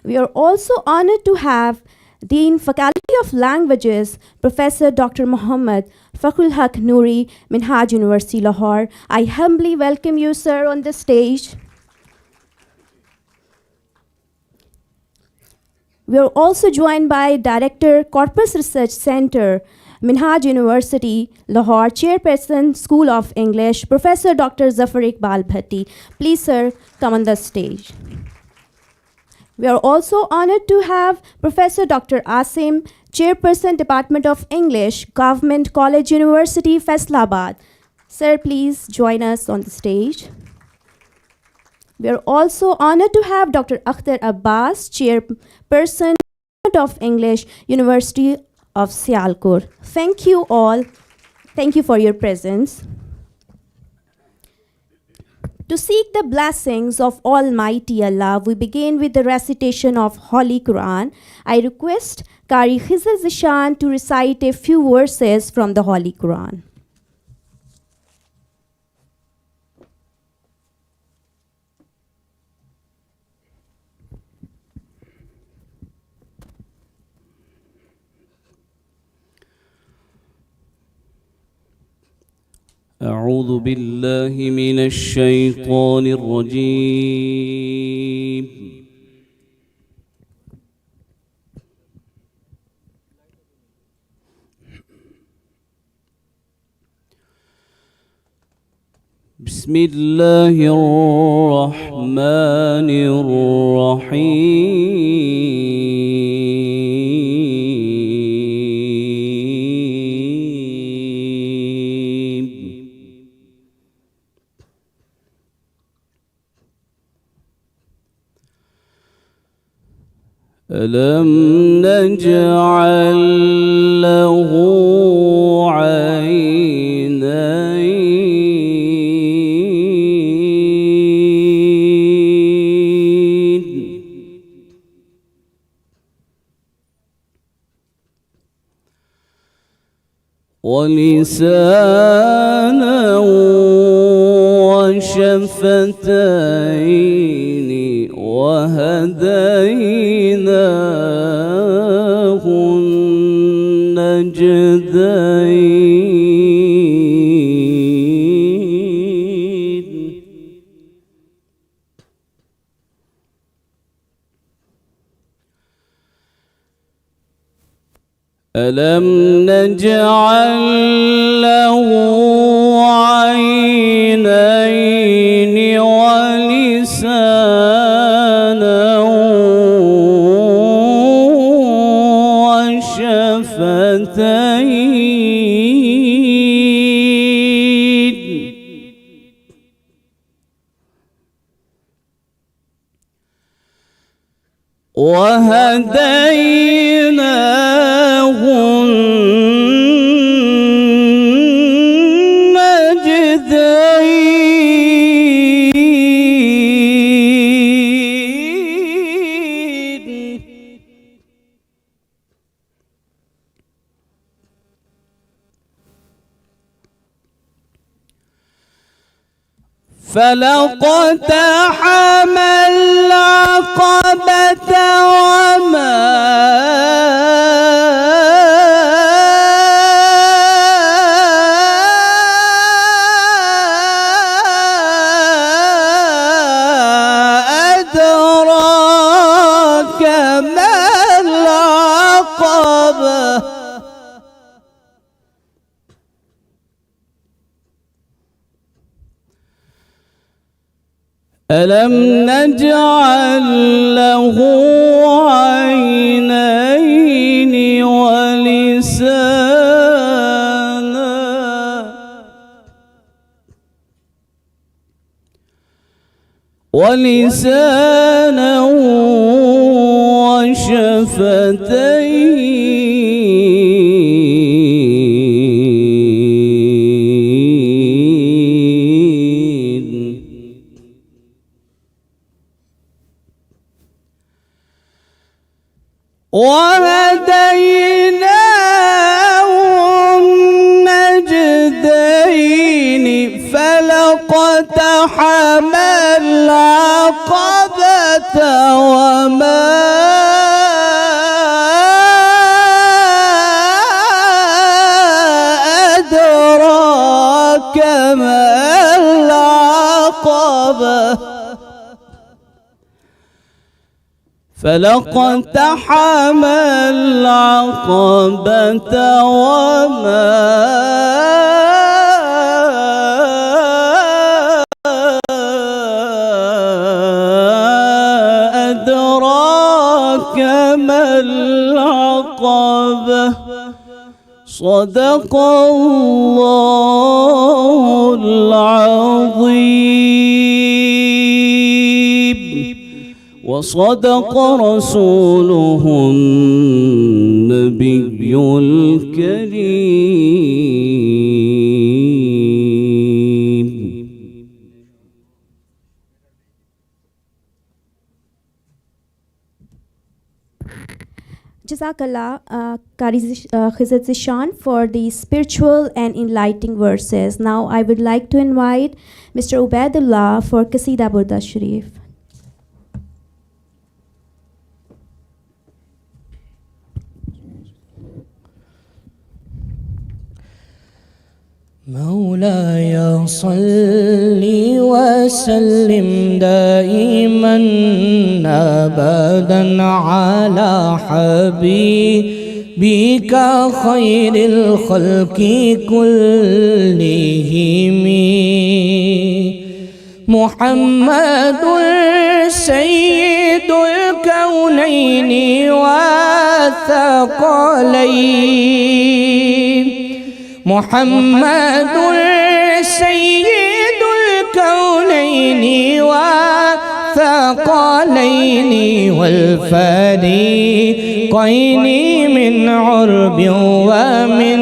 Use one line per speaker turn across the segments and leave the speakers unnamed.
We are also honored to have Dean Faculty of Languages, Professor Dr. Muhammad Fakhrul Haq Noori, Minhaj University, Lahore. I humbly welcome you, sir, on the stage. We are also joined by Director, Corpus Research Center, Minhaj University, Lahore, Chairperson, School of English, Professor Dr. Zafar Iqbal Bhatti. Please, sir, come on the stage. We are also honored to have Professor Dr. Asim, Chairperson, Department of English, Government College University, Faisalabad. Sir, please join us on the stage. We are also honored to have Dr. Akhtar Abbas, Chairperson of English, University of Sialkot. Thank you all. Thank you for your presence. To seek the blessings of Almighty Allah, we begin with the recitation of Holy Quran. I request Qari Khizr Zishan to recite a few verses from the Holy Quran.
أعوذ بالله من الشيطان الرجيم. بسم الله الرحمن الرحيم. ألم نجعل له عينين ولسانا وشفتين وهديناه النجدين. ألم نجعل له عينين ولسانا وشفتين وهديناه النجدين. فلقتحم العقبة وما أدراك ما العقبة. ألم نجعل له عينين ولسانا وشفتين وهديناه النجدين. فلقتحم العقبة وما العقبة فلقتحم العقبة وما أدراك ما العقبة صدق الله العظيم وصدق رسوله النبي الكريم.
Jazakallah, Qari Khizr Zishan, for the spiritual and enlightening verses. Now I would like to invite Mr. Ubaidullah for Qasida Burda Sharif.
مولاي صل وسلم دائما أبدا على حبيبك خير الخلق كلهم محمد سيد الكونين والثقلين محمد سيد الكونين والثقلين والفريقين من عرب ومن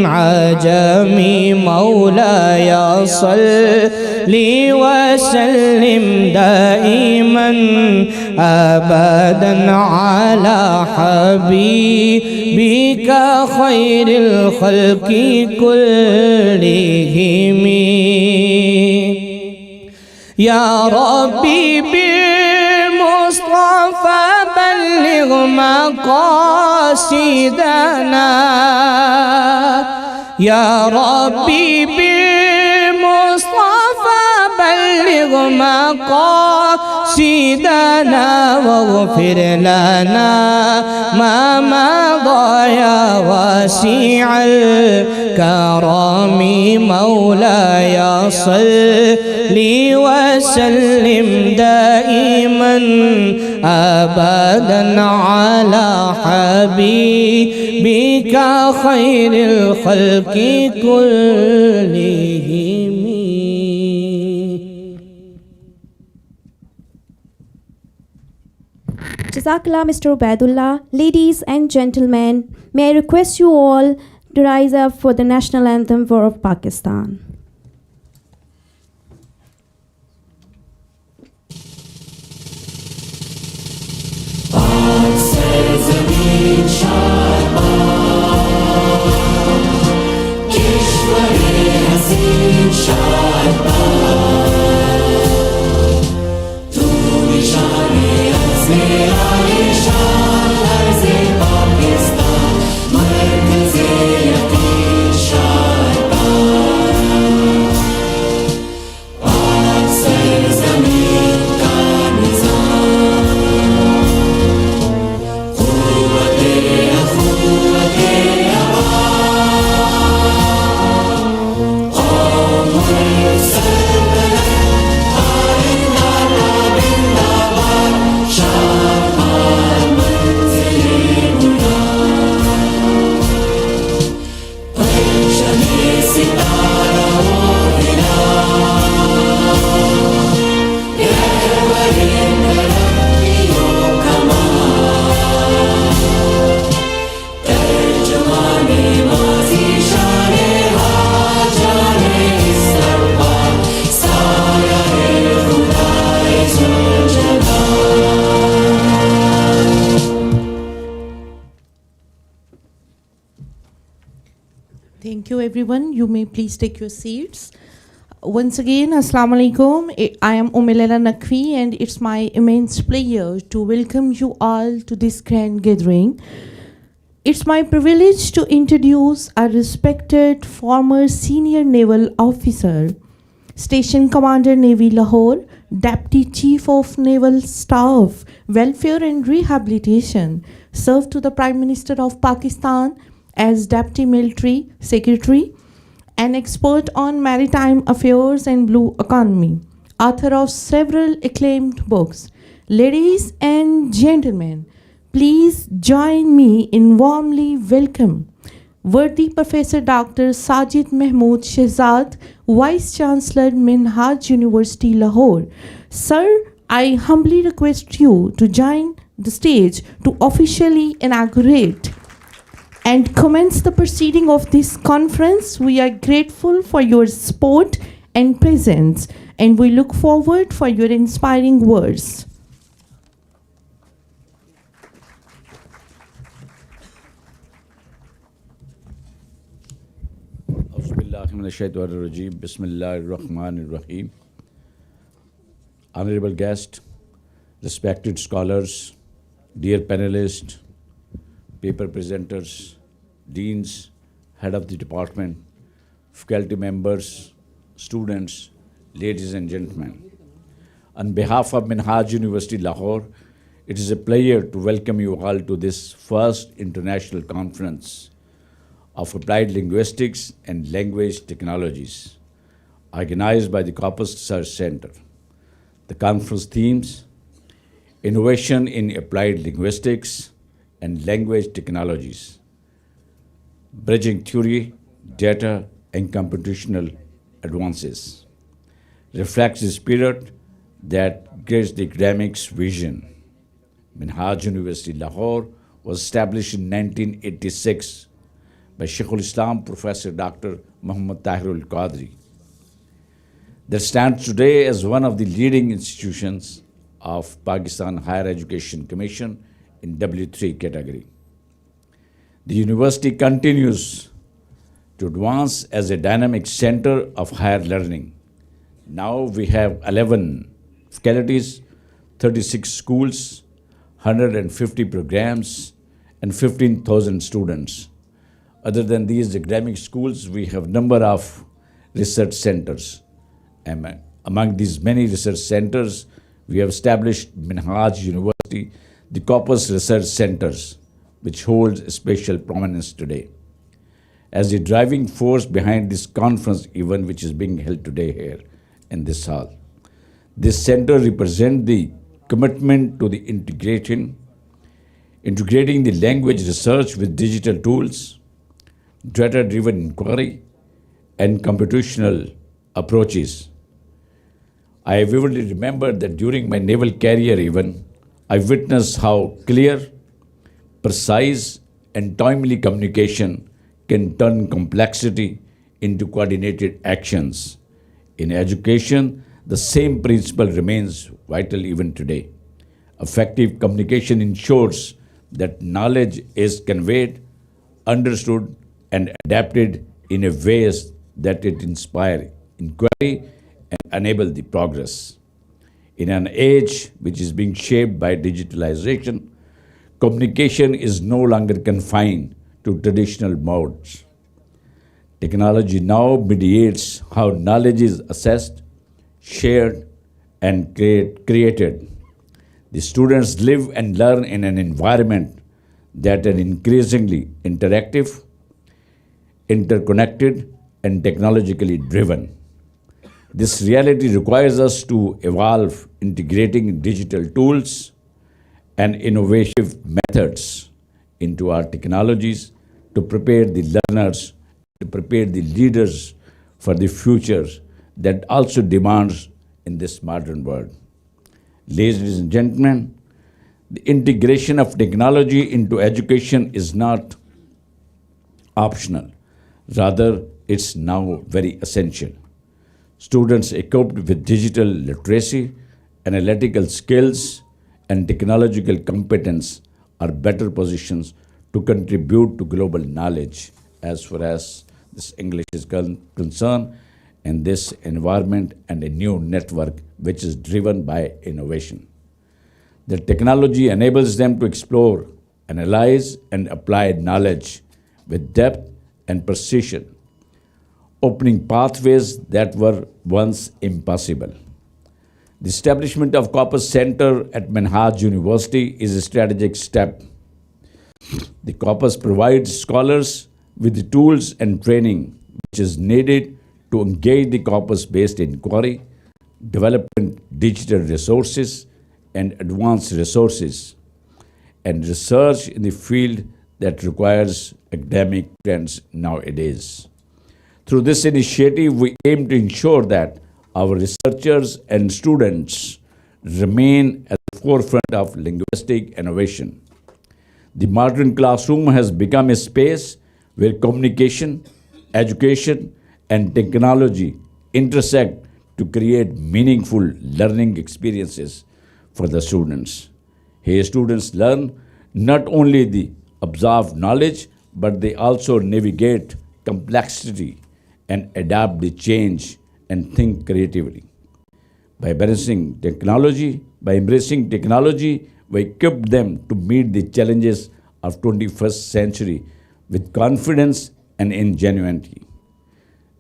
عجم مولاي صل وسلم دائما أبدا على حبيبك خير الخلق كلهم يا ربي بالمصطفى بلغ مقاصدنا يا ربي بالمصطفى بلغ مقاصدنا واغفر لنا ما مضى يا واسع الكرم مولاي صل وسلم دائما أبدا على حبيبك خير الخلق كلهم.
Jazakallah, Mr. Ubaidullah. Ladies and gentlemen, may I request you all to rise up for the national anthem of Pakistan.
Thank you, everyone. You may please take your seats. Once again, Assalamu alaikum. I am Umilela Naqvi, and it's my immense pleasure to welcome you all to this grand gathering. It's my privilege to introduce our respected former senior naval officer, Station Commander Navy Lahore, Deputy Chief of Naval Staff, Welfare and Rehabilitation, served to the Prime Minister of Pakistan as Deputy Military Secretary, an expert on maritime affairs and blue economy, author of several acclaimed books. Ladies and gentlemen, please join me in warmly welcome worthy Professor Dr. Sajid Mahmood Shehzad, Vice Chancellor Minhaj University, Lahore. Sir, I humbly request you to join the stage to officially inaugurate and commence the proceeding of this conference. We are grateful for your support and presence, and we look forward for your inspiring words.
Bismillahirrahmanirrahim. Honorable guest, respected scholars, dear panelists, paper presenters, deans, head of the department, faculty members, students, ladies and gentlemen. On behalf of Minhaj University, Lahore, it is a pleasure to welcome you all to this first international conference of Applied Linguistics and Language Technologies, organized by the Corpus Research Center. The conference themes: Innovation in Applied Linguistics and Language Technologies, Bridging Theory, Data, and Computational Advances, reflects the spirit that guides the academic's vision. Minhaj University, Lahore was established in 1986 by Sheikhul Islam Professor Dr. Muhammad Tahirul Qadri, that stands today as one of the leading institutions of Pakistan Higher Education Commission in W3 category. The university continues to advance as a dynamic center of higher learning. Now we have 11 faculties, 36 schools, 150 programs, and 15,000 students. Other than these academic schools, we have number of research centers. And among these many research centers, we have established Minhaj University, the Corpus Research Centers, which holds special prominence today. As the driving force behind this conference event, which is being held today here in this hall, this center represents the commitment to the integrating the language research with digital tools, data-driven inquiry, and computational approaches. I vividly remember that during my naval career even, I witnessed how clear, precise, and timely communication can turn complexity into coordinated actions. In education, the same principle remains vital even today. Effective communication ensures that knowledge is conveyed, understood, and adapted in a ways that it inspire inquiry and enable the progress. In an age which is being shaped by digitalization, communication is no longer confined to traditional modes. Technology now mediates how knowledge is assessed, shared, and created. The students live and learn in an environment that is increasingly interactive, interconnected, and technologically driven. This reality requires us to evolve, integrating digital tools and innovative methods into our technologies to prepare the learners, to prepare the leaders for the future that also demands in this modern world. Ladies and gentlemen, the integration of technology into education is not optional. Rather, it's now very essential. Students equipped with digital literacy, analytical skills, and technological competence are better positioned to contribute to global knowledge as far as this English is concerned, in this environment and a new network which is driven by innovation. The technology enables them to explore, analyze, and apply knowledge with depth and precision. opening pathways that were once impossible. The establishment of Corpus Center at Minhaj University is a strategic step. The Corpus provides scholars with the tools and training which is needed to engage the corpus-based inquiry, development digital resources and advanced resources, and research in the field that requires academic trends nowadays. Through this initiative, we aim to ensure that our researchers and students remain at the forefront of linguistic innovation. The modern classroom has become a space where communication, education, and technology intersect to create meaningful learning experiences for the students. Here, students learn not only the observed knowledge, but they also navigate complexity and adapt the change and think creatively. By embracing technology, we equip them to meet the challenges of 21st century with confidence and ingenuity.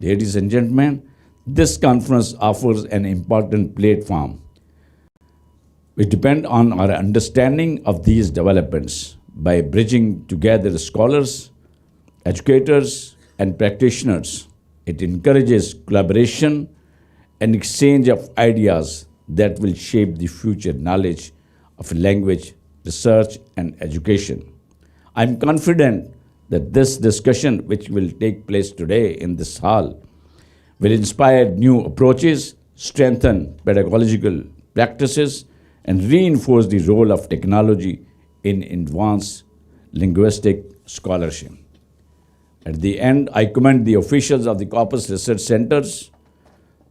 Ladies and gentlemen, this conference offers an important platform. We depend on our understanding of these developments by bridging together scholars, educators, and practitioners. It encourages collaboration and exchange of ideas that will shape the future knowledge of language, research, and education. I'm confident that this discussion, which will take place today in this hall, will inspire new approaches, strengthen pedagogical practices, and reinforce the role of technology in advanced linguistic scholarship. At the end, I commend the officials of the Corpus Research Centers,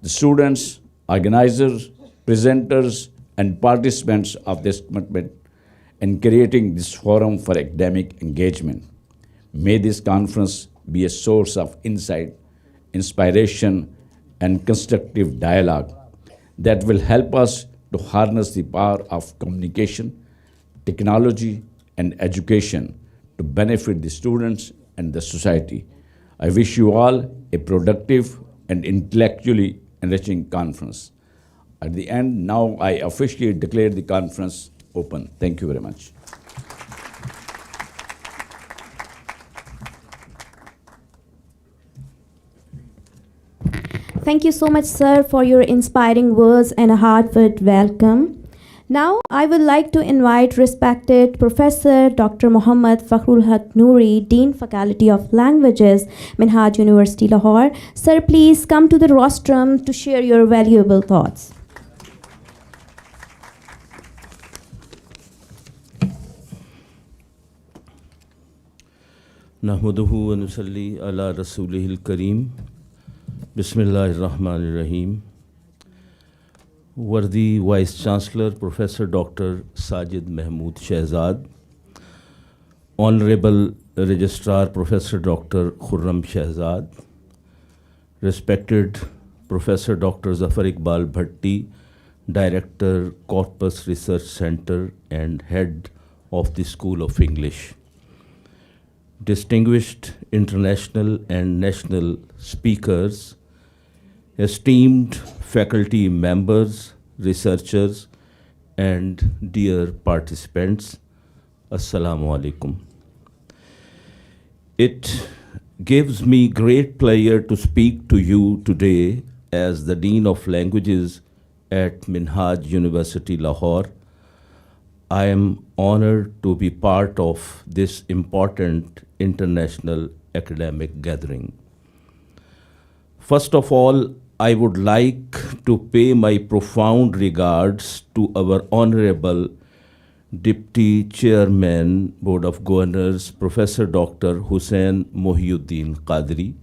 the students, organizers, presenters, and participants of this commitment in creating this forum for academic engagement. May this conference be a source of insight, inspiration, and constructive dialogue that will help us to harness the power of communication, technology, and education to benefit the students and the society. I wish you all a productive and intellectually enriching conference. At the end, now I officially declare the conference open. Thank you very much.
Thank you so much, sir, for your inspiring words and a heartfelt welcome. Now, I would like to invite respected Professor Dr. Muhammad Fakhrul Haq Noori, Dean Faculty of Languages, Minhaj University, Lahore. Sir, please come to the rostrum to share your valuable thoughts.
नहमदुहु व नुसल्ली अला रसूलिहिल करीम बिस्मिल्लाहिर्रहमानिर्रहीम Worthy Vice Chancellor Professor Dr. Sajid Mahmood Shehzad, Honorable Registrar Professor Dr. Khurram Shehzad, Respected Professor Dr. Zafar Iqbal Bhatti, Director Corpus Research Center and Head of the School of English, distinguished international and national speakers, esteemed faculty members, researchers, and dear participants, Assalamu alaikum. It gives me great pleasure to speak to you today as the Dean of Languages at Minhaj University, Lahore. I am honored to be part of this important international academic gathering. First of all, I would like to pay my profound regards to our Honorable Deputy Chairman, Board of Governors, Professor Dr. Hussain Mohiuddin Qadri,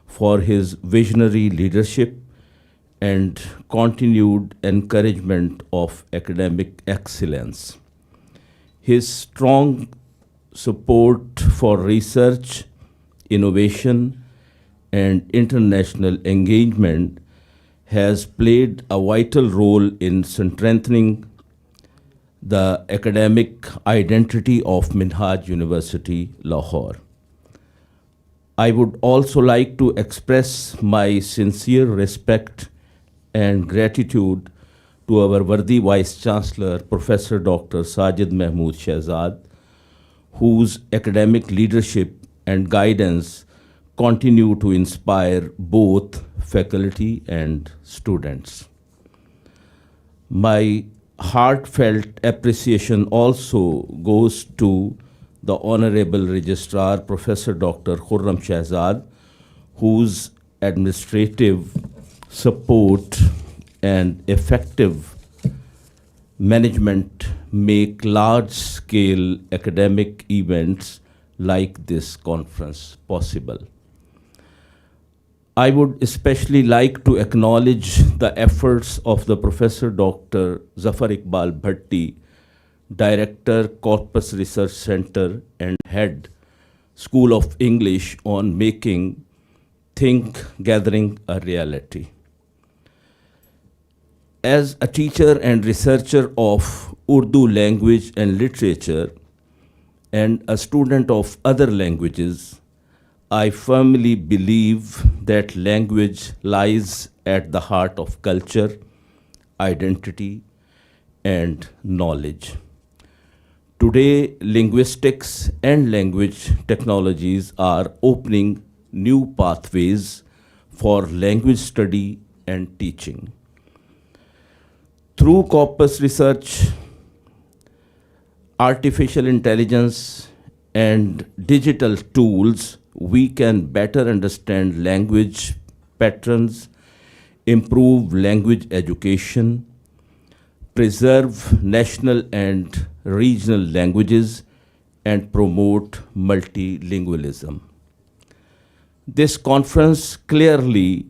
for his visionary leadership and continued encouragement of academic excellence. His strong support for research, innovation, and international engagement has played a vital role in strengthening the academic identity of Minhaj University, Lahore. I would also like to express my sincere respect and gratitude to our worthy Vice Chancellor, Professor Dr. Sajid Mahmood Shehzad, whose academic leadership and guidance continue to inspire both faculty and students. My heartfelt appreciation also goes to the Honorable Registrar, Professor Dr. Khurram Shehzad, whose administrative support and effective management make large-scale academic events like this conference possible. I would especially like to acknowledge the efforts of the Professor Dr. Zafar Iqbal Bhatti, Director, Corpus Research Center and Head, School of English, on making Think Gathering a reality. As a teacher and researcher of Urdu language and literature and a student of other languages, I firmly believe that language lies at the heart of culture, identity, and knowledge. Today, linguistics and language technologies are opening new pathways for language study and teaching. Through Corpus research, artificial intelligence, and digital tools, we can better understand language patterns, improve language education, preserve national and regional languages, and promote multilingualism. This conference clearly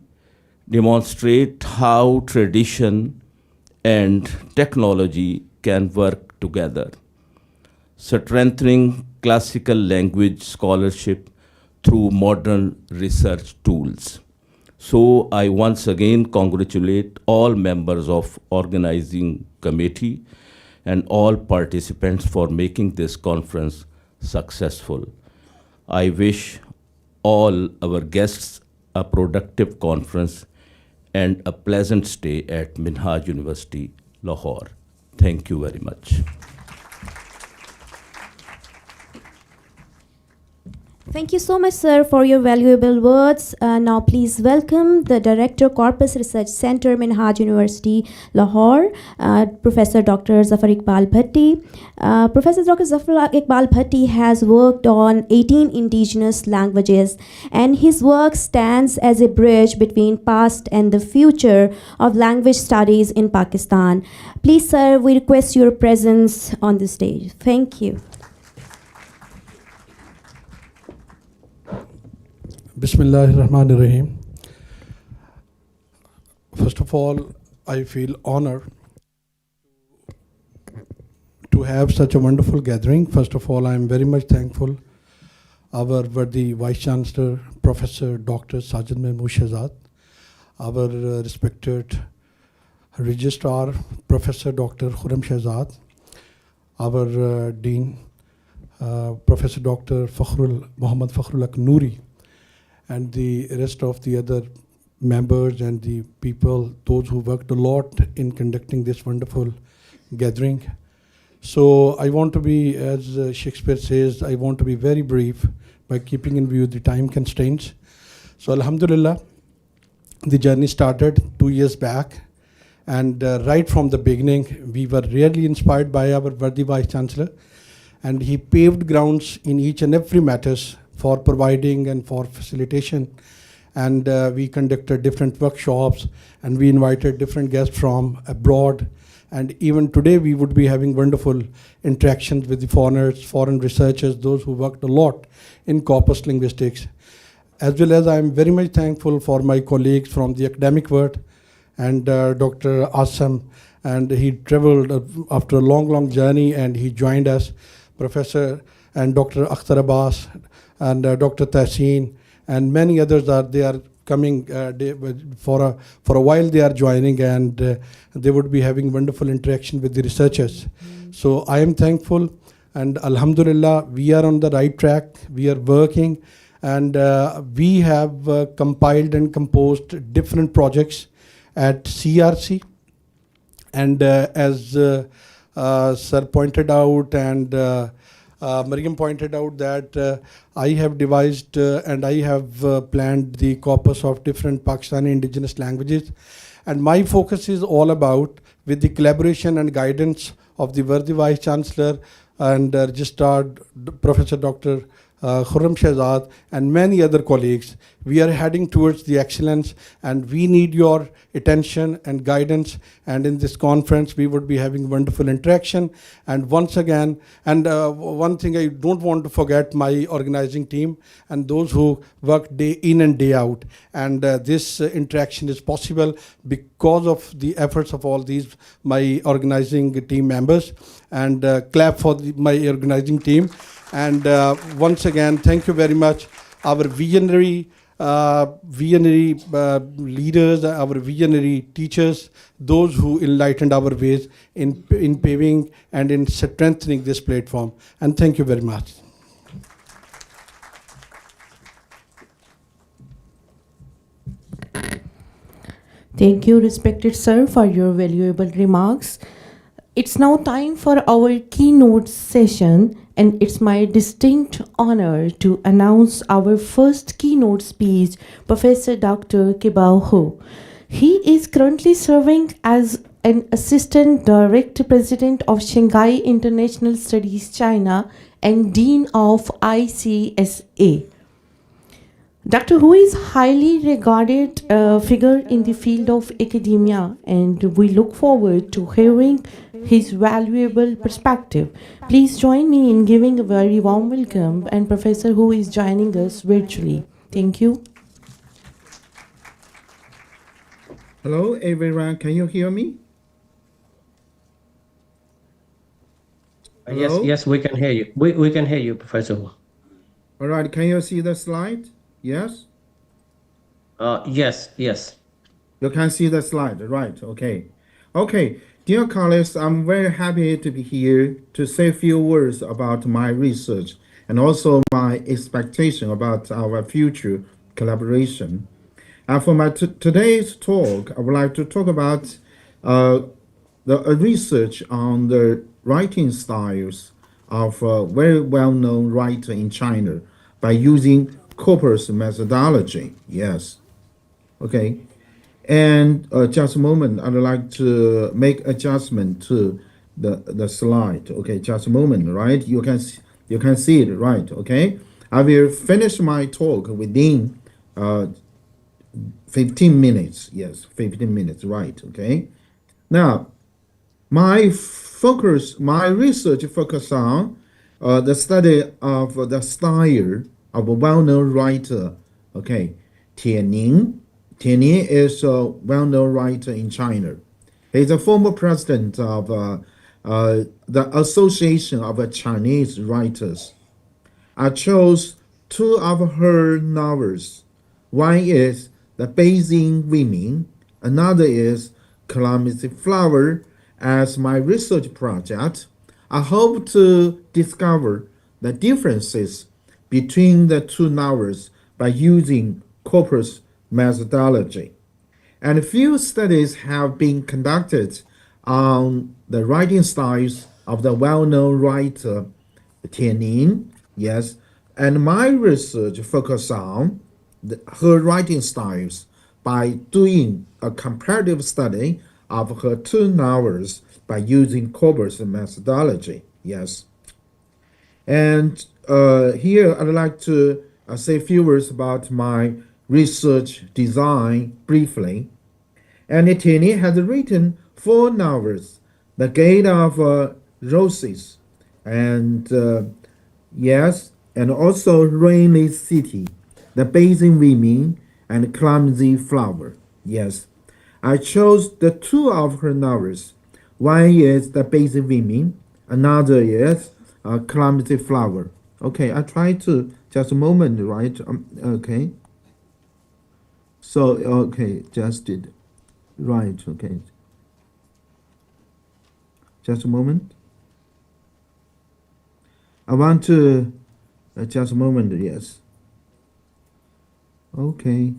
demonstrates how tradition and technology can work together, strengthening classical language scholarship through modern research tools. So I once again congratulate all members of organizing committee and all participants for making this conference successful. I wish all our guests a productive conference and a pleasant stay at Minhaj University, Lahore. Thank you very much.
Thank you so much, sir, for your valuable words. Now, please welcome the Director, Corpus Research Center, Minhaj University, Lahore, Professor Dr. Zafar Iqbal Bhatti. Professor Dr. Zafar Iqbal Bhatti has worked on 18 indigenous languages, and his work stands as a bridge between past and the future of language studies in Pakistan. Please, sir, we request your presence on the stage. Thank you.
Bismillahirrahmanirrahim. First of all, I feel honored to have such a wonderful gathering. First of all, I am very much thankful our worthy Vice Chancellor, Professor Dr. Sajid Mahmood Shehzad, our respected Registrar, Professor Dr. Khurram Shehzad, our Dean, Professor Dr. Muhammad Fakhrul Noori, and the rest of the other members and the people, those who worked a lot in conducting this wonderful gathering. So I want to be, as Shakespeare says, I want to be very brief by keeping in view the time constraints. So Alhamdulillah, the journey started 2 years back, and right from the beginning, we were really inspired by our worthy Vice Chancellor, and he paved grounds in each and every matters for providing and for facilitation. And we conducted different workshops, and we invited different guests from abroad. And even today, we would be having wonderful interactions with the foreigners, foreign researchers, those who worked a lot in corpus linguistics. As well as I'm very much thankful for my colleagues from the academic world, and Dr. Asam, and he traveled after a long journey, and he joined us, Professor and Dr. Akhtar Abbas, and Dr. Tahseen, and many others they are coming for a while. They are joining, and they would be having wonderful interaction with the researchers. So I am thankful, and Alhamdulillah, we are on the right track. We are working And we have compiled and composed different projects at CRC. And as Sir pointed out and Mariam pointed out that I have devised and I have planned the corpus of different Pakistani indigenous languages. And my focus is all about, with the collaboration and guidance of the worthy Vice Chancellor and registered Professor Dr. Khurram Shehzad and many other colleagues, we are heading towards the excellence, and we need your attention and guidance. And in this conference, we would be having wonderful interaction. And once again, and one thing I don't want to forget, my organizing team and those who work day in and day out. And this interaction is possible because of the efforts of all these, my organizing team members. And clap for my organizing team. And once again, thank you very much, our visionary leaders, our visionary teachers, those who enlightened our ways in paving and in strengthening this platform. And thank you very much.
Thank you, respected sir, for your valuable remarks. It's now time for our keynote session, and it's my distinct honor to announce our first keynote speech, Professor Dr. Kibao Ho. He is currently serving as an Assistant Director President of Shanghai International Studies China and Dean of ICSA. Dr. Hu is highly regarded figure in the field of academia, and we look forward to hearing his valuable perspective. Please join me in giving a very warm welcome, and Professor Hu is joining us virtually. Thank you.
Hello, everyone. Can you hear me? Hello?
Yes, we can hear you. We can hear you, Professor Hu.
All right. Can you see the slide? Yes?
Yes.
You can see the slide, right? Okay. Okay. Dear colleagues, I'm very happy to be here to say a few words about my research and also my expectation about our future collaboration. And for my today's talk, I would like to talk about the research on the writing styles of a very well-known writer in China by using Corpus methodology. Yes. Okay. And just a moment, I'd like to make adjustment to the slide. Okay, just a moment, right? You can see it, right? Okay. I will finish my talk within 15 minutes. Yes, 15 minutes, right? Okay. Now, my research focus on the study of the style of a well-known writer. Okay, Tianning. Tianning is a well-known writer in China. He's a former president of the Association of Chinese Writers. I chose two of her novels. One is The Bathing Women, another is Calamity Flower, as my research project. I hope to discover the differences between the two novels by using Corpus methodology. And a few studies have been conducted on the writing styles of the well-known writer Tianning. Yes, and my research focused on her writing styles by doing a comparative study of her two novels by using Corpus methodology. Yes, and here I'd like to say a few words about my research design briefly. And Tianning has written 4 novels: The Gate of Roses, and yes, and also Rainy City, The Bathing Women, and Clumsy Flower. Yes, I chose the 2 of her novels. One is The Bathing Women, another is Clumsy Flower. Okay, I try to, just a moment, right? Okay. So, okay, just did. Right, okay. Just a moment. I want to, just a moment, yes. Okay.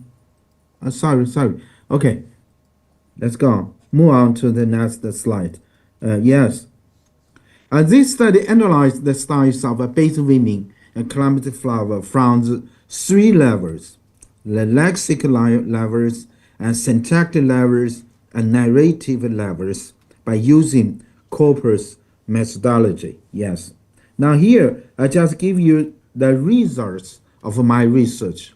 Sorry. Okay. Let's go. Move on to the next slide. Yes. This study analyzed the styles of basic women and calamity flower from the three levels: the lexic levels and syntactic levels and narrative levels by using corpus methodology. Yes. Now here, I just give you the results of my research.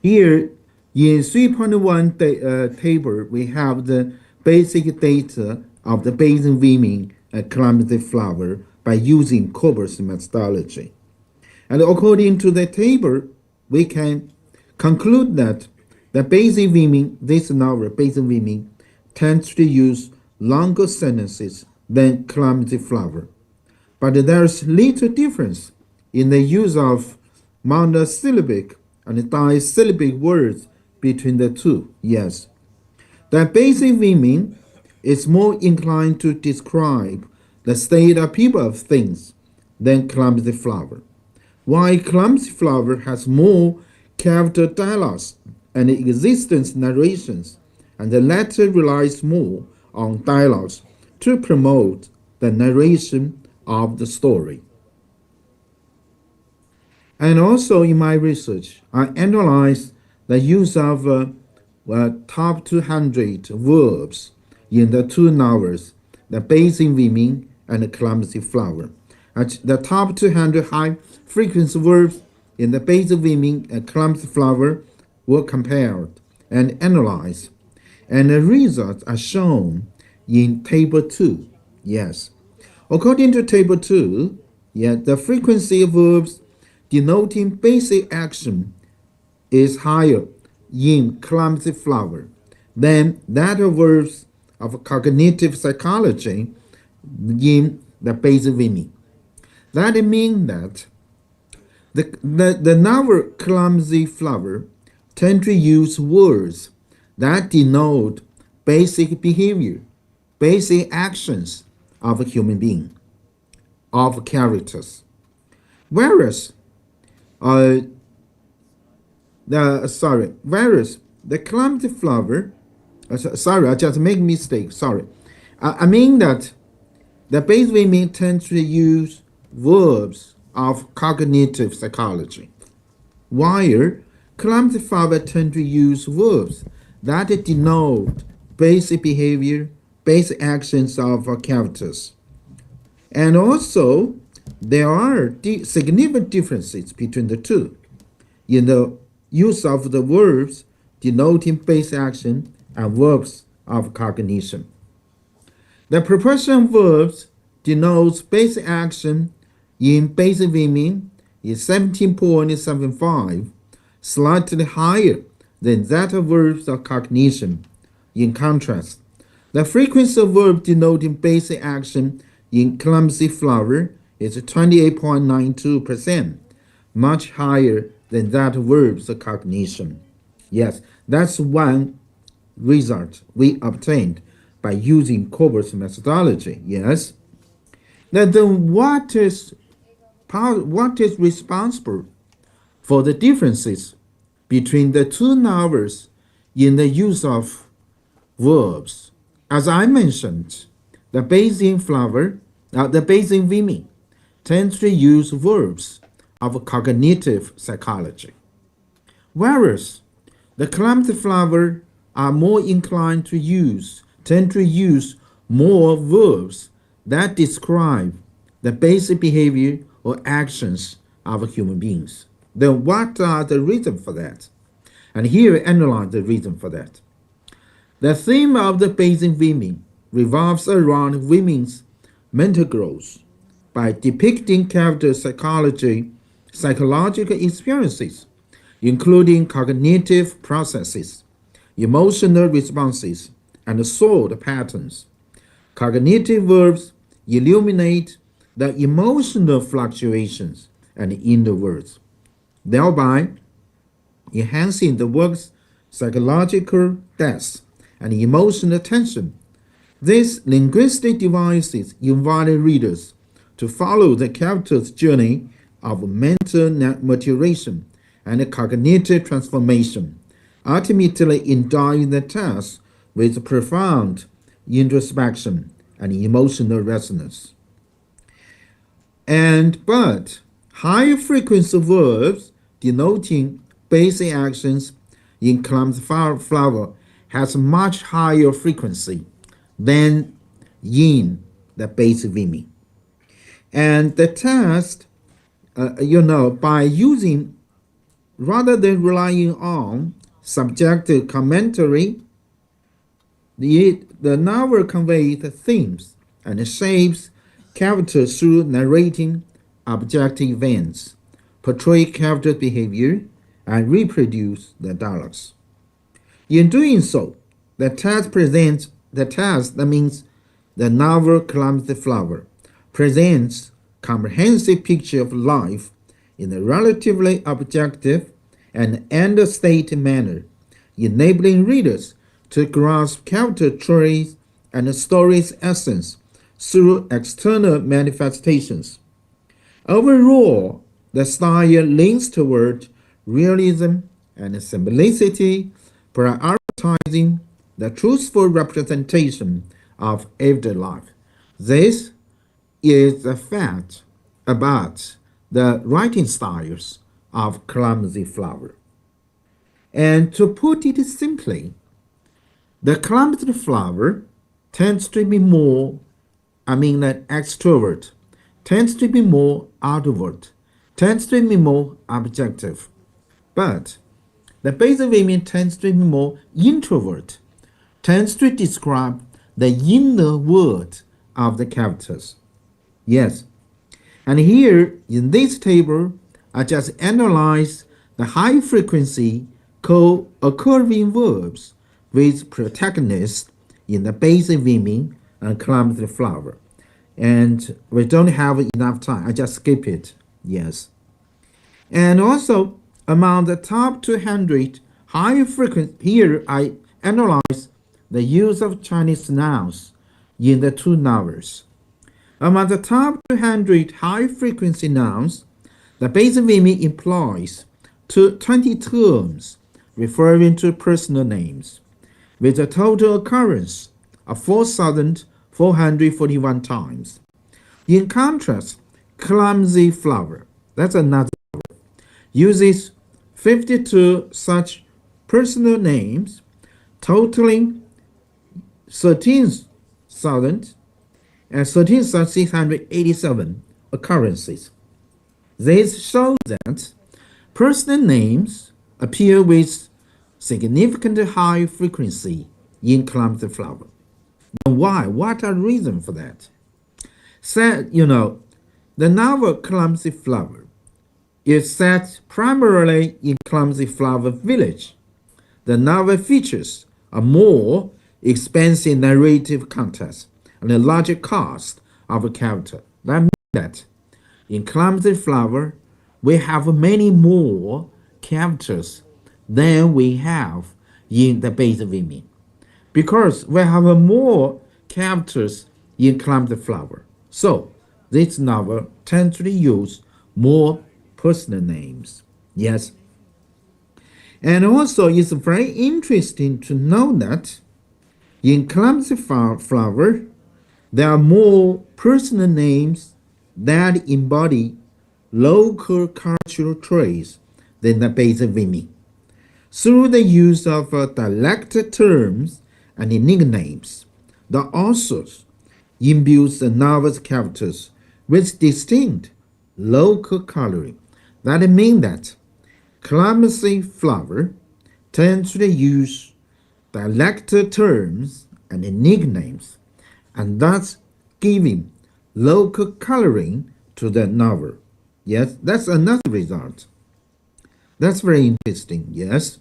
Here, in 3.1 table, we have the basic data of the basic women and calamity flower by using corpus methodology. And according to the table, we can conclude that the basic women, this novel, basic women, tends to use longer sentences than calamity flower. But there's little difference in the use of monosyllabic and disyllabic words between the two. Yes. The basic women is more inclined to describe the state of people of things than calamity flower, while calamity flower has more character dialogues and existence narrations, and the latter relies more on dialogues to promote the narration of the story. And also in my research, I analyzed the use of top 200 verbs in the two novels, The Basic Women and The Calamity Flower. The top 200 high frequency verbs in The Basic Women and Calamity Flower were compared and analyzed, and the results are shown in Table 2. Yes. According to Table 2, the frequency of verbs denoting basic action is higher in calamity flower than that of verbs of cognitive psychology in the basic women. That means that the novel calamity flower tend to use words that denote basic behavior, basic actions of a human being, of characters. Whereas the calamity flower, I just make a mistake, sorry. I mean that the basic women tend to use verbs of cognitive psychology, while calamity flower tend to use verbs that denote basic behavior, basic actions of characters. And also, there are significant differences between the two in the use of the verbs denoting basic action and verbs of cognition. The proportion of verbs denotes basic action in basic women is 17.75, slightly higher than that of verbs of cognition. In contrast, the frequency of verb denoting basic action in calamity flower is 28.92%, much higher than that of verbs of cognition. Yes, that's one result we obtained by using corpus methodology. Yes. Now, then what is responsible for the differences between the two novels in the use of verbs? As I mentioned, the basic women tends to use verbs of cognitive psychology, whereas the calamity flower are more inclined to tend to use more verbs that describe the basic behavior or actions of human beings. Then what are the reasons for that? And here we analyze the reason for that. The theme of the basic women revolves around women's mental growth by depicting character psychological experiences, including cognitive processes, emotional responses, and thought patterns. Cognitive verbs illuminate the emotional fluctuations and inner words, thereby enhancing the work's psychological depth and emotional tension. These linguistic devices invite readers to follow the character's journey of mental maturation and cognitive transformation, ultimately endowing the text with profound introspection and emotional resonance. But high frequency verbs denoting basic actions in clumsy flower has much higher frequency than in the basic vimy. And the test, by using, rather than relying on subjective commentary, the novel conveys themes and shapes characters through narrating objective events, portray character behavior, and reproduce the dialogues. In doing so, the text, that means the novel Clumsy Flower, presents comprehensive picture of life in a relatively objective and understated manner, enabling readers to grasp character traits and the story's essence through external manifestations. Overall, the style leans toward realism and simplicity, prioritizing the truthful representation of everyday life. This is a fact about the writing styles of Clumsy Flower. And to put it simply, the Clumsy Flower tends to be more, extrovert, tends to be more outward, tends to be more objective. But the basic women tends to be more introvert, tends to describe the inner world of the characters. Yes, and here in this table, I just analyze the high frequency co-occurring verbs with protagonists in the basic women and Clumsy Flower. And we don't have enough time, I just skip it. Yes. And also, among the top 200 high frequency, here I analyze the use of Chinese nouns in the two novels. Among the top 200 high frequency nouns, the basic women employs 20 terms referring to personal names, with a total occurrence of 4,441 times. In contrast, Clumsy Flower, that's another word, uses 52 such personal names, totaling 13,687 occurrences. This shows that personal names appear with significantly high frequency in Clumsy Flower. Now why? What are reasons for that? The novel Clumsy Flower is set primarily in Clumsy Flower Village. The novel features a more expansive narrative context and a larger cast of a character. That means that in Clumsy Flower, we have many more characters than we have in the basic women, because we have more characters in Clumsy Flower. So this novel tends to use more personal names. Yes. And also it's very interesting to know that in Clumsy Flower, there are more personal names that embody local cultural traits than the basic women. Through the use of dialect terms and nicknames, the authors imbues the novel's characters with distinct local coloring. That means that Clumsy Flower tends to use dialect terms and nicknames, and thus giving local coloring to the novel. Yes, that's another result. That's very interesting, yes.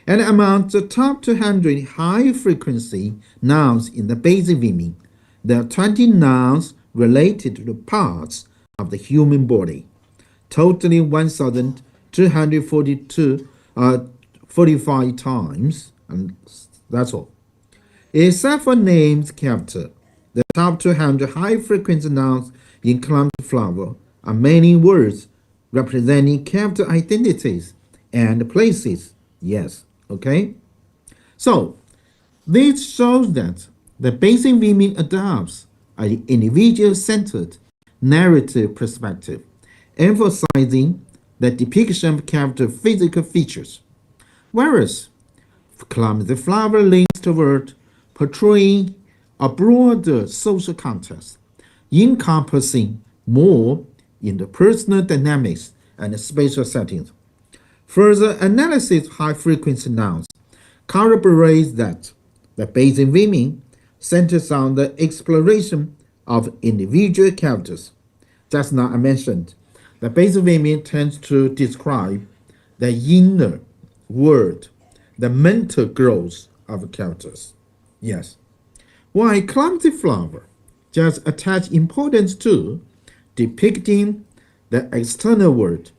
And among the top 200 high-frequency nouns in the basic women, there are 20 nouns related to the parts of the human body, totaling 1,245 times, and that's all. Except for names character, the top 200 high-frequency nouns in Clumsy Flower are many words representing character identities and places. Yes, okay? So, this shows that the basic meaning adopts an individual-centered narrative perspective, emphasizing the depiction of character physical features, whereas Clumsy Flower leans toward portraying a broader social context, encompassing more in the personal dynamics and spatial settings. Further analysis of high-frequency nouns corroborates that the basic meaning centers on the exploration of individual characters. Just now I mentioned, the basic meaning tends to describe the inner world, the mental growth of characters. Yes. While Clumsy Flower just attach importance to depicting the external world,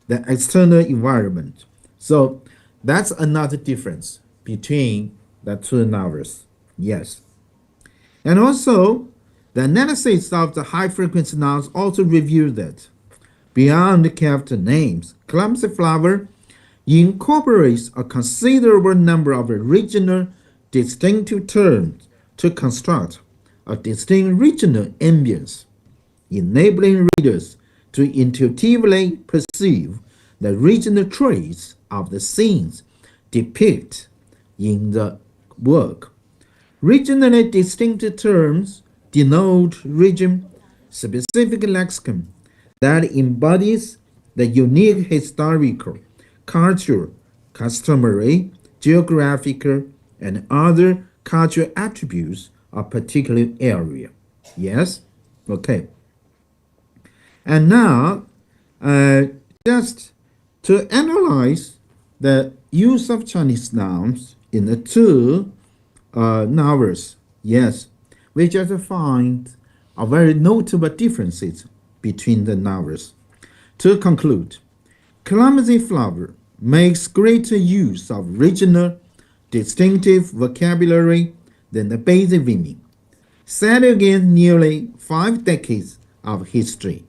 the external environment. So that's another difference between the two novels. Yes. And also, the analysis of the high-frequency nouns also revealed that beyond the character names, Clumsy Flower incorporates a considerable number of original distinctive terms to construct a distinct regional ambience, enabling readers to intuitively perceive the regional traits of the scenes depicted in the work. Regionally distinctive terms denote region-specific lexicon that embodies the unique historical, cultural, customary, geographical, and other cultural attributes of a particular area. Yes? Okay. And now, just to analyze the use of Chinese nouns in the two novels, yes, we just find a very notable differences between the novels. To conclude, Clumsy Flower makes greater use of regional, distinctive vocabulary than the basic meaning, set against nearly 5 decades of history,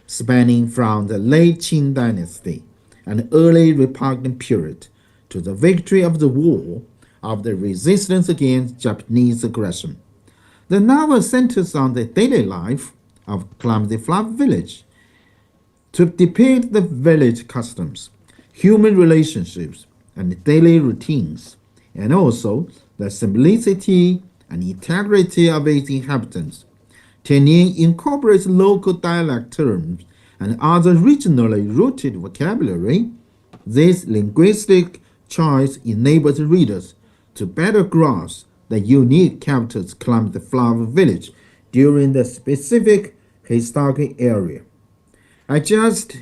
spanning from the late Qing Dynasty and early Republican period to the victory of the war of the resistance against Japanese aggression. The novel centers on the daily life of Clumsy Flower Village to depict the village customs, human relationships, and daily routines, and also the simplicity and integrity of its inhabitants. Tianyin incorporates local dialect terms and other regionally rooted vocabulary. This linguistic choice enables readers to better grasp the unique characters claim the Flower Village during the specific historical area. I just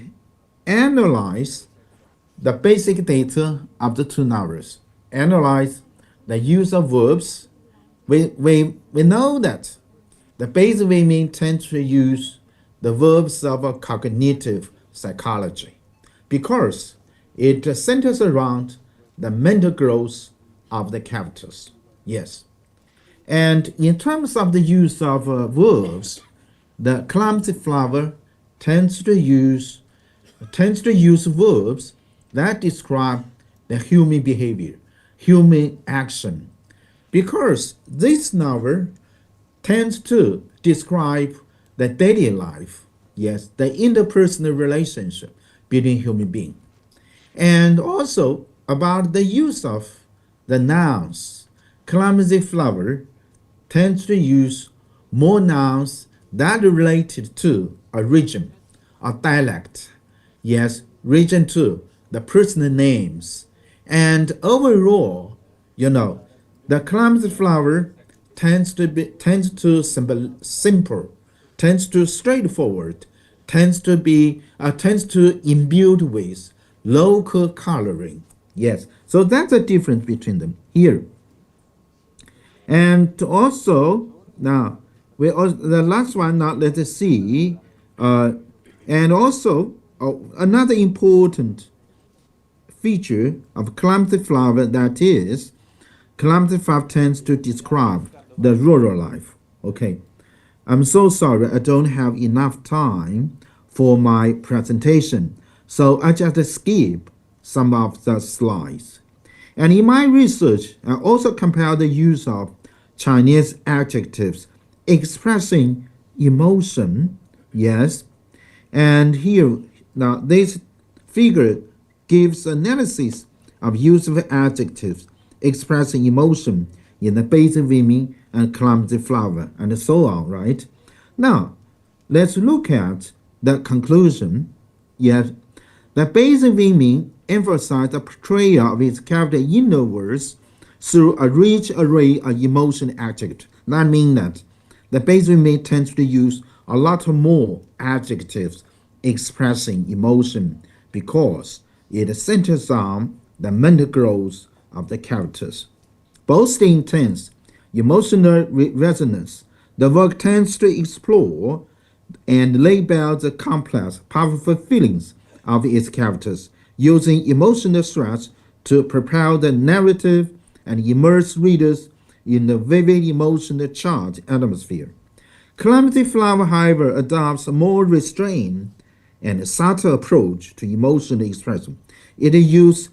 analyze the basic data of the two novels, analyze the use of verbs. We know that the basic meaning tends to use the verbs of a cognitive psychology because it centers around the mental growth of the characters. Yes. And in terms of the use of verbs, the Clumsy Flower tends to use verbs that describe the human behavior, human action, because this novel tends to describe the daily life, yes, the interpersonal relationship between human beings, and also about the use of the nouns. Clumsy Flower tends to use more nouns that are related to a region, a dialect, yes, region 2, the personal names, and overall, the Clumsy Flower tends to simple, tends to straightforward, tends to imbued with local coloring. Yes, so that's the difference between them here. And also now the last one. Now let us see, and also another important feature of Clumsy Flower, that is, Clumsy Flower tends to describe the rural life. Okay, I'm so sorry I don't have enough time for my presentation, So I just skip some of the slides. And in my research, I also compare the use of Chinese adjectives expressing emotion. Yes. And here, now this figure gives analysis of use of adjectives expressing emotion in the basic women and clumsy flower and so on, right? Now, let's look at the conclusion. Yes, the basic women emphasize the portrayal of its character inner words through a rich array of emotion adjectives. That means that the basic women tends to use a lot more adjectives expressing emotion because it centers on the mental growth of the characters. Both the intense emotional resonance, the work tends to explore and label the complex, powerful feelings of its characters, using emotional threads to propel the narrative and immerse readers in the vivid emotional charged atmosphere. Clumsy Flower, however, adopts a more restrained and subtle approach to emotional expression. It uses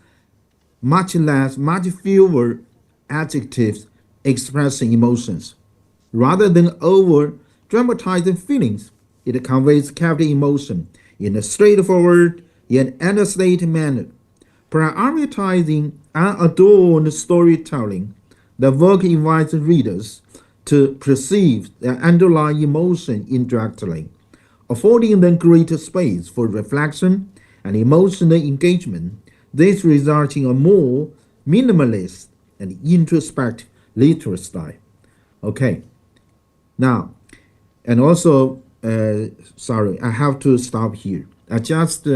much fewer adjectives expressing emotions. Rather than over dramatizing feelings, it conveys character emotion in a straightforward yet understated manner. Prioritizing unadorned storytelling, the work invites readers to perceive the underlying emotion indirectly, affording them greater space for reflection and emotional engagement. This results in a more minimalist and introspective literary style. Okay, now, and also, sorry, I have to stop here. I just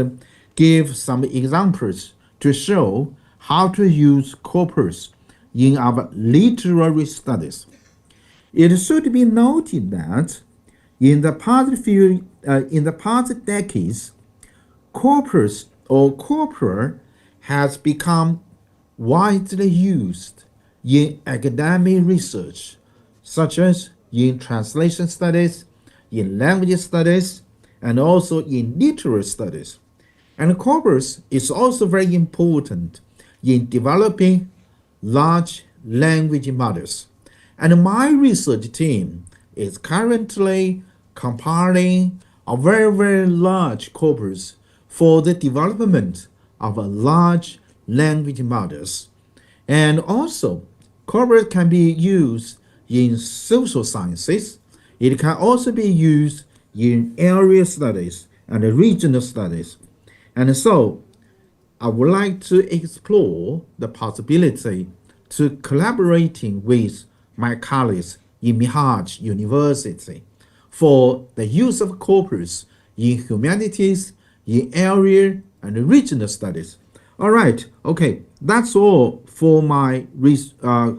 give some examples to show how to use corpus in our literary studies. It should be noted that in the past decades, corpus or corpora has become widely used in academic research, such as in translation studies, in language studies, and also in literary studies. And corpus is also very important in developing large language models. And my research team is currently compiling a very, very large corpus for the development of a large language models. And also, corpus can be used in social sciences. It can also be used in area studies and regional studies. And so, I would like to explore the possibility to collaborating with my colleagues in Minhaj University for the use of corpus in humanities, in area and regional studies. All right, okay, that's all for my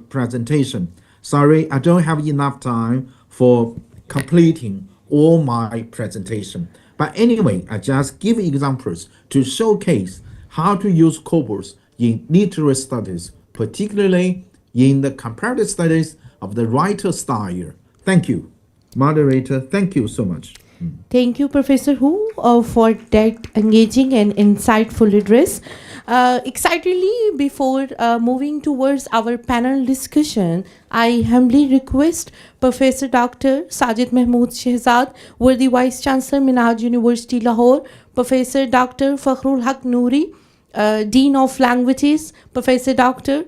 presentation. Sorry, I don't have enough time for completing all my presentation. But anyway, I just give examples to showcase how to use corpus in literary studies, particularly in the comparative studies of the writer style. Thank you. Moderator, thank you so much.
Thank you, Professor Hu, for that engaging and insightful address. Excitedly, before moving towards our panel discussion, I humbly request Professor Dr. Sajid Mahmood Shehzad, worthy Vice Chancellor, Minhaj University, Lahore, Professor Dr. Fakhrul Haq Noori, Dean of Languages, Professor Dr.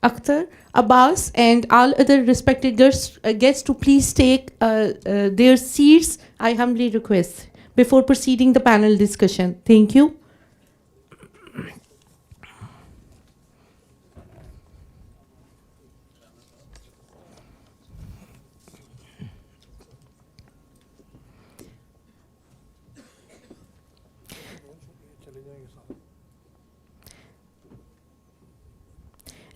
Akhtar Abbas, and all other respected guests to please take their seats, I humbly request, before proceeding the panel discussion. Thank you.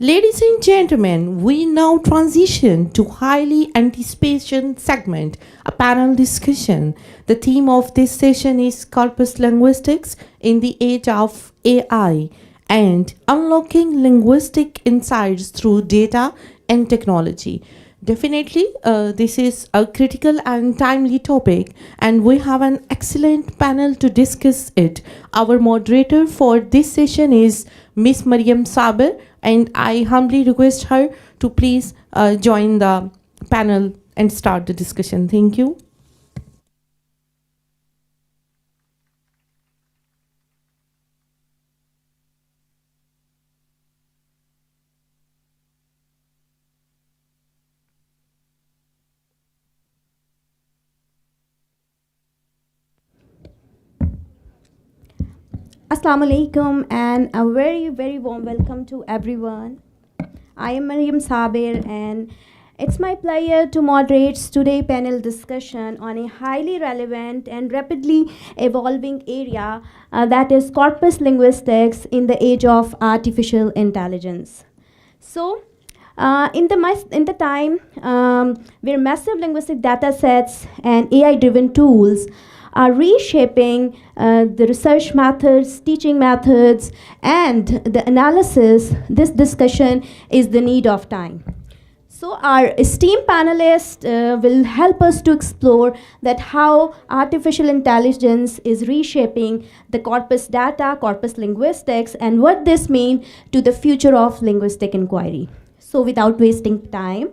Ladies and gentlemen, we now transition to highly anticipated segment, a panel discussion. The theme of this session is Corpus Linguistics in the Age of AI and Unlocking Linguistic Insights Through Data and Technology. Definitely, this is a critical and timely topic, and we have an excellent panel to discuss it. Our moderator for this session is Miss Mariam Saber, and I humbly request her to please join the panel and start the discussion. Thank you.
Assalamu alaikum and a very, very warm welcome to everyone. I am Mariam Saber and it's my pleasure to moderate today's panel discussion on a highly relevant and rapidly evolving area that is corpus linguistics in the age of artificial intelligence. So, in the time where massive linguistic data sets and AI-driven tools are reshaping the research methods, teaching methods, and the analysis, this discussion is the need of time. So our esteemed panelists will help us to explore that how artificial intelligence is reshaping the corpus data, corpus linguistics, and what this means to the future of linguistic inquiry. So without wasting time,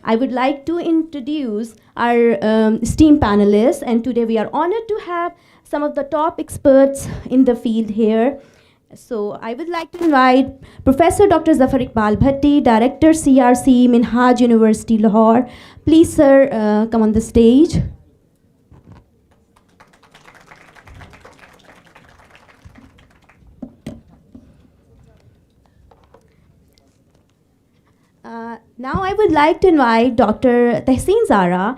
I would like to introduce our esteemed panelists, and today we are honored to have some of the top experts in the field here. So I would like to invite Professor Dr. Zafar Iqbal Bhatti, Director CRC, Minhaj University, Lahore. Please, sir, come on the stage. Now I would like to invite Dr. Tehseen Zara.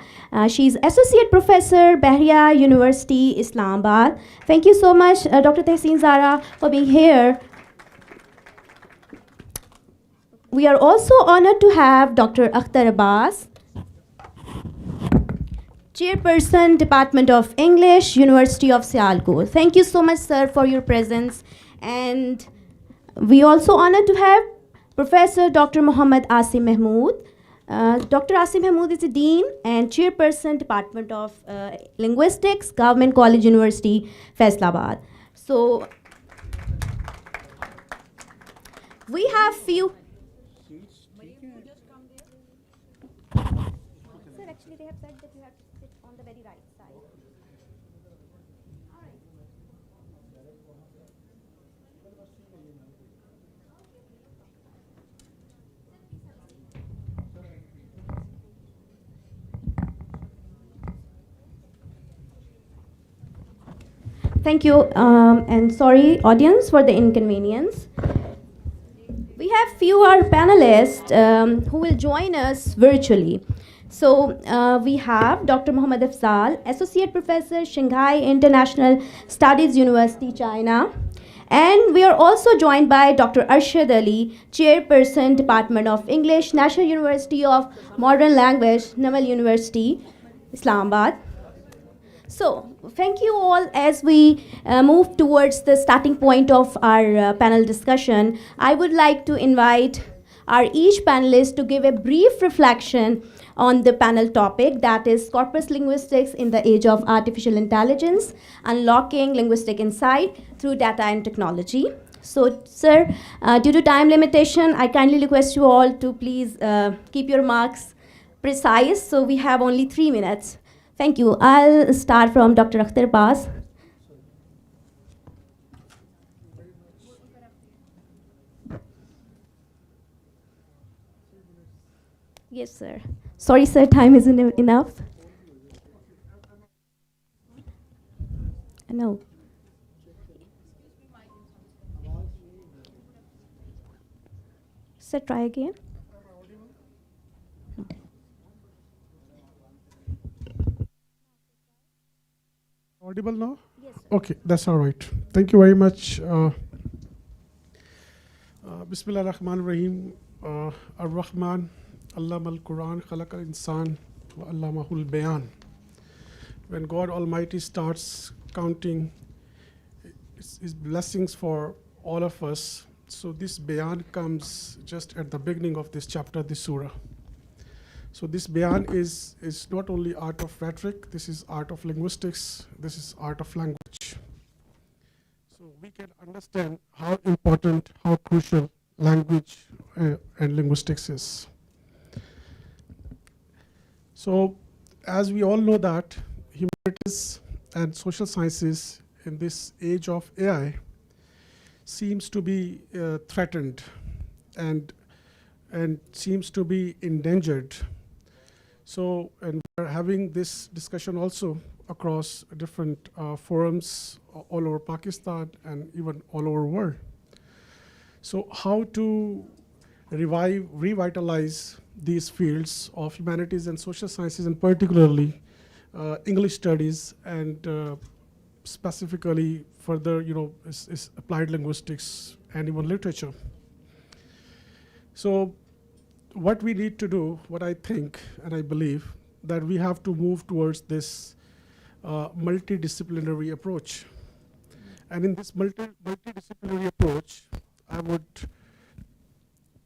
She's Associate Professor, Bahria University, Islamabad. Thank you so much, Dr. Tehseen Zara, for being here. We are also honored to have Dr. Akhtar Abbas, Chairperson, Department of English, University of Sialkot. Thank you so much, sir, for your presence. And we also honored to have Professor Dr. Muhammad Asim Mahmood. Dr. Asim Mahmood is a Dean and Chairperson, Department of Linguistics, Government College University, Faisalabad. So, we have few... Sir, actually they have said that you have to sit on the very right side. Thank you, and sorry, audience, for the inconvenience. We have few our panelists who will join us virtually. So we have Dr. Muhammad Afzal, Associate Professor, Shanghai International Studies University, China. And we are also joined by Dr. Arshad Ali, Chairperson, Department of English, National University of Modern Language, Namal University, Islamabad. So, thank you all. As we move towards the starting point of our panel discussion, I would like to invite our each panelist to give a brief reflection on the panel topic, that is corpus linguistics in the age of artificial intelligence, unlocking linguistic insight through data and technology. So, sir, due to time limitation, I kindly request you all to please keep your marks precise. So we have only 3 minutes. Thank you. I'll start from Dr. Akhtar Abbas. Yes, sir. Sorry, sir, time isn't enough. No. Sir, try again.
Audible now?
Yes, sir.
Okay, that's all right. Thank you very much. Bismillah ar-Rahman ar-Rahim. Ar-Rahman, Allama al-Quran, Khalaq al-Insan, wa Allamahul Bayan. When God Almighty starts counting His blessings for all of us, so this Bayan comes just at the beginning of this chapter, this surah. So this bayan is not only art of rhetoric, this is art of linguistics, this is art of language. So we can understand how important, how crucial language and linguistics is. So as we all know that humanities and social sciences in this age of AI seems to be threatened and seems to be endangered. So, and we're having this discussion also across different forums all over Pakistan and even all over the world. So how to revitalize these fields of humanities and social sciences, and particularly English studies and specifically further, is applied linguistics and even literature. So what we need to do, what I think and I believe, that we have to move towards this multidisciplinary approach. And in this multidisciplinary approach, I would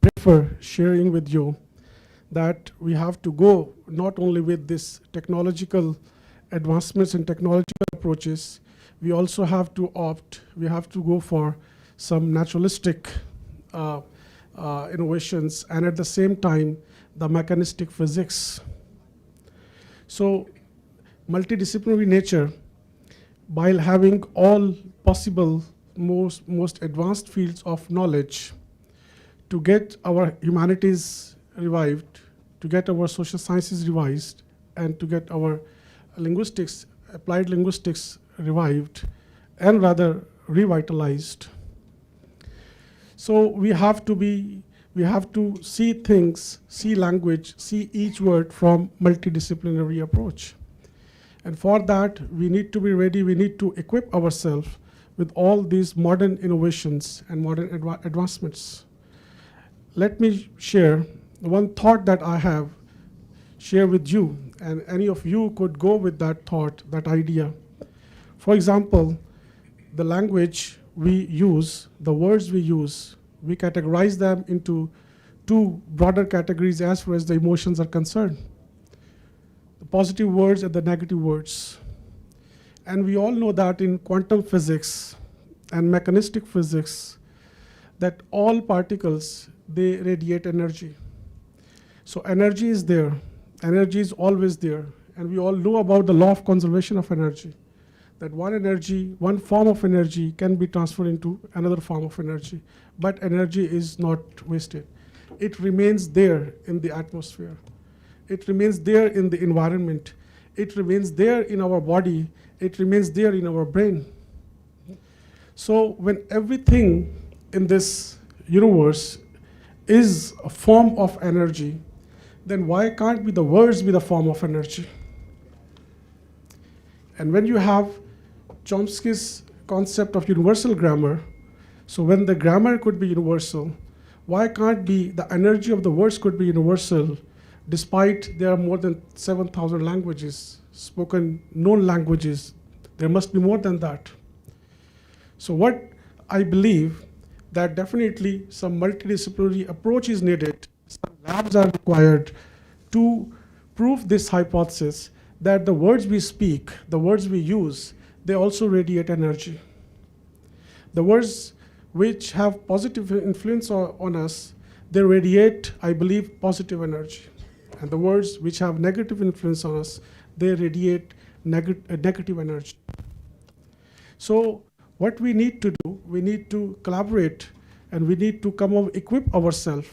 prefer sharing with you that we have to go not only with this technological advancements and technological approaches, we also have to we have to go for some naturalistic innovations, and at the same time, the mechanistic physics. So multidisciplinary nature, while having all possible most advanced fields of knowledge to get our humanities revived, to get our social sciences revised, and to get our linguistics, applied linguistics revived, and rather revitalized. So we have to see things, see language, see each word from multidisciplinary approach. And for that, we need to be ready, we need to equip ourselves with all these modern innovations and modern advancements. Let me share one thought that I have shared with you, and any of you could go with that thought, that idea. For example, the language we use, the words we use, we categorize them into two broader categories as far as the emotions are concerned: the positive words and the negative words. And we all know that in quantum physics and mechanistic physics, that all particles, they radiate energy. So energy is there, energy is always there, and we all know about the law of conservation of energy, that one form of energy can be transferred into another form of energy, but energy is not wasted. It remains there in the atmosphere. It remains there in the environment. It remains there in our body. It remains there in our brain. So when everything in this universe is a form of energy, then why can't the words be the form of energy? And when you have Chomsky's concept of universal grammar, so when the grammar could be universal, why can't the energy of the words could be universal, despite there are more than 7,000 languages, spoken known languages? There must be more than that. So what I believe, that definitely some multidisciplinary approach is needed, some labs are required to prove this hypothesis, that the words we speak, the words we use, they also radiate energy. The words which have positive influence on us, they radiate, I believe, positive energy. And the words which have negative influence on us, they radiate negative energy. So what we need to do, we need to collaborate, and we need to equip ourselves.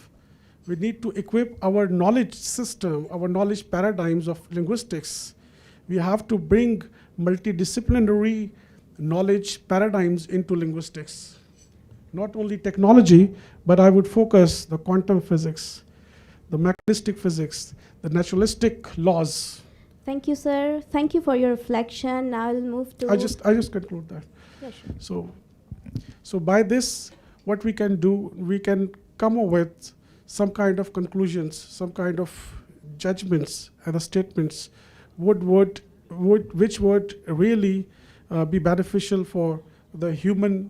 We need to equip our knowledge system, our knowledge paradigms of linguistics. We have to bring multidisciplinary knowledge paradigms into linguistics. Not only technology, but I would focus the quantum physics, the mechanistic physics, the naturalistic laws.
Thank you, sir. Thank you for your reflection. Now I'll move to...
I just conclude that.
Yeah, sure.
So by this, what we can do, we can come up with some kind of conclusions, some kind of judgments and statements which would really be beneficial for the human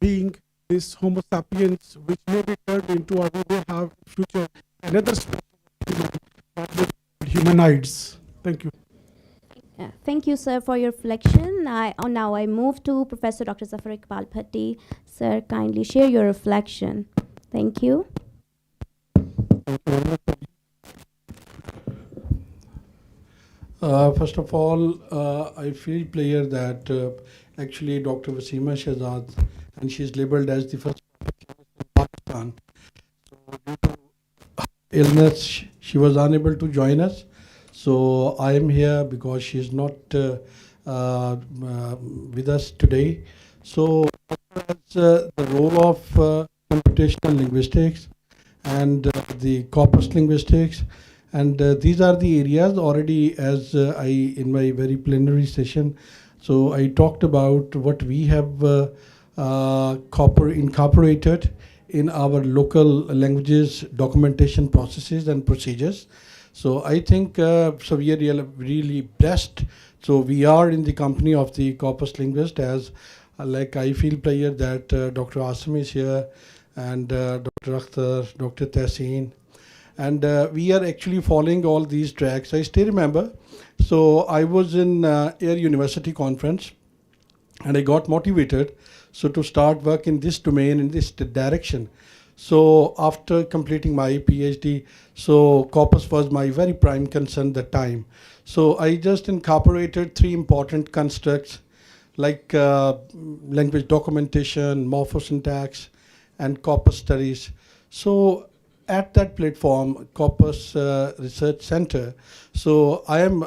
being, this Homo sapiens, which may be turned into, or we may have future another species of human, but with humanoids. Thank you.
Thank you, sir, for your reflection. Now I move to Professor Dr. Zafar Iqbal Bhatti. Sir, kindly share your reflection. Thank you.
First of all, I feel pleasure that actually Dr. Wasima Shehzad, and she's labeled as the first in Pakistan. So due to illness, she was unable to join us. So I am here because she's not with us today. So the role of computational linguistics and the corpus linguistics, and these are the areas already as I in my very plenary session. So I talked about what we have incorporated in our local languages documentation processes and procedures. So I think so we are really blessed. So we are in the company of the corpus linguist, as like I feel pleasure that Dr. Asim is here, and Dr. Akhtar, Dr. Tehseen, and we are actually following all these tracks. I still remember, so I was in Air University conference, and I got motivated so to start work in this domain, in this direction. So after completing my PhD, so corpus was my very prime concern that time. So I just incorporated 3 important constructs like language documentation, morphosyntax, and corpus studies. So at that platform, Corpus Research Center, so I'm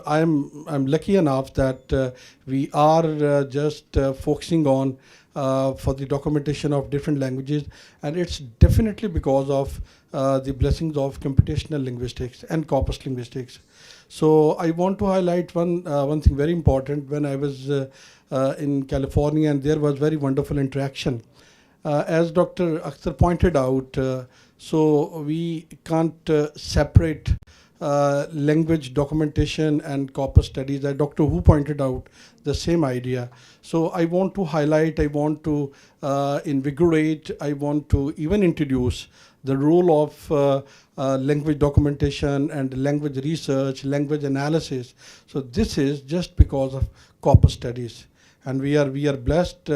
lucky enough that we are just focusing on for the documentation of different languages, and it's definitely because of the blessings of computational linguistics and corpus linguistics. So I want to highlight one thing very important. When I was in California, and there was very wonderful interaction. As Dr. Akhtar pointed out, so we can't separate language documentation and corpus studies. Dr. Hu pointed out the same idea. So I want to highlight, I want to invigorate, I want to even introduce the role of language documentation and language research, language analysis. So this is just because of corpus studies. And we are blessed,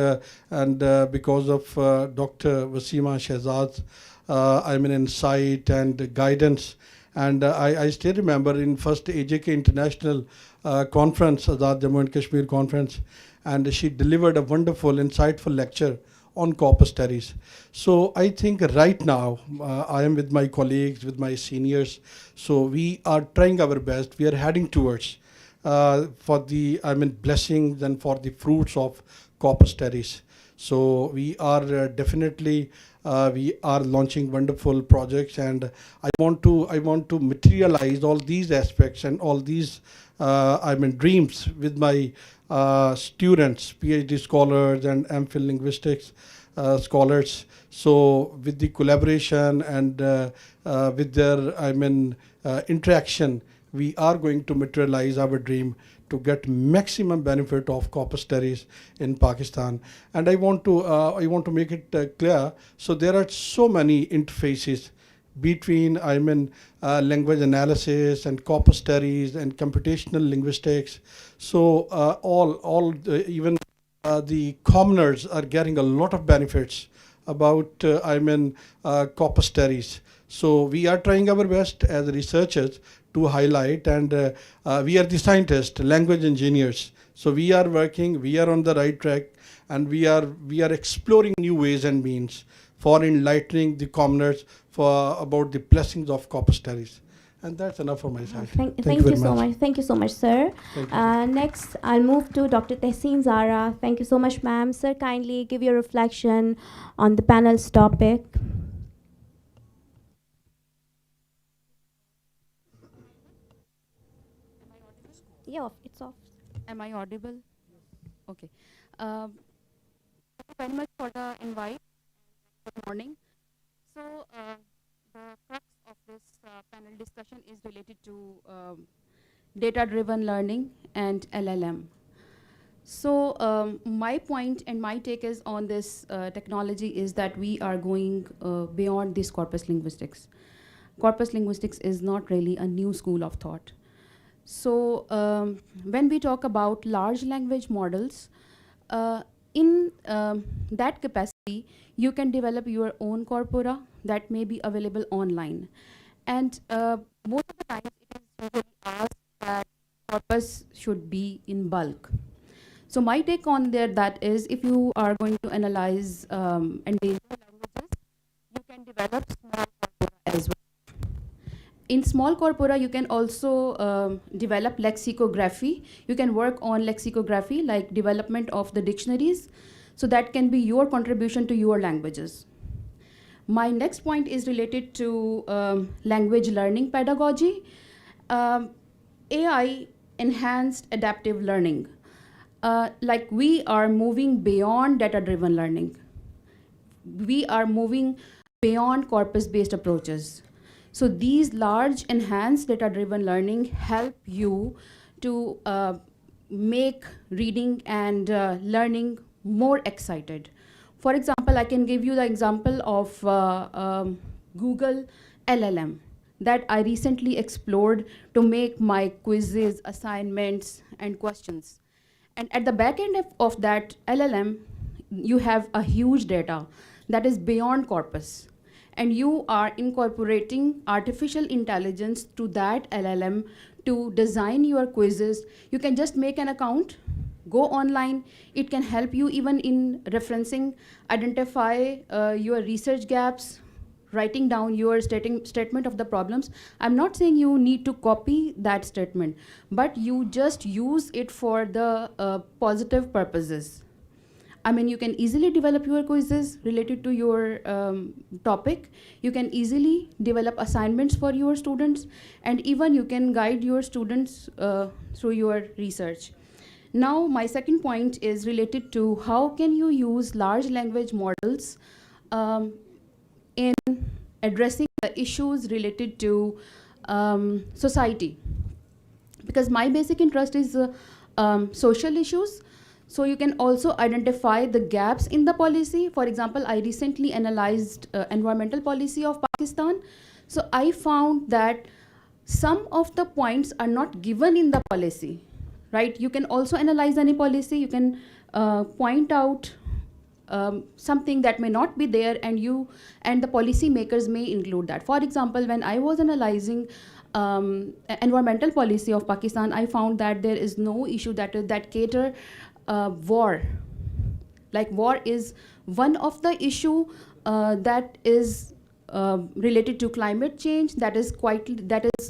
and because of Dr. Wasima Shehzad's insight and guidance. And I still remember in first AJK International conference, Azad Jammu and Kashmir conference, and she delivered a wonderful, insightful lecture on corpus studies. So I think right now, I am with my colleagues, with my seniors, so we are trying our best. We are heading towards for the blessings and for the fruits of corpus studies. So we are definitely we are launching wonderful projects, and I want to materialize all these aspects and all these dreams with my students, PhD scholars and MPhil linguistics scholars. So with the collaboration and with their interaction, we are going to materialize our dream to get maximum benefit of corpus studies in Pakistan. And I want to make it clear. So there are so many interfaces between language analysis and corpus studies and computational linguistics. So even the commoners are getting a lot of benefits about corpus studies. So we are trying our best as researchers to highlight, and we are the scientists, language engineers. So we are working, we are on the right track, and we are exploring new ways and means for enlightening the commoners about the blessings of corpus studies. And that's enough for my side.
Thank you so much. Thank you so much, sir. Next, I'll move to Dr. Tehseen Zara. Thank you so much, ma'am. Sir, kindly give your reflection on the panel's topic. Yeah, it's off.
Am I audible? Okay. Thank you very much for the invite. Good morning. So the crux of this panel discussion is related to data-driven learning and LLM. So my point and my take is on this technology is that we are going beyond this corpus linguistics. Corpus linguistics is not really a new school of thought. So when we talk about large language models, in that capacity, you can develop your own corpora that may be available online. And most of the times it is usually asked that corpus should be in bulk. So my take on that is, if you are going to analyze endangered languages, you can develop small corpora as well. In small corpora, you can also develop lexicography. You can work on lexicography, like development of the dictionaries. So that can be your contribution to your languages. My next point is related to language learning pedagogy. AI enhanced adaptive learning. Like, we are moving beyond data-driven learning. We are moving beyond corpus-based approaches. So these large enhanced data-driven learning help you to make reading and learning more excited. For example, I can give you the example of Google LLM that I recently explored to make my quizzes, assignments, and questions. And at the back end of that LLM, you have a huge data that is beyond corpus. And you are incorporating artificial intelligence to that LLM to design your quizzes. You can just make an account, go online. It can help you even in referencing, identify your research gaps, writing down your statement of the problems. I'm not saying you need to copy that statement, but you just use it for the positive purposes. I mean, you can easily develop your quizzes related to your topic. You can easily develop assignments for your students, and even you can guide your students through your research. Now, my second point is related to how can you use large language models in addressing the issues related to society. Because my basic interest is social issues. So you can also identify the gaps in the policy. For example, I recently analyzed environmental policy of Pakistan. So I found that some of the points are not given in the policy, right? You can also analyze any policy. You can point out something that may not be there, and the policy makers may include that. For example, when I was analyzing environmental policy of Pakistan, I found that there is no issue that cater war. Like, war is one of the issue that is related to climate change, that is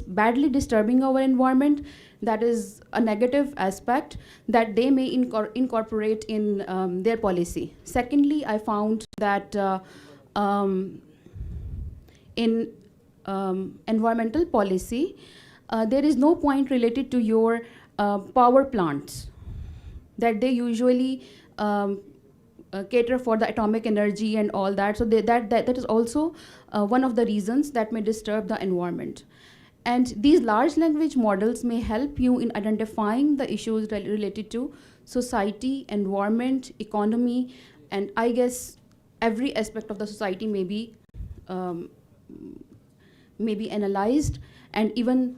badly disturbing our environment. That is a negative aspect that they may incorporate in their policy. Secondly, I found that in environmental policy, there is no point related to your power plants, that they usually cater for the atomic energy and all that. So that is also one of the reasons that may disturb the environment. And these large language models may help you in identifying the issues related to society, environment, economy, and I guess every aspect of the society may be analyzed and even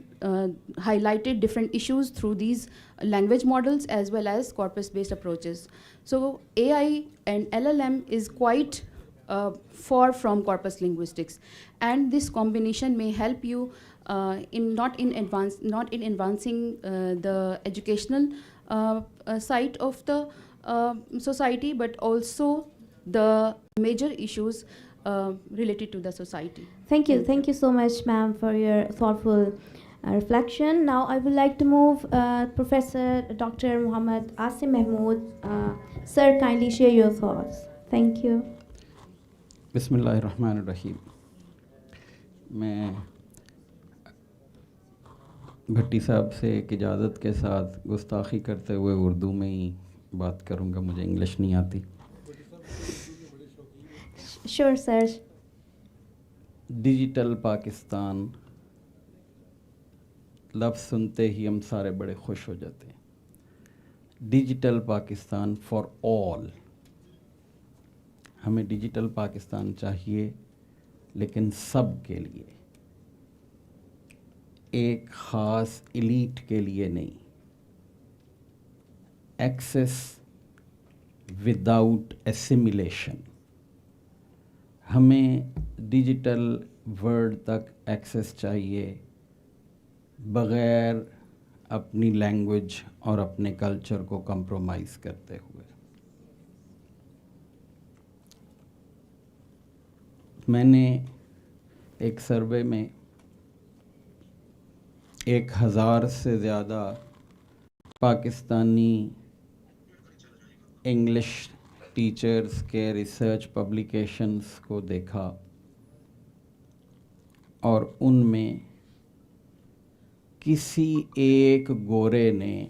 highlighted different issues through these language models as well as corpus-based approaches. So AI and LLM is quite far from corpus linguistics, and this combination may help you not in advancing the educational side of the society, but also the major issues related to the society.
Thank you so much, ma'am, for your thoughtful reflection. Now I would like to move Professor Dr. Muhammad Asim Mahmood. Sir, kindly share your thoughts. Thank you.
बिस्मिल्लाहिर्रहमानिर्रहीम। मैं भट्टी साहब से एक इजाज़त के साथ गुस्ताखी करते हुए उर्दू में ही बात करूँगा, मुझे इंग्लिश नहीं आती।
Sure, sir.
डिजिटल पाकिस्तान लफ्ज़ सुनते ही हम सारे बड़े खुश हो जाते हैं। Digital Pakistan for all. हमें डिजिटल पाकिस्तान चाहिए, लेकिन सब के लिए। ایک خاص ایلیٹ کے لیے نہیں. Access without assimilation. ہمیں ڈیجیٹل ورلڈ تک ایکسیس چاہیے بغیر اپنی لینگویج اور اپنے کلچر کو کمپرومائز کرتے ہوئے. میں نے ایک سروے میں 1000 سے زیادہ پاکستانی انگلش ٹیچرز کے ریسرچ پبلیکیشنز کو دیکھا اور ان میں کسی ایک گورے نے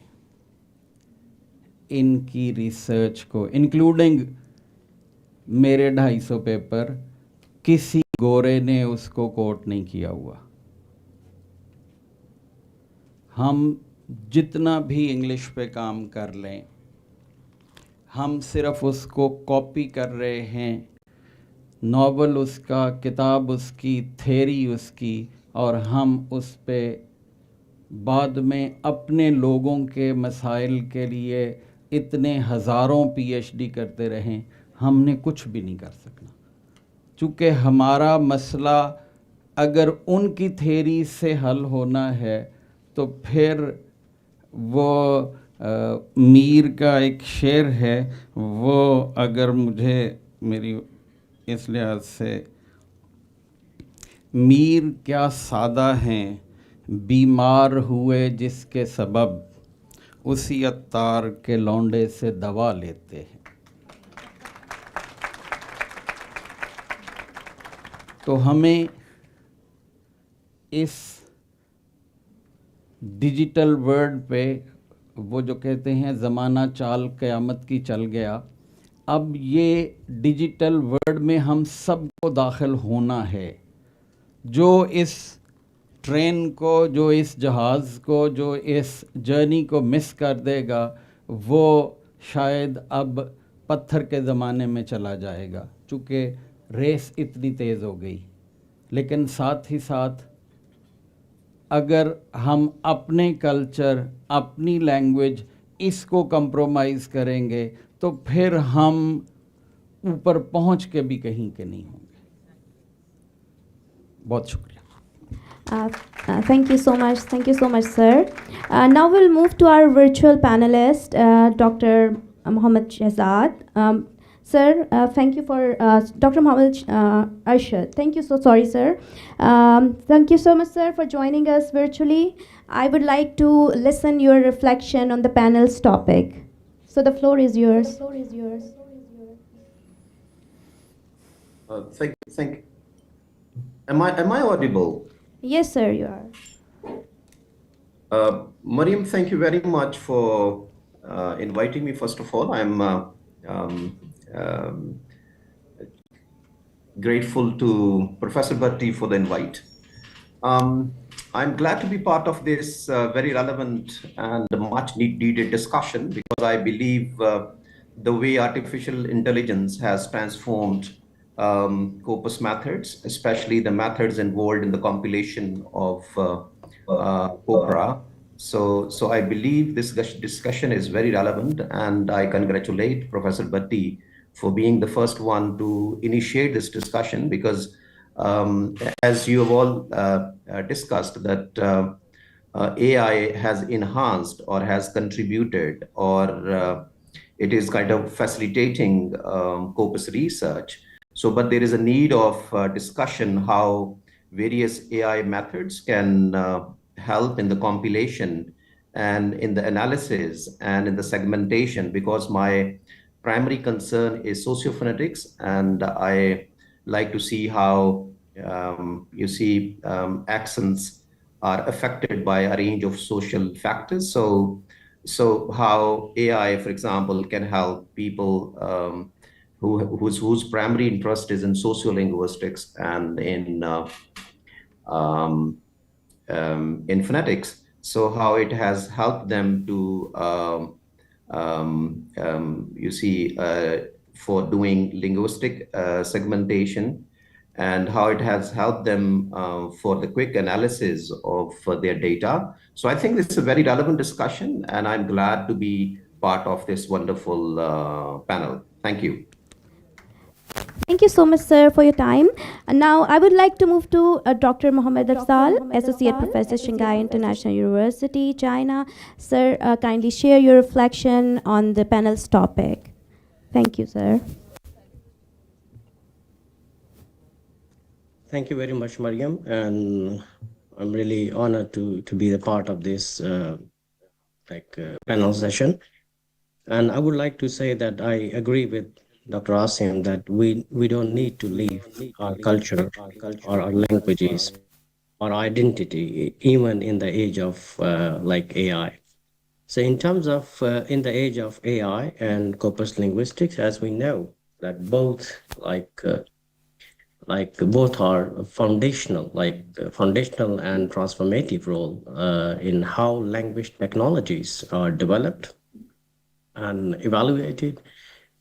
ان کی ریسرچ کو انکلوڈنگ میرے 250 پیپر کسی گورے نے اس کو کوٹ نہیں کیا ہوا. ہم جتنا بھی انگلش پہ کام کر لیں ہم صرف اس کو کاپی کر رہے ہیں. ناول اس کا, کتاب اس کی, تھیری اس کی, اور ہم اس پہ بعد میں اپنے لوگوں کے مسائل کے لیے اتنے ہزاروں پی ایچ ڈی کرتے رہیں. ہم نے کچھ بھی نہیں کر سکنا چونکہ ہمارا مسئلہ اگر ان کی تھیری سے حل ہونا ہے تو پھر وہ میر کا ایک شعر ہے, وہ اگر مجھے میری اس لحاظ سے, میر کیا سادہ ہیں بیمار ہوئے جس کے سبب اسی عطار کے لونڈے سے دوا لیتے ہیں. تو ہمیں اس ڈیجیٹل ورلڈ پہ وہ جو کہتے ہیں زمانہ چال قیامت کی چل گیا, اب یہ ڈیجیٹل ورلڈ میں ہم سب کو داخل ہونا ہے. جو اس ٹرین کو, جو اس جہاز کو, جو اس جرنی کو مس کر دے گا وہ شاید اب پتھر کے زمانے میں چلا جائے گا چونکہ ریس اتنی تیز ہو گئی. لیکن ساتھ ہی ساتھ اگر ہم اپنے کلچر, اپنی لینگویج اس کو کمپرومائز کریں گے تو پھر ہم اوپر پہنچ کے بھی کہیں کے نہیں ہوں گے. بہت شکریہ.
Thank you so much, sir. Now we'll move to our virtual panelist, Dr. Mohammed Shehzad. Sir, thank you for Dr. Mohammed Arshad. Thank you so sorry, sir. Thank you so much, sir, for joining us virtually. I would like to listen your reflection on the panel's topic. So the floor is yours.
Thank. Am I audible?
Yes, sir, you are.
Mariam, thank you very much for inviting me. First of all, I'm grateful to Professor Bhatti for the invite. I'm glad to be part of this very relevant and much needed discussion because I believe the way artificial intelligence has transformed Corpus methods, especially the methods involved in the compilation of Copra. So I believe this discussion is very relevant, and I congratulate Professor Bhatti for being the first one to initiate this discussion because as you have all discussed that AI has enhanced or has contributed or it is kind of facilitating Corpus research. So, but there is a need of discussion how various AI methods can help in the compilation and in the analysis and in the segmentation because my primary concern is sociophonetics and I like to see how accents are affected by a range of social factors. So how AI, for example, can help people whose primary interest is in sociolinguistics and in phonetics. So how it has helped them to for doing linguistic segmentation and how it has helped them for the quick analysis of their data. So I think this is a very relevant discussion, and I'm glad to be part of this wonderful panel. Thank you.
Thank you so much, sir, for your time. And now I would like to move to Dr. Mohammed Afzal, Associate Professor, Shanghai International University, China. Sir, kindly share your reflection on the panel's topic. Thank you, sir.
Thank you very much, Mariam, and I'm really honored to be a part of this panel session. And I would like to say that I agree with Dr. Asim that we don't need to leave our culture or our languages or identity, even in the age of AI. So in terms of in the age of AI and corpus linguistics, as we know that both both are foundational, foundational and transformative role in how language technologies are developed and evaluated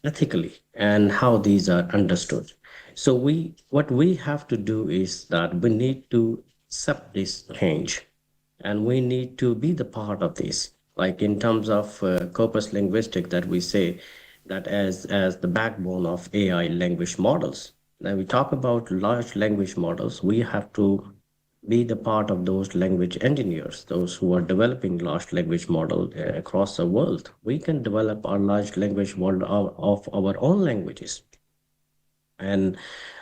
ethically and how these are understood. So what we have to do is that we need to accept this change, and we need to be the part of this. Like in terms of corpus linguistic, that we say that as the backbone of AI language models. Now we talk about large language models, we have to be the part of those language engineers, those who are developing large language model across the world. We can develop our large language model of our own languages. And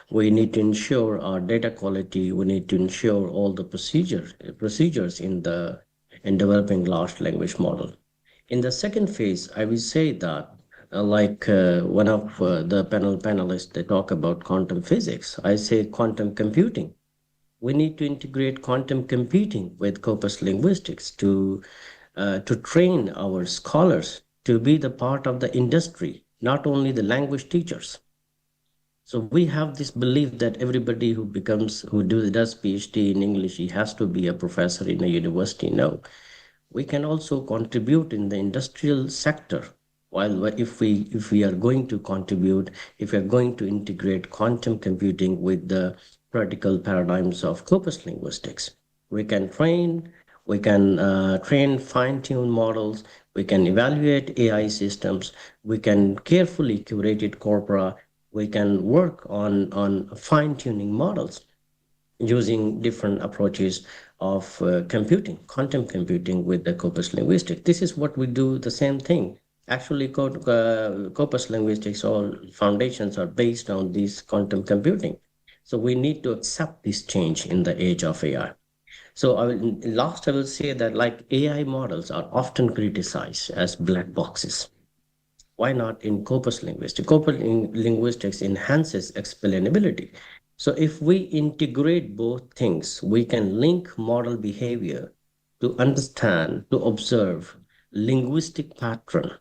we need to ensure our data quality. We need to ensure all the procedures in developing large language model. In the second phase, I will say that one of the panelists, they talk about quantum physics. I say quantum computing. We need to integrate quantum computing with corpus linguistics to train our scholars to be the part of the industry, not only the language teachers. So we have this belief that everybody who does PhD in English, he has to be a professor in a university. No, we can also contribute in the industrial sector. While if we are going to contribute, if we are going to integrate quantum computing with the practical paradigms of corpus linguistics, we can train, fine-tune models, we can evaluate AI systems, we can carefully curated corpora, we can work on fine-tuning models using different approaches of computing, quantum computing with the corpus linguistics. This is what we do, the same thing. Actually, corpus linguistics, all foundations are based on this quantum computing. So we need to accept this change in the age of AI. So I will say that like AI models are often criticized as black boxes. Why not in corpus linguistics? Corpus linguistics enhances explainability. So if we integrate both things, we can link model behavior to understand, to observe linguistic pattern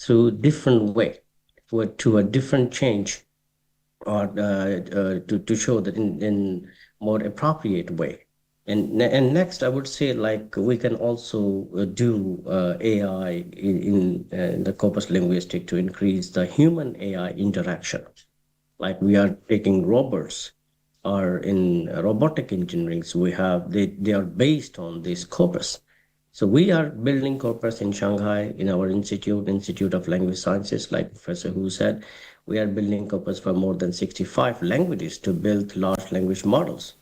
through different way, to a different change, or to show that in more appropriate way. And next, I would say like we can also do AI in the corpus linguistic to increase the human AI interaction. Like we are taking robots, or in robotic engineering, so they are based on this corpus. So we are building corpus in Shanghai in our Institute of Language Sciences, like Professor Hu said. We are building corpus for more than 65 languages to build large language models.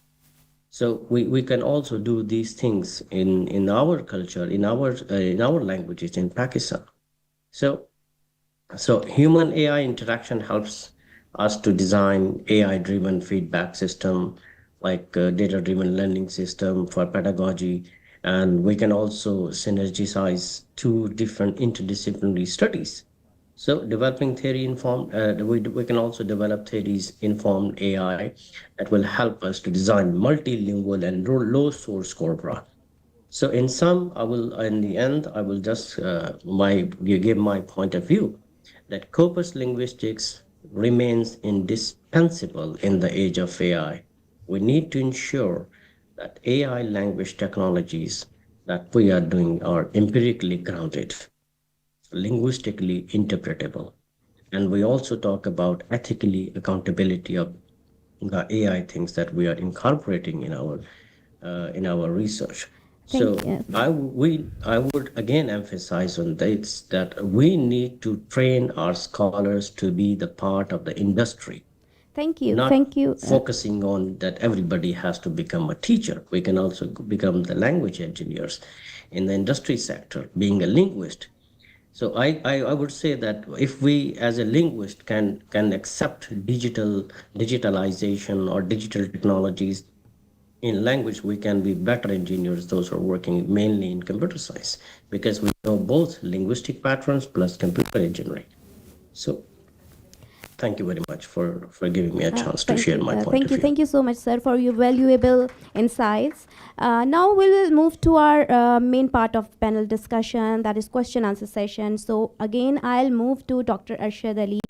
So we can also do these things in our culture, in our languages in Pakistan. So human AI interaction helps us to design AI-driven feedback system, like data-driven learning system for pedagogy, and we can also synergize two different interdisciplinary studies. So developing theory-informed, we can also develop theories-informed AI that will help us to design multilingual and low-source corpora. So in the end, I will just give my point of view that corpus linguistics remains indispensable in the age of AI. We need to ensure that AI language technologies that we are doing are empirically grounded, linguistically interpretable. And we also talk about ethically accountability of the AI things that we are incorporating in our research. So
Thank you.
I would again emphasize on this that we need to train our scholars to be the part of the industry,
Thank you.
not
Thank you.
focusing on that everybody has to become a teacher. We can also become the language engineers in the industry sector, being a linguist. So I would say that if we as a linguist can accept digitalization or digital technologies in language, we can be better engineers, those who are working mainly in computer science, because we know both linguistic patterns plus computer engineering. So thank you very much for giving me a chance to share my point of view.
Thank you so much, sir, for your valuable insights. Now we will move to our main part of panel discussion, that is question answer session. So again, I'll move to Dr. Arshad Ali.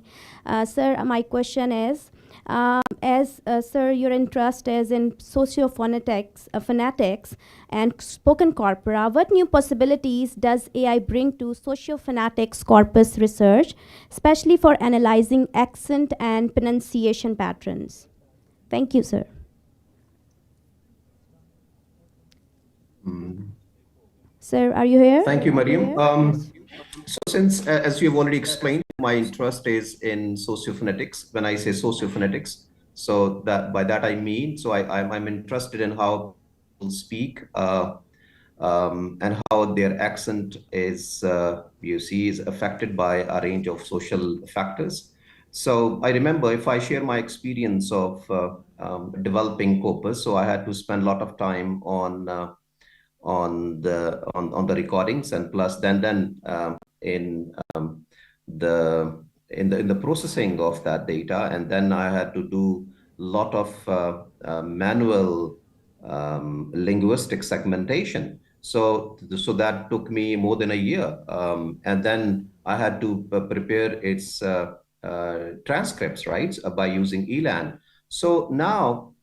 Sir, my question is, sir, your interest is in sociophonetics, phonetics, and spoken corpora. What new possibilities does AI bring to sociophonetics corpus research, especially for analyzing accent and pronunciation patterns? Thank you, sir. Sir, are you here?
Thank you, Mariam. So since, as you have already explained, my interest is in sociophonetics. When I say sociophonetics, so that by that I mean, so I'm interested in how people speak and how their accent is, is affected by a range of social factors. So I remember, if I share my experience of developing Corpus, so I had to spend a lot of time on the recordings, and plus then in the processing of that data, and then I had to do a lot of manual linguistic segmentation. So that took me more than a year, and then I had to prepare its transcripts, right, by using ELAN. So now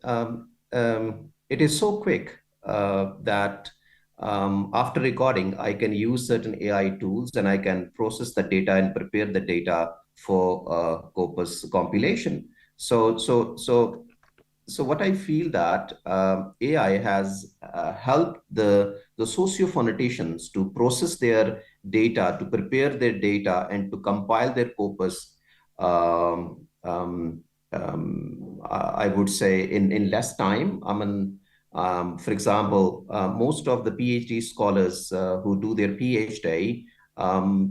it is so quick that after recording, I can use certain AI tools and I can process the data and prepare the data for Corpus compilation. So what I feel that AI has helped the sociophoneticians to process their data, to prepare their data, and to compile their corpus. I would say in less time. I mean, for example, most of the PhD scholars who do their PhD,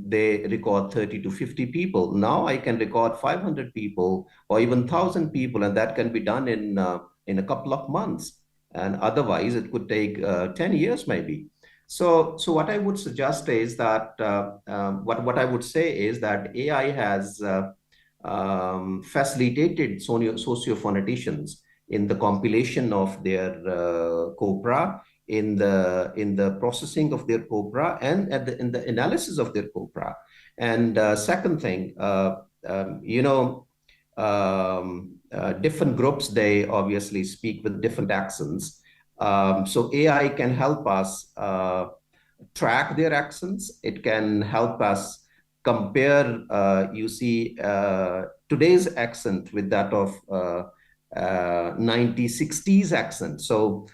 they record 30 to 50 people. Now I can record 500 people or even 1,000 people, and that can be done in a couple of months. And otherwise, it could take 10 years maybe. So what I would suggest is that what I would say is that AI has facilitated sociophoneticians in the compilation of their corpora, in the processing of their corpora, and in the analysis of their corpora. And second thing, different groups, they obviously speak with different accents. So AI can help us track their accents. It can help us compare, today's accent with that of 1960s accent. So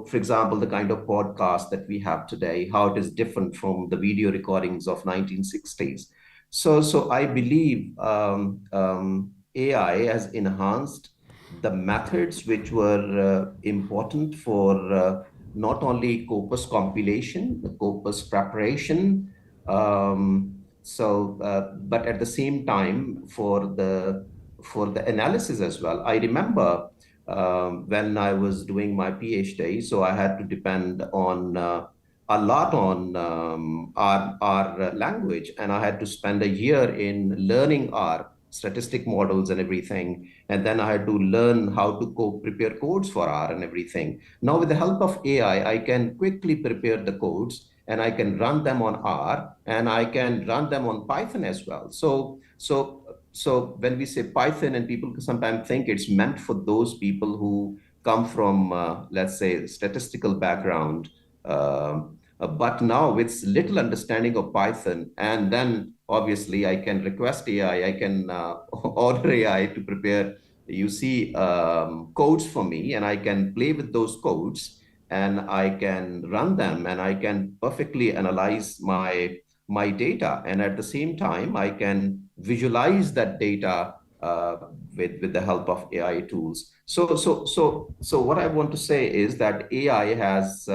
for example, the kind of podcast that we have today, how it is different from the video recordings of 1960s. So I believe AI has enhanced the methods which were important for not only corpus compilation, the corpus preparation, but at the same time for the analysis as well. I remember when I was doing my PhD, so I had to depend on a lot on our language, and I had to spend a year in learning our statistic models and everything, and then I had to learn how to prepare codes for R and everything. Now with the help of AI, I can quickly prepare the codes, and I can run them on R, and I can run them on Python as well. So when we say Python, and people sometimes think it's meant for those people who come from, let's say, statistical background, but now with little understanding of Python, and then obviously I can request AI, I can order AI to prepare you see, codes for me, and I can play with those codes, and I can run them, and I can perfectly analyze my data, and at the same time I can visualize that data with the help of AI tools. So what I want to say is that AI has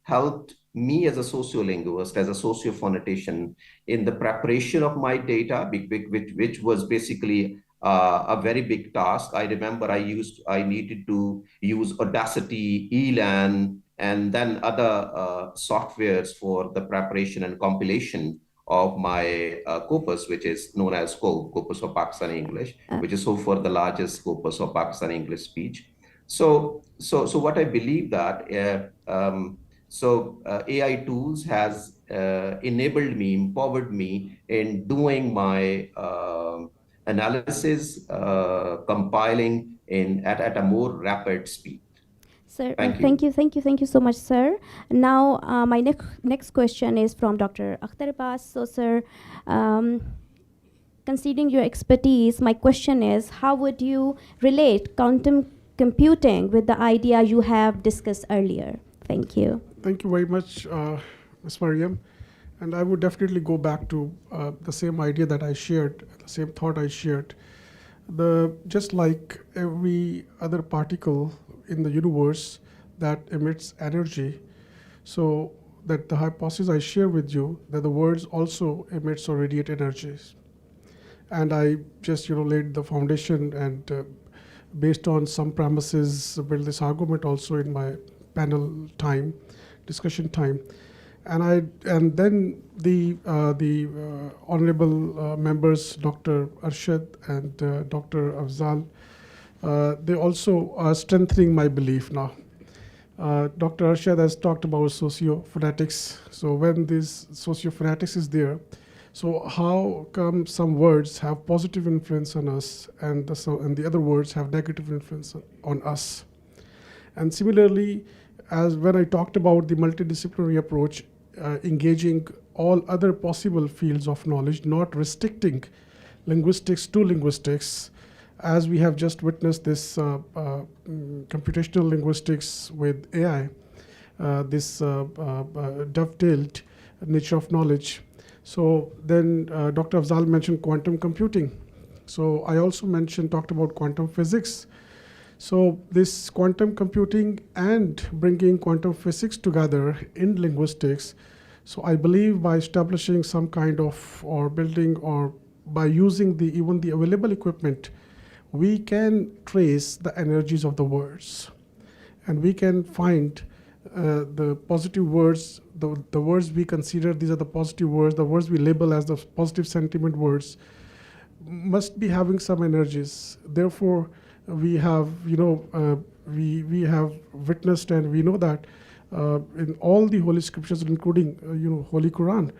helped me as a sociolinguist, as a sociophonetician, in the preparation of my data, which was basically a very big task. I remember I needed to use Audacity, Elan, and then other softwares for the preparation and compilation of my corpus, which is known as Corpus of Pakistani English, which is so far the largest corpus of Pakistani English speech. So what I believe that AI tools has enabled me, empowered me in doing my analysis, compiling at a more rapid speed.
Sir,
Thank you.
thank you so much, sir. Now, my next question is from Dr. Akhtar Abbas. So, sir, considering your expertise, my question is, how would you relate quantum computing with the idea you have discussed earlier? Thank you.
Thank you very much, Ms. Mariam. And I would definitely go back to the same idea that I shared, the same thought I shared. Just like every other particle in the universe that emits energy, so that the hypothesis I share with you, that the words also emits or radiate energies. And I just laid the foundation and based on some premises build this argument also in my panel time, discussion time. And then the honorable members, Dr. Arshad and Dr. Afzal, they also are strengthening my belief now. Dr. Arshad has talked about sociophonetics. So when this sociophonetics is there, so how come some words have positive influence on us and the other words have negative influence on us? And similarly, as when I talked about the multidisciplinary approach, engaging all other possible fields of knowledge, not restricting linguistics to linguistics, as we have just witnessed this computational linguistics with AI, this dovetailed nature of knowledge. So then Dr. Afzal mentioned quantum computing. So I also talked about quantum physics. So this quantum computing and bringing quantum physics together in linguistics, so I believe by establishing some kind of, or building, or by using even the available equipment, we can trace the energies of the words. And we can find the positive words, the words we consider these are the positive words, the words we label as the positive sentiment words, must be having some energies. Therefore, we have, we have witnessed, and we know that in all the holy scriptures, including, Holy Quran,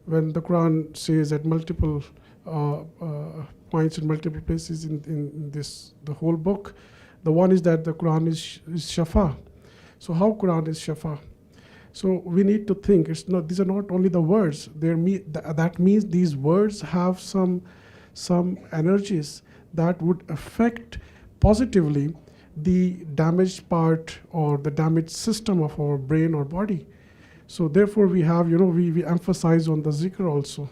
when the Quran says at multiple points in multiple places in the whole book, the one is that the Quran is Shafa. So how Quran is Shafa? So we need to think, these are not only the words, that means these words have some energies that would affect positively the damaged part or the damaged system of our brain or body. So therefore we have, we emphasize on the zikr also.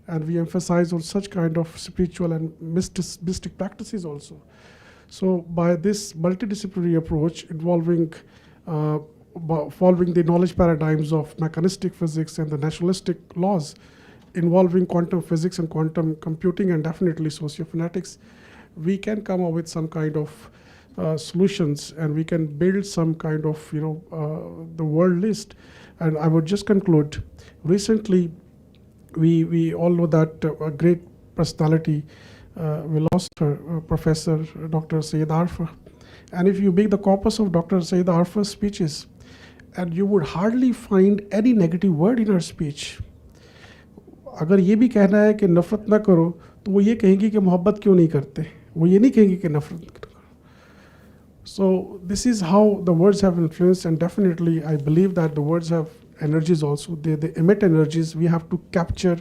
And we emphasize on such kind of spiritual and mystic practices also. So by this multidisciplinary approach involving, following the knowledge paradigms of mechanistic physics and the naturalistic laws, involving quantum physics and quantum computing and definitely sociophonetics, we can come up with some kind of solutions, and we can build some kind of, the world list. And I would just conclude, recently, we all know that a great personality, we lost her, Professor Dr. Sayyid Arfa. And if you make the corpus of Dr. Sayyid Arfa's speeches, and you would hardly find any negative word in her speech. अगर ये भी कहना है कि नफरत ना करो, तो वो ये कहेंगी कि मोहब्बत क्यों नहीं करते, वो ये नहीं कहेंगी कि नफरत करो. So this is how the words have influenced, and definitely I believe that the words have energies also. They emit energies. We have to capture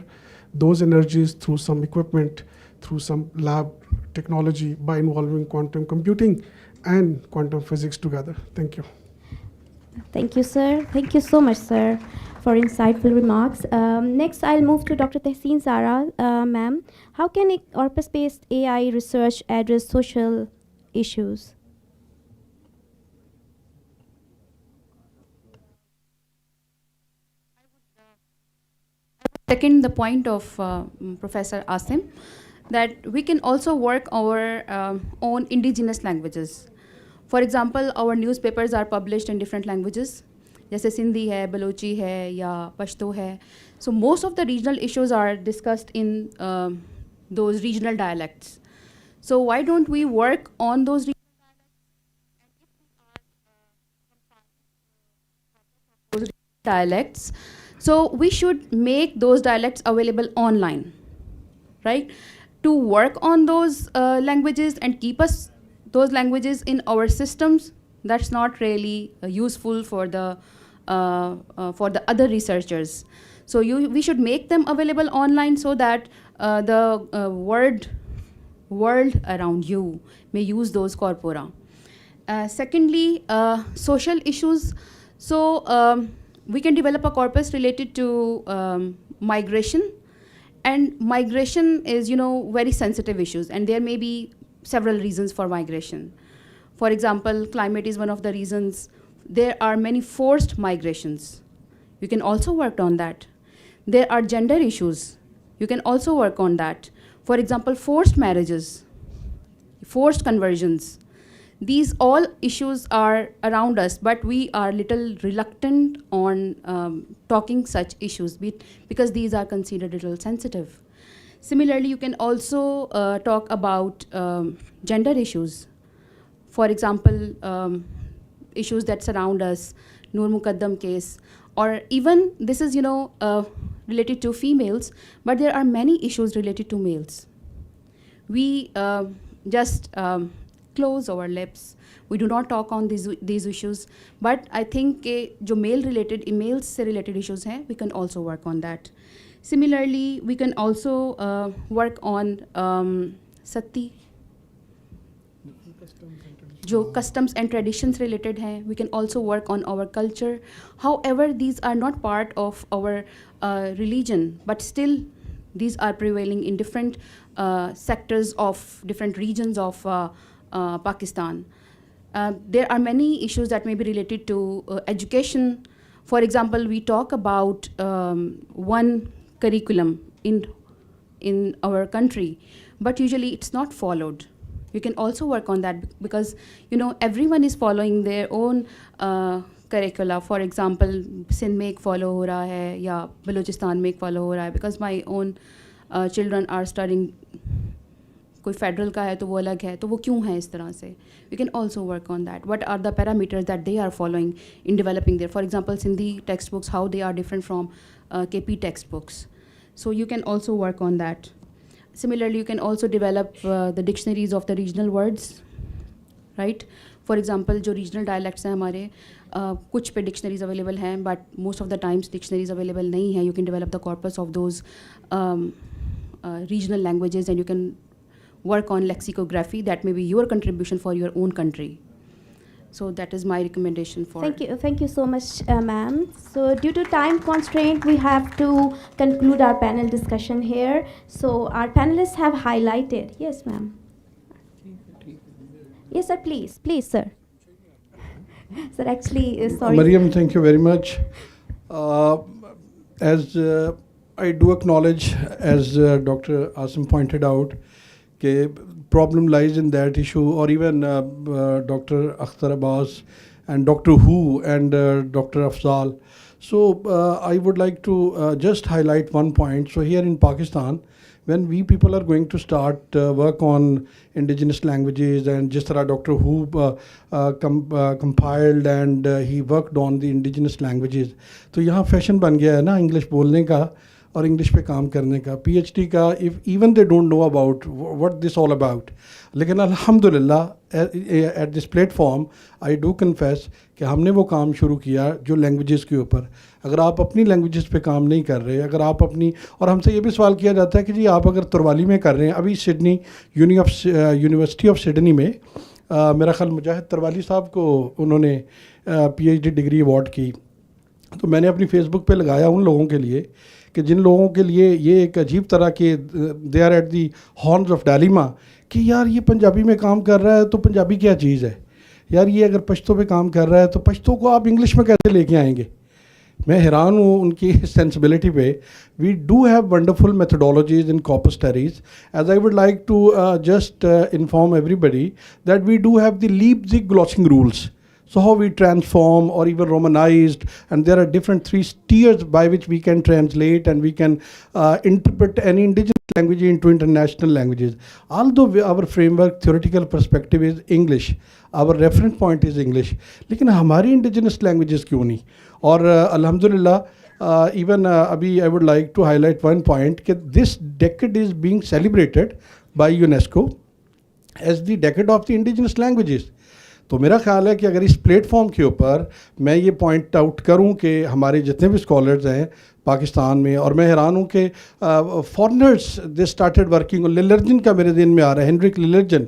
those energies through some equipment, through some lab technology by involving quantum computing and quantum physics together. Thank you.
Thank you, sir. Thank you so much, sir, for insightful remarks. Next, I'll move to Dr. Tehseen Zara. Ma'am, how can corpus-based AI research address social issues?
Second, the point of Professor Asim, that we can also work our own indigenous languages. For example, our newspapers are published in different languages, जैसे सिंधी है, बलोची है, या पश्तो है. So most of the regional issues are discussed in those regional dialects. So why don't we work on those regional dialects? So we should make those dialects available online, right? To work on those languages and keep us those languages in our systems, that's not really useful for the other researchers. So we should make them available online so that the world around you may use those corpora. Secondly, social issues. So we can develop a corpus related to migration. And migration is, very sensitive issues, and there may be several reasons for migration. For example, climate is one of the reasons. There are many forced migrations. You can also work on that. There are gender issues. You can also work on that. For example, forced marriages, forced conversions. These all issues are around us, but we are little reluctant on talking such issues because these are considered a little sensitive. Similarly, you can also talk about gender issues. For example, issues that surround us, Noor Muqaddam case, or even this is, related to females, but there are many issues related to males. We just close our lips. We do not talk on these issues. But I think जो males से related issues हैं, we can also work on that. Similarly, we can also work on sati, जो customs and traditions related हैं. We can also work on our culture. However, these are not part of our religion, but still these are prevailing in different sectors of different regions of Pakistan. There are many issues that may be related to education. For example, we talk about one curriculum in our country, but usually it's not followed. You can also work on that because everyone is following their own curricula. For example, Sindh में एक follow हो रहा है या बलूचिस्तान में एक follow हो रहा है. Because my own children are studying, कोई federal का है तो वो अलग है, तो वो क्यों है इस तरह से? We can also work on that. What are the parameters that they are following in developing their? For example, Sindhi textbooks, how they are different from KP textbooks. So you can also work on that. Similarly, you can also develop the dictionaries of the regional words, right? For example, जो regional dialects हैं हमारे, कुछ पे dictionaries available हैं, but most of the times dictionaries available नहीं हैं. You can develop the corpus of those regional languages, and you can work on lexicography. That may be your contribution for your own country. So that is my recommendation for.
Thank you so much, ma'am. So due to time constraint, we have to conclude our panel discussion here. So our panelists have highlighted. Yes, ma'am. Yes, sir. Please, sir. Sir, actually, sorry.
Mariam, thank you very much. As I do acknowledge, as Dr. Asim pointed out, the problem lies in that issue, or even Dr. Akhtar Abbas and Dr. Hu and Dr. Afzal. So I would like to just highlight one point. So here in Pakistan, when we people are going to start work on indigenous languages, and just like Dr. Hu compiled and he worked on the indigenous languages, तो यहाँ fashion बन गया है ना English बोलने का, اور English پہ کام کرنے کا, پی ایچ ڈی کا, even they don't know about what this all about. لیکن الحمدللہ at this platform I do confess کہ ہم نے وہ کام شروع کیا جو لینگویجز کے اوپر. اگر آپ اپنی لینگویجز پہ کام نہیں کر رہے, اگر آپ اپنی, اور ہم سے یہ بھی سوال کیا جاتا ہے کہ جی آپ اگر تروالی میں کر رہے ہیں, ابھی سڈنی یونیورسٹی آف سڈنی میں میرا خیال مجاہد تروالی صاحب کو انہوں نے P H D degree award کی, تو میں نے اپنی فیس بک پہ لگایا ان لوگوں کے لیے کہ جن لوگوں کے لیے یہ ایک عجیب طرح کے they are at the horns of dilemma کہ یار یہ پنجابی میں کام کر رہا ہے تو پنجابی کیا چیز ہے, یار یہ اگر پشتو پہ کام کر رہا ہے تو پشتو کو آپ انگلش میں کیسے لے کے آئیں گے. میں حیران ہوں ان کی سینسبلٹی پہ. We do have wonderful methodologies in corpus studies, as I would like to just inform everybody that we do have the Leipzig glossing rules. So how we transform or even romanized, and there are different 3 tiers by which we can translate and we can interpret any indigenous language into international languages. Although our framework theoretical perspective is English, our reference point is English, لیکن ہماری indigenous languages کیوں نہیں. اور الحمدللہ even ابھی I would like to highlight one point کہ this decade is being celebrated by UNESCO as the decade of the indigenous languages. تو میرا خیال ہے کہ اگر اس پلیٹ فارم کے اوپر میں یہ پوائنٹ آؤٹ کروں کہ ہمارے جتنے بھی اسکالرز ہیں پاکستان میں, اور میں حیران ہوں کہ فارنرس دے اسٹارٹیڈ ورکنگ. للرجن کا میرے ذہن میں آ رہا ہے, ہینڈرک للرجن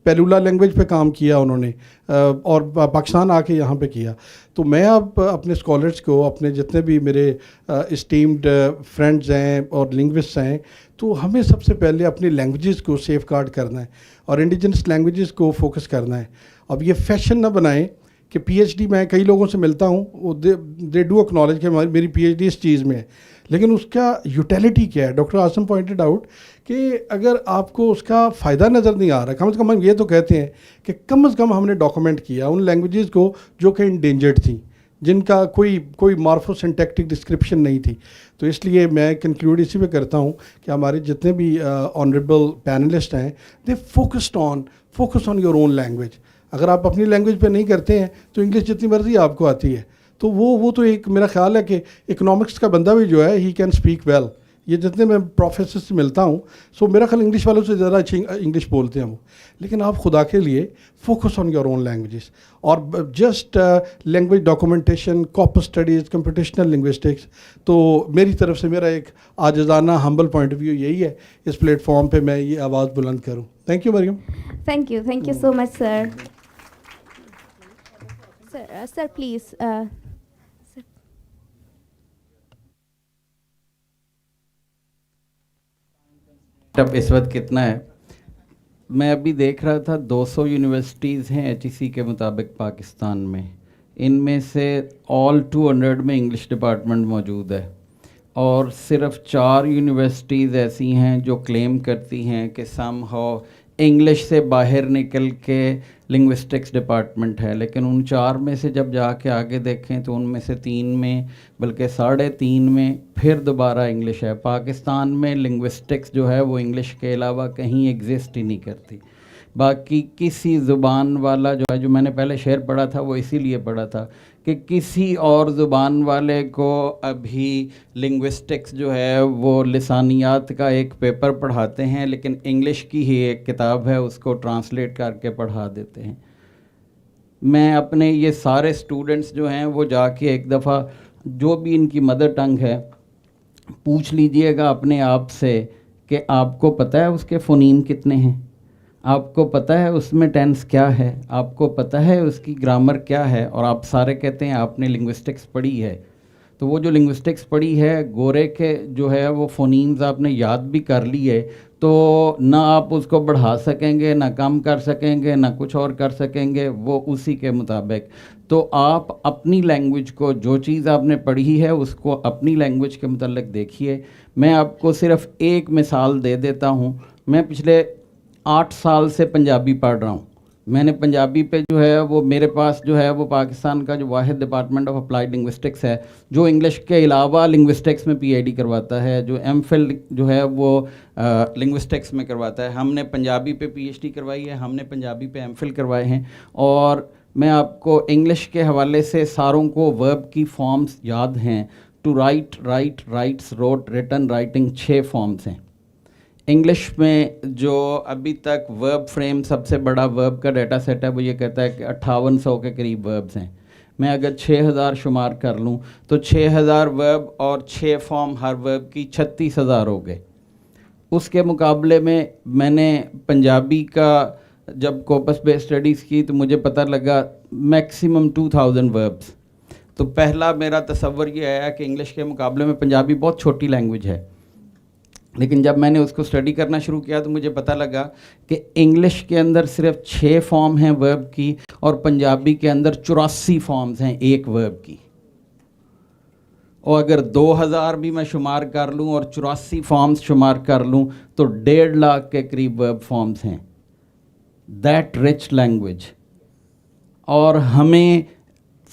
پیلولا لینگویج پہ کام کیا انہوں نے اور پاکستان آ کے یہاں پہ کیا. تو میں اب اپنے اسکالرس کو, اپنے جتنے بھی میرے اسٹیمڈ فرینڈز ہیں اور لنگوسٹ ہیں, تو ہمیں سب سے پہلے اپنی لینگویجز کو سیف گارڈ کرنا ہے اور انڈیجنس لینگویجز کو فوکس کرنا ہے. اب یہ فیشن نہ بنائیں کہ پی ایچ ڈی, میں کئی لوگوں سے ملتا ہوں, وہ دے ڈو اکنالج کہ میری پی ایچ ڈی اس چیز میں ہے, لیکن اس کا یوٹیلیٹی کیا ہے. ڈاکٹر عاصم پوائنٹڈ آؤٹ کہ اگر آپ کو اس کا فائدہ نظر نہیں آ رہا, کم از کم ہم یہ تو کہتے ہیں کہ کم از کم ہم نے ڈاکومنٹ کیا ان لینگویجز کو جو کہ انڈینجرڈ تھیں, جن کا کوئی مارفو سنٹیکٹک ڈسکرپشن نہیں تھی. تو اس لیے میں کنکلوڈ اسی پہ کرتا ہوں کہ ہمارے جتنے بھی آنریبل پینلسٹ ہیں, they focus on your own language. اگر آپ اپنی لینگویج پہ نہیں کرتے ہیں تو انگلش جتنی مرضی آپ کو آتی ہے, تو وہ تو ایک میرا خیال ہے کہ اکنامکس کا بندہ بھی جو ہے ہی کین اسپیک ویل. یہ جتنے میں پروفیسر سے ملتا ہوں, سو میرا خیال انگلش والوں سے زیادہ اچھی انگلش بولتے ہیں وہ. لیکن آپ خدا کے لیے focus on your own languages, اور just language documentation, corpus studies, computational linguistics. تو میری طرف سے میرا ایک عاجزانہ ہمبل پوائنٹ آف ویو یہی ہے, اس پلیٹ فارم پہ میں یہ آواز بلند کروں. Thank you Maryam.
Thank you so much, sir. Sir, please. Sir.
اب اس وقت کتنا ہے؟ میں ابھی دیکھ رہا تھا 200 یونیورسٹیز ہیں ایچ ای سی کے مطابق پاکستان میں. ان میں سے آل 200 میں انگلش ڈپارٹمنٹ موجود ہے, اور صرف 4 یونیورسٹیز ایسی ہیں جو کلیم کرتی ہیں کہ سم ہاؤ انگلش سے باہر نکل کے لنگوسٹکس ڈپارٹمنٹ ہے. لیکن ان 4 میں سے جب جا کے آگے دیکھیں تو ان میں سے 3 میں, بلکہ 3.5 میں پھر دوبارہ انگلش ہے. پاکستان میں لنگوسٹکس جو ہے وہ انگلش کے علاوہ کہیں ایگزسٹ ہی نہیں کرتی. باقی کسی زبان والا جو ہے, جو میں نے پہلے شعر پڑھا تھا وہ اسی لیے پڑھا تھا کہ کسی اور زبان والے کو ابھی لنگوسٹکس جو ہے وہ لسانیات کا ایک پیپر پڑھاتے ہیں, لیکن انگلش کی ہی ایک کتاب ہے اس کو ٹرانسلیٹ کر کے پڑھا دیتے ہیں. میں اپنے یہ سارے اسٹوڈنٹس جو ہیں وہ جا کے ایک دفعہ جو بھی ان کی مدر ٹنگ ہے پوچھ لیجئے گا اپنے آپ سے کہ آپ کو پتہ ہے اس کے فونیم کتنے ہیں, آپ کو پتہ ہے اس میں ٹینس کیا ہے, آپ کو پتہ ہے اس کی گرامر کیا ہے, اور آپ سارے کہتے ہیں آپ نے لنگوسٹکس پڑھی ہے. تو وہ جو لنگوسٹکس پڑھی ہے, گورے کے جو ہے وہ فونیمز آپ نے یاد بھی کر لیے, تو نہ آپ اس کو بڑھا سکیں گے, نہ کم کر سکیں گے, نہ کچھ اور کر سکیں گے, وہ اسی کے مطابق. تو آپ اپنی لینگویج کو, جو چیز آپ نے پڑھی ہے اس کو اپنی لینگویج کے متعلق دیکھیے. میں آپ کو صرف ایک مثال دے دیتا ہوں. میں پچھلے 8 سال سے پنجابی پڑھ رہا ہوں. میں نے پنجابی پہ جو ہے وہ میرے پاس جو ہے وہ پاکستان کا جو واحد ڈپارٹمنٹ آف اپلائیڈ لنگوسٹکس ہے جو انگلش کے علاوہ لنگوسٹکس میں پی ایچ ڈی کرواتا ہے, جو ایم فل جو ہے وہ لنگوسٹکس میں کرواتا ہے. ہم نے پنجابی پہ پی ایچ ڈی کروائی ہے, ہم نے پنجابی پہ ایم فل کروائے ہیں. اور میں آپ کو انگلش کے حوالے سے ساروں کو ورب کی فارمز یاد ہیں. To write write writes wrote written writing 6 forms ہیں. انگلش میں جو ابھی تک ورب فریم سب سے بڑا ورب کا ڈیٹا سیٹ ہے وہ یہ کہتا ہے کہ 5800 کے قریب وربز ہیں. میں اگر 6000 شمار کر لوں تو 6000 ورب اور 6 فارم ہر ورب کی 36000 ہو گئے. اس کے مقابلے میں نے پنجابی کا جب کوپس پہ اسٹڈیز کی تو مجھے پتہ لگا میکسیمم 2000 وربز. تو پہلا میرا تصور یہ آیا کہ انگلش کے مقابلے میں پنجابی بہت چھوٹی لینگویج ہے. لیکن جب میں نے اس کو اسٹڈی کرنا شروع کیا تو مجھے پتہ لگا کہ انگلش کے اندر صرف 6 فارم ہیں ورب کی اور پنجابی کے اندر 84 فارمز ہیں ایک ورب کی. اور اگر 2000 بھی میں شمار کر لوں اور 84 فارمز شمار کر لوں تو 1.5 لاکھ کے قریب ورب فارمز ہیں. That rich language. اور ہمیں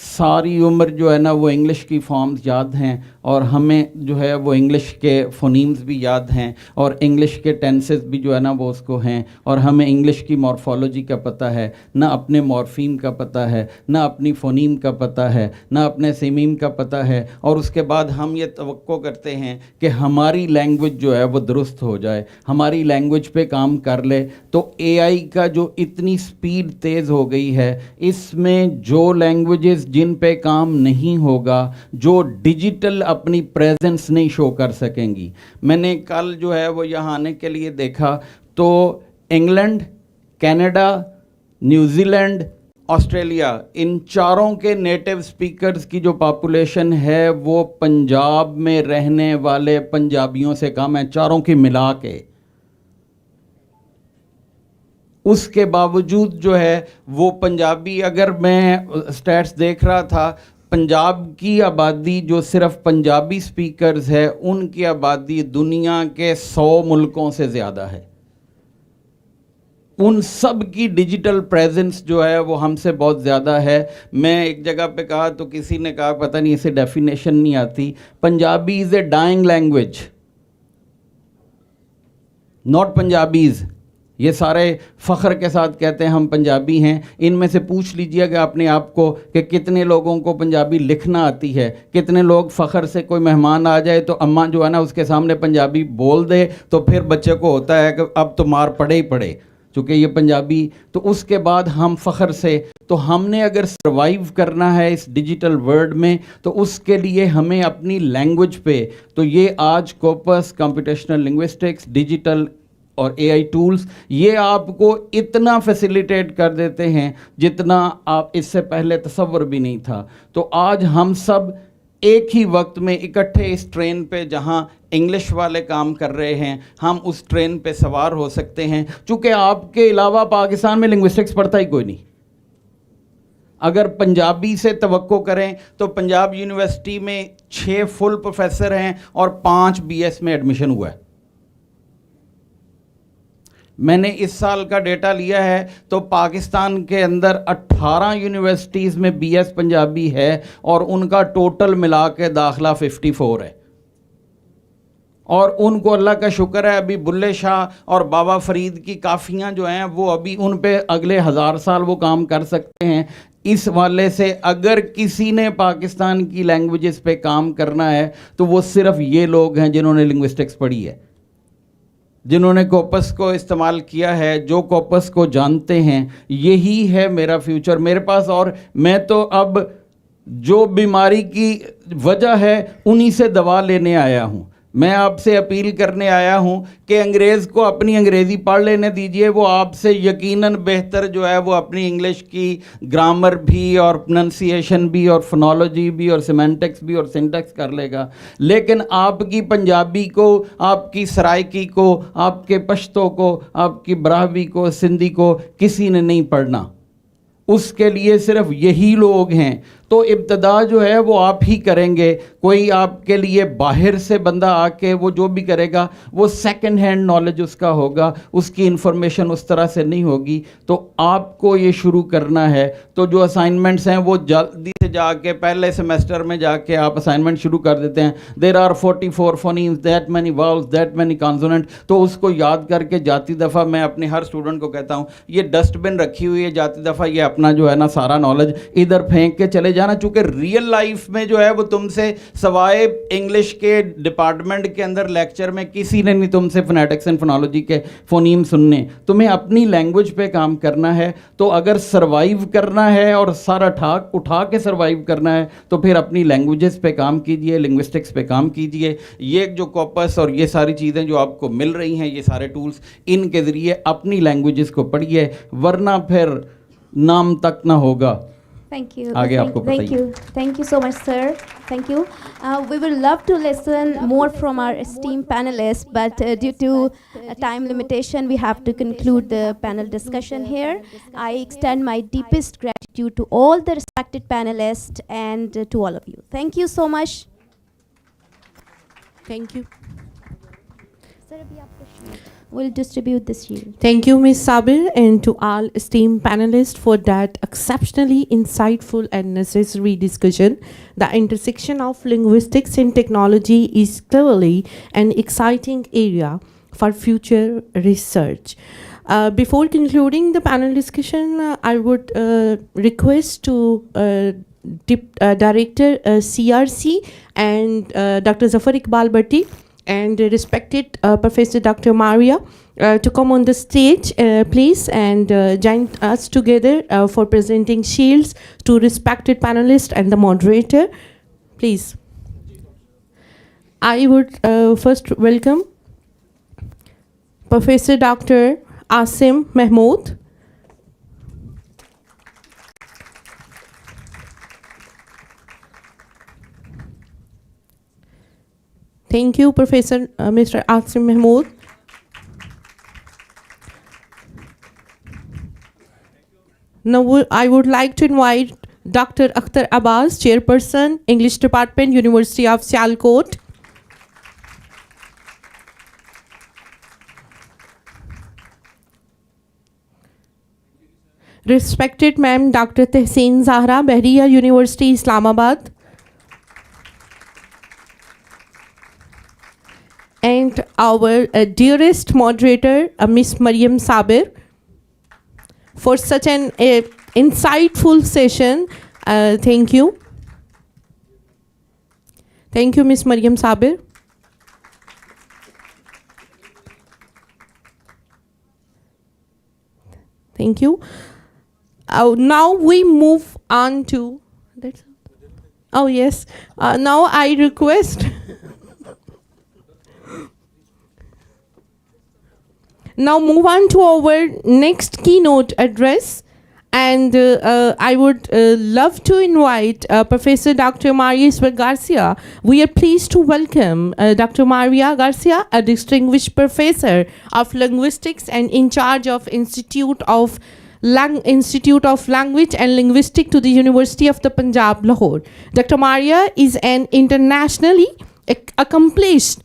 ساری عمر جو ہے نا وہ انگلش کی فارمز یاد ہیں اور ہمیں جو ہے وہ انگلش کے فونیمز بھی یاد ہیں اور انگلش کے ٹینسز بھی جو ہے نا وہ اس کو ہیں اور ہمیں انگلش کی مورفولوجی کا پتہ ہے. نہ اپنے مورفیم کا پتہ ہے, نہ اپنی فونیم کا پتہ ہے, نہ اپنے سیمیم کا پتہ ہے. اور اس کے بعد ہم یہ توقع کرتے ہیں کہ ہماری لینگویج جو ہے وہ درست ہو جائے, ہماری لینگویج پہ کام کر لے. تو اے آئی کا جو اتنی سپیڈ تیز ہو گئی ہے, اس میں جو لینگویجز جن پہ کام نہیں ہوگا, جو ڈیجیٹل اپنی پریزنس نہیں شو کر سکیں گی. میں نے کل جو ہے وہ یہاں آنے کے لیے دیکھا تو England, Canada, New Zealand, Australia, ان چاروں کے نیٹو سپیکرز کی جو پاپولیشن ہے وہ پنجاب میں رہنے والے پنجابیوں سے کم ہے, چاروں کی ملا کے. اس کے باوجود جو ہے وہ پنجابی, اگر میں اسٹیٹس دیکھ رہا تھا, پنجاب کی آبادی جو صرف پنجابی سپیکرز ہے ان کی آبادی دنیا کے 100 ملکوں سے زیادہ ہے. ان سب کی ڈیجیٹل پریزنس جو ہے وہ ہم سے بہت زیادہ ہے. میں ایک جگہ پہ کہا تو کسی نے کہا پتہ نہیں اسے ڈیفینیشن نہیں آتی, Punjabi is a dying language, not Punjabis. یہ سارے فخر کے ساتھ کہتے ہیں ہم پنجابی ہیں. ان میں سے پوچھ لیجئے گا اپنے آپ کو کہ کتنے لوگوں کو پنجابی لکھنا آتی ہے, کتنے لوگ فخر سے کوئی مہمان آ جائے تو اماں جو ہے نا اس کے سامنے پنجابی بول دے تو پھر بچے کو ہوتا ہے کہ اب تو مار پڑے ہی پڑے چونکہ یہ پنجابی. تو اس کے بعد ہم فخر سے, تو ہم نے اگر سروائیو کرنا ہے اس ڈیجیٹل ورلڈ میں تو اس کے لیے ہمیں اپنی لینگویج پہ, تو یہ آج کوپس, کمپیوٹیشنل لنگوسٹکس, ڈیجیٹل اور اے آئی ٹولز یہ آپ کو اتنا فیسیلیٹیٹ کر دیتے ہیں جتنا آپ اس سے پہلے تصور بھی نہیں تھا. تو آج ہم سب ایک ہی وقت میں اکٹھے اس ٹرین پہ, جہاں انگلش والے کام کر رہے ہیں, ہم اس ٹرین پہ سوار ہو سکتے ہیں. چونکہ آپ کے علاوہ پاکستان میں لنگوسٹکس پڑھتا ہی کوئی نہیں. اگر پنجابی سے توقع کریں تو پنجاب یونیورسٹی میں 6 فل پروفیسر ہیں اور 5 بی ایس میں ایڈمیشن ہوا ہے. میں نے اس سال کا ڈیٹا لیا ہے تو پاکستان کے اندر 18 یونیورسٹیز میں بی ایس پنجابی ہے اور ان کا ٹوٹل ملا کے داخلہ 54 ہے. اور ان کو اللہ کا شکر ہے ابھی بلے شاہ اور بابا فرید کی کافیاں جو ہیں وہ ابھی ان پہ اگلے 1000 سال وہ کام کر سکتے ہیں. اس والے سے اگر کسی نے پاکستان کی لینگویجز پہ کام کرنا ہے تو وہ صرف یہ لوگ ہیں جنہوں نے لنگوسٹکس پڑھی ہے, جنہوں نے کوپس کو استعمال کیا ہے, جو کوپس کو جانتے ہیں. یہی ہے میرا فیوچر میرے پاس. اور میں تو اب جو بیماری کی وجہ ہے انہی سے دوا لینے آیا ہوں. میں آپ سے اپیل کرنے آیا ہوں کہ انگریز کو اپنی انگریزی پڑھ لینے دیجئے, وہ آپ سے یقیناً بہتر جو ہے وہ اپنی انگلش کی گرامر بھی اور پروننسیشن بھی اور فونالوجی بھی اور سیمینٹکس بھی اور سنٹیکس کر لے گا. لیکن آپ کی پنجابی کو, آپ کی سرائکی کو, آپ کے پشتو کو, آپ کی براہوی کو, سندھی کو کسی نے نہیں پڑھنا. اس کے لیے صرف یہی لوگ ہیں. تو ابتدا جو ہے وہ آپ ہی کریں گے. کوئی آپ کے لیے باہر سے بندہ آ کے وہ جو بھی کرے گا وہ سیکنڈ ہینڈ نالج اس کا ہوگا, اس کی انفارمیشن اس طرح سے نہیں ہوگی. تو آپ کو یہ شروع کرنا ہے. تو جو اسائنمنٹس ہیں وہ جلدی سے جا کے پہلے سیمسٹر میں جا کے آپ اسائنمنٹ شروع کر دیتے ہیں. There are 44 phonemes, that many vowels, that many consonant. تو اس کو یاد کر کے جاتی دفعہ میں اپنے ہر اسٹوڈنٹ کو کہتا ہوں یہ ڈسٹ بن رکھی ہوئی ہے, جاتی دفعہ یہ اپنا جو ہے نا سارا نالج ادھر پھینک کے چلے जाना, चूँकि रियल लाइफ में जो है वो तुमसे सवाए इंग्लिश के डिपार्टमेंट के अंदर लेक्चर में किसी ने नहीं तुमसे फोनेटिक्स एंड फोनोलॉजी के फोनीम सुनने, तुम्हें अपनी लैंग्वेज पे काम करना है। तो अगर सरवाइव करना है और सारा ठाक उठा के सरवाइव करना है तो फिर अपनी लैंग्वेजेस पे काम कीजिए, लिंग्विस्टिक्स पे काम कीजिए। ये जो कॉपस और ये सारी चीज़ें जो आपको मिल रही हैं, ये सारे टूल्स, इनके ज़रिए अपनी लैंग्वेजेस को पढ़िए, वरना फिर नाम तक ना होगा।
Thank you.
आगे आपको
Thank
बताइए।
you. Thank you so much, sir. Thank you. We would love to listen more from our esteemed panelists, but due to time limitation, we have to conclude the panel discussion here. I extend my deepest gratitude to all the respected panelists and to all of you. Thank you so much.
Thank you.
We'll distribute this shield.
Thank you, Ms. Sabir, and to all esteemed panelists for that exceptionally insightful and necessary discussion. The intersection of linguistics and technology is clearly an exciting area for future research. Before concluding the panel discussion, I would request to Director CRC and Dr. Zafar Iqbal Bhatti and respected Professor Dr. Maria to come on the stage, please, and join us together for presenting shields to respected panelists and the moderator. Please. I would first welcome Professor Dr. Asim Mahmood. Thank you, Professor Mr. Asim Mahmood. Now I would like to invite Dr. Akhtar Abbas, Chairperson, English Department, University of Sialkot. Respected Ma'am Dr. Tehseen Zahra, Bahriya University, Islamabad. And our dearest moderator, Miss Mariam Sabir, for such an insightful session. Thank you. Thank you, Miss Mariam Sabir. Thank you. Now we move on to... Oh, yes. Now I request... Now move on to our next keynote address, and I would love to invite Professor Dr. Maria Isabel Garcia. We are pleased to welcome Dr. Maria Garcia, a distinguished professor of linguistics and in charge of Institute of Language and Linguistics to the University of the Punjab, Lahore. Dr. Maria is an internationally accomplished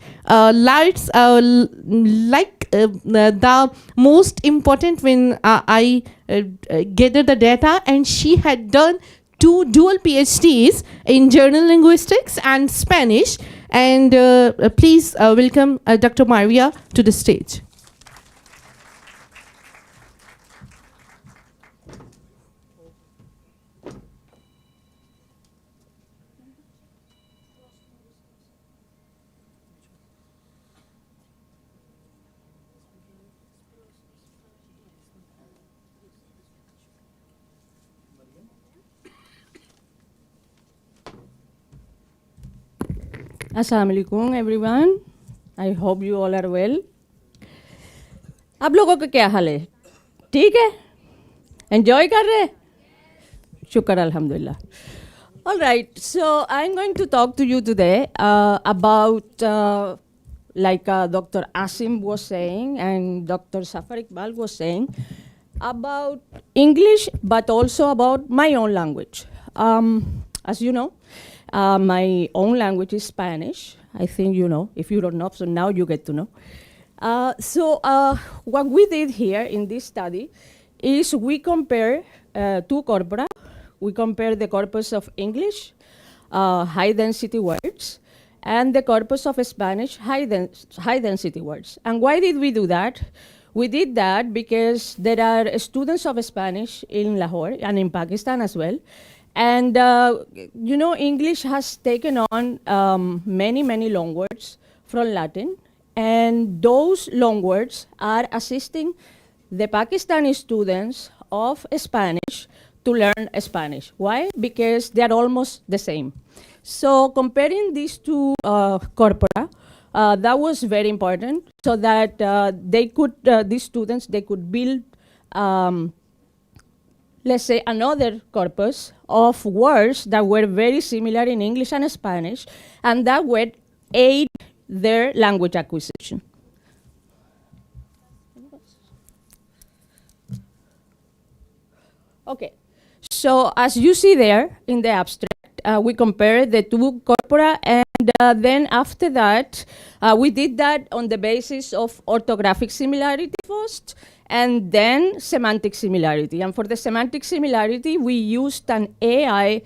the most important when I gather the data, and she had done 2 dual PhDs in journal linguistics and Spanish. And please welcome Dr. Maria to the stage.
Assalamu alaikum everyone. I hope you all are well. आप लोगों का क्या हाल है? ठीक है? Enjoy कर रहे? शुक्र अल्हम्दुलिल्लाह. All right, so I'm going to talk to you today about like Dr. Asim was saying and Dr. Zafar Iqbal was saying about English, but also about my own language. As you know, my own language is Spanish. I think you know. If you don't know, so now you get to know. So what we did here in this study is we compare 2 corpora. We compare the corpus of English, high-density words, and the corpus of Spanish, high-density words. And why did we do that? We did that because there are students of Spanish in Lahore and in Pakistan as well. And you know, English has taken on many, many loanwords from Latin, and those loanwords are assisting the Pakistani students of Spanish to learn Spanish. Why? Because they are almost the same. So comparing these two corpora, that was very important, so that they could, these students, they could build, let's say, another corpus of words that were very similar in English and Spanish, and that would aid their language acquisition. Okay, so as you see there in the abstract, we compared the two corpora, and then after that, we did that on the basis of orthographic similarity first, and then semantic similarity. And for the semantic similarity, we used an AI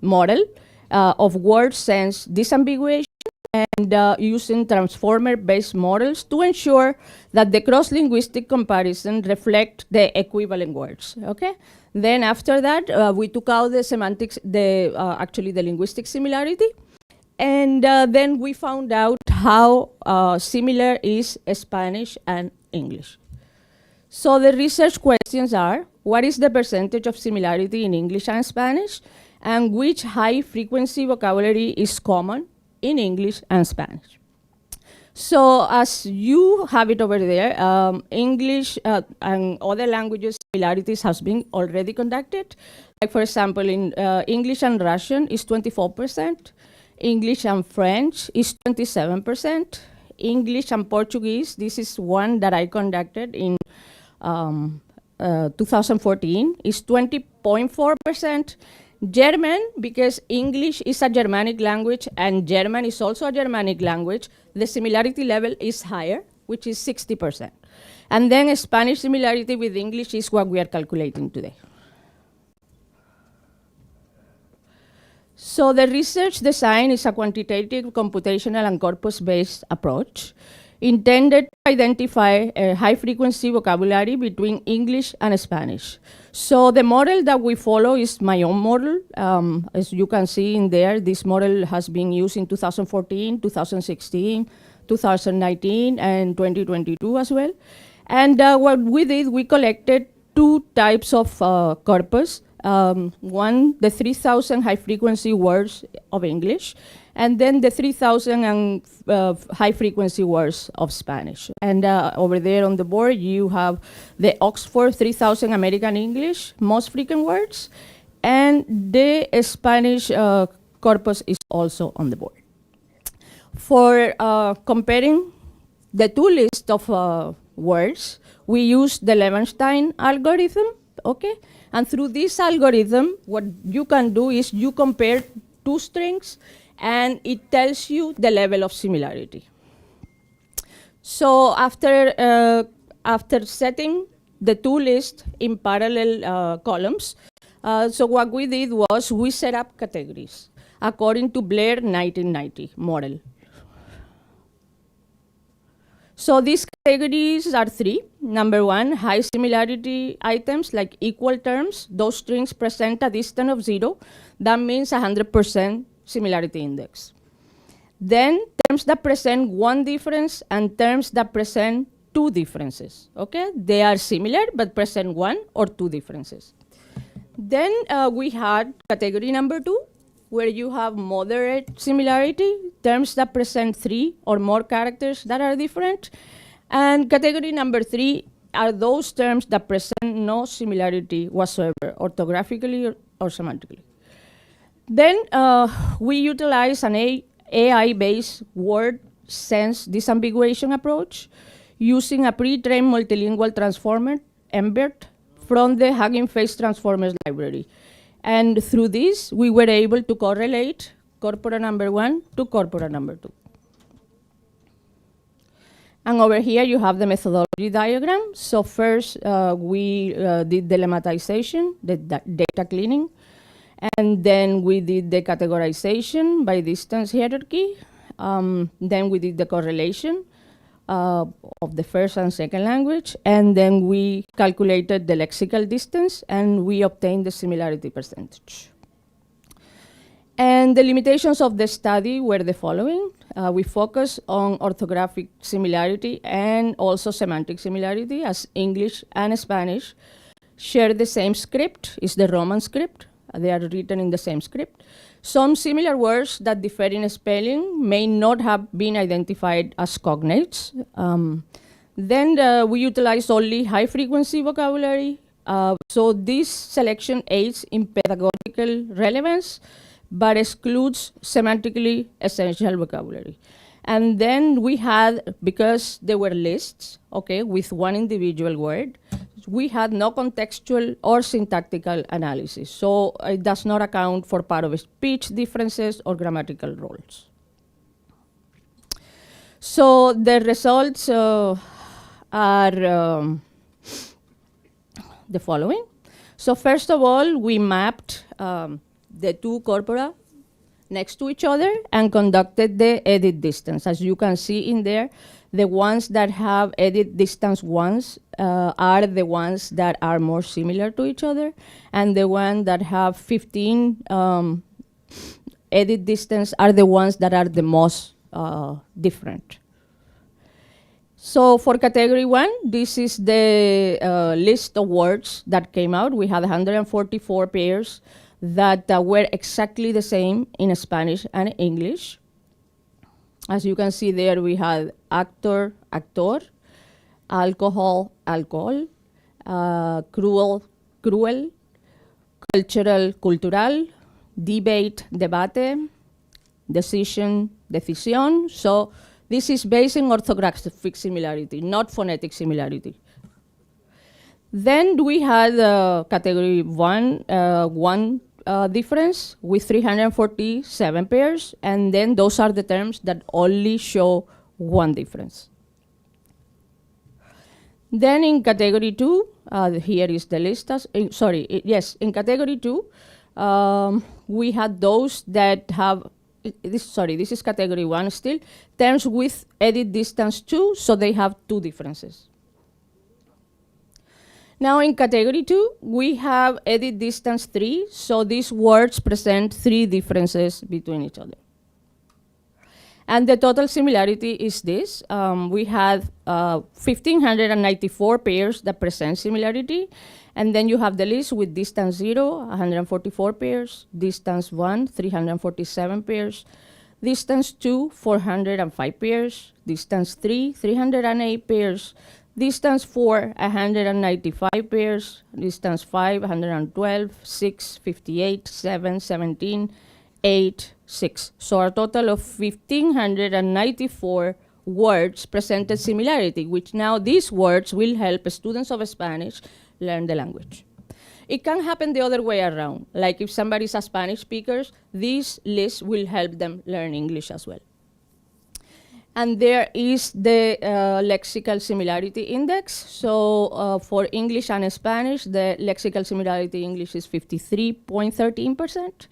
model of word sense disambiguation, and using transformer-based models to ensure that the cross-linguistic comparison reflect the equivalent words, okay? Then after that, we took out the semantics, actually the linguistic similarity, and then we found out how similar is Spanish and English. So the research questions are, what is the percentage of similarity in English and Spanish, and which high-frequency vocabulary is common in English and Spanish? So as you have it over there, English and other languages similarities has been already conducted. Like for example, in English and Russian is 24%, English and French is 27%, English and Portuguese, this is one that I conducted in 2014, is 20.4%. German, because English is a Germanic language and German is also a Germanic language, the similarity level is higher, which is 60%. And then Spanish similarity with English is what we are calculating today. So the research design is a quantitative, computational, and corpus-based approach intended to identify a high-frequency vocabulary between English and Spanish. So the model that we follow is my own model. As you can see in there, this model has been used in 2014, 2016, 2019, and 2022 as well. And what we did, we collected two types of corpus. One, the 3,000 high-frequency words of English, and then the 3,000 high-frequency words of Spanish. And over there on the board, you have the Oxford 3,000 American English, most frequent words, and the Spanish corpus is also on the board. For comparing the two lists of words, we use the Levenstein algorithm, okay? And through this algorithm, what you can do is you compare two strings, and it tells you the level of similarity. So after setting the two lists in parallel columns, so what we did was we set up categories according to Blair 1990 model. So these categories are three. Number one, high similarity items like equal terms. Those strings present a distance of 0. That means 100% similarity index. Then terms that present one difference and terms that present two differences. Okay, they are similar but present one or two differences. Then we had category number 2, where you have moderate similarity, terms that present 3 or more characters that are different. And category number 3 are those terms that present no similarity whatsoever, orthographically or semantically. Then we utilize an AI-based word sense disambiguation approach using a pre-trained multilingual transformer, MBERT, from the Hugging Face Transformers library. And through this, we were able to correlate corpora number 1 to corpora number 2. And over here, you have the methodology diagram. So first, we did the lemmatization, the data cleaning. And then we did the categorization by distance hierarchy. Then we did the correlation of the first and second language, and then we calculated the lexical distance, and we obtained the similarity percentage. And the limitations of the study were the following. We focus on orthographic similarity and also semantic similarity, as English and Spanish share the same script. It's the Roman script. They are written in the same script. Some similar words that differ in spelling may not have been identified as cognates. Then we utilize only high-frequency vocabulary. So this selection aids in pedagogical relevance, but excludes semantically essential vocabulary. And then we had, because there were lists, okay, with one individual word, we had no contextual or syntactical analysis. So it does not account for part of speech differences or grammatical roles. So the results are the following. So first of all, we mapped the two corpora next to each other and conducted the edit distance. As you can see in there, the ones that have edit distance ones are the ones that are more similar to each other, and the ones that have 15 edit distance are the ones that are the most different. So for category 1, this is the list of words that came out. We had 144 pairs that were exactly the same in Spanish and English. As you can see there, we had actor, actor, alcohol, alcohol, cruel, cruel, cultural, cultural, debate, debate, decision, decisión. So this is based on orthographic similarity, not phonetic similarity. Then we had category 1, one difference with 347 pairs, and then those are the terms that only show one difference. Then in category 2, here is the list. In category 2, we had those that have, this is category 1 still, terms with edit distance 2, so they have two differences. Now in category 2, we have edit distance 3, so these words present 3 differences between each other. And the total similarity is this. We had 1,594 pairs that present similarity, and then you have the list with distance 0, 144 pairs, distance 1, 347 pairs, distance 2, 405 pairs, distance 3, 308 pairs, distance 4, 195 pairs, distance 5, 112, 6, 58, 7, 17, 8, 6. So a total of 1,594 words presented similarity, which now these words will help students of Spanish learn the language. It can happen the other way around. Like if somebody is a Spanish speaker, this list will help them learn English as well. And there is the lexical similarity index. So for English and Spanish, the lexical similarity English is 53.13%.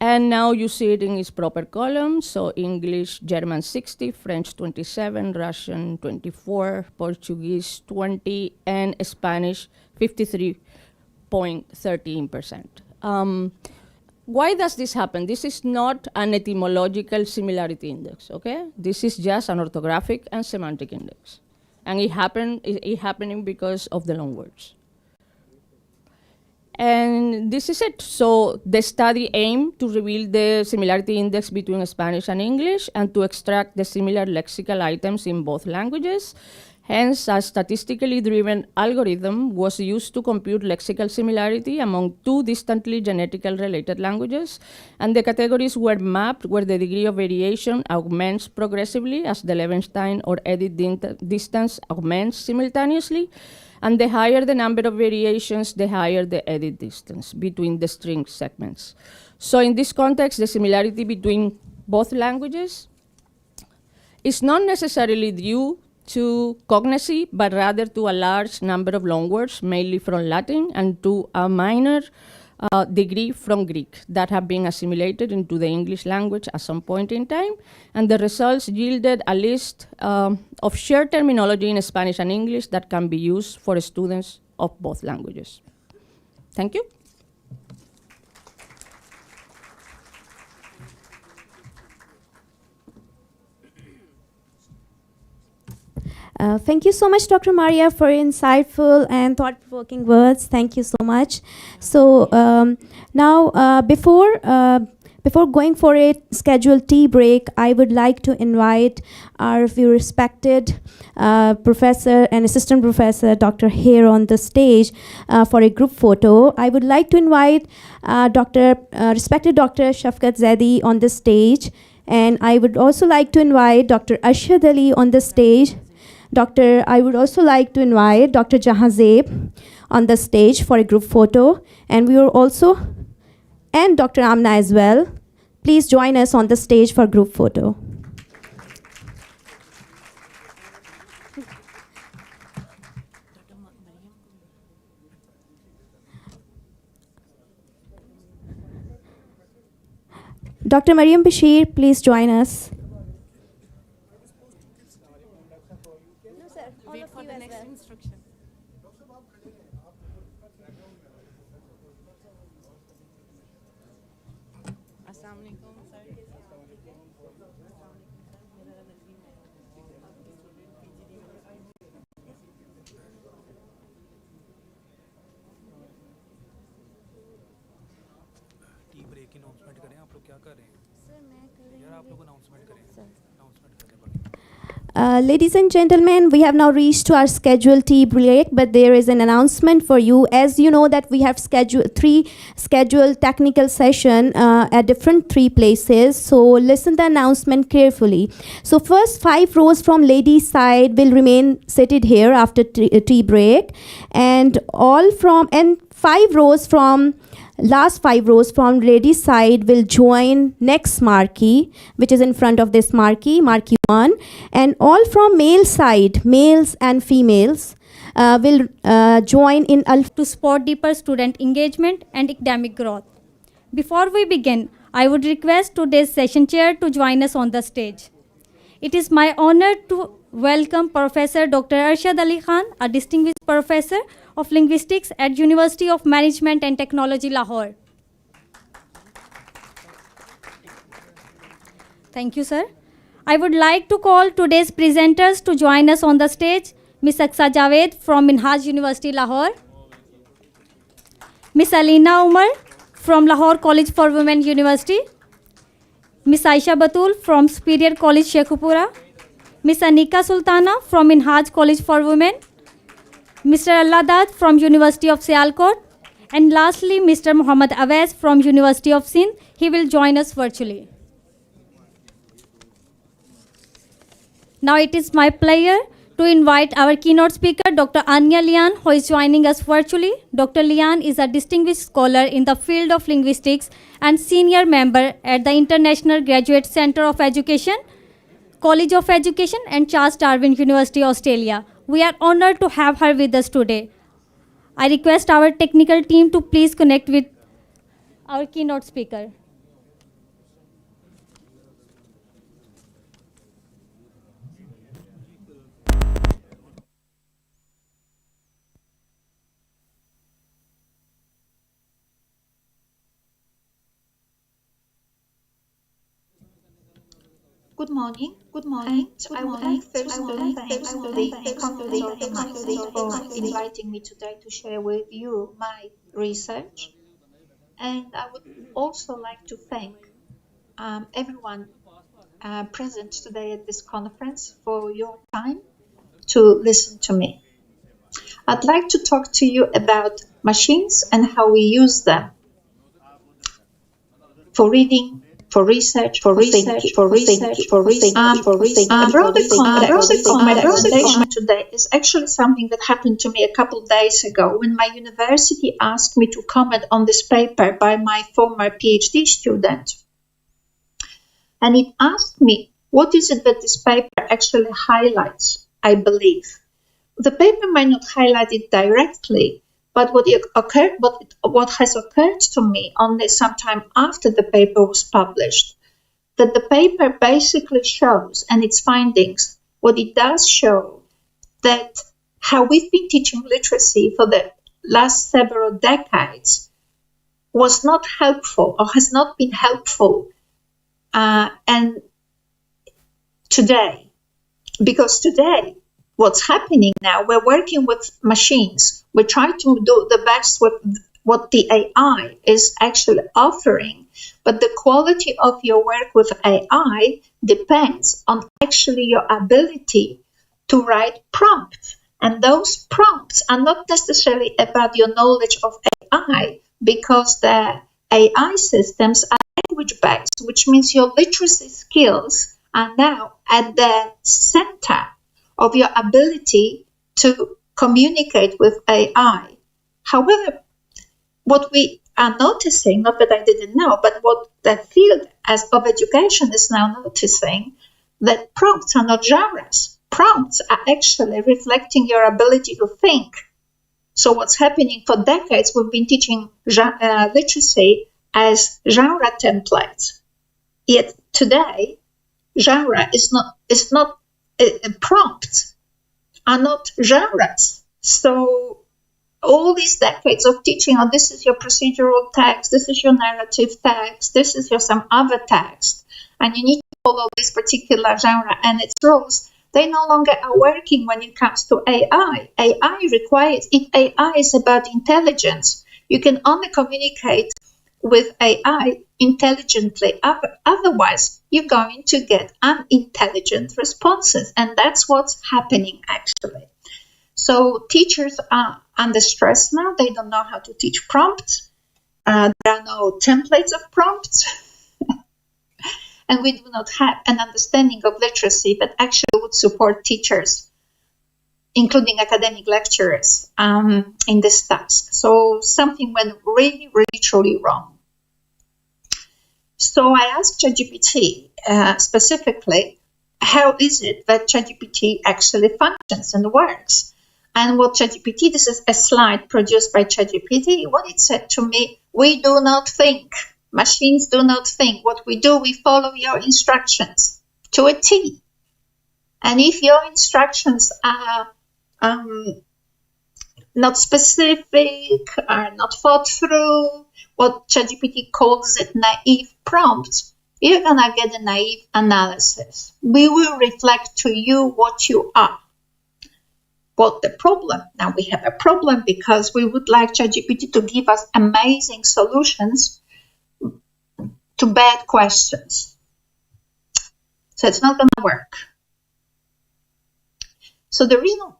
And now you see it in its proper columns. So English, German 60, French 27, Russian 24, Portuguese 20, and Spanish 53.13%. Why does this happen? This is not an etymological similarity index, okay? This is just an orthographic and semantic index. And it happening because of the long words. And this is it. So the study aimed to reveal the similarity index between Spanish and English and to extract the similar lexical items in both languages. Hence, a statistically driven algorithm was used to compute lexical similarity among two distantly genetically related languages, and the categories were mapped where the degree of variation augments progressively as the Levenstein or edit distance augments simultaneously, and the higher the number of variations, the higher the edit distance between the string segments. So in this context, the similarity between both languages is not necessarily due to cognacy, but rather to a large number of loanwords, mainly from Latin, and to a minor degree from Greek that have been assimilated into the English language at some point in time. And the results yielded a list of shared terminology in Spanish and English that can be used for students of both languages. Thank you.
Thank you so much, Dr. Maria, for insightful and thought-provoking words. Thank you so much. So now, before going for a scheduled tea break, I would like to invite our few respected professor and assistant professor, Dr. Hare, on the stage for a group photo. I would like to invite respected Dr. Shafkat Zaidi on the stage, and I would also like to invite Dr. Arshad Ali on the stage. I would also like to invite Dr. Jahazeb on the stage for a group photo, and and Dr. Amna as well. Please join us on the stage for group photo. Dr. Mariam Bashir, please join us. Ladies and gentlemen, we have now reached to our scheduled tea break, but there is an announcement for you. As you know that we have three scheduled technical session at different 3 places, so listen the announcement carefully. So first 5 rows from ladies side will remain seated here after tea break, and 5 rows from last 5 rows from ladies side will join next marquee, which is in front of this marquee 1, and all from male side, males and females, will join in
to support deeper student engagement and academic growth. Before we begin, I would request today's session chair to join us on the stage. It is my honor to welcome Professor Dr. Arshad Ali Khan, a distinguished professor of linguistics at University of Management and Technology, Lahore. Thank you, sir. I would like to call today's presenters to join us on the stage. Ms. Aksa Javed from Minhaj University, Lahore. Ms. Alina Umar from Lahore College for Women University. Ms. Aisha Batul from Superior College, Sheikhupura. Ms. Anika Sultana from Minhaj College for Women. Mr. Alladad from University of Sialkot. And lastly, Mr. Muhammad Awais from University of Sindh. He will join us virtually. Now it is my pleasure to invite our keynote speaker, Dr. Anya Lian, who is joining us virtually. Dr. Lian is a distinguished scholar in the field of linguistics and senior member at the International Graduate Centre of Education, College of Education, and Charles Darwin University, Australia. We are honored to have her with us today. I request our technical team to please connect with our keynote speaker.
Good morning. I would like first to thank the Computational for inviting me today to share with you my research. And I would also like to thank everyone present today at this conference for your time to listen to me. I'd like to talk to you about machines and how we use them for reading, for research, for research. A broader recommendation today is actually something that happened to me a couple of days ago when my university asked me to comment on this paper by my former PhD student. And it asked me, what is it that this paper actually highlights, I believe. The paper may not highlight it directly, But what has occurred to me only sometime after the paper was published, that the paper basically shows, and its findings, what it does show, that how we've been teaching literacy for the last several decades was not helpful or has not been helpful and today. Because today, what's happening now, we're working with machines. We try to do the best with what the AI is actually offering. But the quality of your work with AI depends on actually your ability to write prompts. And those prompts are not necessarily about your knowledge of AI, because the AI systems are language-based, which means your literacy skills are now at the center of your ability to communicate with AI. However, what we are noticing, not that I didn't know, but what the field of education is now noticing, that prompts are not genres. Prompts are actually reflecting your ability to think. So what's happening for decades, we've been teaching literacy as genre templates. Yet today, genre is not prompts are not genres. So all these decades of teaching, oh, this is your procedural text, this is your narrative text, this is your some other text, and you need to follow this particular genre and its rules, they no longer are working when it comes to AI. AI requires, if AI is about intelligence, you can only communicate with AI intelligently. Otherwise, you're going to get unintelligent responses. And that's what's happening, actually. So teachers are under stress now. They don't know how to teach prompts. There are no templates of prompts. And we do not have an understanding of literacy that actually would support teachers, including academic lecturers, in this task. So something went really, really, truly wrong. So I asked ChatGPT specifically, how is it that ChatGPT actually functions and works? And what ChatGPT, this is a slide produced by ChatGPT, what it said to me, we do not think. Machines do not think. What we do, we follow your instructions to a T. And if your instructions are not specific, are not thought through, what ChatGPT calls it naive prompts, you're going to get a naive analysis. We will reflect to you what you are. What the problem? Now we have a problem because we would like ChatGPT to give us amazing solutions to bad questions. So it's not going to work. So the reason,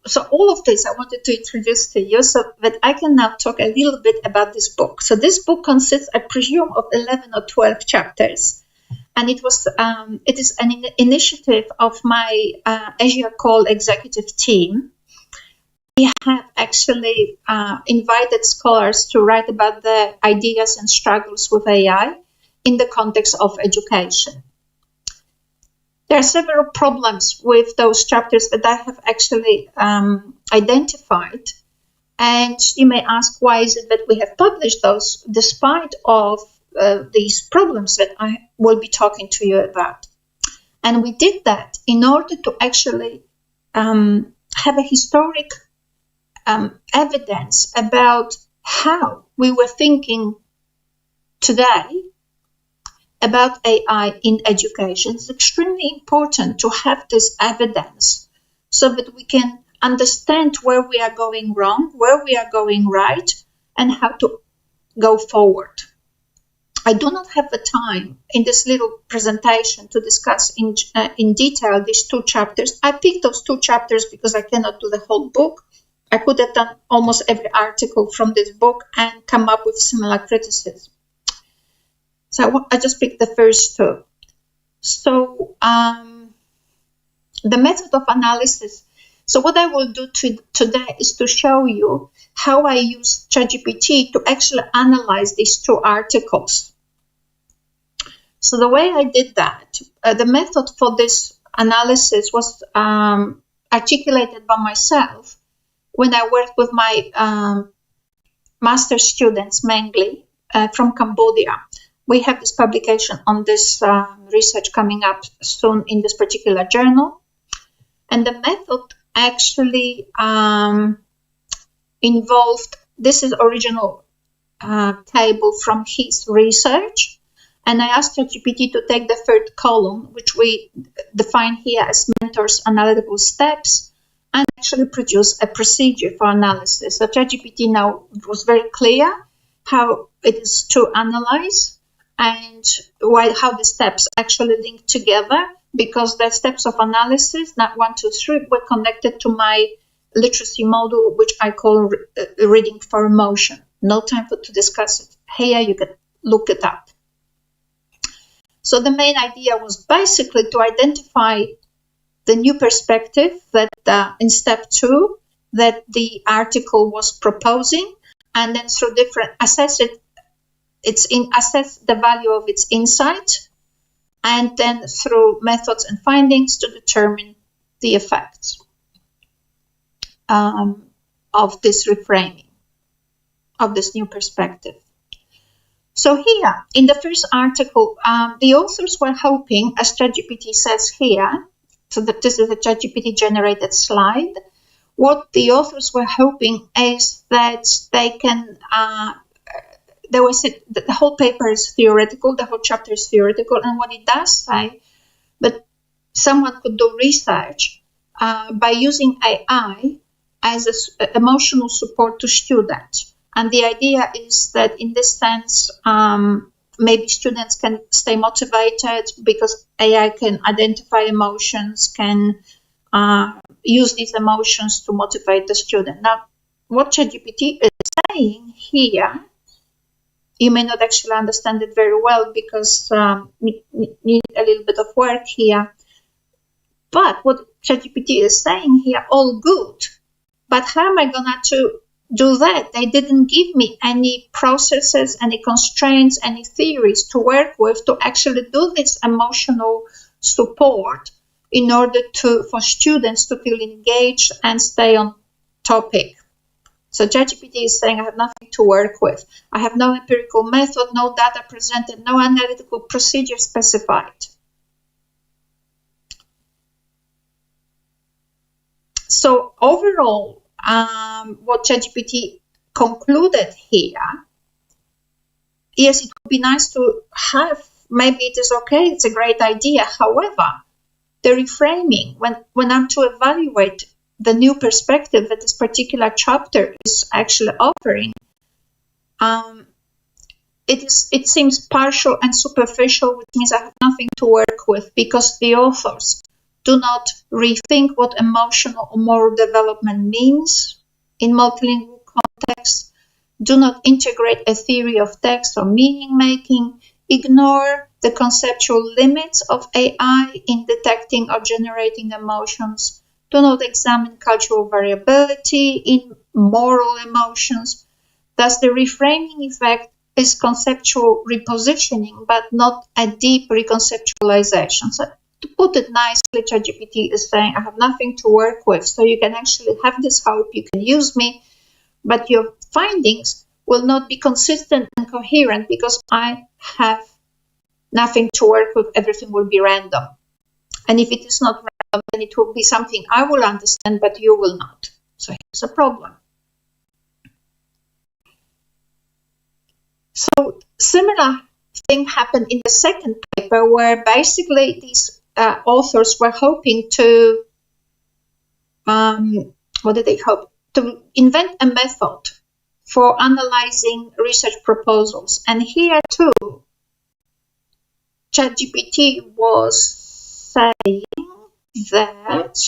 so all of this I wanted to introduce to you so that I can now talk a little bit about this book. So this book consists, I presume, of 11 or 12 chapters. And it is an initiative of my ICALLT executive team. We have actually invited scholars to write about the ideas and struggles with AI in the context of education. There are several problems with those chapters that I have actually identified. And you may ask, why is it that we have published those despite of these problems that I will be talking to you about? And we did that in order to actually have a historic evidence about how we were thinking today about AI in education. It's extremely important to have this evidence so that we can understand where we are going wrong, where we are going right, and how to go forward. I do not have the time in this little presentation to discuss in detail these two chapters. I picked those two chapters because I cannot do the whole book. I could have done almost every article from this book and come up with similar criticism. So I just picked the first two. So the method of analysis. So what I will do today is to show you how I use ChatGPT to actually analyze these two articles. So the way I did that, the method for this analysis was articulated by myself when I worked with my master students mainly from Cambodia. We have this publication on this research coming up soon in this particular journal. And the method actually involved, this is original table from his research. And I asked ChatGPT to take the third column, which we define here as mentors' analytical steps, and actually produce a procedure for analysis. So ChatGPT now was very clear how it is to analyze and how the steps actually link together, because the steps of analysis, not 1, 2, 3, were connected to my literacy model, which I call reading for emotion. No time to discuss it here, you can look it up. So the main idea was basically to identify the new perspective that in step 2 that the article was proposing, and then through different assess the value of its insight, and then through methods and findings to determine the effects of this reframing, of this new perspective. So here, in the first article, the authors were hoping, as ChatGPT says here, so that this is a ChatGPT-generated slide, what the authors were hoping is that they can, the whole paper is theoretical, the whole chapter is theoretical, and what it does say, but someone could do research by using AI as an emotional support to students. And the idea is that in this sense, maybe students can stay motivated because AI can identify emotions, can use these emotions to motivate the student. Now, what ChatGPT is saying here, you may not actually understand it very well because need a little bit of work here. But what ChatGPT is saying here, all good. But how am I going to do that? They didn't give me any processes, any constraints, any theories to work with to actually do this emotional support in order for students to feel engaged and stay on topic. So ChatGPT is saying I have nothing to work with. I have no empirical method, no data presented, no analytical procedure specified. So overall, what ChatGPT concluded here, yes, it would be nice to have, maybe it is okay, it's a great idea. However, the reframing, when I'm to evaluate the new perspective that this particular chapter is actually offering, it seems partial and superficial, which means I have nothing to work with because the authors do not rethink what emotional or moral development means in multilingual contexts, do not integrate a theory of text or meaning making, ignore the conceptual limits of AI in detecting or generating emotions, do not examine cultural variability in moral emotions. Thus, the reframing effect is conceptual repositioning, but not a deep reconceptualization. So, to put it nicely, ChatGPT is saying, I have nothing to work with. So you can actually have this hope, you can use me, but your findings will not be consistent and coherent because I have nothing to work with. Everything will be random. And if it is not random, then it will be something I will understand, but you will not. So here's a problem. So similar thing happened in the second paper where basically these authors were hoping to, what did they hope? To invent a method for analyzing research proposals. And here too, ChatGPT was saying that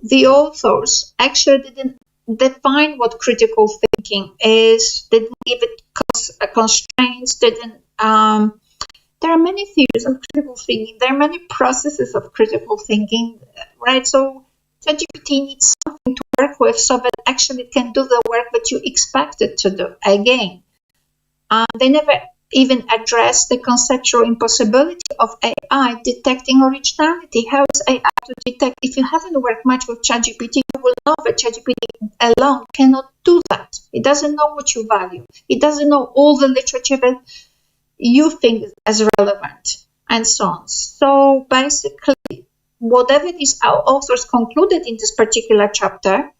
the authors actually didn't define what critical thinking is, didn't give it constraints, didn't there are many theories of critical thinking. There are many processes of critical thinking, right? So ChatGPT needs something to work with so that actually it can do the work that you expect it to do. Again, they never even address the conceptual impossibility of AI detecting originality. How is AI to detect. If you haven't worked much with ChatGPT, you will know that ChatGPT alone cannot do that. It doesn't know what you value. It doesn't know all the literature that you think is relevant, and so on. So basically, whatever these our authors concluded in this particular chapter,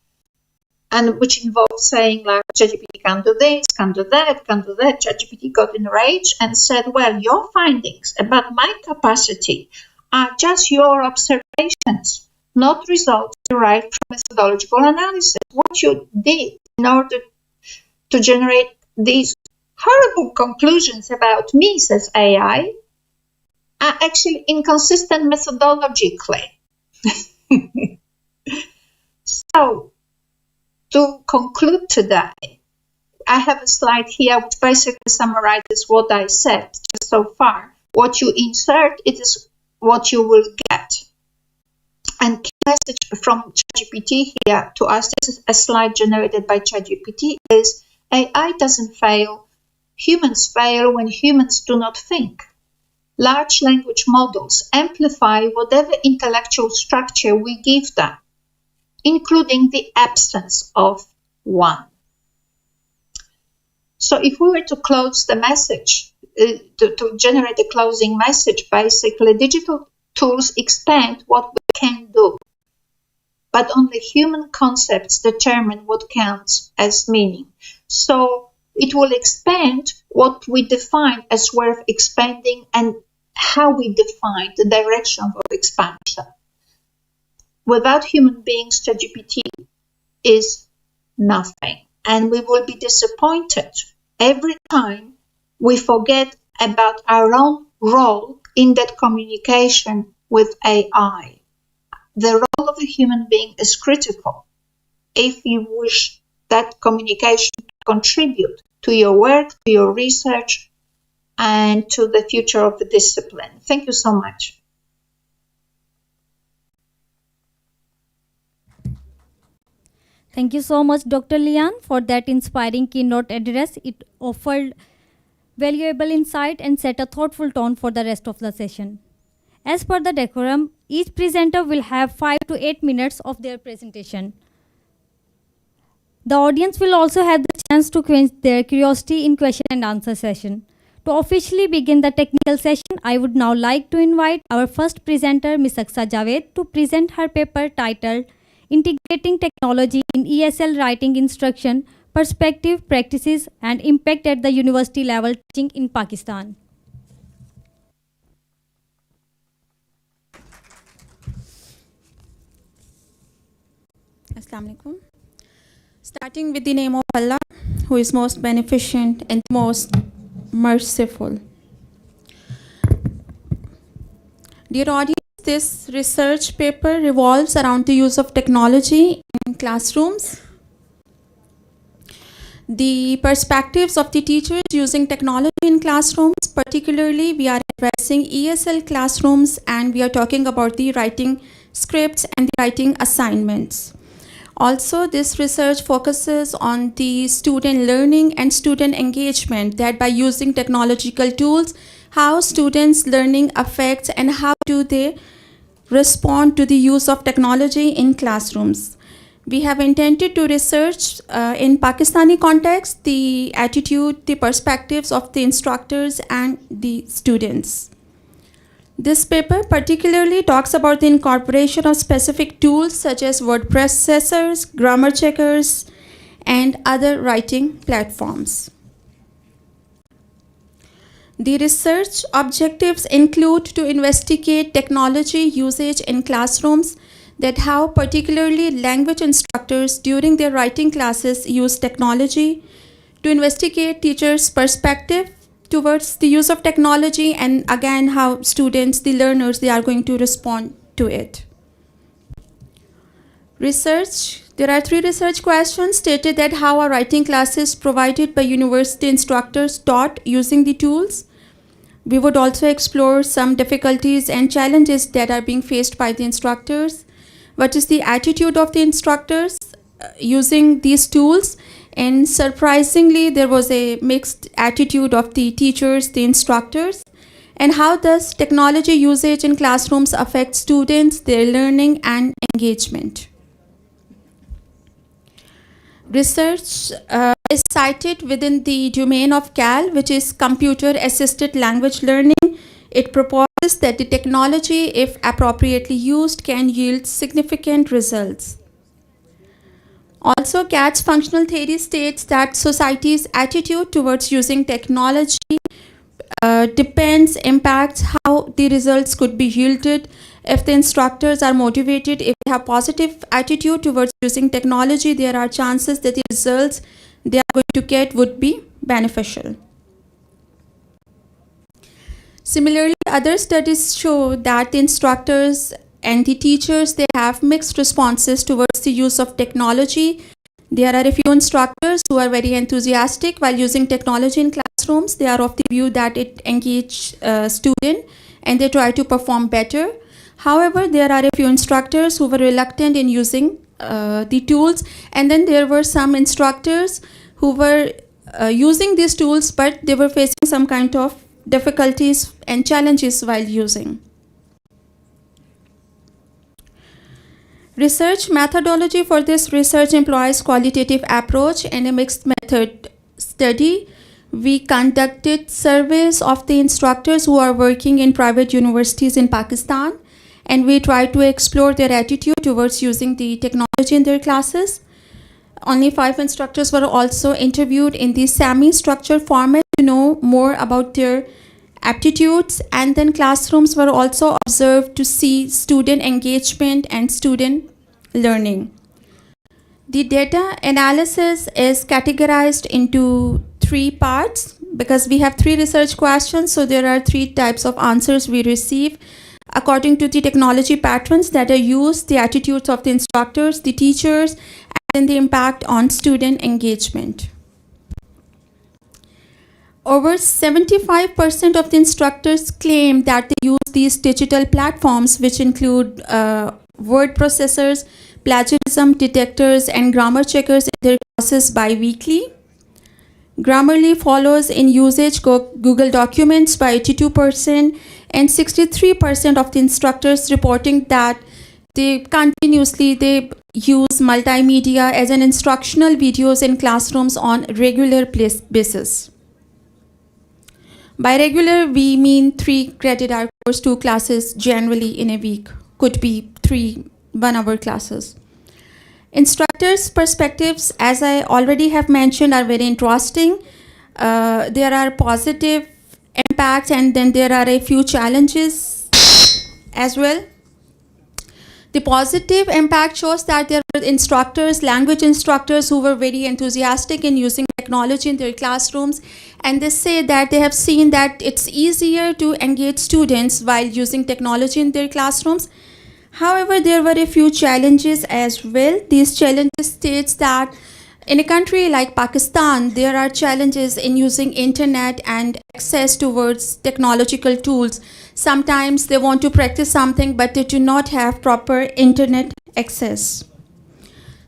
and which involves saying like ChatGPT can do this, can do that, ChatGPT got enraged and said, well, your findings about my capacity are just your observations, not results derived from methodological analysis. What you did in order to generate these horrible conclusions about me, says AI, are actually inconsistent methodologically. So, to conclude today, I have a slide here which basically summarizes what I said just so far. What you insert, it is what you will get. And key message from ChatGPT here to us, this is a slide generated by ChatGPT, is AI doesn't fail. Humans fail when humans do not think. Large language models amplify whatever intellectual structure we give them, including the absence of one. So if we were to close the message, to generate a closing message, basically digital tools expand what we can do, but only human concepts determine what counts as meaning. So it will expand what we define as worth expanding and how we define the direction of expansion. Without human beings, ChatGPT is nothing. And we will be disappointed every time we forget about our own role in that communication with AI. The role of a human being is critical if you wish that communication to contribute to your work, to your research, and to the future of the discipline. Thank you so much.
Thank you so much, Dr. Lian, for that inspiring keynote address. It offered valuable insight and set a thoughtful tone for the rest of the session. As per the decorum, each presenter will have 5 to 8 minutes of their presentation. The audience will also have the chance to quench their curiosity in question and answer session. To officially begin the technical session, I would now like to invite our first presenter, Ms. Aksa Javed, to present her paper titled Integrating Technology in ESL Writing Instruction, Perspective, Practices and Impact at the University Level Teaching in Pakistan.
Assalamu alaikum. Starting with the name of Allah, who is most beneficent and most merciful. Dear audience, this research paper revolves around the use of technology in classrooms, the perspectives of the teachers using technology in classrooms. Particularly, we are addressing ESL classrooms and we are talking about the writing scripts and the writing assignments. Also, this research focuses on the student learning and student engagement, that by using technological tools, how students' learning affects and how do they respond to the use of technology in classrooms. We have intended to research in Pakistani context the attitude, the perspectives of the instructors and the students. This paper particularly talks about the incorporation of specific tools such as word processors, grammar checkers, and other writing platforms. The research objectives include to investigate technology usage in classrooms, that how particularly language instructors during their writing classes use technology, to investigate teachers' perspective towards the use of technology, and again how students, the learners, they are going to respond to it. Research, there are 3 research questions stated that how are writing classes provided by university instructors taught using the tools. We would also explore some difficulties and challenges that are being faced by the instructors. What is the attitude of the instructors using these tools? And surprisingly, there was a mixed attitude of the teachers, the instructors. And how does technology usage in classrooms affect students, their learning and engagement? Research is cited within the domain of CAL, which is Computer Assisted Language Learning. It proposes that the technology, if appropriately used, can yield significant results. Also, CAT's functional theory states that society's attitude towards using technology impacts how the results could be yielded. If the instructors are motivated, if they have positive attitude towards using technology, there are chances that the results they are going to get would be beneficial. Similarly, other studies show that the instructors and the teachers, they have mixed responses towards the use of technology. There are a few instructors who are very enthusiastic while using technology in classrooms. They are of the view that it engages students and they try to perform better. However, there are a few instructors who were reluctant in using the tools, and then there were some instructors who were using these tools, but they were facing some kind of difficulties and challenges while using. Research methodology for this research employs qualitative approach and a mixed method study. We conducted surveys of the instructors who are working in private universities in Pakistan, and we tried to explore their attitude towards using the technology in their classes. Only 5 instructors were also interviewed in the semi-structured format to know more about their aptitudes, and then classrooms were also observed to see student engagement and student learning. The data analysis is categorized into 3 parts because we have 3 research questions, so there are 3 types of answers we receive according to the technology patterns that are used, the attitudes of the instructors, the teachers, and the impact on student engagement. Over 75% of the instructors claim that they use these digital platforms, which include word processors, plagiarism detectors, and grammar checkers in their classes bi-weekly. Grammarly follows in usage Google Documents by 82%, and 63% of the instructors reporting that they continuously use multimedia as an instructional videos in classrooms on regular basis. By regular, we mean 3 credit hour course, 2 classes generally in a week. Could be 3 1-hour classes. Instructors' perspectives, as I already have mentioned, are very interesting. There are positive impacts, and then there are a few challenges as well. The positive impact shows that there were instructors, language instructors, who were very enthusiastic in using technology in their classrooms, and they say that they have seen that it's easier to engage students while using technology in their classrooms. However, there were a few challenges as well. These challenges states that in a country like Pakistan, there are challenges in using internet and access towards technological tools. Sometimes they want to practice something, but they do not have proper internet access.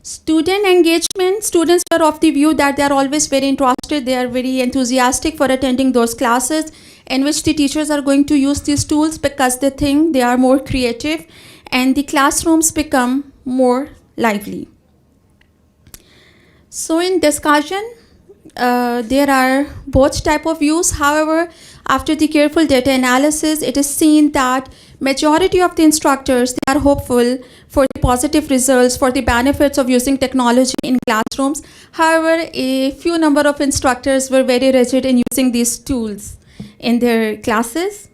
Student engagement, students are of the view that they are always very interested, they are very enthusiastic for attending those classes in which the teachers are going to use these tools because they think they are more creative and the classrooms become more lively. So in discussion, there are both type of views. However, after the careful data analysis, it is seen that majority of the instructors, they are hopeful for the positive results, for the benefits of using technology in classrooms. However, a few number of instructors were very rigid in using these tools in their classes.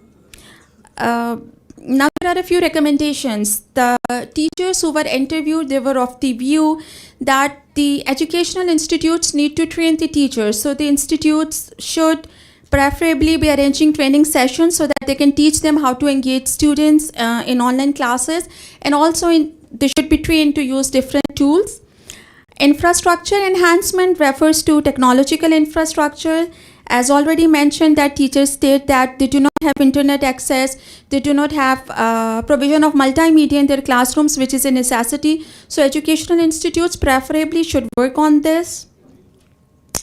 Now there are a few recommendations. The teachers who were interviewed, they were of the view that the educational institutes need to train the teachers. So the institutes should preferably be arranging training sessions so that they can teach them how to engage students in online classes, and also they should be trained to use different tools. Infrastructure enhancement refers to technological infrastructure. As already mentioned, that teachers state that they do not have internet access, they do not have provision of multimedia in their classrooms, which is a necessity. So educational institutes preferably should work on this.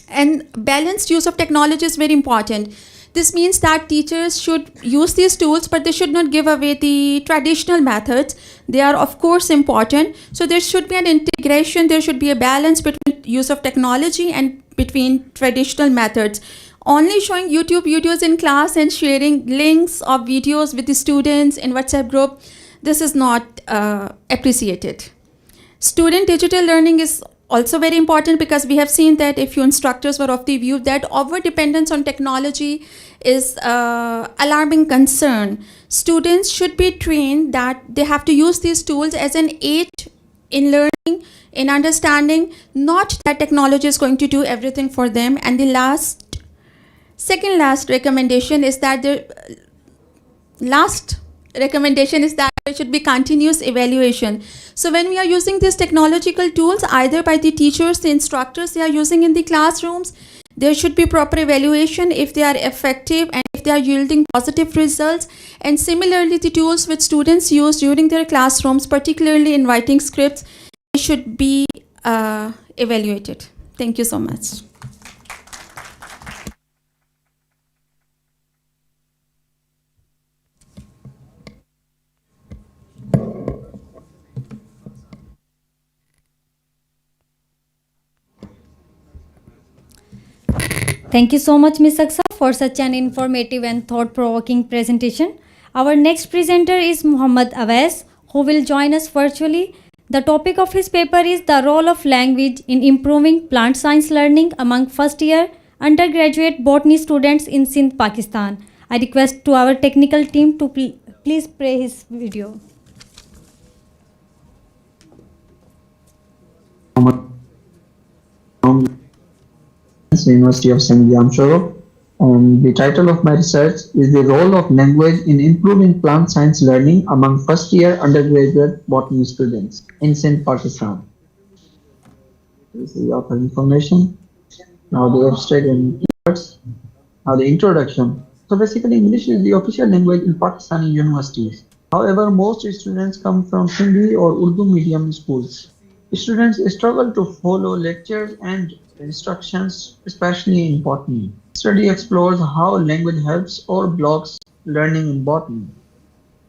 And balanced use of technology is very important. This means that teachers should use these tools, but they should not give away the traditional methods. They are, of course, important. So there should be an integration, there should be a balance between use of technology and between traditional methods. Only showing YouTube videos in class and sharing links of videos with the students in WhatsApp group, this is not appreciated. Student digital learning is also very important, because we have seen that if you instructors were of the view that over dependence on technology is alarming concern. Students should be trained that they have to use these tools as an aid in learning, in understanding, not that technology is going to do everything for them. And the second last recommendation is that there should be continuous evaluation. So when we are using these technological tools, either by the teachers, the instructors they are using in the classrooms, there should be proper evaluation if they are effective and if they are yielding positive results. And similarly, the tools which students use during their classrooms, particularly in writing scripts, they should be evaluated. Thank you so much.
Thank you so much, Ms. Aksa, for such an informative and thought-provoking presentation. Our next presenter is Muhammad Awais, who will join us virtually. The topic of his paper is the role of language in improving plant science learning among first-year undergraduate botany students in Sindh, Pakistan. I request to our technical team to please play his video.
University of St. Jamshoro, and the title of my research is the role of language in improving plant science learning among first-year undergraduate botany students in Sindh, Pakistan. This is the author information. Now the abstract and keywords. Now the introduction. So basically, English is the official language in Pakistani universities. However, most students come from Hindi or Urdu medium schools. Students struggle to follow lectures and instructions, especially in botany. Study explores how language helps or blocks learning in botany.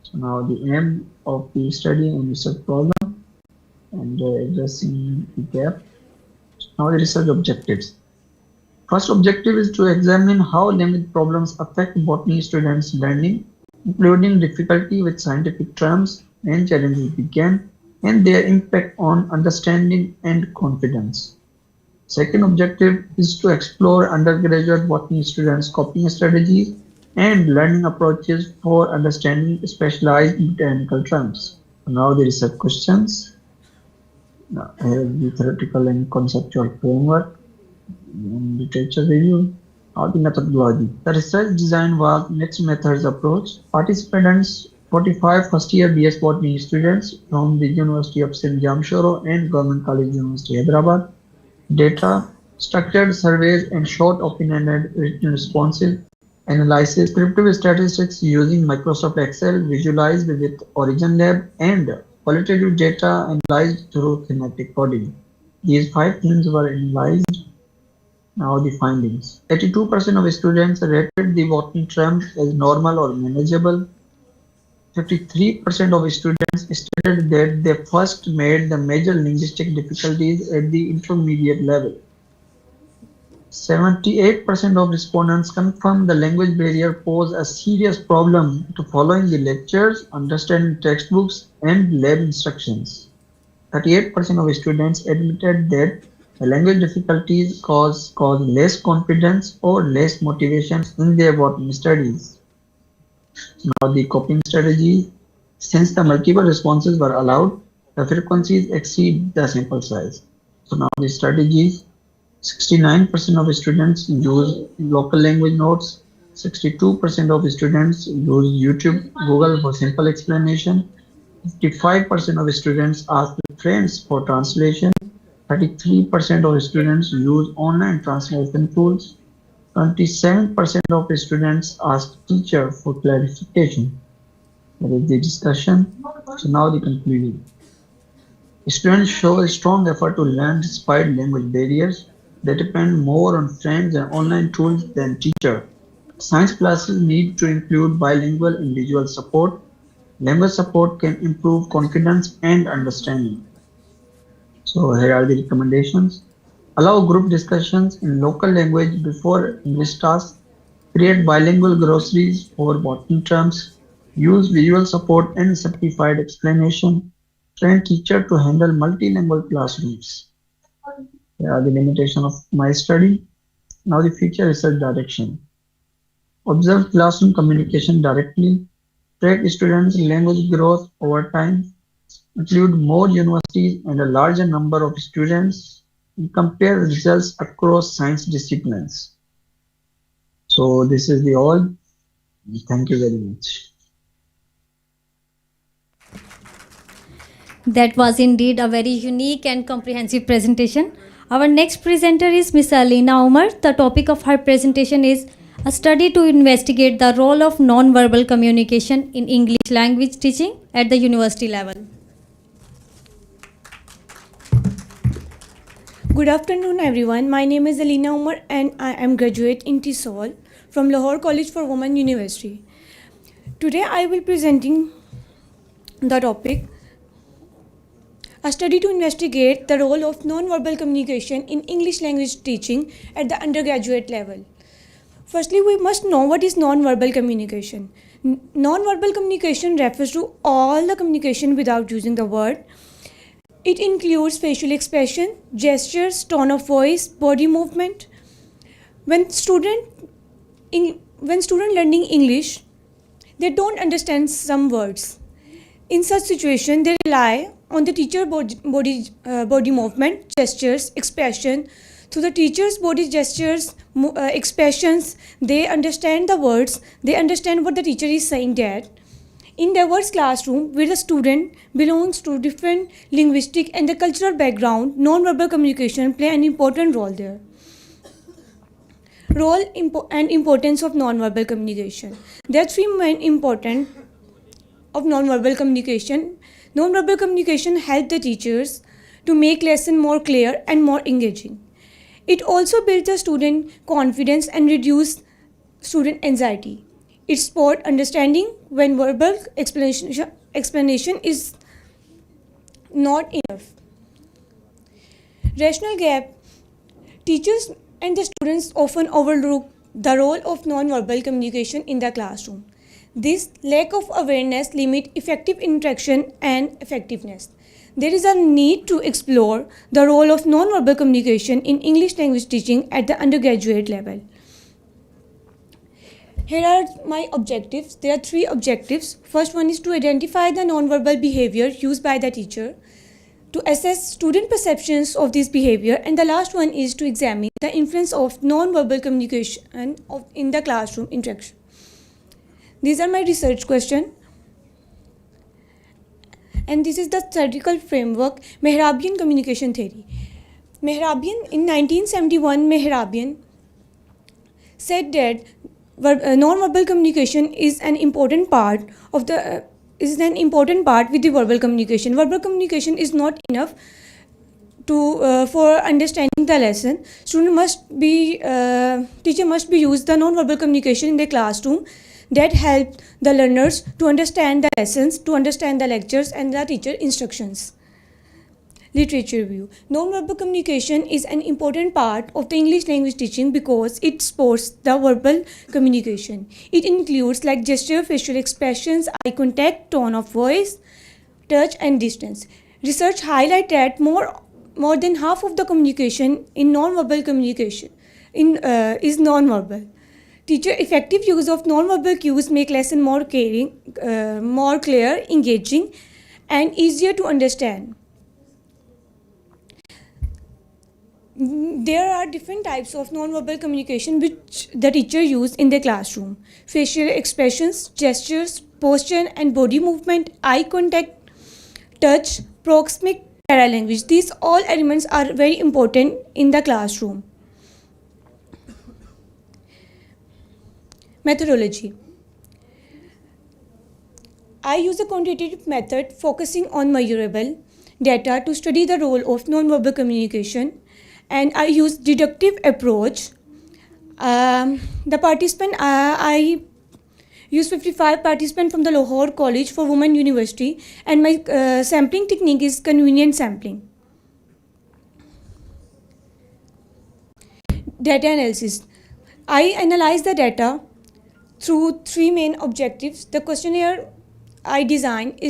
So now the aim of the study and research problem and addressing the gap. Now the research objectives. First objective is to examine how language problems affect botany students' learning, including difficulty with scientific terms and challenges began, and their impact on understanding and confidence. Second objective is to explore undergraduate botany students' coping strategies and learning approaches for understanding specialized botanical terms. Now the research questions. Now I have the theoretical and conceptual framework, and literature review. Now the methodology. The research design was mixed methods approach. Participants 45 first-year BS botany students from the University of St. Jamshoro and Government College University, Hyderabad. Data, structured surveys and short opinionated written responses, analysis, descriptive statistics using Microsoft Excel, visualized with Origin Lab, and qualitative data analyzed through thematic coding. These 5 themes were analyzed. Now the findings. 82% of students rated the botany term as normal or manageable. 53% of students stated that they first made the major linguistic difficulties at the intermediate level. 78% of respondents confirmed the language barrier posed a serious problem to following the lectures, understanding textbooks, and lab instructions. 38% of students admitted that the language difficulties cause less confidence or less motivation in their botany studies. Now the coping strategy. Since the multiple responses were allowed, the frequencies exceed the sample size. So now the strategies. 69% of students use local language notes. 62% of students use YouTube, Google for simple explanation. 55% of students ask friends for translation. 33% of students use online translation tools. 27% of students ask teacher for clarification. That is the discussion. So now the conclusion. Students show a strong effort to learn despite language barriers. They depend more on friends and online tools than teacher. Science classes need to include bilingual and visual support. Language support can improve confidence and understanding. So here are the recommendations. Allow group discussions in local language before English tasks. Create bilingual glossaries for important terms. Use visual support and simplified explanation. Train teacher to handle multilingual classrooms. Here are the limitations of my study. Now the future research direction. Observe classroom communication directly. Track students' language growth over time. Include more universities and a larger number of students. And compare results across science disciplines. So this is the all. Thank you very much.
That was indeed a very unique and comprehensive presentation. Our next presenter is Ms. Alina Umar. The topic of her presentation is a study to investigate the role of non-verbal communication in English language teaching at the university level.
Good afternoon, everyone. My name is Alina Umar and I am graduate in TESOL from Lahore College for Women University. Today I will presenting the topic a study to investigate the role of non-verbal communication in English language teaching at the undergraduate level. Firstly, we must know what is non-verbal communication. Non-verbal communication refers to all the communication without using the word. It includes facial expression, gestures, tone of voice, body movement. When student learning English, they don't understand some words. In such situation, they rely on the teacher body movement, gestures, expression. Through the teacher's body gestures, expressions, they understand the words, they understand what the teacher is saying there. In diverse classroom, where the student belongs to different linguistic and the cultural background, non-verbal communication play an important role there. Role and importance of non-verbal communication. There are three main important of non-verbal communication. Non-verbal communication helps the teachers to make lesson more clear and more engaging. It also builds the student confidence and reduce student anxiety. It supports understanding when verbal explanation is not enough. Rational gap. Teachers and the students often overlook the role of non-verbal communication in the classroom. This lack of awareness limits effective interaction and effectiveness. There is a need to explore the role of non-verbal communication in English language teaching at the undergraduate level. Here are my objectives. There are three objectives. First one is to identify the non-verbal behavior used by the teacher, to assess student perceptions of this behavior, and the last one is to examine the influence of non-verbal communication in the classroom interaction. These are my research questions. And this is the theoretical framework, Mehrabian communication theory. In 1971, Mehrabian said that non-verbal communication is an important part with the verbal communication. Verbal communication is not enough for understanding the lesson. Teacher must be use the non-verbal communication in the classroom that help the learners to understand the lessons, to understand the lectures and the teacher instructions. Literature review. Non-verbal communication is an important part of the English language teaching because it supports the verbal communication. It includes like gesture, facial expressions, eye contact, tone of voice, touch and distance. Research highlights that more than half of the communication in non-verbal communication is non-verbal. Teacher effective use of non-verbal cues make lesson more clear, engaging, and easier to understand. There are different types of non-verbal communication which the teacher use in the classroom. Facial expressions, gestures, posture and body movement, eye contact, touch, proxemic, paralanguage. These all elements are very important in the classroom. Methodology. I use a quantitative method focusing on measurable data to study the role of non-verbal communication, and I use deductive approach. The participant, I used 55 participants from the Lahore College for Women University, and my sampling technique is convenient sampling. Data analysis. I analyze the data through three main objectives. The questionnaire I designed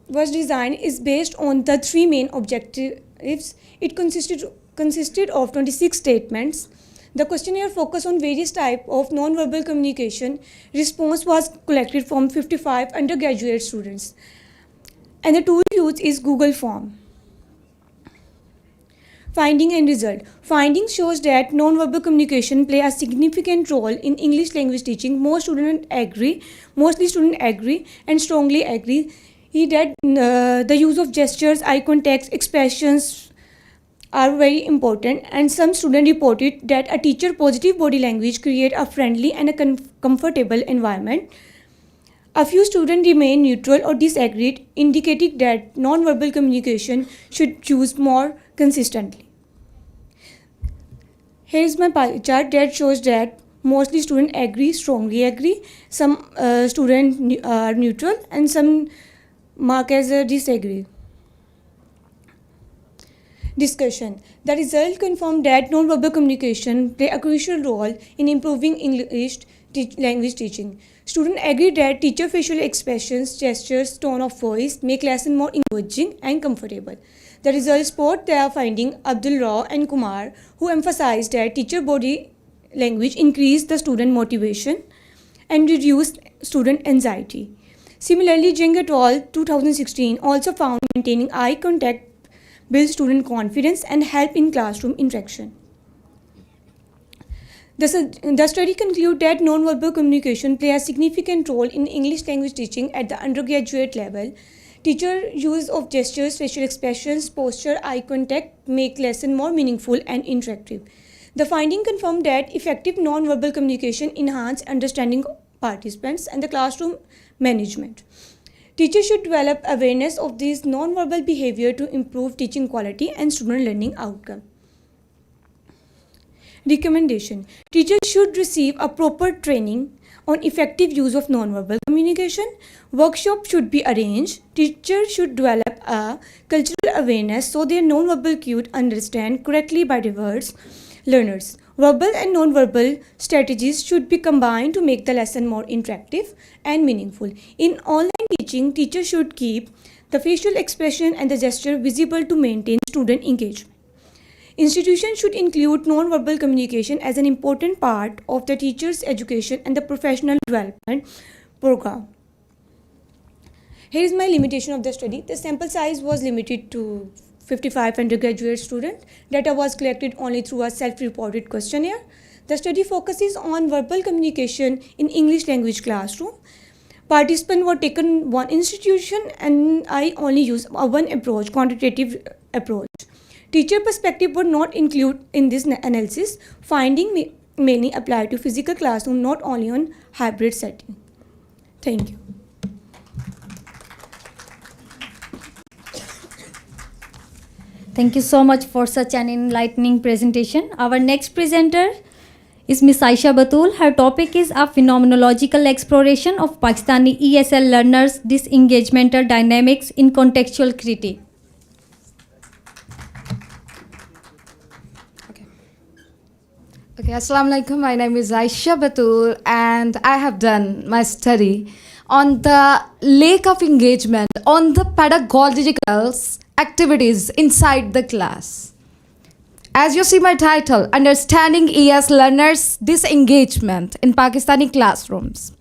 was based on the three main objectives. It consisted of 26 statements. The questionnaire focused on various types of non-verbal communication. Response was collected from 55 undergraduate students. And the tool used is Google Form. Finding and result. Findings shows that non-verbal communication play a significant role in English language teaching. Mostly students agree and strongly agree that the use of gestures, eye contact, expressions are very important, and some students reported that a teacher positive body language create a friendly and a comfortable environment. A few students remain neutral or disagreed, indicating that non-verbal communication should use more consistently. Here is my pie chart that shows that mostly students agree, strongly agree, some students are neutral, and some mark as a disagree. Discussion. The result confirmed that non-verbal communication play a crucial role in improving English language teaching. Students agree that teacher facial expressions, gestures, tone of voice make lesson more engaging and comfortable. The results support their finding Abdul Rao and Kumar, who emphasized that teacher body language increased the student motivation and reduced student anxiety. Similarly, Jing et al. 2016 also found maintaining eye contact builds student confidence and help in classroom interaction. The study concluded that non-verbal communication plays a significant role in English language teaching at the undergraduate level. Teacher use of gestures, facial expressions, posture, eye contact make lesson more meaningful and interactive. The finding confirmed that effective non-verbal communication enhance understanding of participants and the classroom management. Teachers should develop awareness of this non-verbal behavior to improve teaching quality and student learning outcome. Recommendation. Teachers should receive a proper training on effective use of non-verbal communication. Workshops should be arranged. Teachers should develop a cultural awareness so their non-verbal cues understand correctly by diverse learners. Verbal and non-verbal strategies should be combined to make the lesson more interactive and meaningful. In online teaching, teachers should keep the facial expression and the gesture visible to maintain student engagement. Institutions should include non-verbal communication as an important part of the teacher's education and the professional development program. Here is my limitation of the study. The sample size was limited to 55 undergraduate students. Data was collected only through a self-reported questionnaire. The study focuses on verbal communication in English language classroom. Participants were taken one institution, and I only use one approach, quantitative approach. Teacher perspective were not included in this analysis. Finding mainly apply to physical classroom, not only on hybrid setting. Thank you.
Thank you so much for such an enlightening presentation. Our next presenter is Ms. Aisha Batul. Her topic is a phenomenological exploration of Pakistani ESL learners' disengagemental dynamics in contextual critique.
Okay, Assalamu alaikum. My name is Aisha Batul, and I have done my study on the lack of engagement on the pedagogical activities inside the class. As you see my title, Understanding ES Learners' Disengagement in Pakistani Classrooms.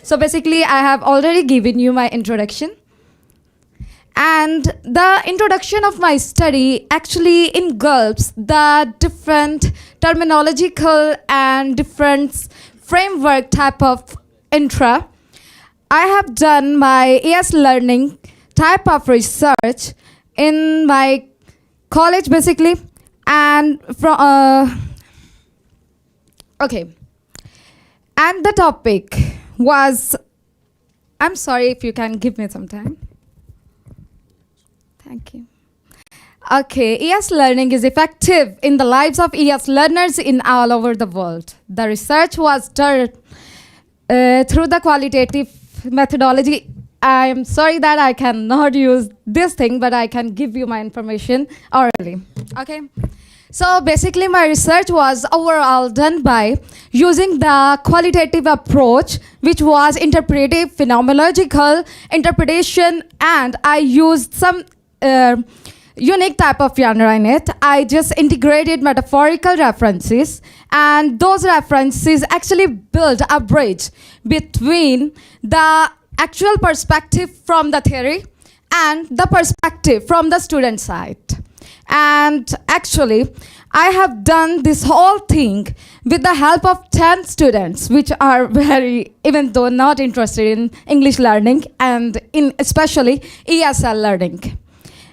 So basically, I have already given you my introduction. And the introduction of my study actually engulfs the different terminological and different framework type of intro. I have done my ES learning type of research in my college basically, and from okay, and the topic was, I'm sorry if you can give me some time. Thank you. Okay, ES learning is effective in the lives of ES learners in all over the world. The research was done through the qualitative methodology. I am sorry that I cannot use this thing, but I can give you my information orally. Okay. So basically my research was overall done by using the qualitative approach, which was interpretive, phenomenological interpretation, and I used some unique type of genre in it. I just integrated metaphorical references, and those references actually build a bridge between the actual perspective from the theory and the perspective from the student side. And actually, I have done this whole thing with the help of 10 students, which are very, even though not interested in English learning and in especially ESL learning.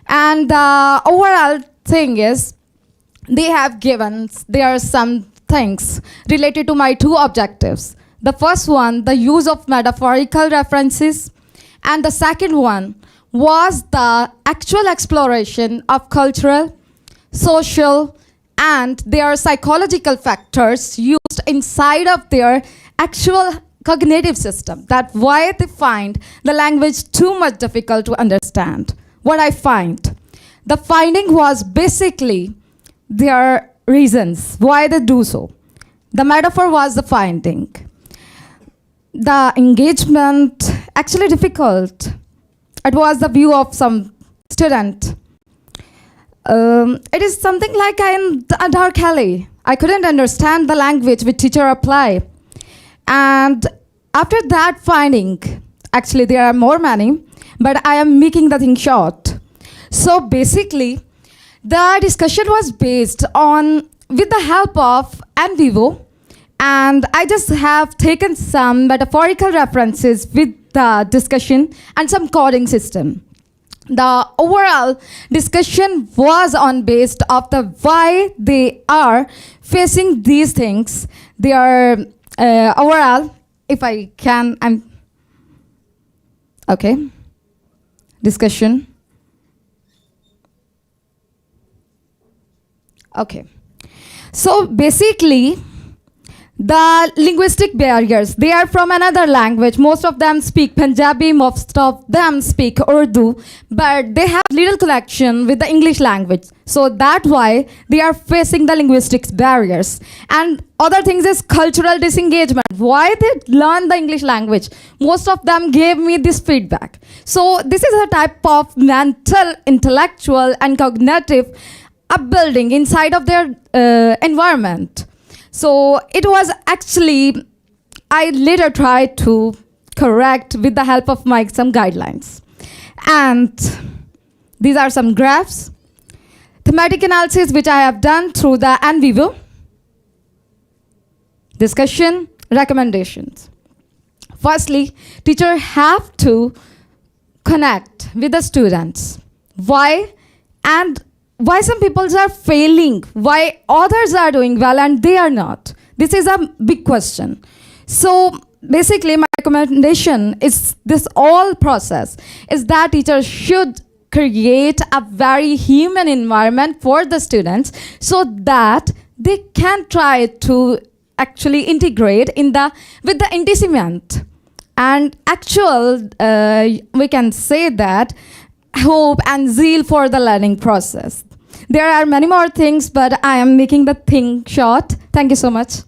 And the overall thing is, there are some things related to my two objectives. The first one, the use of metaphorical references, and the second one was the actual exploration of cultural, social, and their psychological factors used inside of their actual cognitive system. That's why they find the language too much difficult to understand. What I find, the finding was basically their reasons why they do so. The metaphor was the finding. The engagement, actually difficult. It was the view of some student. It is something like I'm a dark alley. I couldn't understand the language which teacher apply. And after that finding, actually there are more many, but I am making the thing short. So basically, the discussion was based on, with the help of NVivo, and I just have taken some metaphorical references with the discussion and some coding system. The overall discussion was on based of the why they are facing these things. They are overall, if I can, okay, discussion. Okay, so basically, the linguistic barriers, they are from another language. Most of them speak Punjabi, most of them speak Urdu, but they have little connection with the English language. So that's why they are facing the linguistics barriers. And other things is cultural disengagement. Why they learn the English language? Most of them gave me this feedback. So this is a type of mental, intellectual, and cognitive upbuilding inside of their environment. So it was actually, I later tried to correct with the help of some guidelines. And these are some graphs. Thematic analysis which I have done through the NVivo. Discussion, recommendations. Firstly, teachers have to connect with the students. Why? And why some people are failing, why others are doing well and they are not. This is a big question. So basically my recommendation is this whole process is that teachers should create a very human environment for the students so that they can try to actually integrate with the intimacy and actual, we can say that, hope and zeal for the learning process. There are many more things, but I am making the thing short. Thank you so much.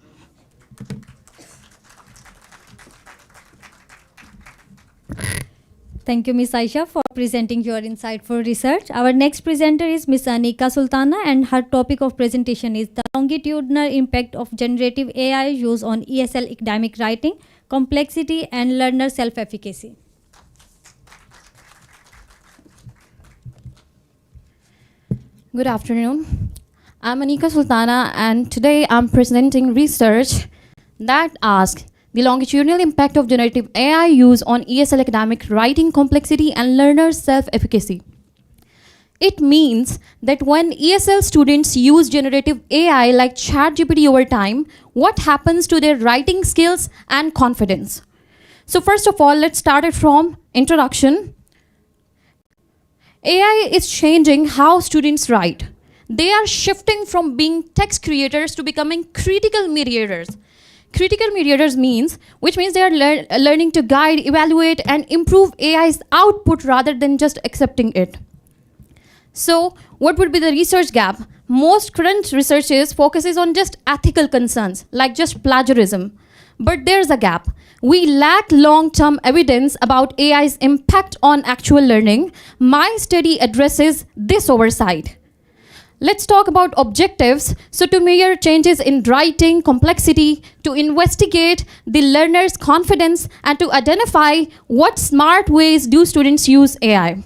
Thank you, Ms. Aisha, for presenting your insightful research. Our next presenter is Ms. Anika Sultana, and her topic of presentation is the longitudinal impact of generative AI use on ESL academic writing, complexity, and learner self-efficacy.
Good afternoon. I'm Anika Sultana, and today I'm presenting research that asks the longitudinal impact of generative AI use on ESL academic writing complexity and learner self-efficacy. It means that when ESL students use generative AI like ChatGPT over time, what happens to their writing skills and confidence? So first of all, let's start it from introduction. AI is changing how students write. They are shifting from being text creators to becoming critical mediators. Critical mediators which means they are learning to guide, evaluate, and improve AI's output rather than just accepting it. So, what would be the research gap? Most current researches focuses on just ethical concerns, like just plagiarism. But there's a gap. We lack long-term evidence about AI's impact on actual learning. My study addresses this oversight. Let's talk about objectives. So to measure changes in writing complexity, to investigate the learner's confidence, and to identify what smart ways do students use AI.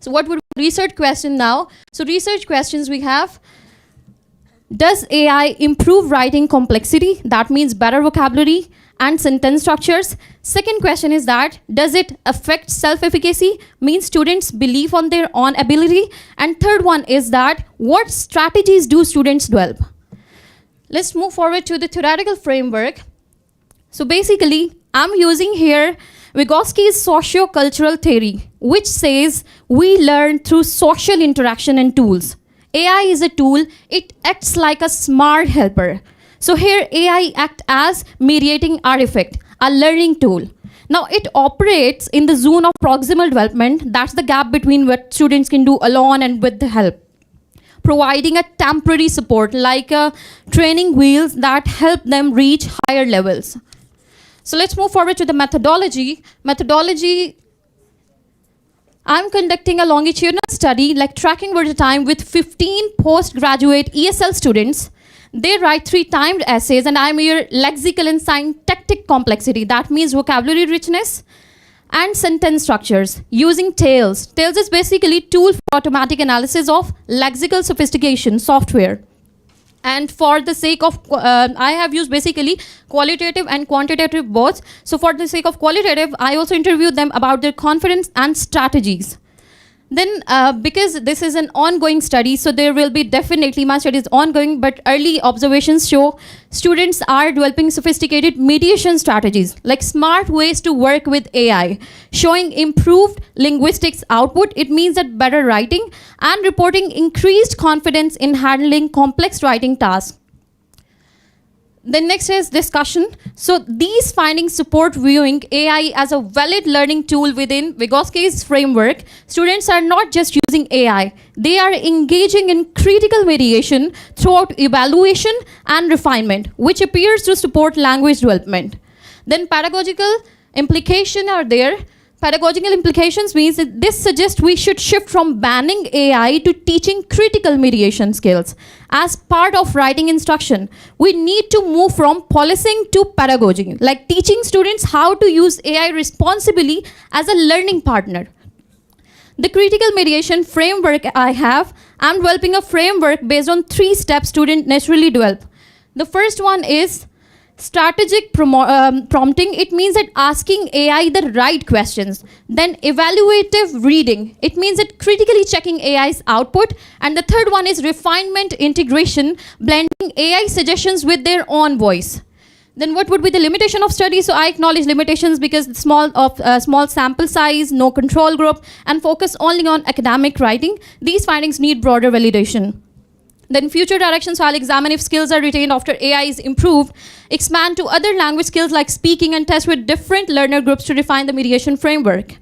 So what would be research question now? So research questions we have. Does AI improve writing complexity? That means better vocabulary and sentence structures. Second question is that, does it affect self-efficacy? Means students' belief on their own ability. And third one is that, what strategies do students develop? Let's move forward to the theoretical framework. So basically, I'm using here Vygotsky's socio-cultural theory, which says we learn through social interaction and tools. AI is a tool, it acts like a smart helper. So here AI acts as mediating artifact, a learning tool. Now it operates in the zone of proximal development, that's the gap between what students can do alone and with the help. Providing a temporary support like training wheels that help them reach higher levels. So let's move forward to the methodology. I'm conducting a longitudinal study, like tracking over the time with 15 postgraduate ESL students. They write 3 timed essays, and I measure lexical and syntactic complexity. That means vocabulary richness and sentence structures using TAILS. TAILS is basically tool for automatic analysis of lexical sophistication software. And for the sake of, I have used basically qualitative and quantitative both. So for the sake of qualitative, I also interviewed them about their confidence and strategies. Then because this is an ongoing study, so there will be definitely, my study is ongoing, but early observations show students are developing sophisticated mediation strategies, like smart ways to work with AI, showing improved linguistics output. It means that better writing and reporting increased confidence in handling complex writing tasks. Then next is discussion. So these findings support viewing AI as a valid learning tool within Vygotsky's framework. Students are not just using AI, they are engaging in critical mediation throughout evaluation and refinement, which appears to support language development. Then pedagogical implications are there. Pedagogical implications means that this suggests we should shift from banning AI to teaching critical mediation skills. As part of writing instruction, we need to move from policing to pedagogy, like teaching students how to use AI responsibly as a learning partner. The critical mediation framework I'm developing a framework based on 3 steps students naturally develop. The first one is strategic prompting. It means that asking AI the right questions. Then evaluative reading. It means that critically checking AI's output. And the third one is refinement integration, blending AI suggestions with their own voice. Then what would be the limitation of study? So I acknowledge limitations because small sample size, no control group, and focus only on academic writing. These findings need broader validation. Then future directions, I'll examine if skills are retained after AI is improved, expand to other language skills like speaking, and test with different learner groups to define the mediation framework.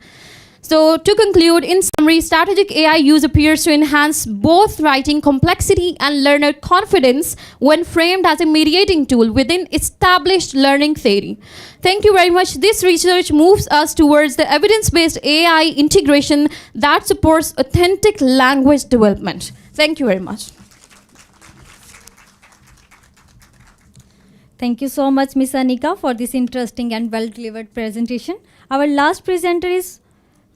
So to conclude, in summary, strategic AI use appears to enhance both writing complexity and learner confidence when framed as a mediating tool within established learning theory. Thank you very much. This research moves us towards the evidence-based AI integration that supports authentic language development. Thank you very much.
Thank you so much, Ms. Anika, for this interesting and well-delivered presentation. Our last presenter is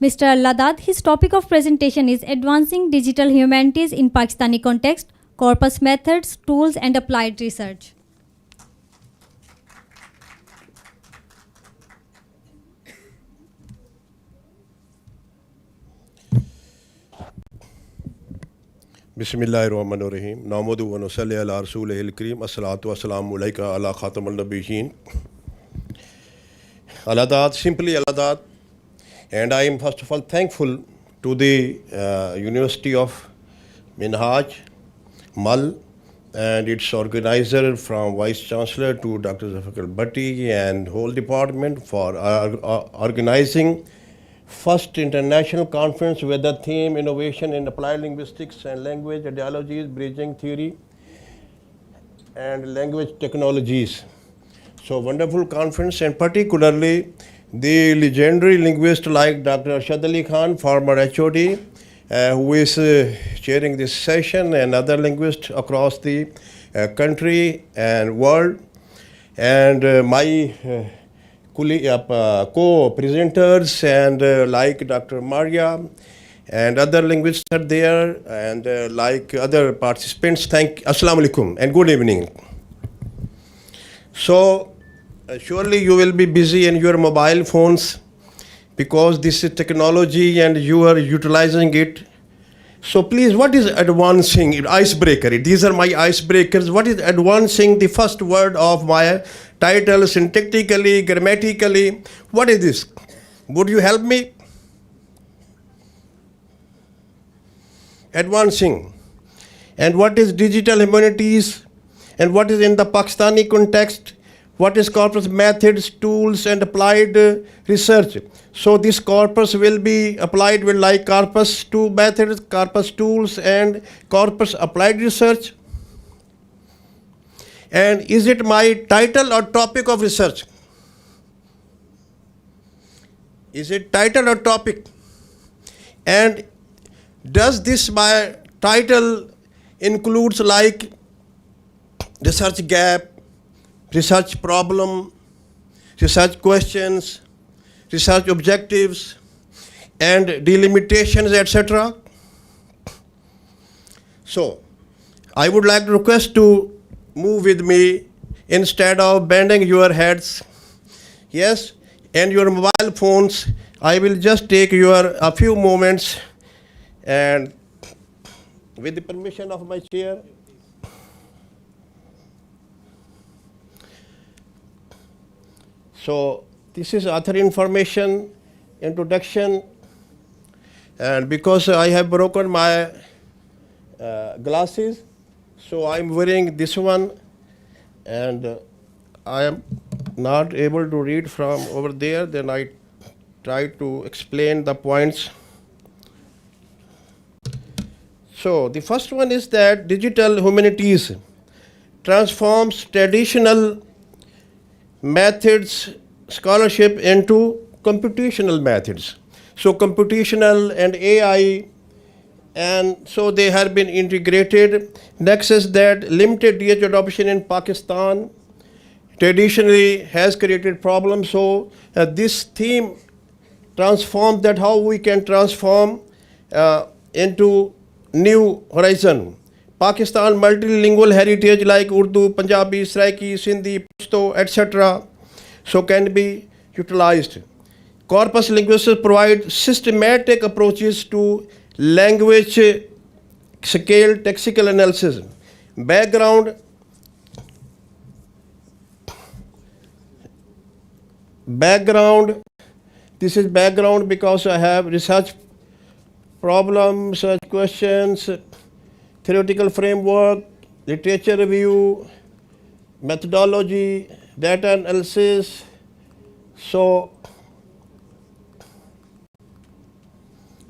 Mr. Ladad. His topic of presentation is Advancing Digital Humanities in Pakistani Context, Corpus Methods, Tools and Applied Research.
Bismillahirrahmanirrahim. Namudu wa nusalli ala rasulihil kareem. Assalatu wassalamu alayka ala khatamal nabiyyin. Aladad, simply Aladad. And I am first of all thankful to the University of Minhaj, Mal, and its organizer from Vice Chancellor to Dr. Zafar Bhatti and whole department for organizing first international conference with the theme Innovation in Applied Linguistics and Language Ideologies, Bridging Theory and Language Technologies. So wonderful conference, and particularly the legendary linguist like Dr. Arshad Ali Khan, former HOD, who is chairing this session, and other linguists across the country and world, and my co-presenters and like Dr. Maria and other linguists are there, and like other participants. Assalamu alaikum and good evening. So surely you will be busy in your mobile phones because this is technology and you are utilizing it. So please, what is advancing? Icebreaker. These are my icebreakers. What is advancing? The first word of my title, syntactically, grammatically. What is this? Would you help me? Advancing. And what is digital humanities? And what is in the Pakistani context? What is corpus methods, tools, and applied research? So this corpus will be applied with like corpus to methods, corpus tools, and corpus applied research. And is it my title or topic of research? Is it title or topic? And does this my title includes like research gap, research problem, research questions, research objectives, and delimitations, etc.? So I would like to request to move with me instead of bending your heads. Yes, and your mobile phones. I will just take a few moments, and with the permission of my chair. So this is author information, introduction, and because I have broken my glasses, so I'm wearing this one, and I am not able to read from over there. Then I try to explain the points. So the first one is that digital humanities transforms traditional methods scholarship into computational methods. So computational and AI, and so they have been integrated. Next is that limited DH adoption in Pakistan traditionally has created problems. So this theme transforms that how we can transform into new horizon. Pakistan multilingual heritage like Urdu, Punjabi, Saraiki, Sindhi, Pashto, etc. so can be utilized. Corpus linguistics provide systematic approaches to language scale lexical analysis. Background this is background because I have research problems, research questions, theoretical framework, literature review, methodology, data analysis. So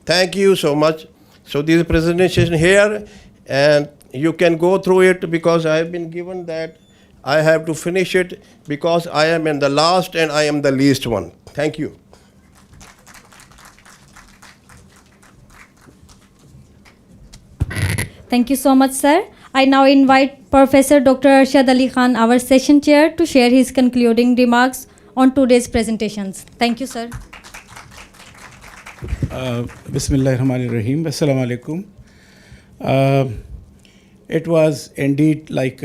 thank you so much. So this presentation here, and you can go through it because I have been given that I have to finish it because I am in the last and I am the least one. Thank you.
Thank you so much, sir. I now invite Professor Dr. Arshad Ali Khan, our session chair, to share his concluding remarks on today's presentations. Thank you, sir.
Bismillahirrahmanirrahim. Assalamu alaikum. It was indeed like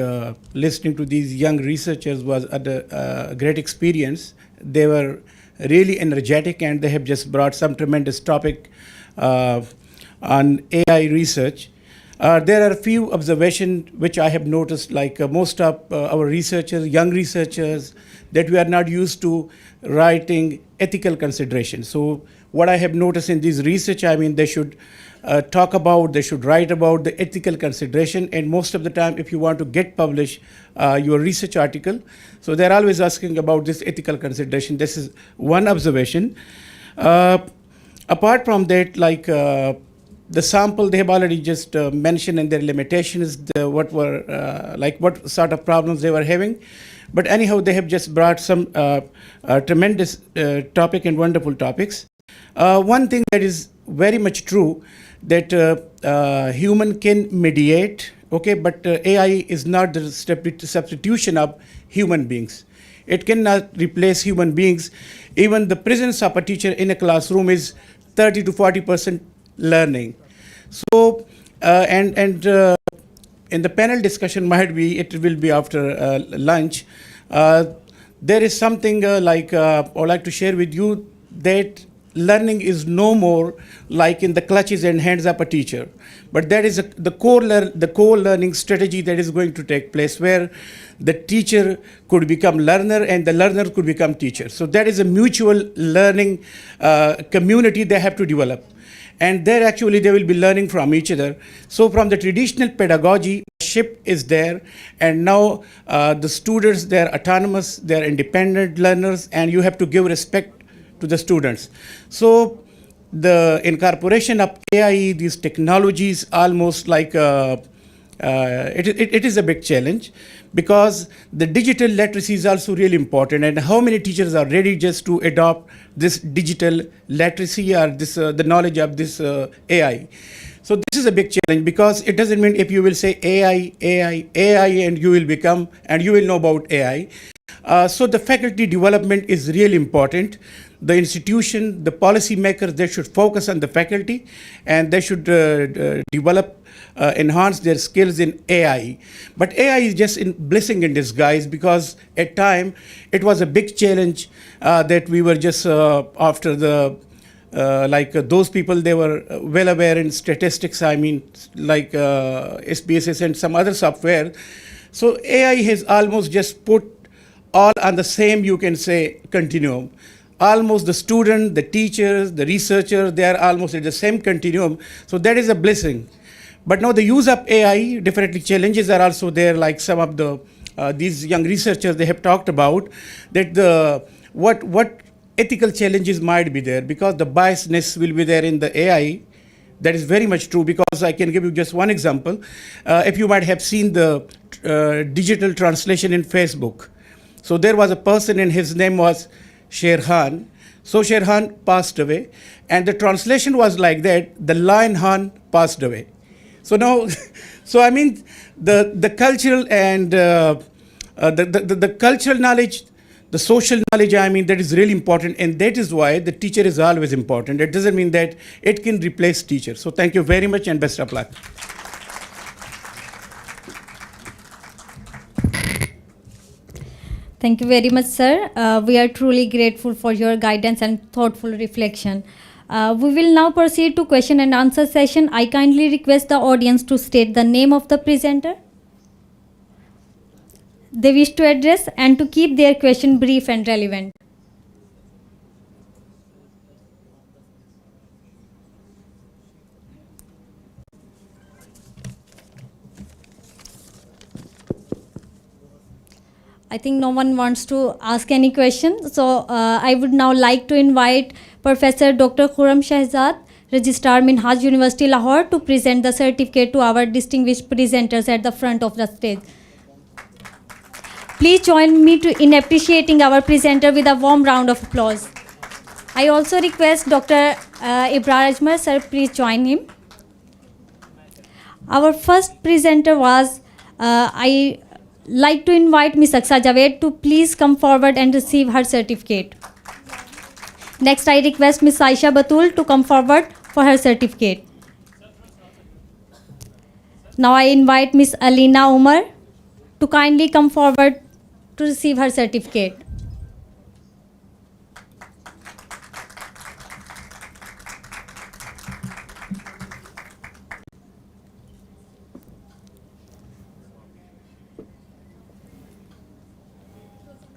listening to these young researchers was a great experience. They were really energetic and they have just brought some tremendous topic on AI research. There are a few observations which I have noticed, like most of our researchers, young researchers, that we are not used to writing ethical considerations. So what I have noticed in this research, I mean, they should talk about, they should write about the ethical consideration. And most of the time, if you want to get published your research article, so they're always asking about this ethical consideration. This is one observation. Apart from that, like the sample, they have already just mentioned in their limitations, what sort of problems they were having. But anyhow, they have just brought some tremendous topic and wonderful topics. One thing that is very much true, that human can mediate, okay, but AI is not the substitution of human beings. It cannot replace human beings. Even the presence of a teacher in a classroom is 30 to 40% learning. So, in the panel discussion, might be, it will be after lunch, there is something I would like to share with you, that learning is no more like in the clutches and hands of a teacher, but that is the core learning strategy that is going to take place, where the teacher could become learner and the learner could become teacher. So that is a mutual learning community they have to develop. And there actually they will be learning from each other. So from the traditional pedagogy, shift is there, and now the students, they're autonomous, they're independent learners, and you have to give respect to the students. So the incorporation of AI, these technologies, almost like it is a big challenge, because the digital literacy is also really important, and how many teachers are ready just to adopt this digital literacy or this the knowledge of this AI. So this is a big challenge, because it doesn't mean if you will say AI, and you will become, and you will know about AI. So the faculty development is really important. The institution, the policy makers, they should focus on the faculty, and they should develop, enhance their skills in AI. But AI is just a blessing in disguise, because at time it was a big challenge that we were just after the those people, they were well aware in statistics, I mean, like SPSS and some other software. So AI has almost just put all on the same, you can say, continuum. Almost the student, the teachers, the researchers, they are almost at the same continuum. So that is a blessing. But now the use of AI, definitely challenges are also there, like some of the these young researchers, they have talked about that what ethical challenges might be there, because the biasness will be there in the AI. That is very much true, because I can give you just one example. If you might have seen the digital translation in Facebook. So there was a person, and his name was Sherhan. So Sherhan passed away, and the translation was like that: the lion Han passed away. So now, so I mean, the cultural and the cultural knowledge, the social knowledge, I mean, that is really important, and that is why the teacher is always important. It doesn't mean that it can replace teacher. So thank you very much, and best of luck.
Thank you very much, sir. We are truly grateful for your guidance and thoughtful reflection. We will now proceed to question and answer session. I kindly request the audience to state the name of the presenter they wish to address, and to keep their question brief and relevant. I think no one wants to ask any question. So I would now like to invite Professor Dr. Khurram Shahzad, Registrar Minhaj University, Lahore, to present the certificate to our distinguished presenters at the front of the stage. Please join me in appreciating our presenter with a warm round of applause. I also request Dr. Ibrar Ajmer, sir, please join him. Our first presenter was, I like to invite Ms. Aksa Javed to please come forward and receive her certificate. Next, I request Ms. Aisha Batul to come forward for her certificate. Now I invite Ms. Alina Umar to kindly come forward to receive her certificate.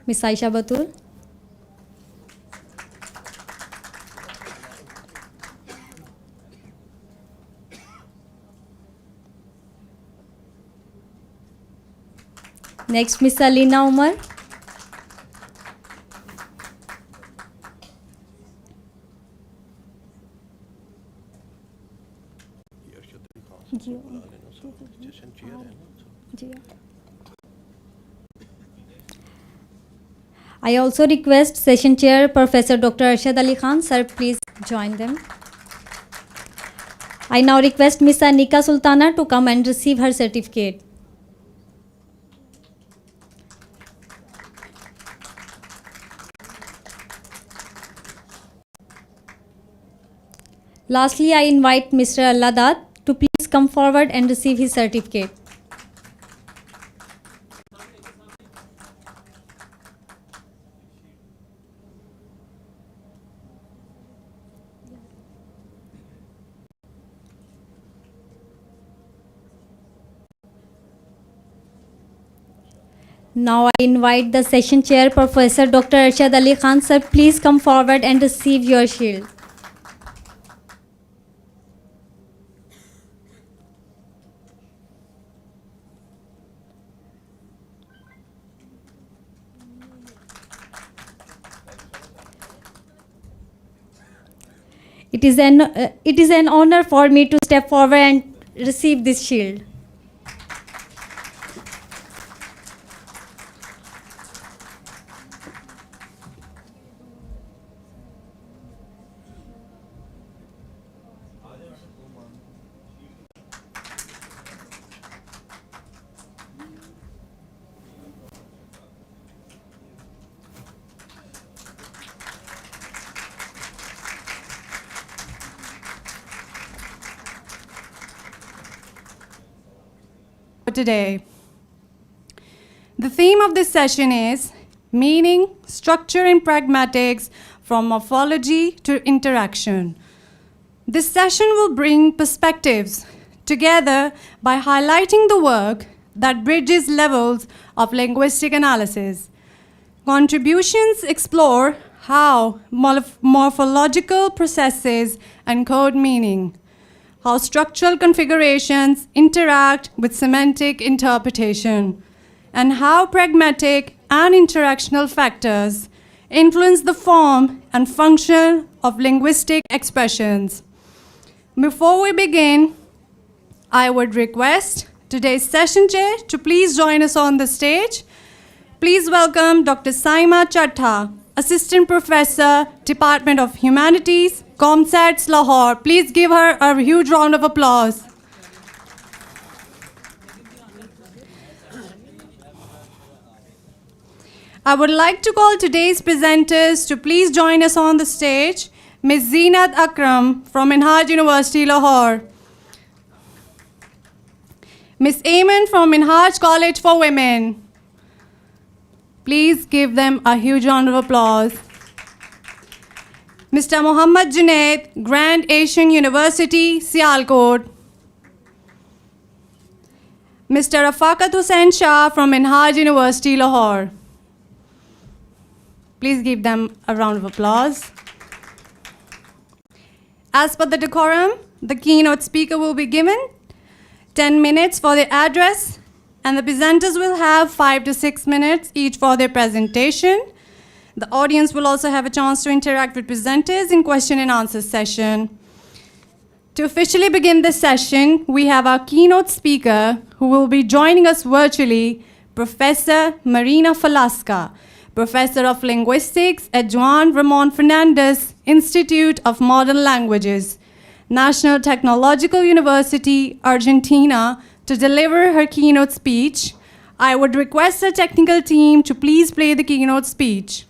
Ms. Aisha Batul. Next, Miss Alina Umar. I also request Session Chair Professor Dr. Arshad Ali Khan. Sir, please join them. I now request Miss Anika Sultana to come and receive her certificate. Lastly, I invite Mr. Alladat to please come forward and receive his certificate. Now I invite the session chair, Professor Dr. Arshad Ali Khan. Sir, please come forward and receive your shield. It is an honor for me to step forward and receive this shield.
Today. The theme of this session is meaning, structure, and pragmatics from morphology to interaction. This session will bring perspectives together by highlighting the work that bridges levels of linguistic analysis. Contributions explore how morphological processes encode meaning, how structural configurations interact with semantic interpretation, and how pragmatic and interactional factors influence the form and function of linguistic expressions. Before we begin, I would request today's session chair to please join us on the stage. Please welcome Dr. Saima Chattha, Assistant Professor, Department of Humanities, ComSats, Lahore. Please give her a huge round of applause. I would like to call today's presenters to please join us on the stage. Ms. Zeenat Akram from Minhaj University, Lahore. Ms. Ayman from Minhaj College for Women. Please give them a huge round of applause. Mr. Muhammad Junaid, Grand Asian University, Sialkot. Mr. Rafaqat Hussain Shah from Minhaj University, Lahore. Please give them a round of applause. As per the decorum, the keynote speaker will be given 10 minutes for their address, and the presenters will have 5 to 6 minutes each for their presentation. The audience will also have a chance to interact with presenters in question and answer session. To officially begin this session, we have our keynote speaker who will be joining us virtually, Professor Marina Falasca, Professor of Linguistics at Juan Ramon Fernandez Institute of Modern Languages, National Technological University, Argentina, to deliver her keynote speech. I would request the technical team to please play the keynote speech.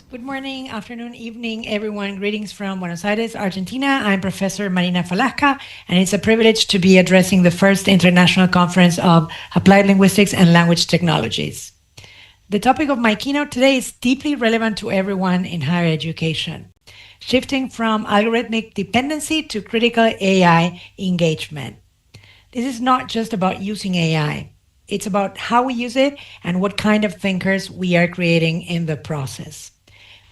Good morning, afternoon, evening, everyone. Greetings from Buenos Aires, Argentina. I'm Professor Marina Falasca, and it's a privilege to be addressing the first international conference of applied linguistics and language technologies. The topic of my keynote today is deeply relevant to everyone in higher education, shifting from algorithmic dependency to critical AI engagement. This is not just about using AI. It's about how we use it and what kind of thinkers we are creating in the process.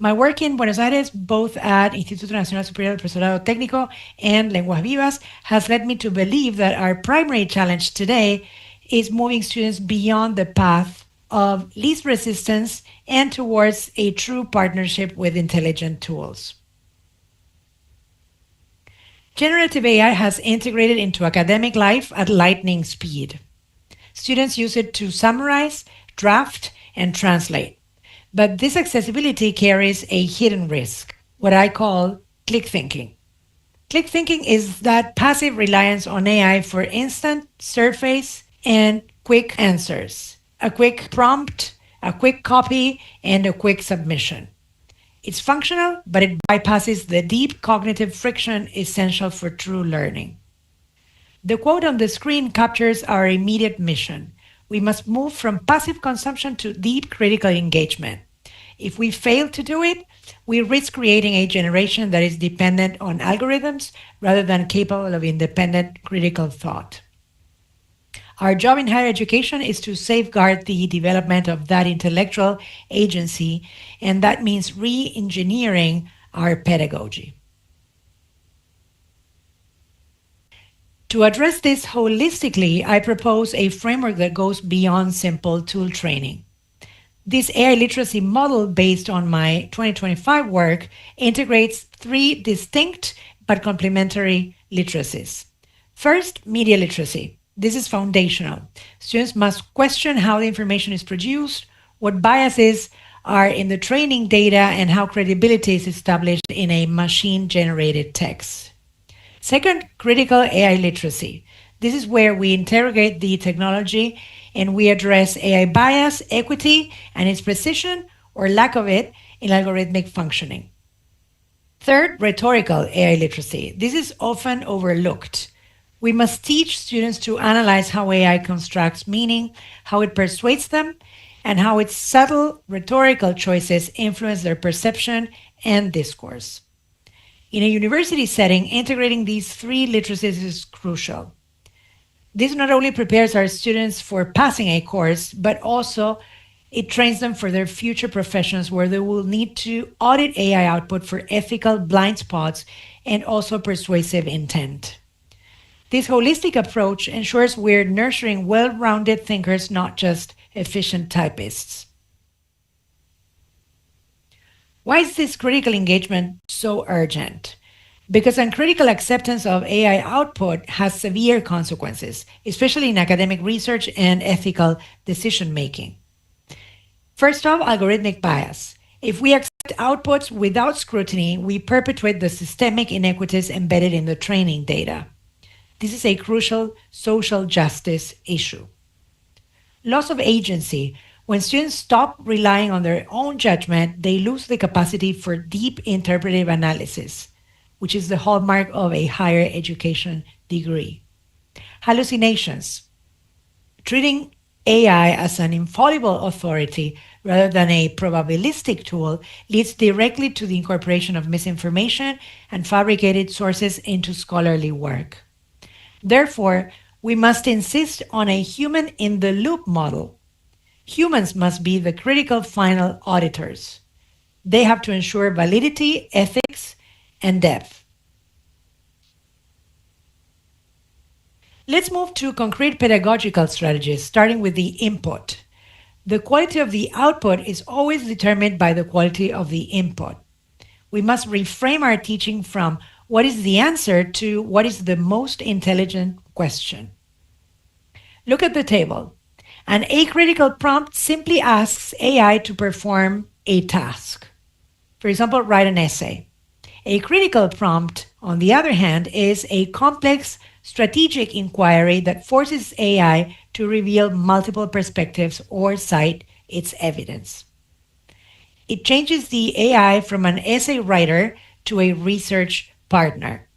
My work in Buenos Aires, both at Instituto Nacional Superior del Profesorado Técnico and Lenguas Vivas, has led me to believe that our primary challenge today is moving students beyond the path of least resistance and towards a true partnership with intelligent tools. Generative AI has integrated into academic life at lightning speed. Students use it to summarize, draft, and translate. But this accessibility carries a hidden risk, what I call click thinking. Click thinking is that passive reliance on AI for instant, surface, and quick answers. A quick prompt, a quick copy, and a quick submission. It's functional, but it bypasses the deep cognitive friction essential for true learning. The quote on the screen captures our immediate mission. We must move from passive consumption to deep critical engagement. If we fail to do it, we risk creating a generation that is dependent on algorithms rather than capable of independent critical thought. Our job in higher education is to safeguard the development of that intellectual agency, and that means re-engineering our pedagogy. To address this holistically, I propose a framework that goes beyond simple tool training. This AI literacy model, based on my 2025 work, integrates three distinct but complementary literacies. First, media literacy. This is foundational. Students must question how the information is produced, what biases are in the training data, and how credibility is established in a machine-generated text. Second, critical AI literacy. This is where we interrogate the technology and we address AI bias, equity, and its precision or lack of it in algorithmic functioning. Third, rhetorical AI literacy. This is often overlooked. We must teach students to analyze how AI constructs meaning, how it persuades them, and how its subtle rhetorical choices influence their perception and discourse. In a university setting, integrating these three literacies is crucial. This not only prepares our students for passing a course, but also it trains them for their future professions where they will need to audit AI output for ethical blind spots and also persuasive intent. This holistic approach ensures we're nurturing well-rounded thinkers, not just efficient typists. Why is this critical engagement so urgent? Because uncritical acceptance of AI output has severe consequences, especially in academic research and ethical decision-making. First off, algorithmic bias. If we accept outputs without scrutiny, we perpetuate the systemic inequities embedded in the training data. This is a crucial social justice issue. Loss of agency. When students stop relying on their own judgment, they lose the capacity for deep interpretive analysis, which is the hallmark of a higher education degree. Hallucinations. Treating AI as an infallible authority rather than a probabilistic tool leads directly to the incorporation of misinformation and fabricated sources into scholarly work. Therefore, we must insist on a human-in-the-loop model. Humans must be the critical final auditors. They have to ensure validity, ethics, and depth. Let's move to concrete pedagogical strategies, starting with the input. The quality of the output is always determined by the quality of the input. We must reframe our teaching from what is the answer to what is the most intelligent question. Look at the table. An acritical prompt simply asks AI to perform a task. For example, write an essay. A critical prompt, on the other hand, is a complex strategic inquiry that forces AI to reveal multiple perspectives or cite its evidence. It changes the AI from an essay writer to a research partner.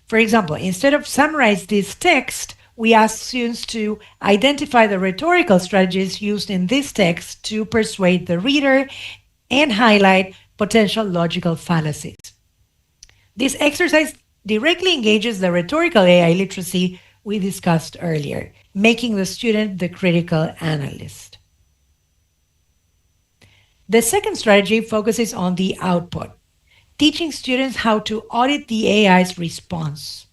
For example, instead of summarize this text, we ask students to identify the rhetorical strategies used in this text to persuade the reader and highlight potential logical fallacies. This exercise directly engages the rhetorical AI literacy we discussed earlier, making the student the critical analyst. The second strategy focuses on the output, teaching students how to audit the AI's response.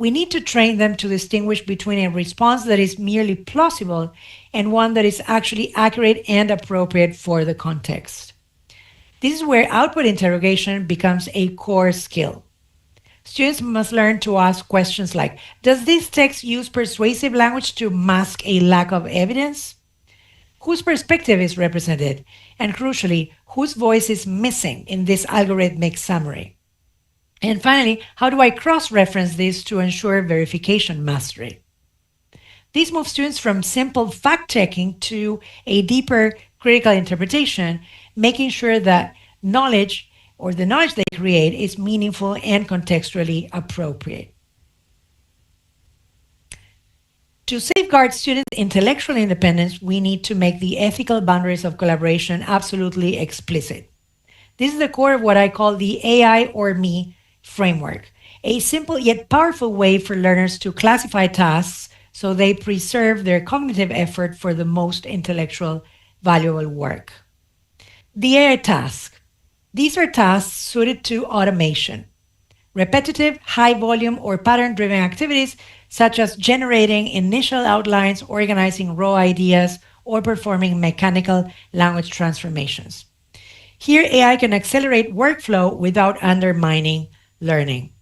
We need to train them to distinguish between a response that is merely plausible and one that is actually accurate and appropriate for the context. This is where output interrogation becomes a core skill. Students must learn to ask questions like, does this text use persuasive language to mask a lack of evidence? Whose perspective is represented? And crucially, whose voice is missing in this algorithmic summary? And finally, how do I cross-reference this to ensure verification mastery? This moves students from simple fact-checking to a deeper critical interpretation, making sure that knowledge or the knowledge they create is meaningful and contextually appropriate. To safeguard students' intellectual independence, we need to make the ethical boundaries of collaboration absolutely explicit. This is the core of what I call the AI or me framework, a simple yet powerful way for learners to classify tasks so they preserve their cognitive effort for the most intellectual, valuable work. The AI task. These are tasks suited to automation. Repetitive, high volume, or pattern driven activities such as generating initial outlines, organizing raw ideas, or performing mechanical language transformations. Here, AI can accelerate workflow without undermining learning.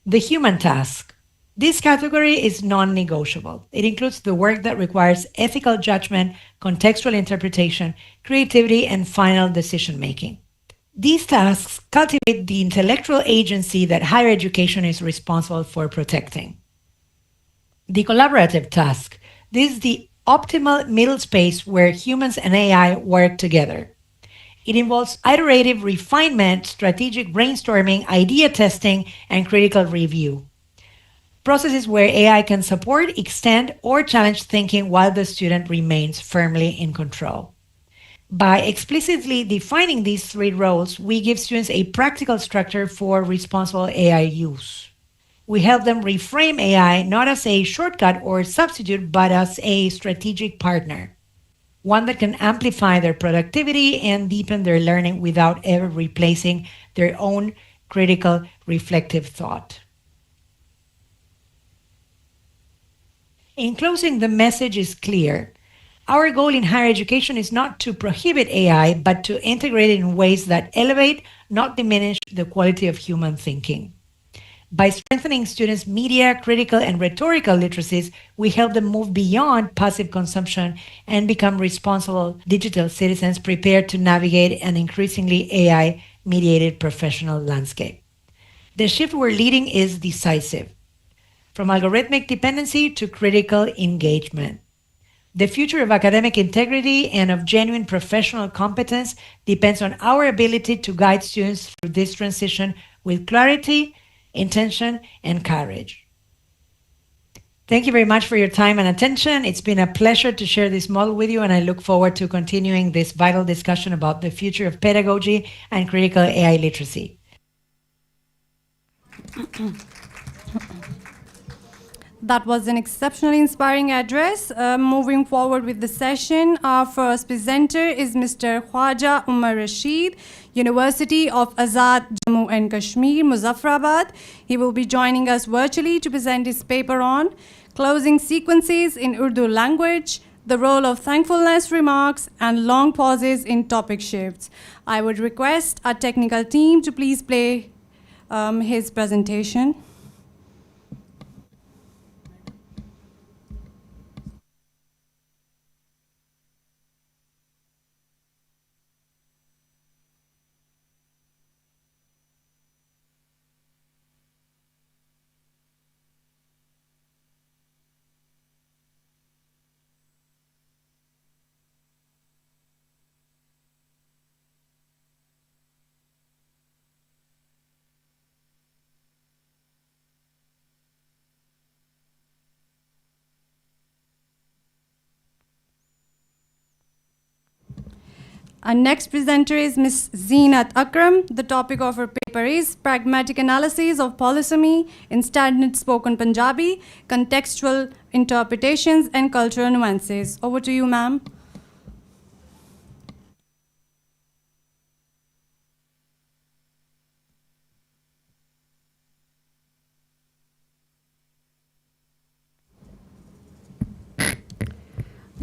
The human task. This category is non-negotiable. It includes the work that requires ethical judgment, contextual interpretation, creativity, and final decision-making. These tasks cultivate the intellectual agency that higher education is responsible for protecting. The collaborative task. This is the optimal middle space where humans and AI work together. It involves iterative refinement, strategic brainstorming, idea testing, and critical review. Processes where AI can support, extend, or challenge thinking while the student remains firmly in control. By explicitly defining these three roles, we give students a practical structure for responsible AI use. We help them reframe AI not as a shortcut or substitute, but as a strategic partner, one that can amplify their productivity and deepen their learning without ever replacing their own critical, reflective thought. In closing, the message is clear. Our goal in higher education is not to prohibit AI, but to integrate it in ways that elevate, not diminish, the quality of human thinking. By strengthening students' media, critical, and rhetorical literacies, we help them move beyond passive consumption and become responsible digital citizens prepared to navigate an increasingly AI-mediated professional landscape. The shift we're leading is decisive, from algorithmic dependency to critical engagement. The future of academic integrity and of genuine professional competence depends on our ability to guide students through this transition with clarity, intention, and courage. Thank you very much for your time and attention. It's been a pleasure to share this model with you, and I look forward to continuing this vital discussion about the future of pedagogy and critical AI literacy.
That was an exceptionally inspiring address. Moving forward with the session, our first presenter is Mr. Khwaja Umar Rashid, University of Azad, Jammu and Kashmir, Muzaffarabad. He will be joining us virtually to present his paper on closing sequences in Urdu language, the role of thankfulness remarks, and long pauses in topic shifts. I would request our technical team to please play his presentation. Our next presenter is Ms. Zeenat Akram. The topic of her paper is Pragmatic Analysis of Polysemy in Standard Spoken Punjabi, Contextual Interpretations and Cultural Nuances. Over to you, ma'am.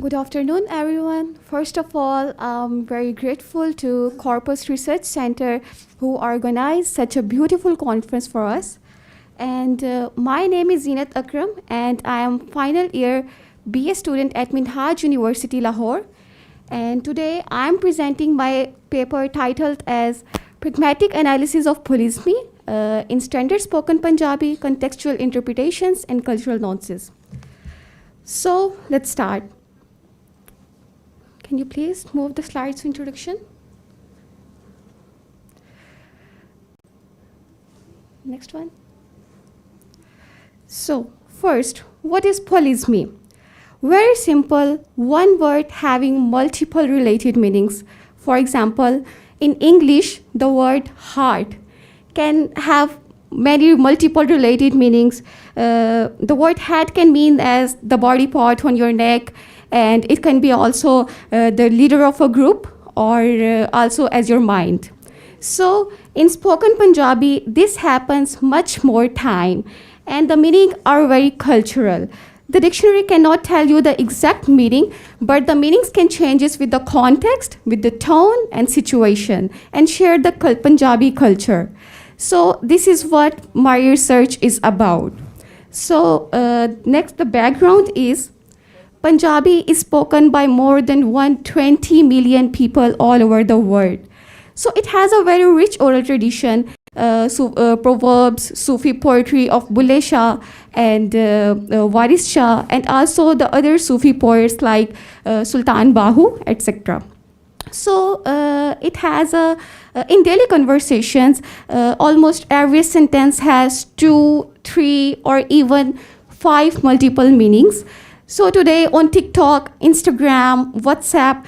Good afternoon, everyone. First of all, I'm very grateful to Corpus Research Center who organized such a beautiful conference for us. And my name is Zinat Akram, and I am final year BA student at Minhaj University, Lahore. And today I'm presenting my paper titled as Pragmatic Analysis of Polysemy in Standard Spoken Punjabi, Contextual Interpretations and Cultural Nuances. So let's start. Can you please move the slides to introduction? Next one. So first, what is polysemy? Very simple, one word having multiple related meanings. For example, in English, the word heart can have many multiple related meanings. The word head can mean as the body part on your neck, and it can be also the leader of a group, or also as your mind. So in spoken Punjabi, this happens much more time, and the meaning are very cultural. The dictionary cannot tell you the exact meaning, but the meanings can change with the context, with the tone and situation, and share the Punjabi culture. So this is what my research is about. So next, the background is Punjabi is spoken by more than 120 million people all over the world. So it has a very rich oral tradition, proverbs, Sufi poetry of Bulle Shah and Waris Shah, and also the other Sufi poets like Sultan Bahu, etc. So it has in daily conversations, almost every sentence has 2, 3, or even 5 multiple meanings. So today on TikTok, Instagram, WhatsApp,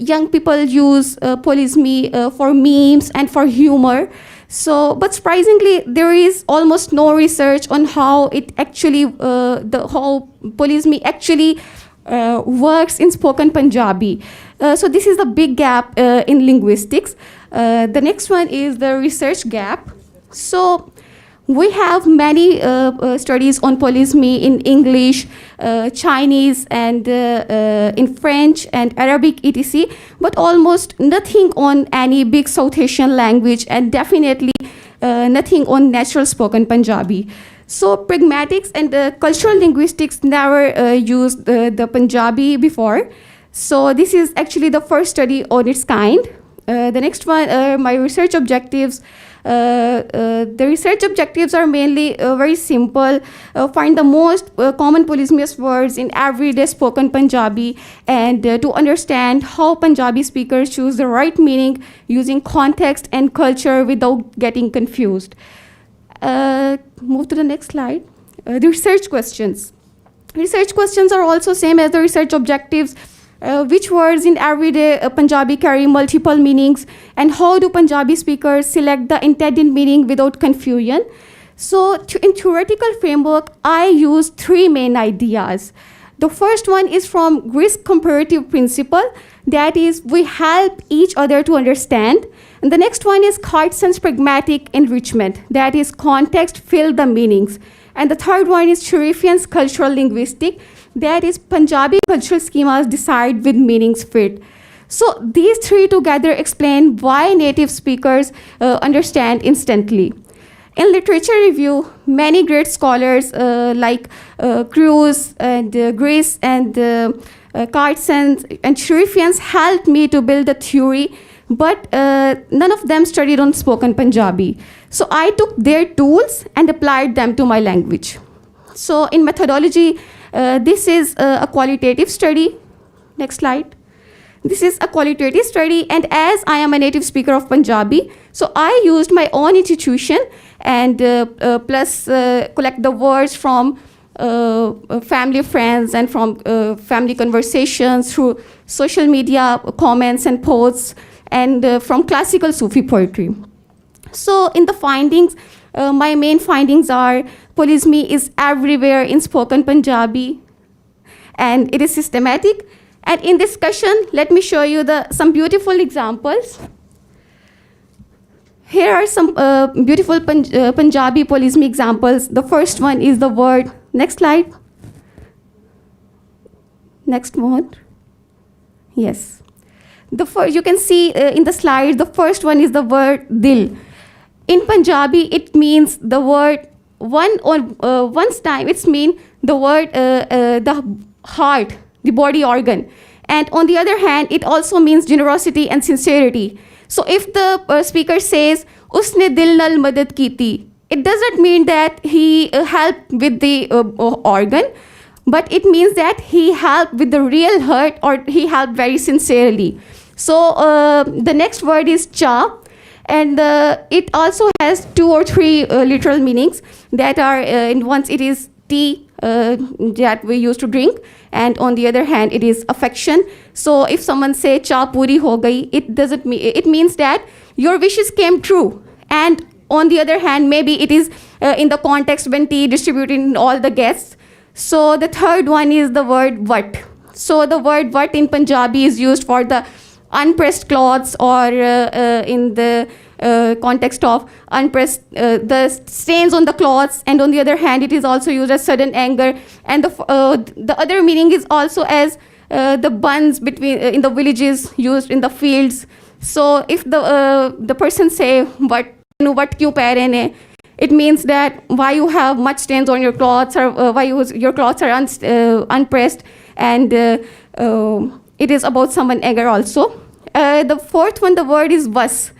young people use polysemy for memes and for humor. So, but surprisingly, there is almost no research on how it actually, how polysemy actually works in spoken Punjabi. So this is the big gap in linguistics. The next one is the research gap. So we have many studies on polysemy in English, Chinese, and in French and Arabic, etc., but almost nothing on any big South Asian language, and definitely nothing on natural spoken Punjabi. So pragmatics and cultural linguistics never used the Punjabi before. So this is actually the first study on its kind. The next one, my research objectives. The research objectives are mainly very simple. Find the most common polysemous words in everyday spoken Punjabi, and to understand how Punjabi speakers choose the right meaning using context and culture without getting confused. Move to the next slide. The research questions. Research questions are also same as the research objectives. Which words in everyday Punjabi carry multiple meanings, and how do Punjabi speakers select the intended meaning without confusion? So in theoretical framework, I use 3 main ideas. The first one is from Greece comparative principle, that is, we help each other to understand. And the next one is Cardson's pragmatic enrichment, that is, context fill the meanings. And the third one is Sharifian's cultural linguistic, that is, Punjabi cultural schemas decide with meanings fit. So these 3 together explain why native speakers understand instantly. In literature review, many great scholars like Cruz and Grace and Carson and Sharifians helped me to build a theory, but none of them studied on spoken Punjabi. So I took their tools and applied them to my language. So in methodology, this is a qualitative study. Next slide. This is a qualitative study, and as I am a native speaker of Punjabi, so I used my own institution and plus collect the words from family, friends, and from family conversations, through social media comments and posts, and from classical Sufi poetry. So in the findings, my main findings are polysemy is everywhere in spoken Punjabi, and it is systematic. And in discussion, let me show you some beautiful examples. Here are some beautiful Punjabi polysemy examples. The first one is the word, next slide. Next one. Yes. The first, you can see in the slide, the first one is the word dil. In Punjabi, it means the word once time, it's mean the word the heart, the body organ. And on the other hand, it also means generosity and sincerity. So if the speaker says, usne dil nal madad kiti, it doesn't mean that he helped with the organ, but it means that he helped with the real hurt, or he helped very sincerely. So the next word is cha, and it also has 2 or 3 literal meanings that are, in once it is tea that we used to drink, and on the other hand it is affection. So if someone say cha puri ho gayi, it doesn't mean, it means that your wishes came true. And on the other hand, maybe it is in the context when tea distributed in all the guests. So the third one is the word vat. So the word vat in Punjabi is used for the unpressed cloths, or in the context of unpressed, the stains on the cloths. And on the other hand, it is also used as sudden anger. And the other meaning is also as the buns between in the villages used in the fields. So if the person say, what kyun peh rahe ne, it means that why you have much stains on your clothes, or why your clothes are unpressed. And it is about someone anger also. The fourth one, the word is vas.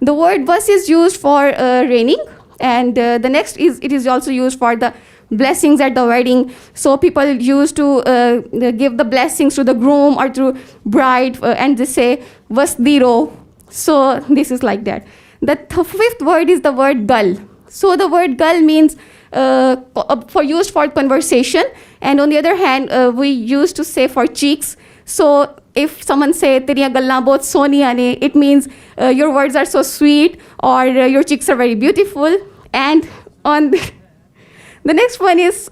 The word vas is used for raining. And the next is, it is also used for the blessings at the wedding. So people used to give the blessings to the groom or to bride, and they say vas diro. So this is like that. The fifth word is the word gal. So the word gal means used for conversation. And on the other hand, we used to say for cheeks. So if someone say teriyan gallan bahut soniyan ne, it means your words are so sweet, or your cheeks are very beautiful. And on the next one is,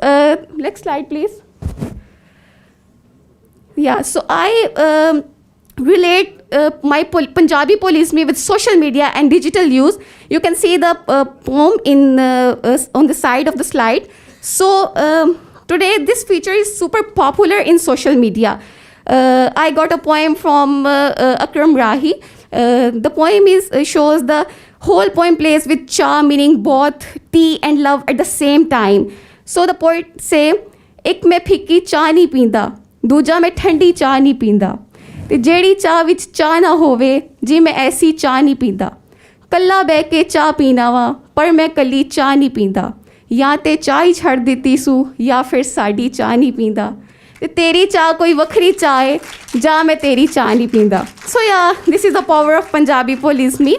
next slide please. Yeah, so I relate my Punjabi polismi with social media and digital use. You can see the poem in on the side of the slide. So today this feature is super popular in social media. I got a poem from Akram Rahi. The poem shows the whole poem plays with cha, meaning both tea and love at the same time. So the poet say, ek मैं FICCI चाह नहीं पींदा, दूजा मैं ठंडी चाह नहीं पींदा, ते जेड़ी चाह विच चाह ना होवे, जी मैं ऐसी चाह नहीं पींदा, कल्ला बह के चाह पीना वा, पर मैं कल्ली चाह नहीं पींदा, या ते चाह ही छड़ दित्ती सू, या फिर साडी चाह नहीं पींदा, ते तेरी चाह कोई वखरी चाह है, जा मैं तेरी चाह नहीं पींदा. So yeah, this is the power of Punjabi polysmy.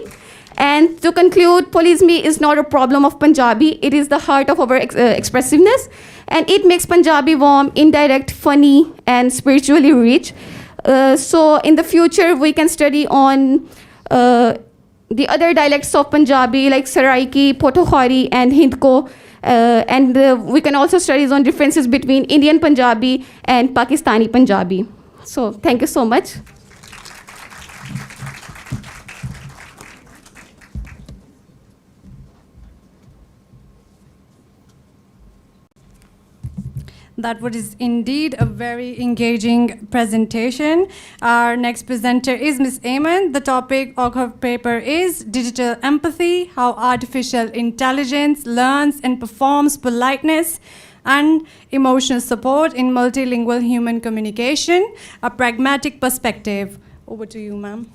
And to conclude, polysmy is not a problem of Punjabi, it is the heart of our expressiveness, and it makes Punjabi warm, indirect, funny, and spiritually rich. So in the future, we can study on the other dialects of Punjabi, like Saraiki, Potokhari, and Hindko. And we can also study on differences between Indian Punjabi and Pakistani Punjabi. So thank you so much.
That was indeed a very engaging presentation. Our next presenter is Ms. Ayman. The topic of her paper is Digital Empathy, How Artificial Intelligence Learns and Performs Politeness and Emotional Support in Multilingual Human Communication, a Pragmatic Perspective. Over to you, ma'am.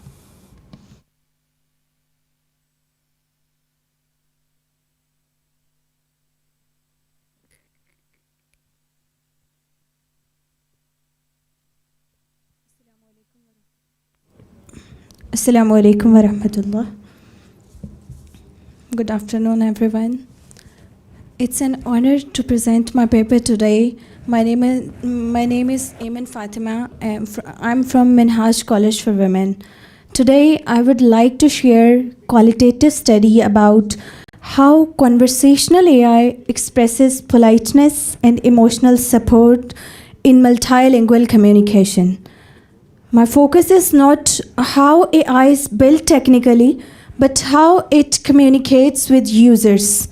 Assalamu alaikum wa rahmatullah. Good afternoon, everyone. It's an honor to present my paper today. My name is Ayman Fatima. I'm from Minhaj College for Women. Today, I would like to share qualitative study about how conversational AI expresses politeness and emotional support in multilingual communication. My focus is not how AI is built technically, but how it communicates with users.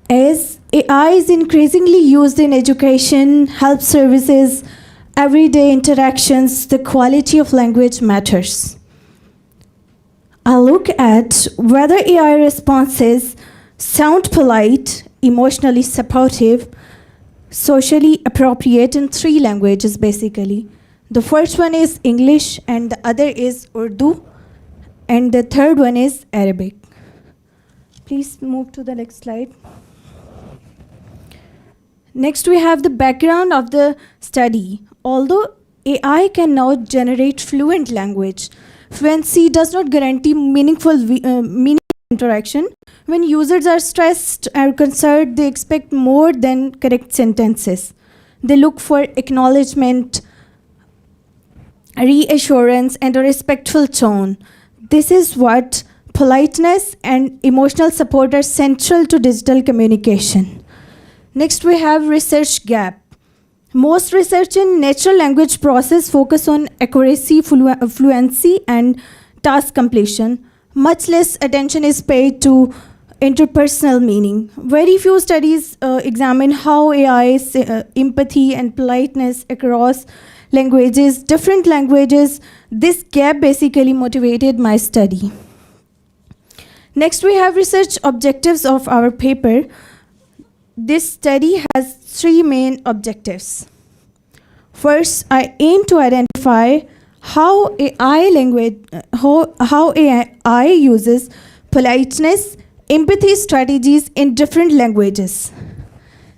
As AI is increasingly used in education, help services, everyday interactions, the quality of language matters. I'll look at whether AI responses sound polite, emotionally supportive, socially appropriate in 3 languages basically. The first one is English and the other is Urdu and the third one is Arabic. Please move to the next slide. Next we have the background of the study. Although AI can now generate fluent language, fluency does not guarantee meaningful interaction. When users are stressed or concerned, they expect more than correct sentences. They look for acknowledgement, reassurance, and a respectful tone. This is what politeness and emotional support are central to digital communication. Next, we have research gap. Most research in natural language process focus on accuracy, fluency, and task completion. Much less attention is paid to interpersonal meaning. Very few studies examine how AI's empathy and politeness across languages, different languages. This gap basically motivated my study. Next, we have research objectives of our paper. This study has 3 main objectives. First, I aim to identify how AI uses politeness, empathy strategies in different languages.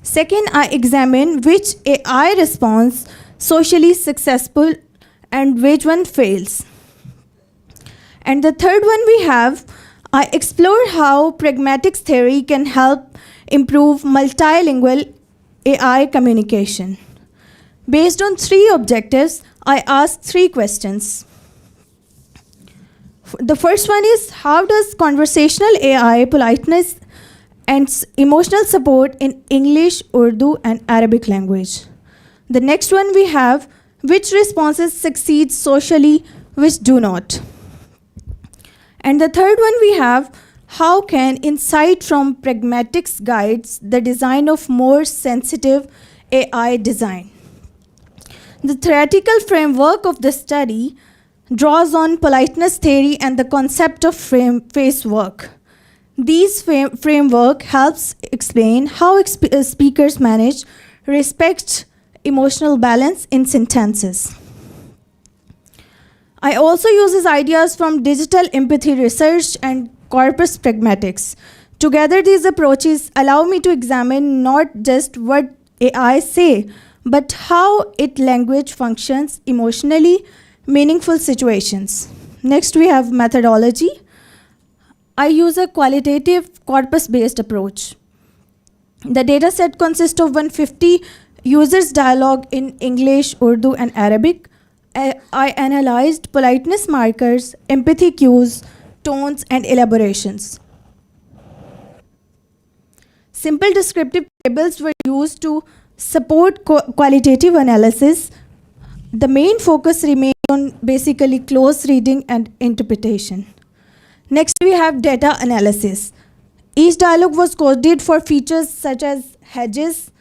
Second, I examine which AI response socially successful and which one fails. And the third one I explore how pragmatics theory can help improve multilingual AI communication. Based on 3 objectives, I asked 3 questions. The first one is, how does conversational AI politeness and emotional support in English, Urdu, and Arabic language? The next one which responses succeed socially, which do not? And the third one how can insight from pragmatics guides the design of more sensitive AI design? The theoretical framework of the study draws on politeness theory and the concept of face work. This framework helps explain how speakers manage respect, emotional balance in sentences. I also use ideas from digital empathy research and Corpus pragmatics. Together, these approaches allow me to examine not just what AI say, but how its language functions emotionally meaningful situations. Next, we have methodology. I use a qualitative corpus-based approach. The dataset consists of 150 users' dialogue in English, Urdu, and Arabic. I analyzed politeness markers, empathy cues, tones, and elaborations. Simple descriptive tables were used to support qualitative analysis. The main focus remained on basically close reading and interpretation. Next, we have data analysis. Each dialogue was coded for features such as hedges,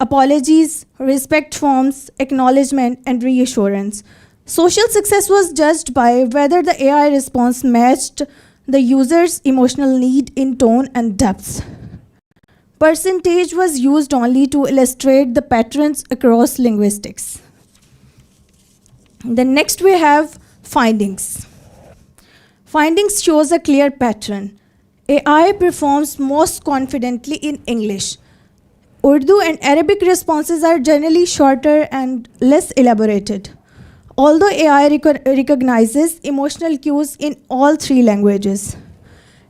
apologies, respect forms, acknowledgement, and reassurance. Social success was judged by whether the AI response matched the user's emotional need in tone and depth. Percentage was used only to illustrate the patterns across linguistics. Then next we have findings. Findings shows a clear pattern. AI performs most confidently in English. Urdu and Arabic responses are generally shorter and less elaborated. Although AI recognizes emotional cues in all 3 languages,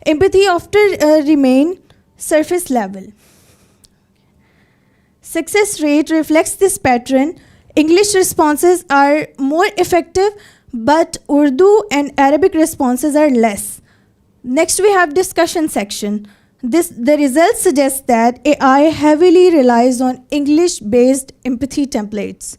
empathy often remains surface level. Success rate reflects this pattern. English responses are more effective, but Urdu and Arabic responses are less. Next, we have discussion section. The results suggest that AI heavily relies on English-based empathy templates.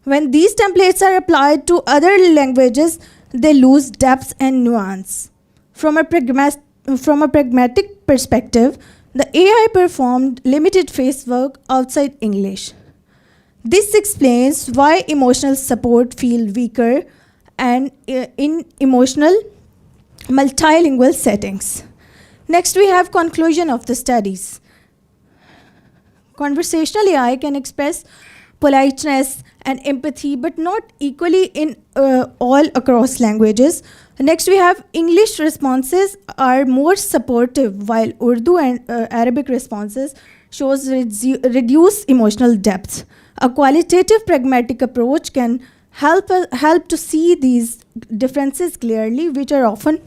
When these templates are applied to other languages, they lose depth and nuance. From a pragmatic perspective, the AI performed limited face work outside English. This explains why emotional support feel weaker and in emotional multilingual settings. Next, we have conclusion of the studies. Conversational AI can express politeness and empathy, but not equally in all across languages. Next, we have English responses are more supportive, while Urdu and Arabic responses shows reduced emotional depth. A qualitative pragmatic approach can help to see these differences clearly, which are often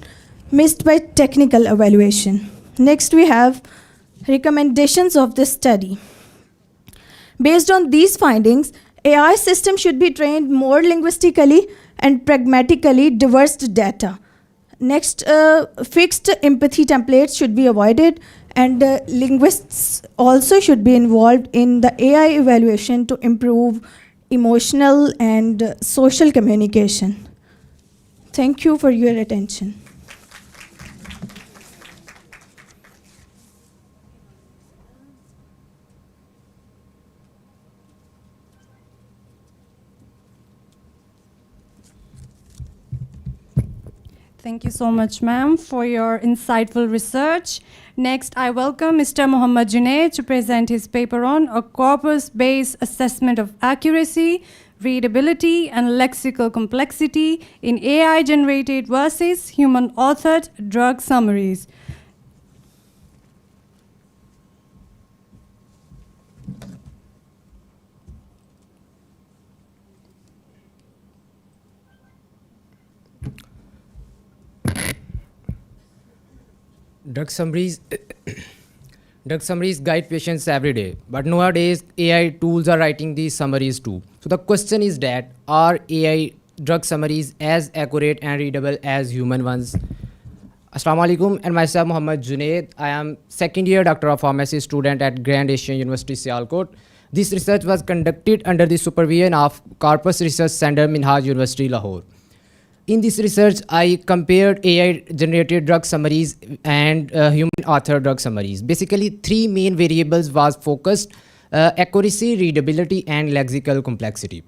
missed by technical evaluation. Next, we have recommendations of the study. Based on these findings, AI system should be trained more linguistically and pragmatically diverse data. Next, fixed empathy templates should be avoided, and linguists also should be involved in the AI evaluation to improve emotional and social communication. Thank you for your attention.
Thank you so much, ma'am, for your insightful research. Next, I welcome Mr. Muhammad Junaid to present his paper on a corpus-based assessment of accuracy, readability, and lexical complexity in AI-generated versus human-authored drug summaries.
Drug summaries guide patients every day, but nowadays AI tools are writing these summaries too. So the question is that, are AI drug summaries as accurate and readable as human ones? Assalamu alaikum, and myself Muhammad Junaid. I am second year Doctor of Pharmacy student at Grand Asian University, ICALLT. This research was conducted under the supervision of Corpus Research Center, Minhaj University, Lahore. In this research, I compared AI-generated drug summaries and human-authored drug summaries. Basically, three main variables was focused: accuracy, readability, and lexical complexity.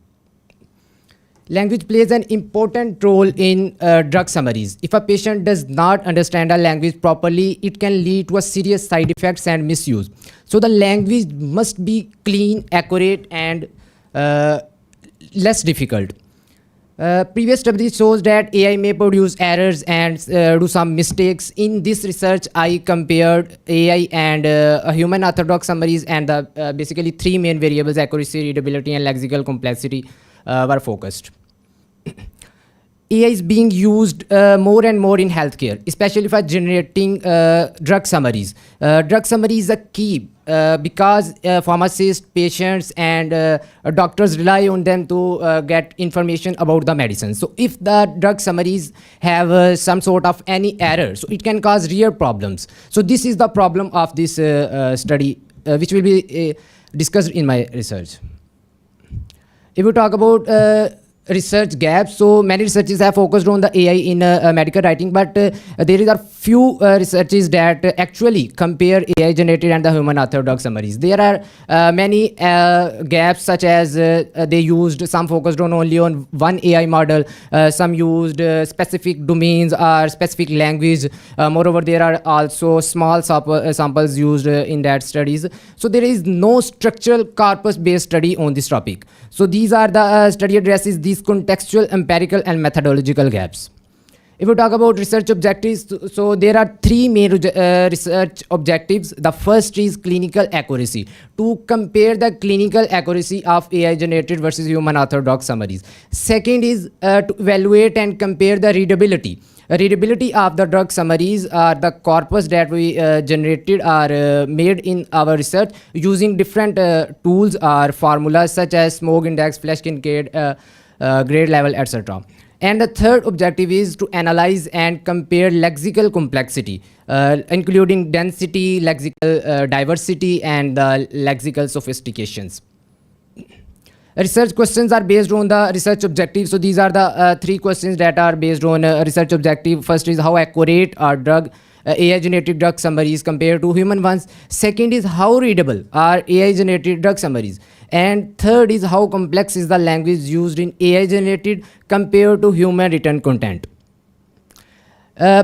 Language plays an important role in drug summaries. If a patient does not understand a language properly, it can lead to a serious side effects and misuse. So the language must be clean, accurate, and less difficult. Previous study shows that AI may produce errors and do some mistakes. In this research, I compared AI and human orthodox summaries, and the basically three main variables: accuracy, readability, and lexical complexity were focused. AI is being used more and more in healthcare, especially for generating drug summaries. Drug summaries are key because pharmacists, patients, and doctors rely on them to get information about the medicine. So if the drug summaries have some sort of any error, so it can cause real problems. So this is the problem of this study, which will be discussed in my research. If we talk about research gaps, so many researchers have focused on the AI in medical writing, but there are few researches that actually compare AI generated and the human authored drug summaries. There are many gaps, such as they used some focused on only on one AI model, some used specific domains or specific language. Moreover, there are also small samples used in that studies. So there is no structural corpus based study on this topic. So these are the study addresses these contextual, empirical, and methodological gaps. If we talk about research objectives, so there are three main research objectives. The first is clinical accuracy, to compare the clinical accuracy of AI-generated versus human-authored drug summaries. Second is to evaluate and compare the readability. Readability of the drug summaries are the corpus that we generated are made in our research using different tools or formulas such as smoke index, flash kincade, grade level, etc. And the third objective is to analyze and compare lexical complexity, including density, lexical diversity, and the lexical sophistications. Research questions are based on the research objective. So these are the three questions that are based on research objective. First is how accurate are AI-generated drug summaries compared to human ones. Second is how readable are AI-generated drug summaries. And third is how complex is the language used in AI generated compared to human written content.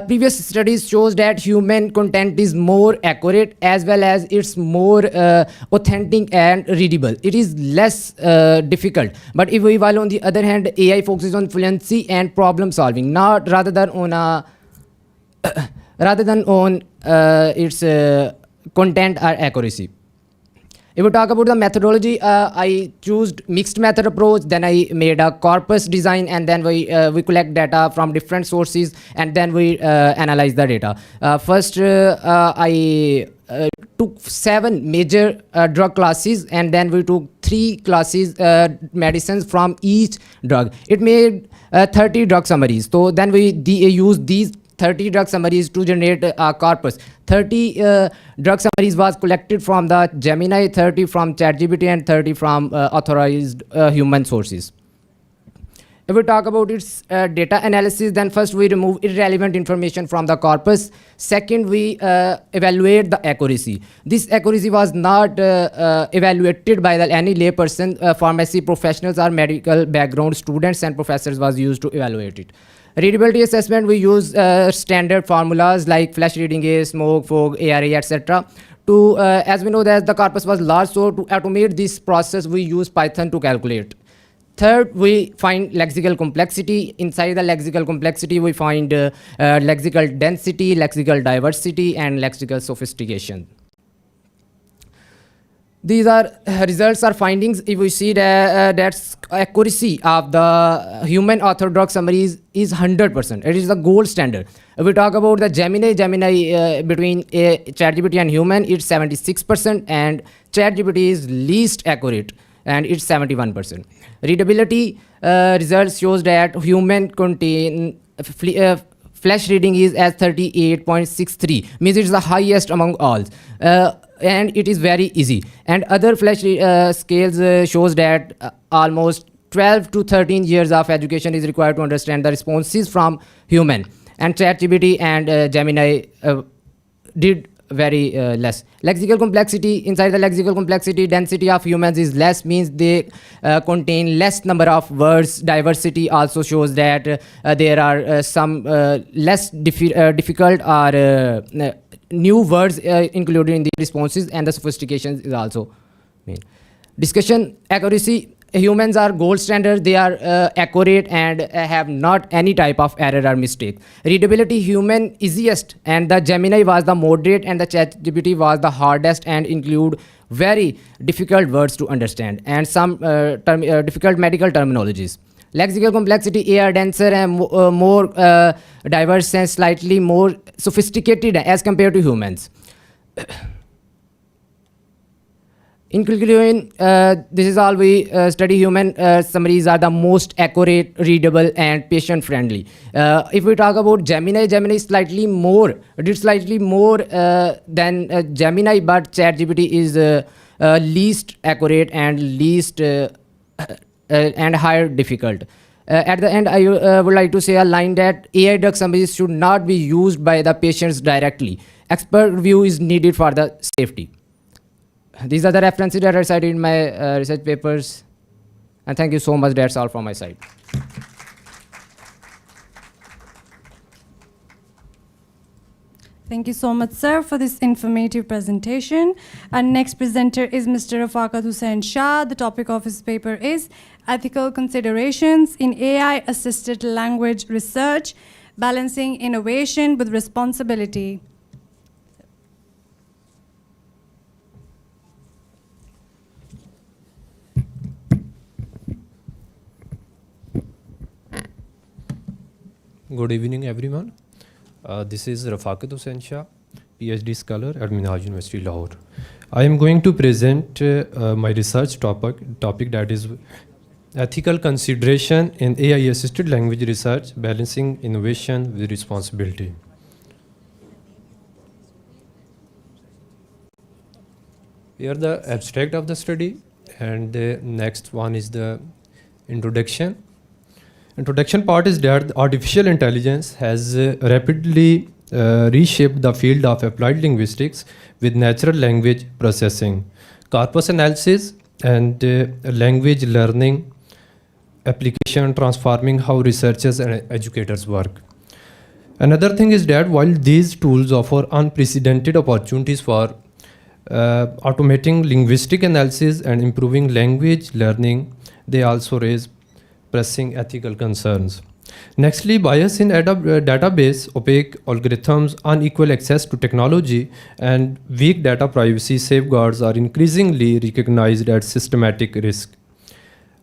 Previous studies shows that human content is more accurate as well as it's more authentic and readable. It is less difficult. But while on the other hand, AI focuses on fluency and problem solving, not rather than on its content or accuracy. If we talk about the methodology, I chose mixed method approach, then I made a corpus design, and then we collect data from different sources, and then we analyze the data. First, I took 7 major drug classes, and then we took 3 classes medicines from each drug. It made 30 drug summaries. So then we use these 30 drug summaries to generate a corpus. 30 drug summaries was collected from the Gemini, 30 from ChatGPT, and 30 from authorized human sources. If we talk about its data analysis, then first we remove irrelevant information from the corpus. Second, we evaluate the accuracy. This accuracy was not evaluated by any layperson. Pharmacy professionals or medical background students and professors was used to evaluate it. Readability assessment, we use standard formulas like flash reading A, smoke, fog, ARA, etc. To, as we know that the corpus was large, so to automate this process, we use Python to calculate. Third, we find lexical complexity. Inside the lexical complexity, we find lexical density, lexical diversity, and lexical sophistication. These are results or findings. If we see that that's accuracy of the human author drug summaries is 100%. It is the gold standard. If we talk about the Gemini between ChatGPT and human, it's 76%, and ChatGPT is least accurate, and it's 71%. Readability results shows that human contain flash reading is as 38.63, means it's the highest among all. And it is very easy. And other flash scales shows that almost 12 to 13 years of education is required to understand the responses from human. And ChatGPT and Gemini did very less. Lexical complexity, inside the lexical complexity, density of humans is less, means they contain less number of words. Diversity also shows that there are some less difficult or new words included in the responses, and the sophistication is also main. Discussion accuracy, humans are gold standard. They are accurate and have not any type of error or mistake. Readability, human easiest, and the Gemini was the moderate, and the ChatGPT was the hardest and include very difficult words to understand and some difficult medical terminologies. Lexical complexity, are denser and more diverse and slightly more sophisticated as compared to humans. In conclusion, this is all we study. Human summaries are the most accurate, readable, and patient-friendly. If we talk about Gemini, Gemini is slightly more. It is slightly more than Gemini, but ChatGPT is least accurate and least and higher difficult. At the end, I would like to say a line that AI drug summaries should not be used by the patients directly. Expert review is needed for the safety. These are the references that I cited in my research papers. And thank you so much. That's all from my side.
Thank you so much, sir, for this informative presentation. Our next presenter is Mr. Rafakat Hussain Shah. The topic of his paper is Ethical Considerations in AI-Assisted Language Research, Balancing Innovation with Responsibility.
Good evening, everyone. This is Rafakat Hussain Shah, PhD scholar at Minhaj University, Lahore. I am going to present my research topic that is ethical consideration in AI-assisted language research, balancing innovation with responsibility. Here the abstract of the study, and the next one is the introduction. Introduction part is that artificial intelligence has rapidly reshaped the field of applied linguistics with natural language processing. Corpus analysis and language learning application transforming how researchers and educators work. Another thing is that while these tools offer unprecedented opportunities for automating linguistic analysis and improving language learning, they also raise pressing ethical concerns. Nextly, bias in database, opaque algorithms, unequal access to technology, and weak data privacy safeguards are increasingly recognized as systematic risk.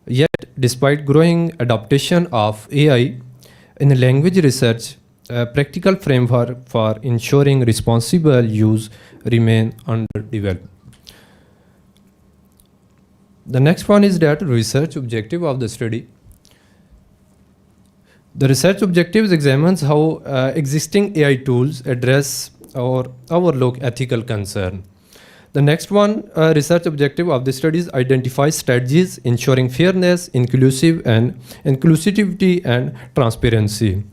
Yet, despite growing adoption of AI in language research, a practical framework for ensuring responsible use remain underdeveloped. The next one is that research objective of the study. The research objectives examines how existing AI tools address or overlook ethical concern. The next one, research objective of the study is identify strategies ensuring fairness, inclusivity and transparency.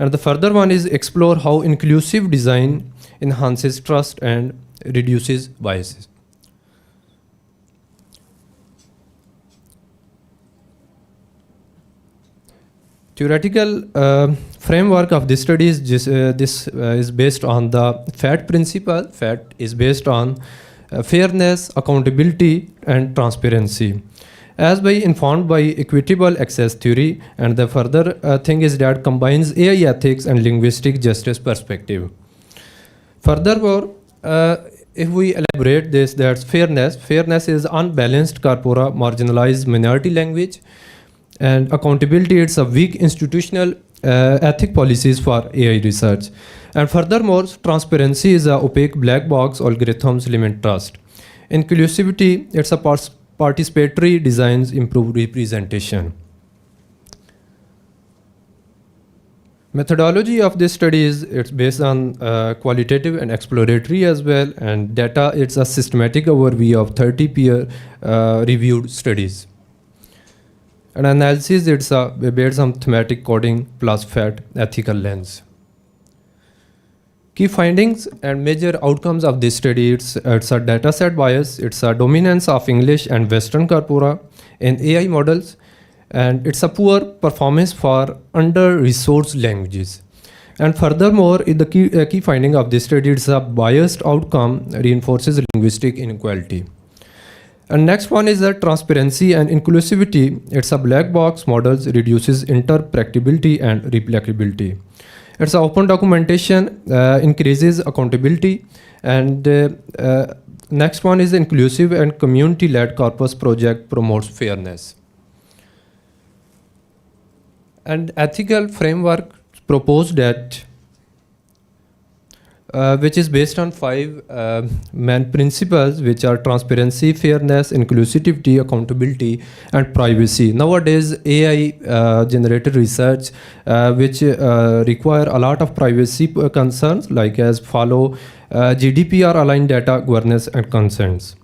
And the further one is explore how inclusive design enhances trust and reduces biases. Theoretical framework of this study is is based on the FAT principle. FAT is based on fairness, accountability, and transparency, as by informed by equitable access theory. And the further thing is that combines AI ethics and linguistic justice perspective. Furthermore, if we elaborate this, that's fairness is unbalanced corpora, marginalized minority language, and accountability, it's a weak institutional ethic policies for AI research. And furthermore, transparency is a opaque black box, algorithms limit trust. Inclusivity, it's a participatory designs improve representation. Methodology of this study is it's based on qualitative and exploratory as well, and data, it's a systematic overview of 30 peer reviewed studies. And analysis, it's based on thematic coding plus FAT ethical lens. Key findings and major outcomes of this study, it's a dataset bias, it's a dominance of English and Western corpora in AI models, and it's a poor performance for under-resourced languages. And furthermore, the key finding of this study, it's a biased outcome reinforces linguistic inequality. And next one is that transparency and inclusivity. It's a black box models reduces interpretability and replicability. It's a open documentation increases accountability. And next one is inclusive and community-led corpus project promotes fairness. And ethical framework proposed that which is based on 5 main principles, which are transparency, fairness, inclusivity, accountability, and privacy. Nowadays, AI generated research which require a lot of privacy concerns, like as follow GDPR aligned data governance and consents.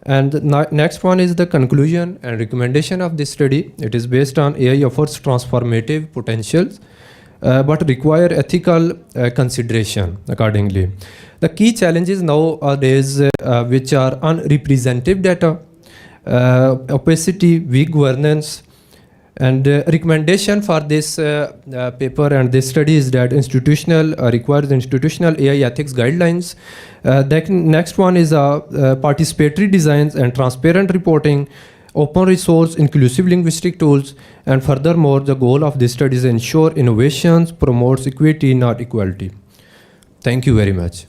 And the next one is the conclusion and recommendation of this study. It is based on AI offers transformative potentials, but require ethical consideration accordingly. The key challenges nowadays, which are unrepresentative data, opacity, weak governance, and recommendation for this paper and this study is that requires institutional AI ethics guidelines. The next one is participatory designs and transparent reporting, open resource, inclusive linguistic tools, and furthermore, the goal of this study is ensure innovations promotes equity, not equality. Thank you very much.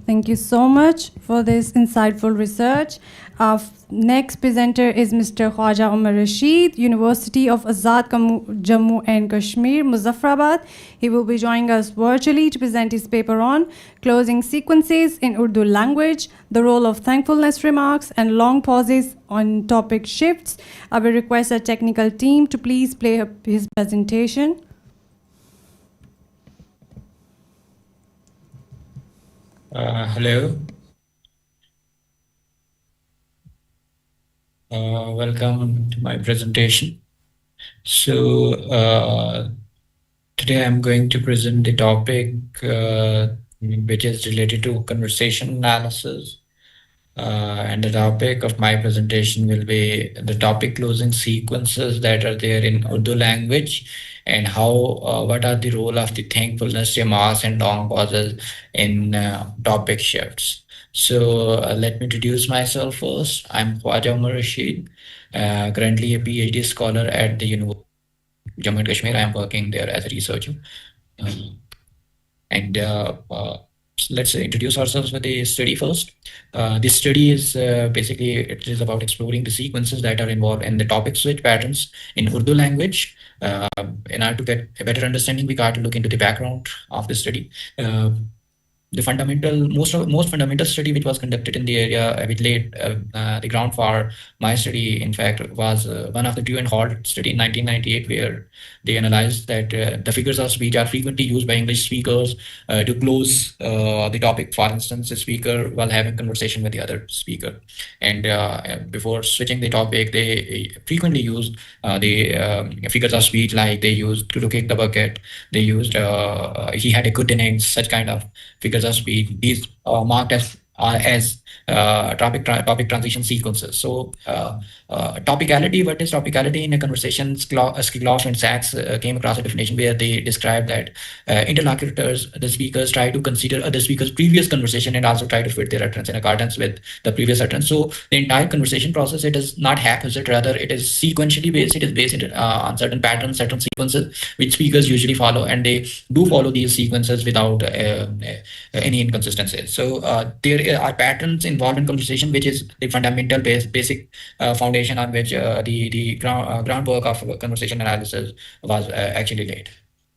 Thank you so much for this insightful research. Our next presenter is Mr. Khwaja Umar Rashid, University of Azad Jammu and Kashmir, Muzaffarabad. He will be joining us virtually to present his paper on closing sequences in Urdu language, the role of thankfulness remarks, and long pauses on topic shifts. I will request our technical team to please play his presentation.
Hello. Welcome to my presentation. So Today I'm going to present the topic which is related to conversation analysis. And the topic of my presentation will be the topic closing sequences that are there in Urdu language and how, what are the role of the thankfulness, yamas and long pauses in topic shifts. So let me introduce myself first. I'm Khwaja Umar Rashid, currently a PhD scholar at the University of Jammu and Kashmir. I am working there as a researcher. And let's introduce ourselves with the study first. This study is basically, it is about exploring the sequences that are involved in the topic switch patterns in Urdu language. In order to get a better understanding, we got to look into the background of the study. The most fundamental study which was conducted in the area, which laid the ground for my study, in fact, was one of the Dew and Hall study in 1998, where they analyzed that the figures of speech are frequently used by English speakers to close the topic. For instance, a speaker while having conversation with the other speaker, and before switching the topic, they frequently used the figures of speech, like they used to kick the bucket, they used he had a good innings, such kind of figures of speech. These are marked as topic transition sequences. So topicality, what is topicality in a conversation? Skloff and Sachs came across a definition where they describe that interlocutors, the speakers, try to consider other speakers' previous conversation and also try to fit their utterance in accordance with the previous utterance. So the entire conversation process, it is not haphazard, rather it is sequentially based. It is based on certain patterns, certain sequences which speakers usually follow, and they do follow these sequences without any inconsistencies. So there are patterns involved in conversation, which is the fundamental basic foundation on which the groundwork of conversation analysis was actually laid.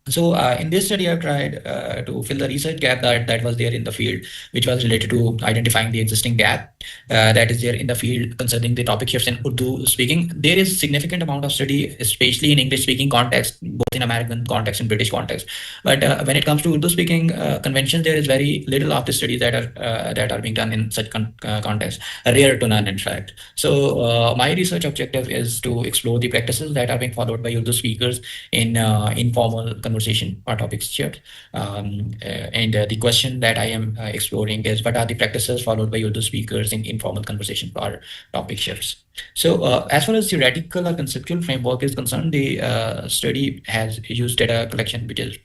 So in this study, I've tried to fill the research gap that was there in the field, which was related to identifying the existing gap that is there in the field concerning the topic shifts in Urdu speaking. There is significant amount of study, especially in English speaking context, both in American context and British context. But when it comes to Urdu speaking conventions, there is very little of the studies that are being done in such context, rare to none, in fact. So my research objective is to explore the practices that are being followed by Urdu speakers in informal conversation or topic shift. And the question that I am exploring is, what are the practices followed by Urdu speakers in informal conversation or topic shifts? So as far as theoretical or conceptual framework is concerned, the study has used data collection, which is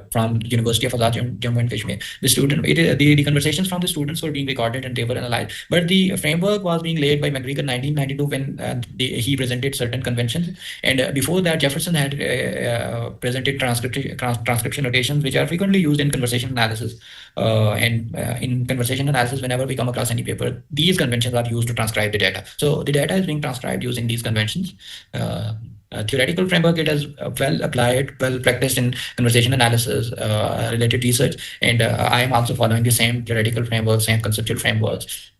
from University of Azad Jammu and Kashmir. The conversations from the students were being recorded and they were analyzed. But the framework was being laid by McGregor in 1992 when he presented certain conventions. And before that, Jefferson had presented transcription notations, which are frequently used in conversation analysis. And in conversation analysis, whenever we come across any paper, these conventions are used to transcribe the data. So the data is being transcribed using these conventions. Theoretical framework, it is well applied, well practiced in conversation analysis related research, and I am also following the same theoretical frameworks, same conceptual frameworks.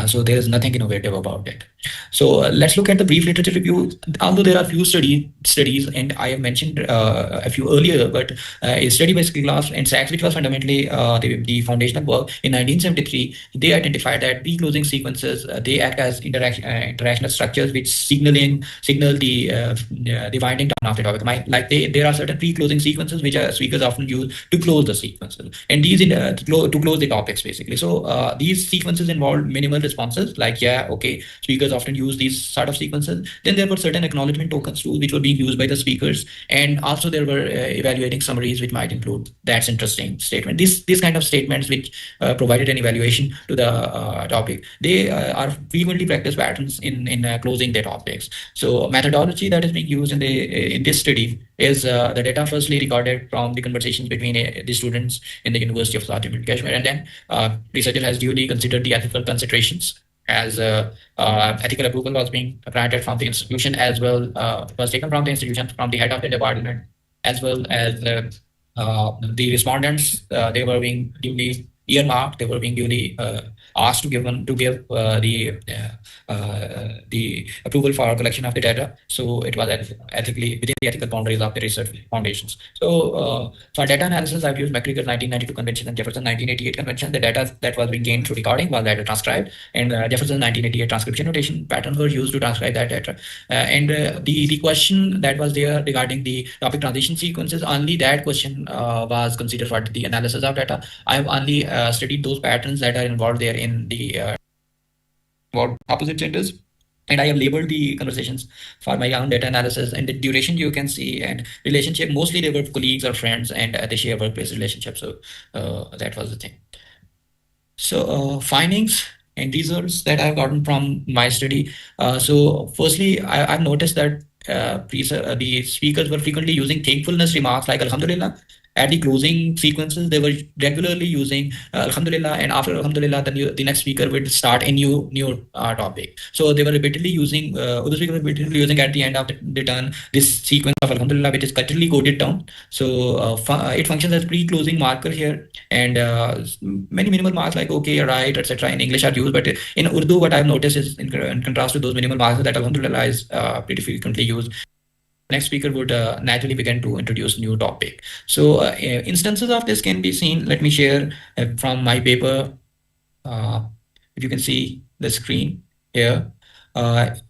So there is nothing innovative about it. So let's look at the brief literature review. Although there are few studies, and I have mentioned a few earlier, but a study by Skloff and Sachs, which was fundamentally the foundational work in 1973, they identified that pre-closing sequences, they act as interactional structures which signal the winding down of the topic. There are certain pre-closing sequences which speakers often use to close the sequences, and these to close the topics basically. So these sequences involve minimal responses, like yeah, okay, speakers often use these sort of sequences. Then there were certain acknowledgement tokens too, which were being used by the speakers, and also there were evaluating summaries, which might include "that's interesting" statement. These kind of statements which provided an evaluation to the topic. They are frequently practiced patterns in closing their topics. So methodology that is being used in this study is the data firstly recorded from the conversations between the students in the University of Jammu and Kashmir, and then researcher has duly considered the ethical considerations, as ethical approval was being granted from the institution, as well was taken from the institution, from the head of the department, as well as the respondents. They were being duly earmarked. They were being duly asked to give the approval for collection of the data. So it was ethically within the ethical boundaries of the research foundations. So for data analysis, I've used McGregor's 1992 convention and Jefferson's 1988 convention. The data that was being gained through recording was data transcribed, and Jefferson's 1988 transcription notation patterns were used to transcribe that data. The question that was there regarding the topic transition sequences, only that question was considered for the analysis of data. I have only studied those patterns that are involved there in the opposite genders. And I have labeled the conversations for my own data analysis, and the duration you can see, and relationship, mostly they were colleagues or friends, and they share workplace relationships. So that was the thing. So findings and results that I've gotten from my study. So firstly, I've noticed that the speakers were frequently using thankfulness remarks like Alhamdulillah. At the closing sequences, they were regularly using Alhamdulillah, and after Alhamdulillah, the next speaker would start a new topic. So they were repeatedly using, other speakers were repeatedly using at the end of the turn this sequence of Alhamdulillah, which is culturally coded down. So it functions as pre-closing marker here, and many minimal marks like okay, right, etc. in English are used, but in Urdu, what I've noticed is in contrast to those minimal marks, that Alhamdulillah is pretty frequently used. Next speaker would naturally begin to introduce new topic. So instances of this can be seen. Let me share from my paper. If you can see the screen here.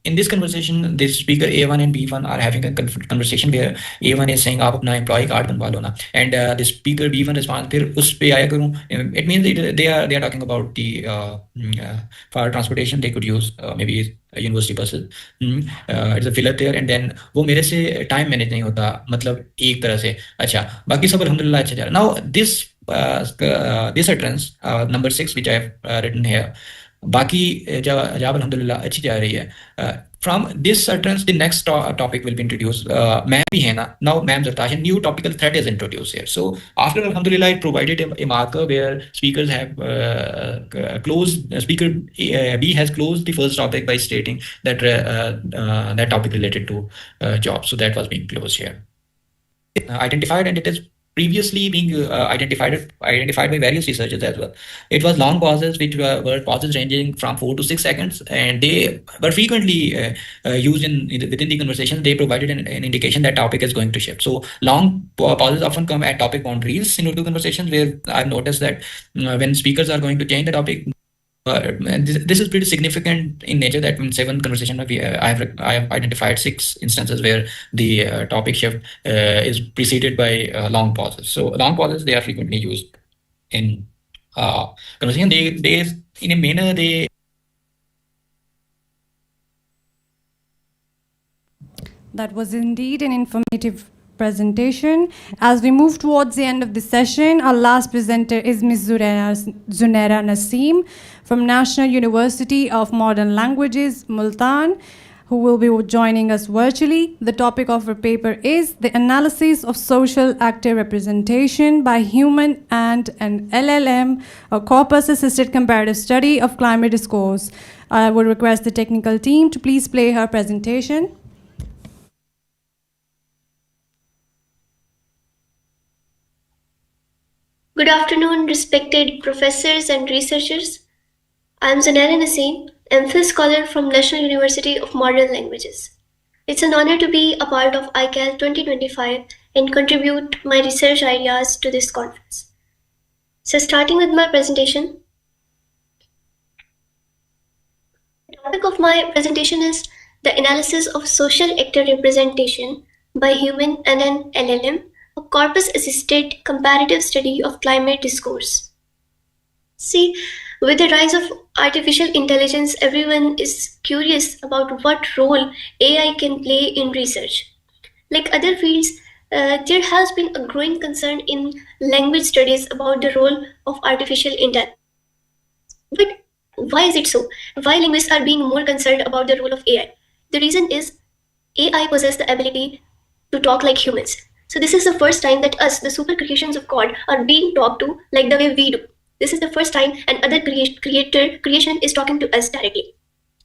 In this conversation, this speaker A1 and B1 are having a conversation where A1 is saying, "आप अपना employee card बनवा लो ना," and the speaker B1 responds, "फिर उस पे आया करूँ." It means they are talking about the for transportation they could use maybe university buses. It's a filler there, and then वो मेरे से time manage नहीं होता, मतलब एक तरह से. अच्छा, बाकी सब अल्हम्दुलिल्लाह अच्छा जा रहा. Now this utterance number 6 which I have written here. बाकी जब अल्हम्दुलिल्लाह अच्छी जा रही है. From this utterance, the next topic will be introduced. Ma'am bhi hai na. Now ma'am Zartash, new topical thread is introduced here. So after alhamdulillah, it provided a marker where speakers have closed. Speaker B has closed the first topic by stating that that topic related to jobs. So that was being closed here. Identified, and it is previously being identified by various researchers as well. It was long pauses, which were pauses ranging from 4 to 6 seconds, and they were frequently used within the conversation. They provided an indication that topic is going to shift. So long pauses often come at topic boundaries in Urdu conversations, where I've noticed that when speakers are going to change the topic, this is pretty significant in nature, that in 7 conversations I have identified 6 instances where the topic shift is preceded by long pauses. So long pauses, they are frequently used in conversation. They in a manner they.
That was indeed an informative presentation. As we move towards the end of the session, our last presenter is Ms. Zunaira Naseem from National University of Modern Languages, Multan, who will be joining us virtually. The topic of her paper is the analysis of social actor representation by human and an LLM, a corpus-assisted comparative study of climate discourse. I would request the technical team to please play her presentation.
Good afternoon, respected professors and researchers. I am Zunaira Naseem, MPhil scholar from National University of Modern Languages. It's an honor to be a part of ICALLT 2025 and contribute my research ideas to this conference. So starting with my presentation, the topic of my presentation is the analysis of social actor representation by human and an LLM, a corpus-assisted comparative study of climate discourse. See, with the rise of artificial intelligence, everyone is curious about what role AI can play in research. Like other fields, there has been a growing concern in language studies about the role of artificial intelligence. But why is it so? Why linguists are being more concerned about the role of AI? The reason is AI possesses the ability to talk like humans. So this is the first time that us, the super creations of God, are being talked to like the way we do. This is the first time an other creation is talking to us directly.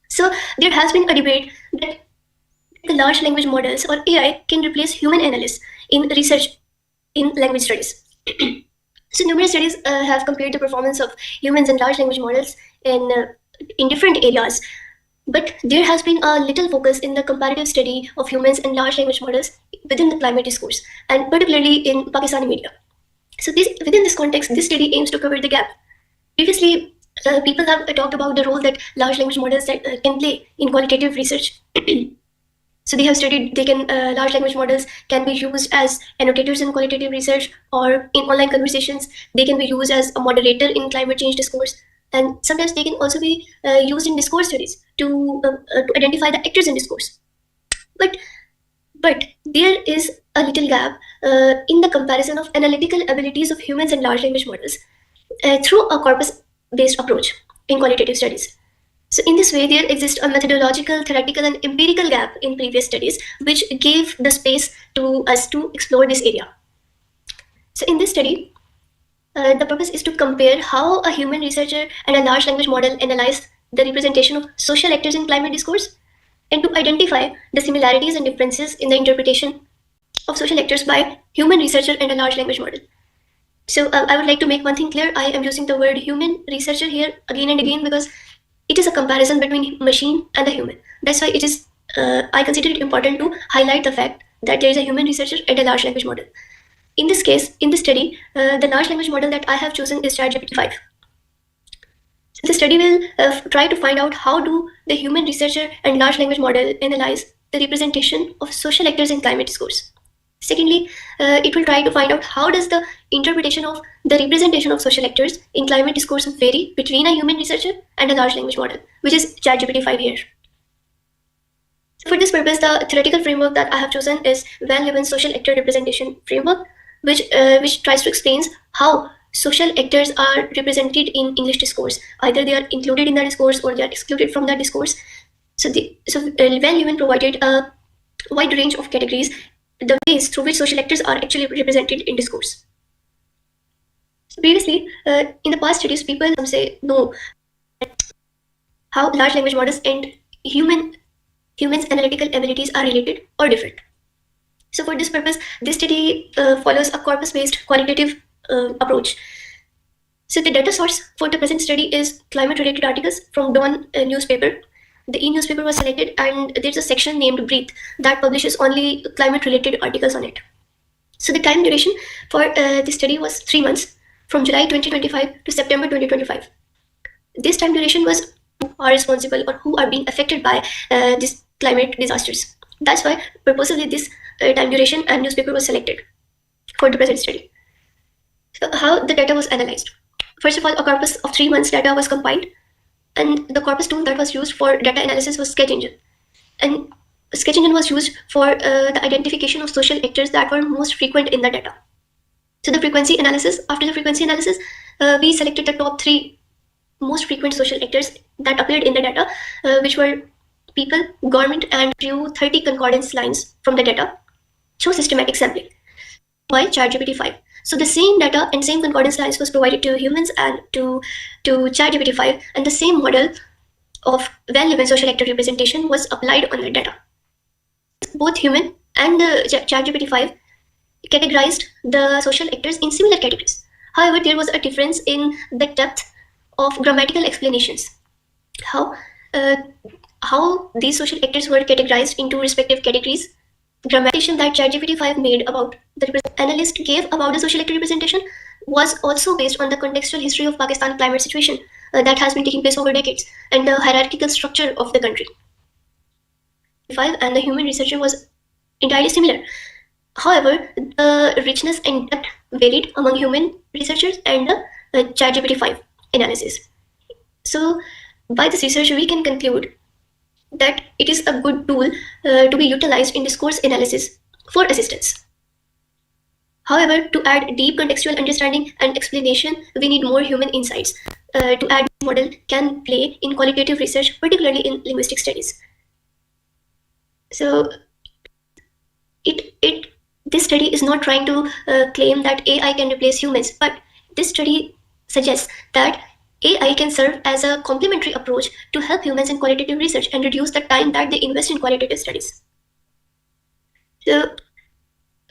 So there has been a debate that the large language models or AI can replace human analysts in research in language studies. So numerous studies have compared the performance of humans and large language models in different areas. But there has been a little focus in the comparative study of humans and large language models within the climate discourse, and particularly in Pakistani media. So within this context, this study aims to cover the gap. Previously, people have talked about the role that large language models can play in qualitative research. So they have studied large language models can be used as annotators in qualitative research, or in online conversations, they can be used as a moderator in climate change discourse. And sometimes they can also be used in discourse studies to identify the actors in discourse. But there is a little gap in the comparison of analytical abilities of humans and large language models through a corpus-based approach in qualitative studies. So in this way, there exists a methodological, theoretical, and empirical gap in previous studies, which gave the space to us to explore this area. So in this study, the purpose is to compare how a human researcher and a large language model analyze the representation of social actors in climate discourse, and to identify the similarities and differences in the interpretation of social actors by human researcher and a large language model. So I would like to make one thing clear. I am using the word human researcher here again and again because it is a comparison between machine and the human. That's why it is, I consider it important to highlight the fact that there is a human researcher and a large language model. In this case, in this study, the large language model that I have chosen is ChatGPT-5. The study will try to find out how do the human researcher and large language model analyze the representation of social actors in climate discourse. Secondly, it will try to find out how does the interpretation of the representation of social actors in climate discourse vary between a human researcher and a large language model, which is ChatGPT-5 here. So for this purpose, the theoretical framework that I have chosen is Van Leeuwen's social actor representation framework, which tries to explain how social actors are represented in English discourse. Either they are included in the discourse or they are excluded from the discourse. So Van Leeuwen provided a wide range of categories, the ways through which social actors are actually represented in discourse. So previously, in the past studies, people say no, how large language models and humans' analytical abilities are related or different. So for this purpose, this study follows a corpus-based qualitative approach. So the data source for the present study is climate-related articles from Dawn newspaper. The e-newspaper was selected, and there's a section named Breathe that publishes only climate-related articles on it. So the time duration for this study was 3 months, from July 2025 to September 2025. This time duration was who are responsible or who are being affected by these climate disasters. That's why purposely this time duration and newspaper was selected for the present study. So how the data was analyzed. First of all, a corpus of 3 months data was compiled, and the corpus tool that was used for data analysis was Sketch Engine. And Sketch Engine was used for the identification of social actors that were most frequent in the data. So the frequency analysis, after the frequency analysis, we selected the top 3 most frequent social actors that appeared in the data, which were people, government, and drew 30 concordance lines from the data. Show systematic sampling by ChatGPT-5. So the same data and same concordance lines was provided to humans and to ChatGPT-5, and the same model of Van Leeuwen social actor representation was applied on the data. Both human and ChatGPT-5 categorized the social actors in similar categories. However, there was a difference in the depth of grammatical explanations. How these social actors were categorized into respective categories. Grammatization that ChatGPT-5 made about the analyst gave about the social actor representation was also based on the contextual history of Pakistan climate situation that has been taking place over decades and the hierarchical structure of the country. And the human researcher was entirely similar. However, the richness and depth varied among human researchers and the ChatGPT-5 analysis. So by this research, we can conclude that it is a good tool to be utilized in discourse analysis for assistance. However, to add deep contextual understanding and explanation, we need more human insights. To add model can play in qualitative research, particularly in linguistic studies. So this study is not trying to claim that AI can replace humans, but this study suggests that AI can serve as a complementary approach to help humans in qualitative research and reduce the time that they invest in qualitative studies. So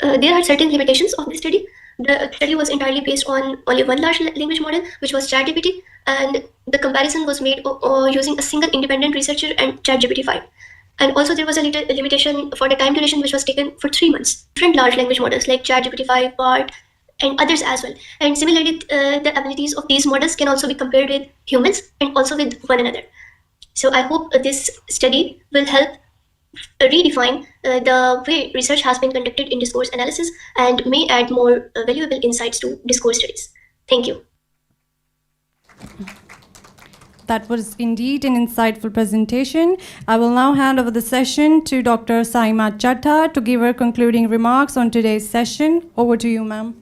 there are certain limitations of this study, The study was entirely based on only one large language model, which was ChatGPT, and the comparison was made using a single independent researcher and ChatGPT 5. And also there was a little limitation for the time duration, which was taken for 3 months. Different large language models like ChatGPT 5, BART, and others as well. And similarly, the abilities of these models can also be compared with humans and also with one another. So I hope this study will help redefine the way research has been conducted in discourse analysis and may add more valuable insights to discourse studies. Thank you.
That was indeed an insightful presentation. I will now hand over the session to Dr. Saima Chatta to give her concluding remarks on today's session. Over to you, ma'am.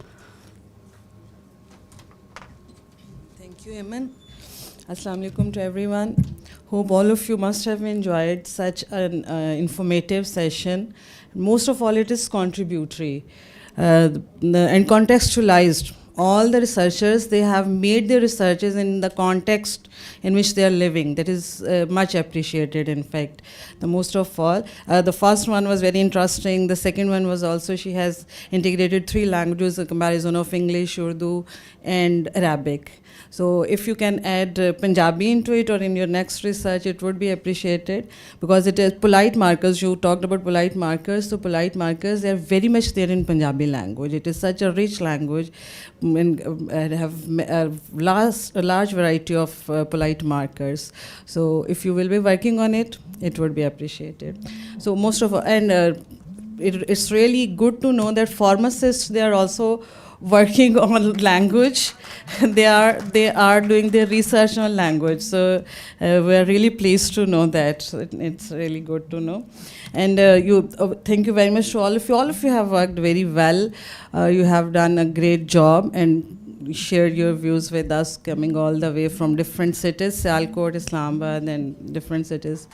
Thank you, Eman. Assalamu alaikum to everyone. Hope all of you must have enjoyed such an informative session. Most of all, it is contributory and contextualized. All the researchers, they have made their researches in the context in which they are living. That is much appreciated, in fact. The most of all. The first one was very interesting. The second one was also, she has integrated 3 languages, a comparison of English, Urdu, and Arabic. So if you can add Punjabi into it or in your next research, it would be appreciated, because it is polite markers. You talked about polite markers. So polite markers, they are very much there in Punjabi language. It is such a rich language and have a large variety of polite markers. So if you will be working on it, it would be appreciated. So most of, and it's really good to know that pharmacists, they are also working on language. they are doing their research on language. So we are really pleased to know that. It's really good to know. And thank you very much to all of you. All of you have worked very well. You have done a great job and shared your views with us, coming all the way from different cities, Sialkot, Islamabad, and different cities.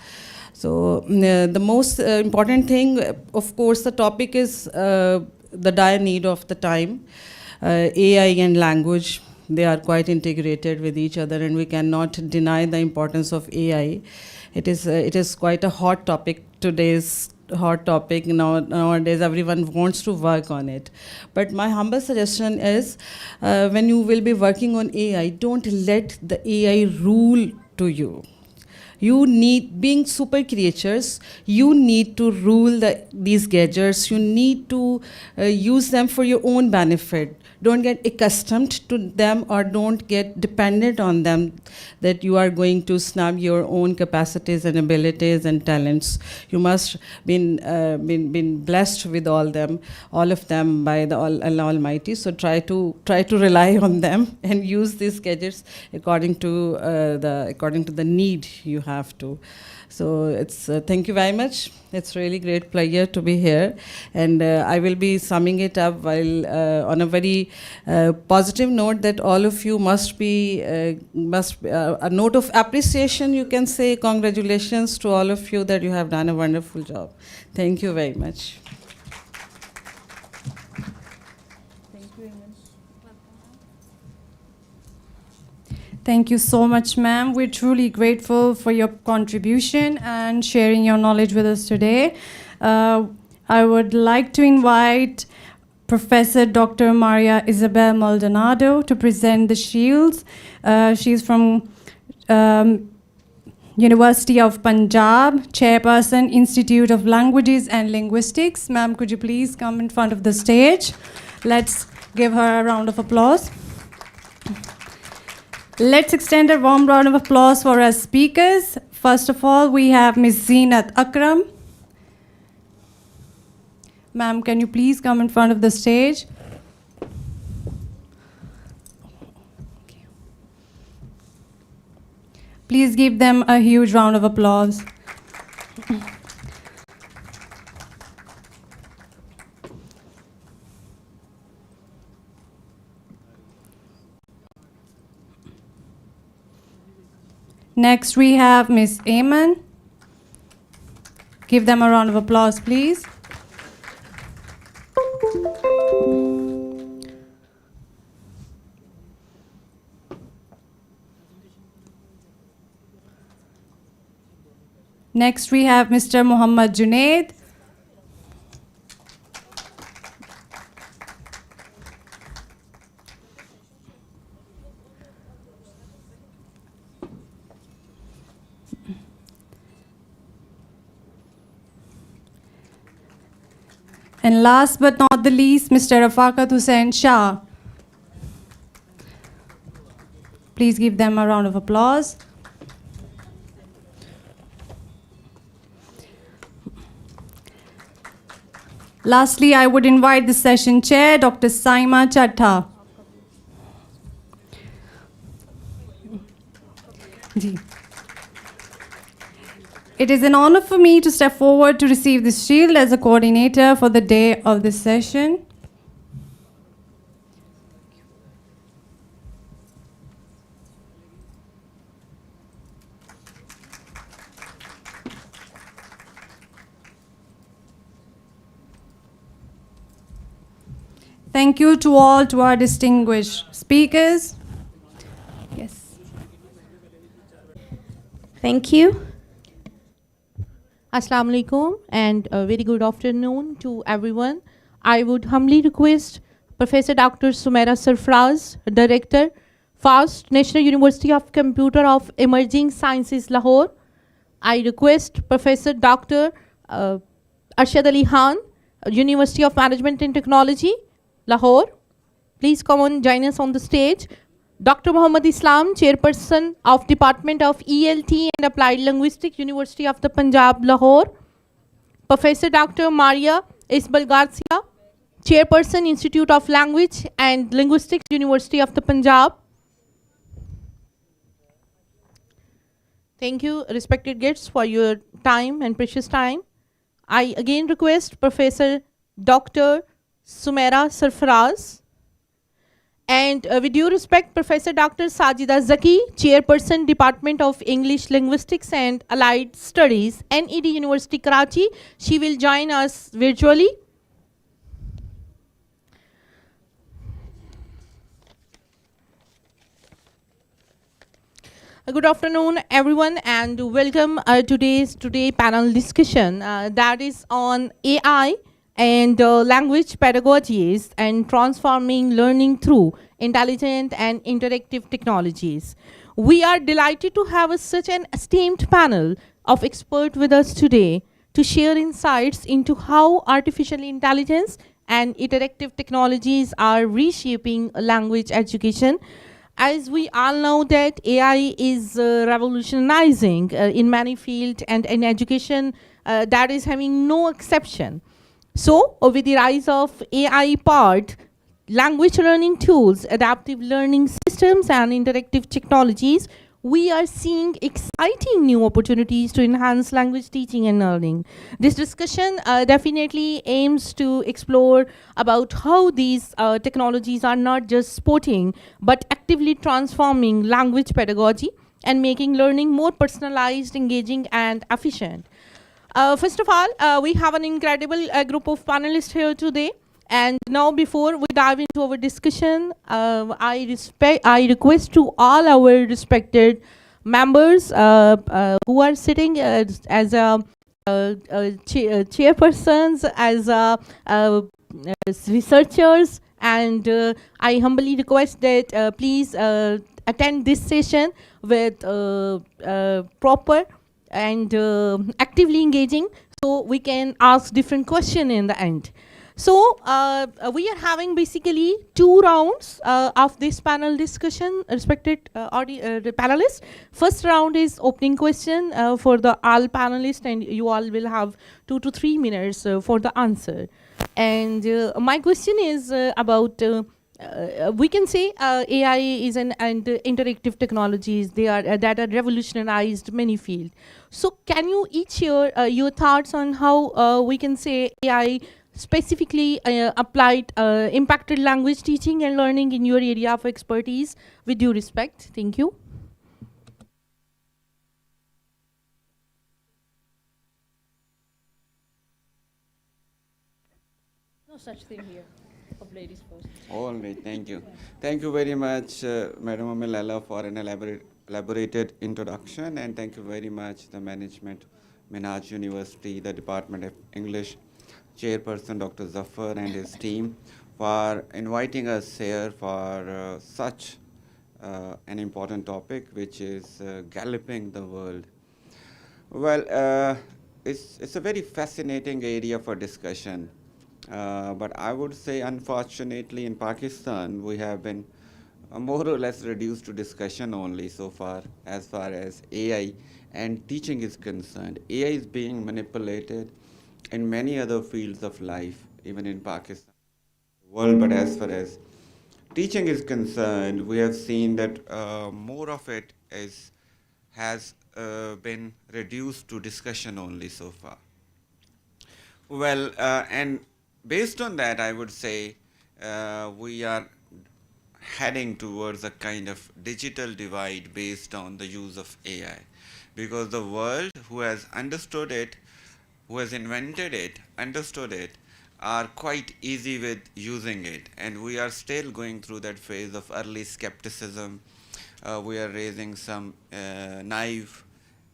So the most important thing, of course, the topic is the dire need of the time. AI and language, they are quite integrated with each other, and we cannot deny the importance of AI. It is quite a hot topic, today's hot topic. Nowadays, everyone wants to work on it. But my humble suggestion is, when you will be working on AI, don't let the AI rule to you. You need, being super creatures, you need to rule these gadgets. You need to use them for your own benefit. Don't get accustomed to them, or don't get dependent on them, that you are going to snub your own capacities and abilities and talents. You must been blessed with all of them by the Almighty. So try to rely on them and use these gadgets according to the need you have to. So it's thank you very much. It's really great pleasure to be here, and I will be summing it up while on a very positive note, that all of you must be a note of appreciation. You can say congratulations to all of you that you have done a wonderful job. Thank you very much.
Thank you so much, ma'am. We're truly grateful for your contribution and sharing your knowledge with us today. I would like to invite Professor Dr. Maria Isabel Maldonado to present the shields. She's from University of Punjab, Chairperson, Institute of Languages and Linguistics. Ma'am, could you please come in front of the stage? Let's give her a round of applause. Let's extend a warm round of applause for our speakers. First of all, we have Ms. Zeenat Akram. Ma'am, can you please come in front of the stage? Please give them a huge round of applause. Next, we have Ms. Ayman. Give them a round of applause, please. Next, we have Mr. Muhammad Junaid. And last but not the least, Mr. Rafakat Hussain Shah. Please give them a round of applause. Lastly, I would invite the session chair, Dr. Saima Chatta. Ji. It is an honor for me to step forward to receive this shield as a coordinator for the day of this session. Thank you to all, to our distinguished speakers. Yes.
Thank you.
Assalamu alaikum and a very good afternoon to everyone. I would humbly request Professor Dr. Sumaira Sarfraz, Director, FAST, National University of Computer of Emerging Sciences, Lahore. I request Professor Dr. Arshad Ali Khan, University of Management and Technology, Lahore. Please come on, join us on the stage. Dr. Muhammad Islam, Chairperson of Department of ELT and Applied Linguistics, University of the Punjab, Lahore. Professor Dr. Maria Isbal Garcia, Chairperson, Institute of Language and Linguistics, University of the Punjab. Thank you, respected guests, for your time and precious time. I again request Professor Dr. Sumaira Sarfraz, and with due respect, Professor Dr. Sajida Zaki, Chairperson, Department of English Linguistics and Allied Studies, NED University, Karachi. She will join us virtually. Good afternoon, everyone, and welcome today's panel discussion that is on AI and language pedagogies and transforming learning through intelligent and interactive technologies. We are delighted to have such an esteemed panel of experts with us today to share insights into how artificial intelligence and interactive technologies are reshaping language education. As we all know that AI is revolutionizing in many fields, and in education that is having no exception. So, with the rise of AI-powered language learning tools, adaptive learning systems, and interactive technologies, we are seeing exciting new opportunities to enhance language teaching and learning. This discussion definitely aims to explore about how these technologies are not just supporting, but actively transforming language pedagogy and making learning more personalized, engaging, and efficient. First of all, we have an incredible group of panelists here today. And now, before we dive into our discussion, I request to all our respected members who are sitting as chairpersons, as researchers, and I humbly request that please attend this session with proper and actively engaging, so we can ask different questions in the end. So we are having basically 2 rounds of this panel discussion, respected panelists. First round is opening question for the all panelists, and you all will have 2 to 3 minutes for the answer. And my question is about we can say AI is and interactive technologies, they are that are revolutionized many fields. So can you each share your thoughts on how we can say AI specifically applied impacted language teaching and learning in your area of expertise, with due respect? Thank you.
No such thing here. Ladies first.
All right, thank you. Thank you very much, Madam Amelala, for an elaborated introduction, and thank you very much the management, Minhaj University, the Department of English, Chairperson Dr. Zafar and his team, for inviting us here for such an important topic, which is galloping the world. Well, it's a very fascinating area for discussion. But I would say, unfortunately, in Pakistan, we have been more or less reduced to discussion only so far as AI and teaching is concerned. AI is being manipulated in many other fields of life, even in Pakistan, world. But as far as teaching is concerned, we have seen that more of it has been reduced to discussion only so far. Well, and based on that, I would say we are heading towards a kind of digital divide based on the use of AI. Because the world who has understood it, who has invented it, understood it, are quite easy with using it. And we are still going through that phase of early skepticism. We are raising some naive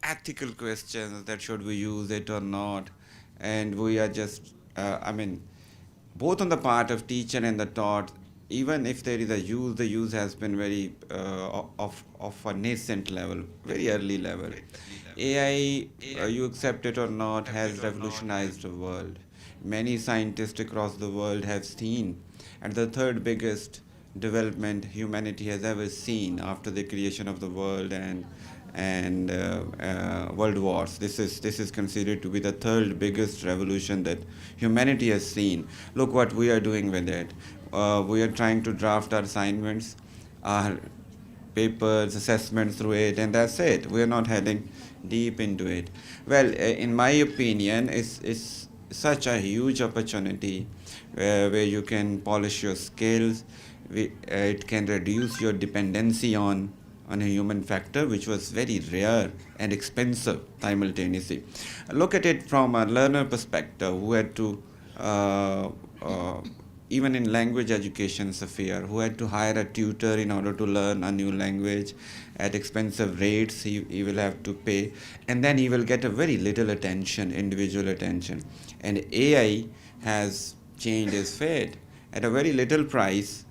ethical questions that should we use it or not. And we are just, both on the part of teacher and the taught, even if there is a use, the use has been very of a nascent level, very early level. AI, you accept it or not, has revolutionized the world. Many scientists across the world have seen, and the third biggest development humanity has ever seen after the creation of the world and world wars. This is considered to be the third biggest revolution that humanity has seen. Look what we are doing with it. We are trying to draft our assignments, our papers, assessments through it, and that's it. We are not heading deep into it. Well, in my opinion, it's such a huge opportunity where you can polish your skills. It can reduce your dependency on a human factor, which was very rare and expensive simultaneously. Look at it from a learner perspective, who had to, even in language education sphere, who had to hire a tutor in order to learn a new language at expensive rates. He will have to pay, and then he will get a very little attention, individual attention. And AI has changed his fate. At a very little price,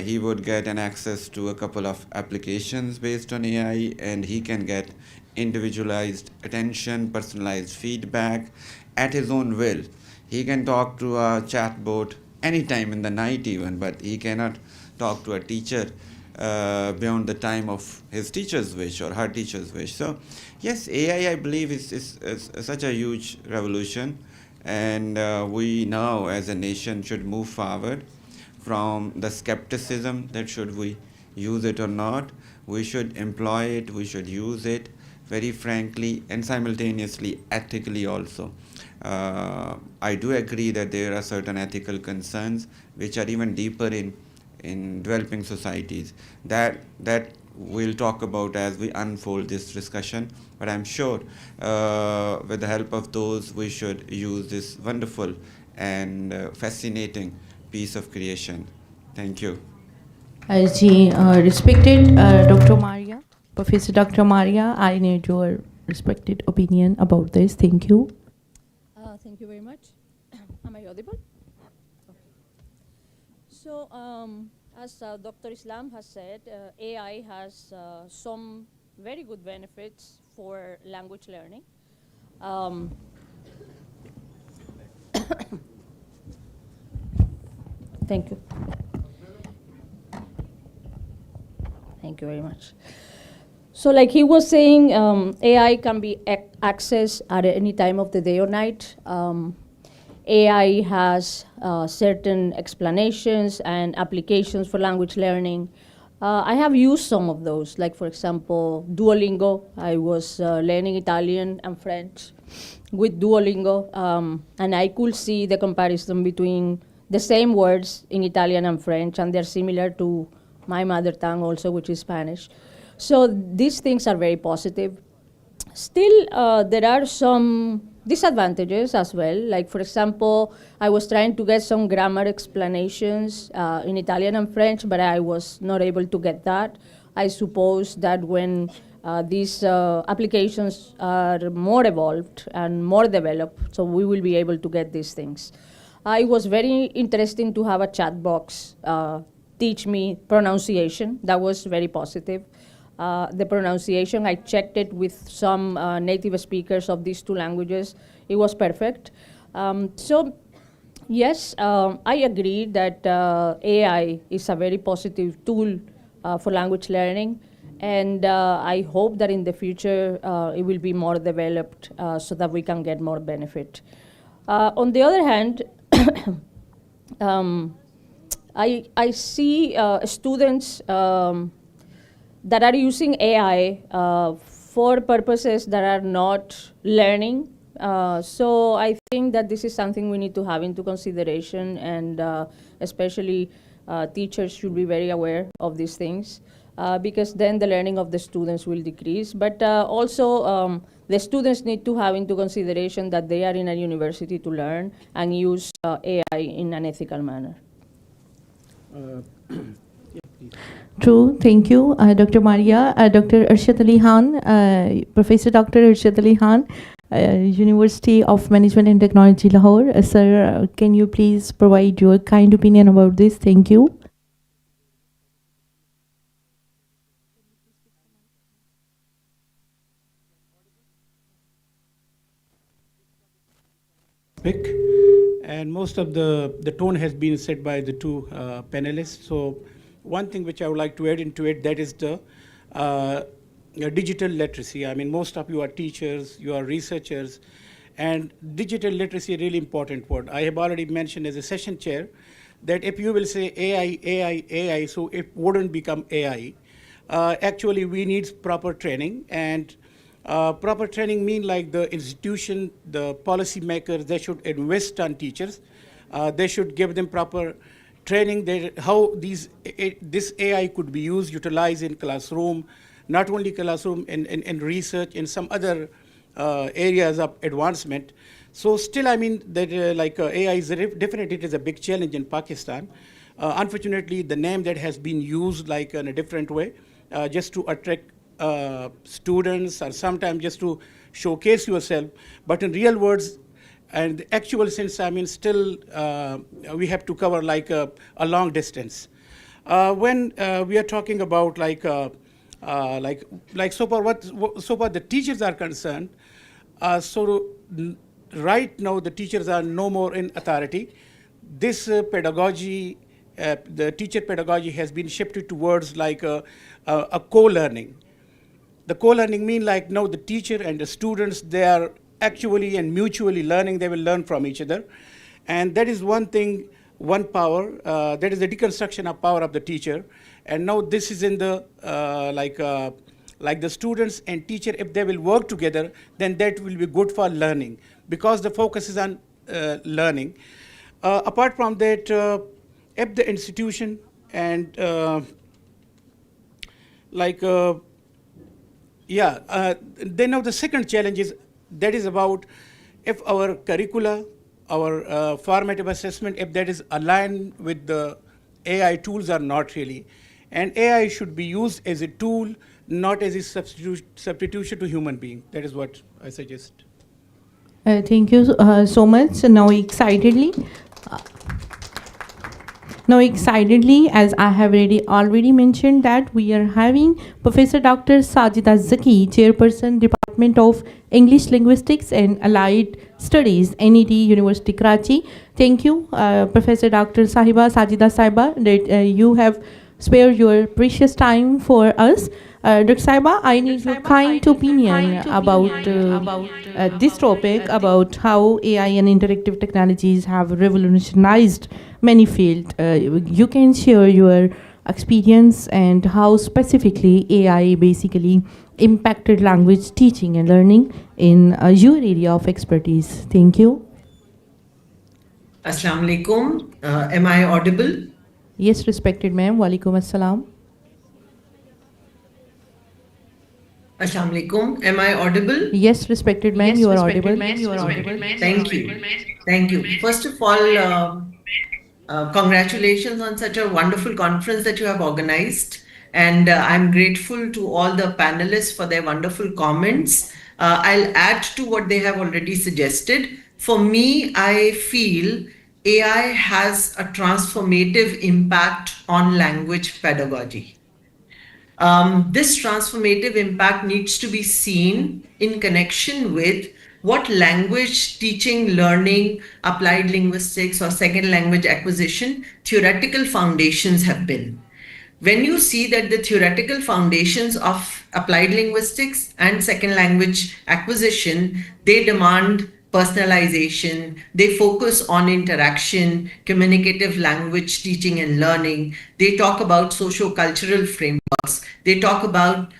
he would get an access to a couple of applications based on AI, and he can get individualized attention, personalized feedback at his own will. He can talk to a chatbot anytime in the night even, but he cannot talk to a teacher beyond the time of his teacher's wish or her teacher's wish. So yes, AI, I believe, is such a huge revolution, and we now as a nation should move forward from the skepticism that should we use it or not. We should employ it, we should use it very frankly and simultaneously ethically also. I do agree that there are certain ethical concerns which are even deeper in developing societies that we'll talk about as we unfold this discussion. But I'm sure with the help of those, we should use this wonderful and fascinating piece of creation. Thank you.
Respected Dr. Maria, Professor Dr. Maria, I need your respected opinion about this. Thank you.
Thank you very much. Am I audible? Okay. So, as Dr. Islam has said, AI has some very good benefits for language learning. Thank you. Thank you very much. So like he was saying, AI can be accessed at any time of the day or night. AI has certain explanations and applications for language learning. I have used some of those, like for example, Duolingo. I was learning Italian and French with Duolingo, and I could see the comparison between the same words in Italian and French, and they're similar to my mother tongue also, which is Spanish. So these things are very positive. Still, there are some disadvantages as well. Like for example, I was trying to get some grammar explanations in Italian and French, but I was not able to get that. I suppose that when these applications are more evolved and more developed, so we will be able to get these things. It was very interesting to have a chat box teach me pronunciation. That was very positive. The pronunciation, I checked it with some native speakers of these two languages. It was perfect. So Yes, I agree that AI is a very positive tool for language learning, and I hope that in the future it will be more developed so that we can get more benefit. On the other hand, I see students that are using AI for purposes that are not learning. So I think that this is something we need to have into consideration, and especially teachers should be very aware of these things, because then the learning of the students will decrease. But also the students need to have into consideration that they are in a university to learn and use AI in an ethical manner.
True, thank you, Dr. Maria. Dr. Arshad Ali Khan, Professor Dr. Arshad Ali Khan, University of Management and Technology, Lahore. Sir, can you please provide your kind opinion about this? Thank you.
Topic, and most of the tone has been set by the two panelists. So one thing which I would like to add into it, that is the digital literacy. I mean, most of you are teachers, you are researchers, and digital literacy is a really important word. I have already mentioned as a session chair that if you will say AI, AI, AI, so it wouldn't become AI. Actually, we need proper training, and proper training mean like the institution, the policy makers, they should invest on teachers. They should give them proper training, how this AI could be used, utilized in classroom, not only classroom, in research, in some other areas of advancement. So still, I mean, that AI is definitely, it is a big challenge in Pakistan. Unfortunately, the name that has been used like in a different way, just to attract students, or sometimes just to showcase yourself. But in real words, and the actual sense, I mean, still we have to cover like a long distance. When we are talking about so far the teachers are concerned, right now the teachers are no more in authority. This pedagogy, the teacher pedagogy has been shifted towards like a co-learning. The co-learning mean like now the teacher and the students, they are actually and mutually learning, they will learn from each other. And that is one thing, one power, that is the deconstruction of power of the teacher. And now this is in the, like the students and teacher, if they will work together, then that will be good for learning, because the focus is on learning. Apart from that, if the institution and then now the second challenge is, that is about if our curricula, our formative assessment, if that is aligned with the AI tools or not really. And AI should be used as a tool, not as a substitution to human being. That is what I suggest.
Thank you so much. Now excitedly, as I have already mentioned, that we are having Professor Dr. Sajida Zaki, Chairperson, Department of English Linguistics and Allied Studies, NET, University Karachi. Thank you, Professor Dr. Sajida Saiba, that you have spared your precious time for us. Dr. Saiba, I need your kind opinion about this topic, about how AI and interactive technologies have revolutionized many fields. You can share your experience and how specifically AI basically impacted language teaching and learning in your area of expertise. Thank you.
Assalamu alaikum. Am I audible?
Yes, respected ma'am. Walaikum assalam.
Assalamu alaikum. Am I audible?
Yes, respected ma'am. You are audible.
Thank you. Thank you. First of all, congratulations on such a wonderful conference that you have organized. And I'm grateful to all the panelists for their wonderful comments. I'll add to what they have already suggested. For me, I feel AI has a transformative impact on language pedagogy. This transformative impact needs to be seen in connection with what language teaching, learning, applied linguistics, or second language acquisition theoretical foundations have been. When you see that the theoretical foundations of applied linguistics and second language acquisition, they demand personalization, they focus on interaction, communicative language teaching and learning, they talk about socio-cultural frameworks, they talk about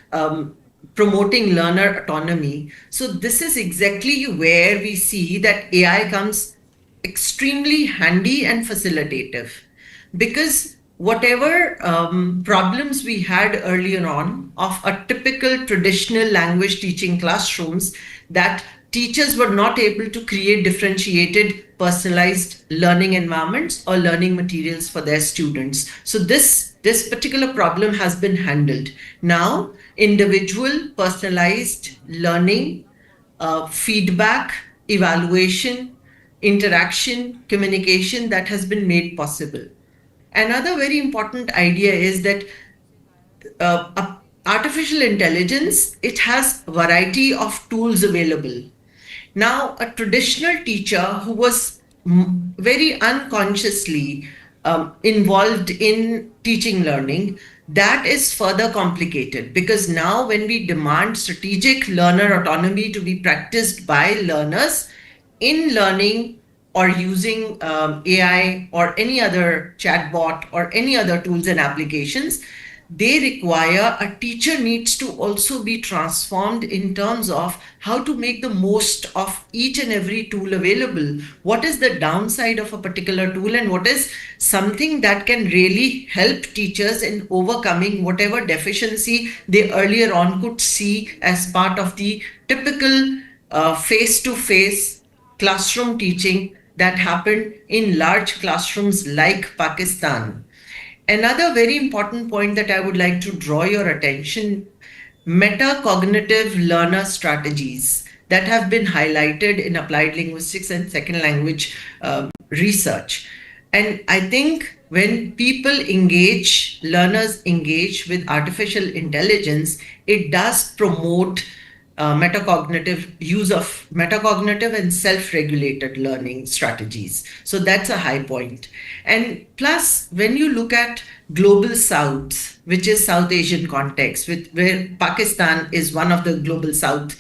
promoting learner autonomy. So this is exactly where we see that AI comes extremely handy and facilitative, because whatever problems we had earlier on of a typical traditional language teaching classrooms, that teachers were not able to create differentiated personalized learning environments or learning materials for their students. So this particular problem has been handled. Now, individual personalized learning, feedback, evaluation, interaction, communication, that has been made possible. Another very important idea is that artificial intelligence, it has a variety of tools available. Now, a traditional teacher who was very unconsciously involved in teaching learning, that is further complicated, because now when we demand strategic learner autonomy to be practiced by learners in learning or using AI or any other chatbot or any other tools and applications, they require, a teacher needs to also be transformed in terms of how to make the most of each and every tool available. What is the downside of a particular tool, and what is something that can really help teachers in overcoming whatever deficiency they earlier on could see as part of the typical face-to-face classroom teaching that happened in large classrooms like Pakistan. Another very important point that I would like to draw your attention, metacognitive learner strategies that have been highlighted in applied linguistics and second language research. And I think when people engage, learners engage with artificial intelligence, it does promote metacognitive use of metacognitive and self-regulated learning strategies. So that's a high point. And plus, when you look at global South, which is South Asian context, where Pakistan is one of the global South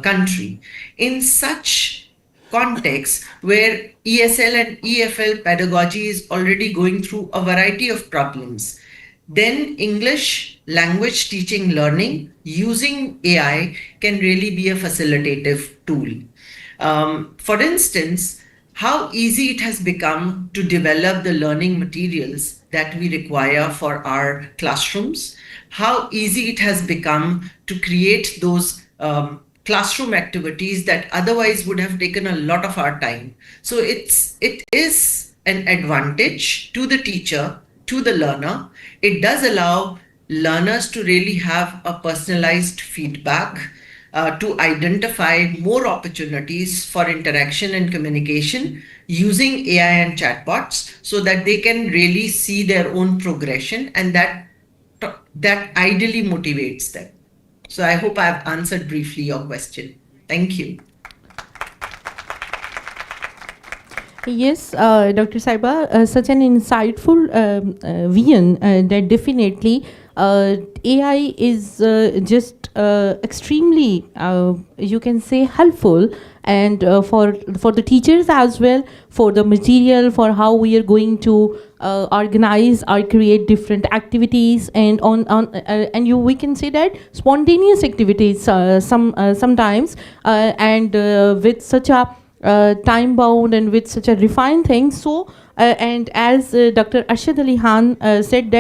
country, in such context where ESL and EFL pedagogy is already going through a variety of problems, then English language teaching learning using AI can really be a facilitative tool. For instance, how easy it has become to develop the learning materials that we require for our classrooms, how easy it has become to create those classroom activities that otherwise would have taken a lot of our time. So it is an advantage to the teacher, to the learner. It does allow learners to really have a personalized feedback, to identify more opportunities for interaction and communication using AI and chatbots, so that they can really see their own progression, and that ideally motivates them. So I hope I've answered briefly your question. Thank you.
Yes, Dr. Saiba, such an insightful vision that definitely AI is just extremely, you can say, helpful, and for the teachers as well, for the material, for how we are going to organize or create different activities, and we can say that spontaneous activities sometimes, and with such a time bound and with such a refined thing. So and as Dr. Arshad Ali Khan said,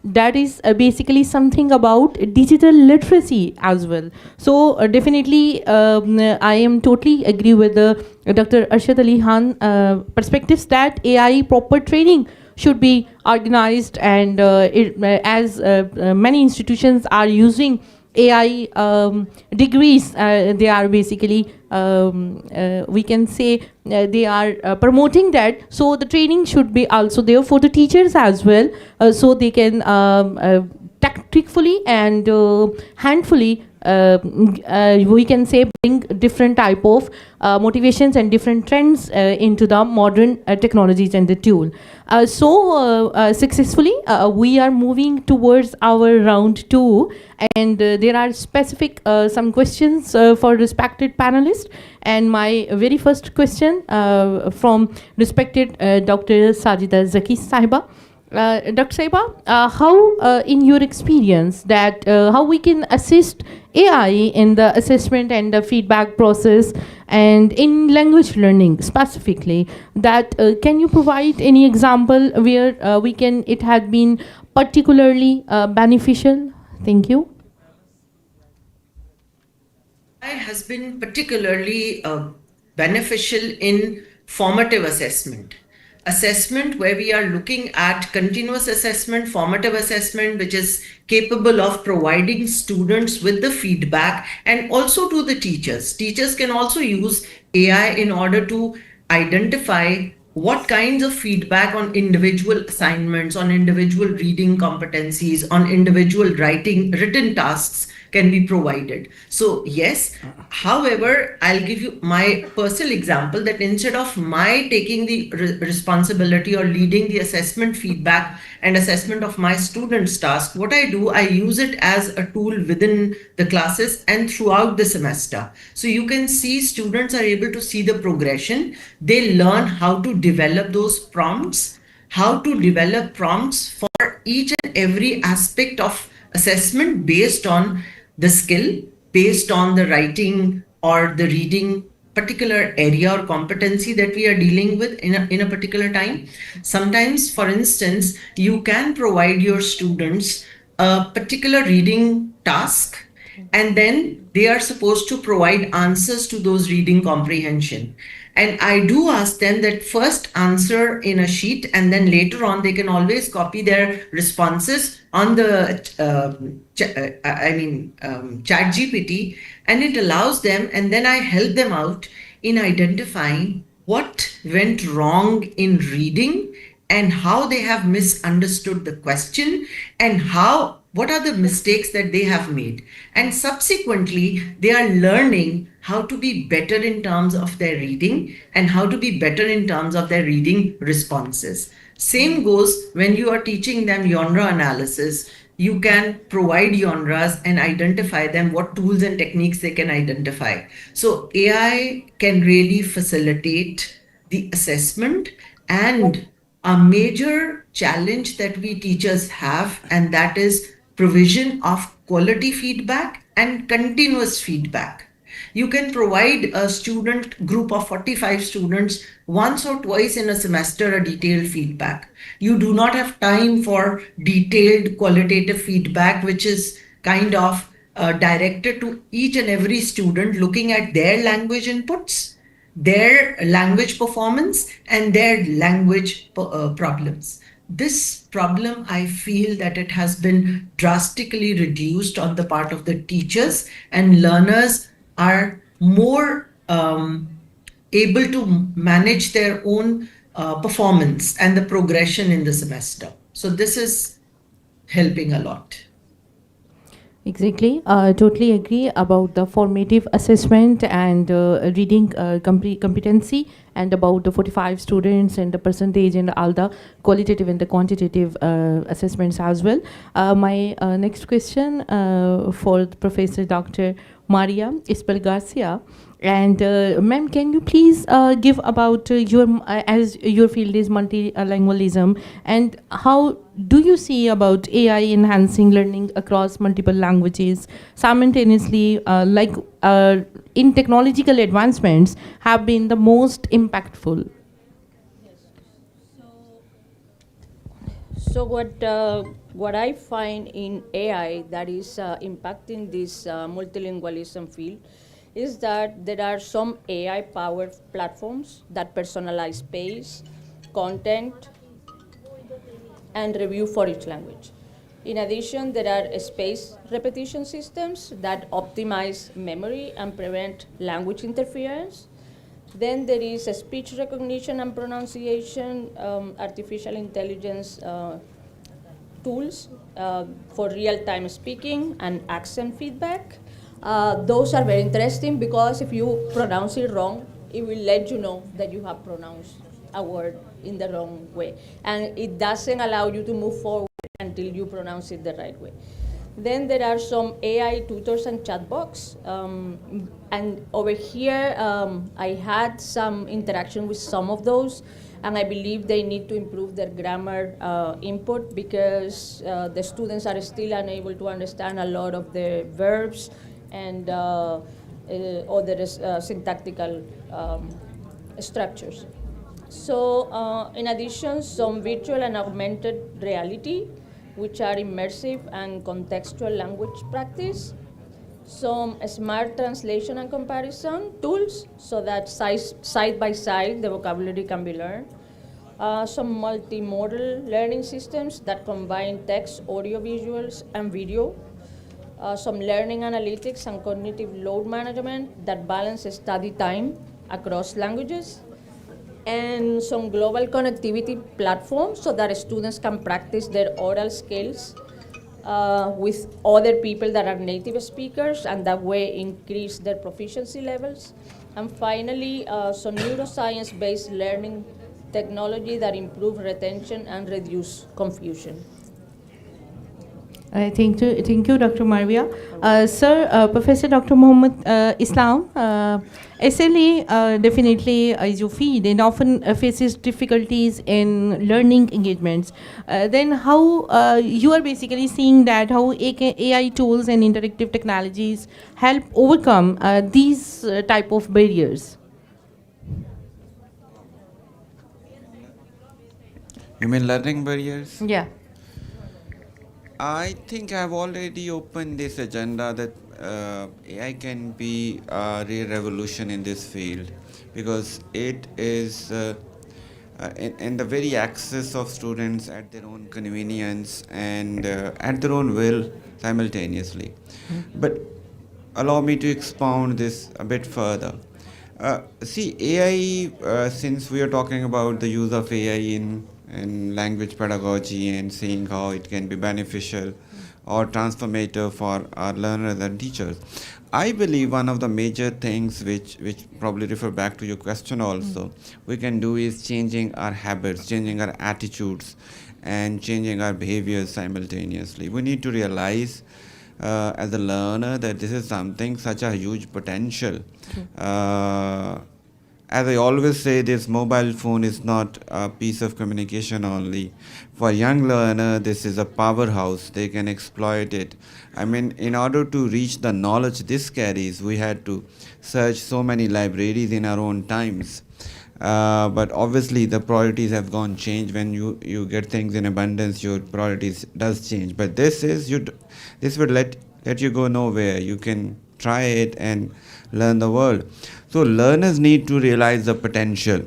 that is basically something about digital literacy as well. So definitely I am totally agree with Dr. Arshad Ali Khan perspectives that AI proper training should be organized, and as many institutions are using AI degrees, they are basically, we can say, they are promoting that. So the training should be also there for the teachers as well, so they can tactfully and handfully we can say bring different type of motivations and different trends into the modern technologies and the tool. Successfully, we are moving towards our round 2, and there are specific some questions for respected panelists. And my very first question from respected Dr. Sajida Zaki Sahiba. Dr. Sahiba, how in your experience that how we can assist AI in the assessment and the feedback process and in language learning specifically, that can you provide any example where it had been particularly beneficial? Thank you.
AI has been particularly beneficial in formative assessment. Assessment where we are looking at continuous assessment, formative assessment, which is capable of providing students with the feedback and also to the teachers. Teachers can also use AI in order to identify what kinds of feedback on individual assignments, on individual reading competencies, on individual written tasks can be provided. So yes, however, I'll give you my personal example that instead of my taking the responsibility or leading the assessment feedback and assessment of my students' task, what I do, I use it as a tool within the classes and throughout the semester. So you can see students are able to see the progression. They learn how to develop those prompts, how to develop prompts for each and every aspect of assessment based on the skill, based on the writing or the reading particular area or competency that we are dealing with in a particular time. Sometimes, for instance, you can provide your students a particular reading task, and then they are supposed to provide answers to those reading comprehension. And I do ask them that first answer in a sheet, and then later on they can always copy their responses on the chat GPT, and it allows them, and then I help them out in identifying what went wrong in reading and how they have misunderstood the question and what are the mistakes that they have made. And subsequently, they are learning how to be better in terms of their reading and how to be better in terms of their reading responses. Same goes when you are teaching them genre analysis. You can provide genres and identify them, what tools and techniques they can identify. So AI can really facilitate the assessment, and a major challenge that we teachers have, and that is provision of quality feedback and continuous feedback. You can provide a student group of 45 students once or twice in a semester a detailed feedback. You do not have time for detailed qualitative feedback, which is kind of directed to each and every student, looking at their language inputs, their language performance, and their language problems. This problem, I feel that it has been drastically reduced on the part of the teachers, and learners are more able to manage their own performance and the progression in the semester. So this is helping a lot.
Exactly. Totally agree about the formative assessment and reading competency, and about the 45 students and the percentage and all the qualitative and the quantitative assessments as well. My next question for Professor Dr. Maria Isabel Garcia. And ma'am, can you please give about as your field is multilingualism, and how do you see about AI enhancing learning across multiple languages simultaneously, in technological advancements have been the most impactful?
So what I find in AI that is impacting this multilingualism field is that there are some AI-powered platforms that personalize pace, content, and review for each language. In addition, there are space repetition systems that optimize memory and prevent language interference. Then there is a speech recognition and pronunciation, artificial intelligence tools for real-time speaking and accent feedback. Those are very interesting because if you pronounce it wrong, it will let you know that you have pronounced a word in the wrong way. And it doesn't allow you to move forward until you pronounce it the right way. Then there are some AI tutors and chatbots. And over here, I had some interaction with some of those, and I believe they need to improve their grammar input because the students are still unable to understand a lot of the verbs and other syntactical structures. So in addition, some virtual and augmented reality, which are immersive and contextual language practice, some smart translation and comparison tools so that side by side the vocabulary can be learned, some multimodal learning systems that combine text, audio, visuals, and video, some learning analytics and cognitive load management that balance study time across languages, and some global connectivity platforms so that students can practice their oral skills with other people that are native speakers, and that way increase their proficiency levels. And finally, some neuroscience-based learning technology that improve retention and reduce confusion.
Thank you, Dr. Marvia. Sir, Professor Dr. Muhammad Islam, SLA definitely is your field and often faces difficulties in learning engagements. Then how you are basically seeing that how AI tools and interactive technologies help overcome these type of barriers?
You mean learning barriers?
Yeah.
I think I've already opened this agenda that AI can be a real revolution in this field because it is in the very access of students at their own convenience and at their own will simultaneously. But allow me to expound this a bit further. See, AI, since we are talking about the use of AI in language pedagogy and seeing how it can be beneficial or transformative for our learners and teachers, I believe one of the major things which probably refer back to your question also, we can do is changing our habits, changing our attitudes, and changing our behaviors simultaneously. We need to realize as a learner that this is something such a huge potential. As I always say, this mobile phone is not a piece of communication only. For young learner, this is a powerhouse. They can exploit it. I mean, in order to reach the knowledge this carries, we had to search so many libraries in our own times. But obviously, the priorities have gone changed. When you get things in abundance, your priorities does change. But this would let you go nowhere. You can try it and learn the world. So learners need to realize the potential.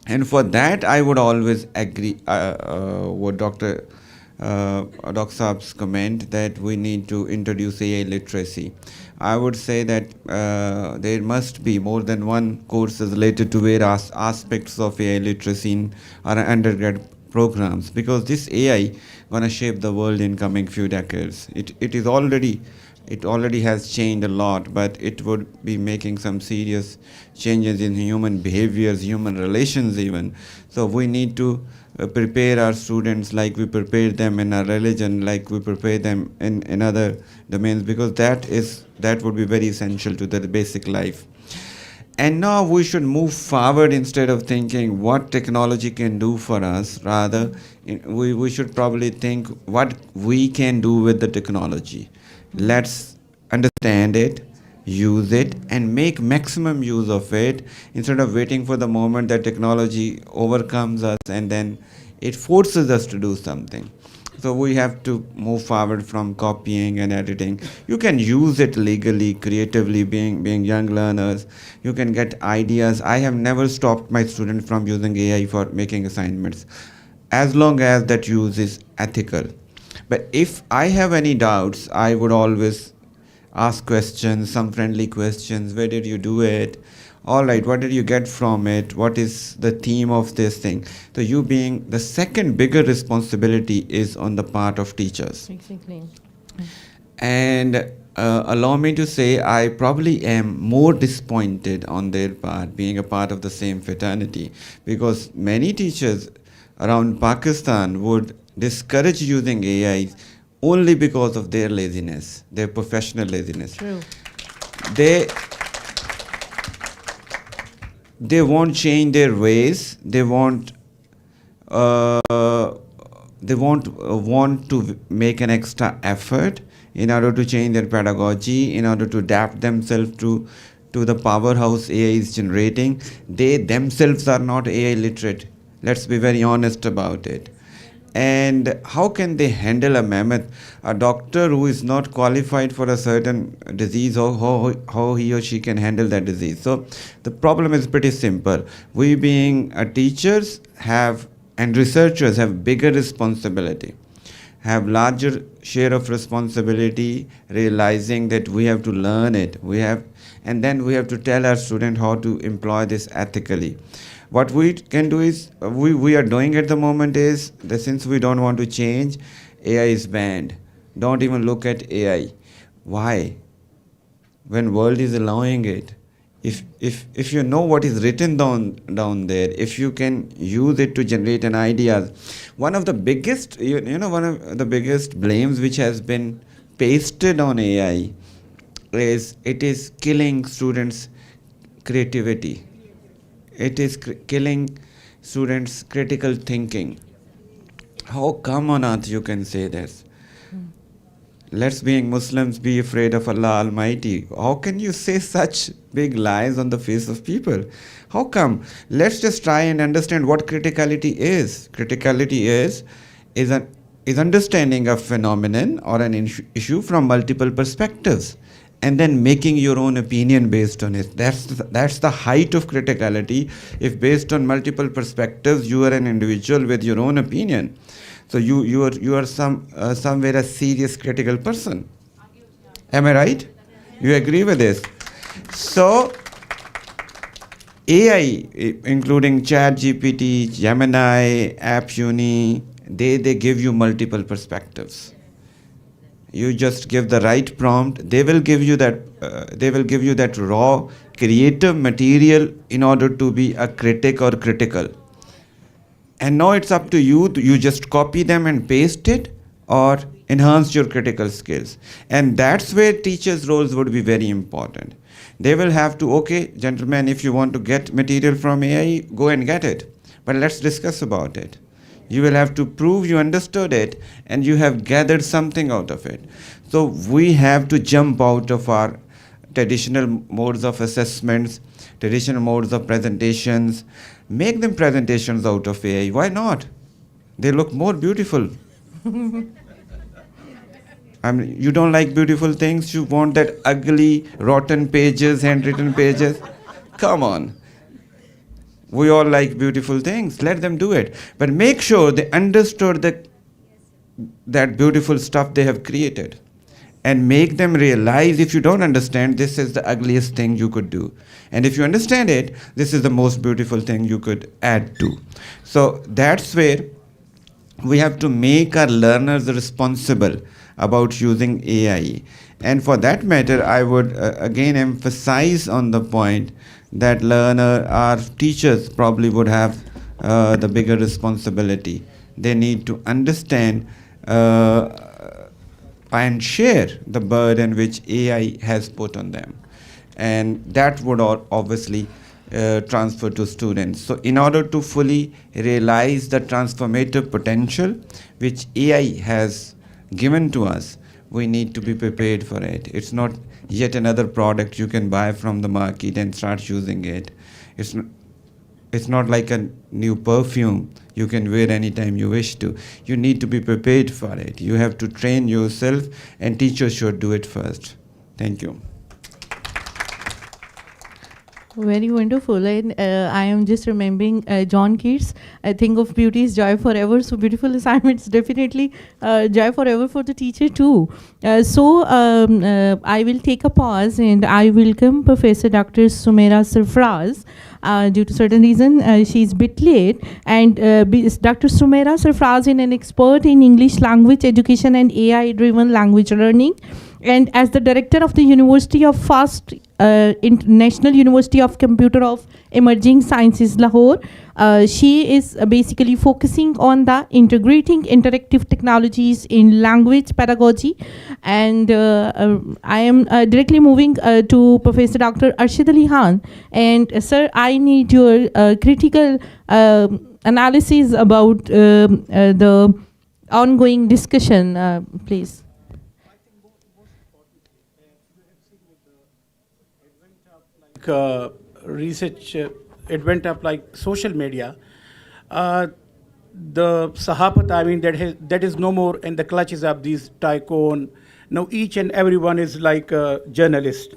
And for that, I would always agree with Dr. Saab's comment that we need to introduce AI literacy. I would say that there must be more than one courses related to various aspects of AI literacy in our undergrad programs, because this AI gonna shape the world in coming few decades. It already has changed a lot, but it would be making some serious changes in human behaviors, human relations even. So we need to prepare our students like we prepare them in our religion, like we prepare them in other domains, because that would be very essential to their basic life. And now we should move forward instead of thinking what technology can do for us. Rather, we should probably think what we can do with the technology. Let's understand it, use it, and make maximum use of it instead of waiting for the moment that technology overcomes us and then it forces us to do something. So we have to move forward from copying and editing. You can use it legally, creatively, being young learners. You can get ideas. I have never stopped my students from using AI for making assignments, as long as that use is ethical. But if I have any doubts, I would always ask questions, some friendly questions. Where did you do it? All right, what did you get from it? What is the theme of this thing? So you being the second bigger responsibility is on the part of teachers.
Exactly.
And allow me to say I probably am more disappointed on their part, being a part of the same fraternity, because many teachers around Pakistan would discourage using AI only because of their laziness, their professional laziness.
True.
They won't change their ways. They won't want to make an extra effort in order to change their pedagogy, in order to adapt themselves to the powerhouse AI is generating. They themselves are not AI literate. Let's be very honest about it. And how can they handle a mammoth, a doctor who is not qualified for a certain disease, or how he or she can handle that disease? So the problem is pretty simple. We being teachers and researchers have bigger responsibility, have larger share of responsibility, realizing that we have to learn it. And then we have to tell our student how to employ this ethically. What we can do is, we are doing at the moment is that since we don't want to change, AI is banned. Don't even look at AI. Why? When world is allowing it, if you know what is written down there, if you can use it to generate an idea, one of the biggest one of the biggest blames which has been pasted on AI is it is killing students' creativity. It is killing students' critical thinking. How come on earth you can say this? Let's, being Muslims, be afraid of Allah Almighty. How can you say such big lies on the face of people? How come? Let's just try and understand what criticality is. Criticality is understanding a phenomenon or an issue from multiple perspectives, and then making your own opinion based on it. That's the height of criticality. If based on multiple perspectives, you are an individual with your own opinion. So you are somewhere a serious critical person. Am I right? You agree with this? So AI, including ChatGPT, Gemini, App Uni, they give you multiple perspectives. You just give the right prompt. They will give you that raw creative material in order to be a critic or critical. And now it's up to you. You just copy them and paste it, or enhance your critical skills. And that's where teachers' roles would be very important. They will have to, okay, gentlemen, if you want to get material from AI, go and get it. But let's discuss about it. You will have to prove you understood it and you have gathered something out of it. So we have to jump out of our traditional modes of assessments, traditional modes of presentations, make them presentations out of AI. Why not? They look more beautiful. I mean, you don't like beautiful things, you want that ugly, rotten pages, handwritten pages. Come on. We all like beautiful things. Let them do it. But make sure they understood that beautiful stuff they have created. And make them realize, if you don't understand, this is the ugliest thing you could do. And if you understand it, this is the most beautiful thing you could add to. So that's where we have to make our learners responsible about using AI. And for that matter, I would again emphasize on the point that our teachers probably would have the bigger responsibility. They need to understand and share the burden which AI has put on them. And that would obviously transfer to students. So in order to fully realize the transformative potential which AI has given to us, we need to be prepared for it. It's not yet another product you can buy from the market and start using it. It's not like a new perfume you can wear anytime you wish to. You need to be prepared for it. You have to train yourself, and teachers should do it first. Thank you.
Very wonderful. And I am just remembering John Keats, I think of beauty is joy forever. So beautiful assignments, definitely joy forever for the teacher too. So I will take a pause and I welcome Professor Dr. Sumaira Sarfraz. Due to certain reason, she's a bit late. And Dr. Sumaira Sarfraz is an expert in English language education and AI-driven language learning. and as the director of the University of FAST, International University of Computer of Emerging Sciences, Lahore, she is basically focusing on the integrating interactive technologies in language pedagogy. And I am directly moving to Professor Dr. Arshid Ali Khan. And sir, I need your critical analysis about the ongoing discussion, please.
Research, it went up like social media. The Sahabat, I mean, that is no more in the clutches of these tycoon. Now each and everyone is like a journalist.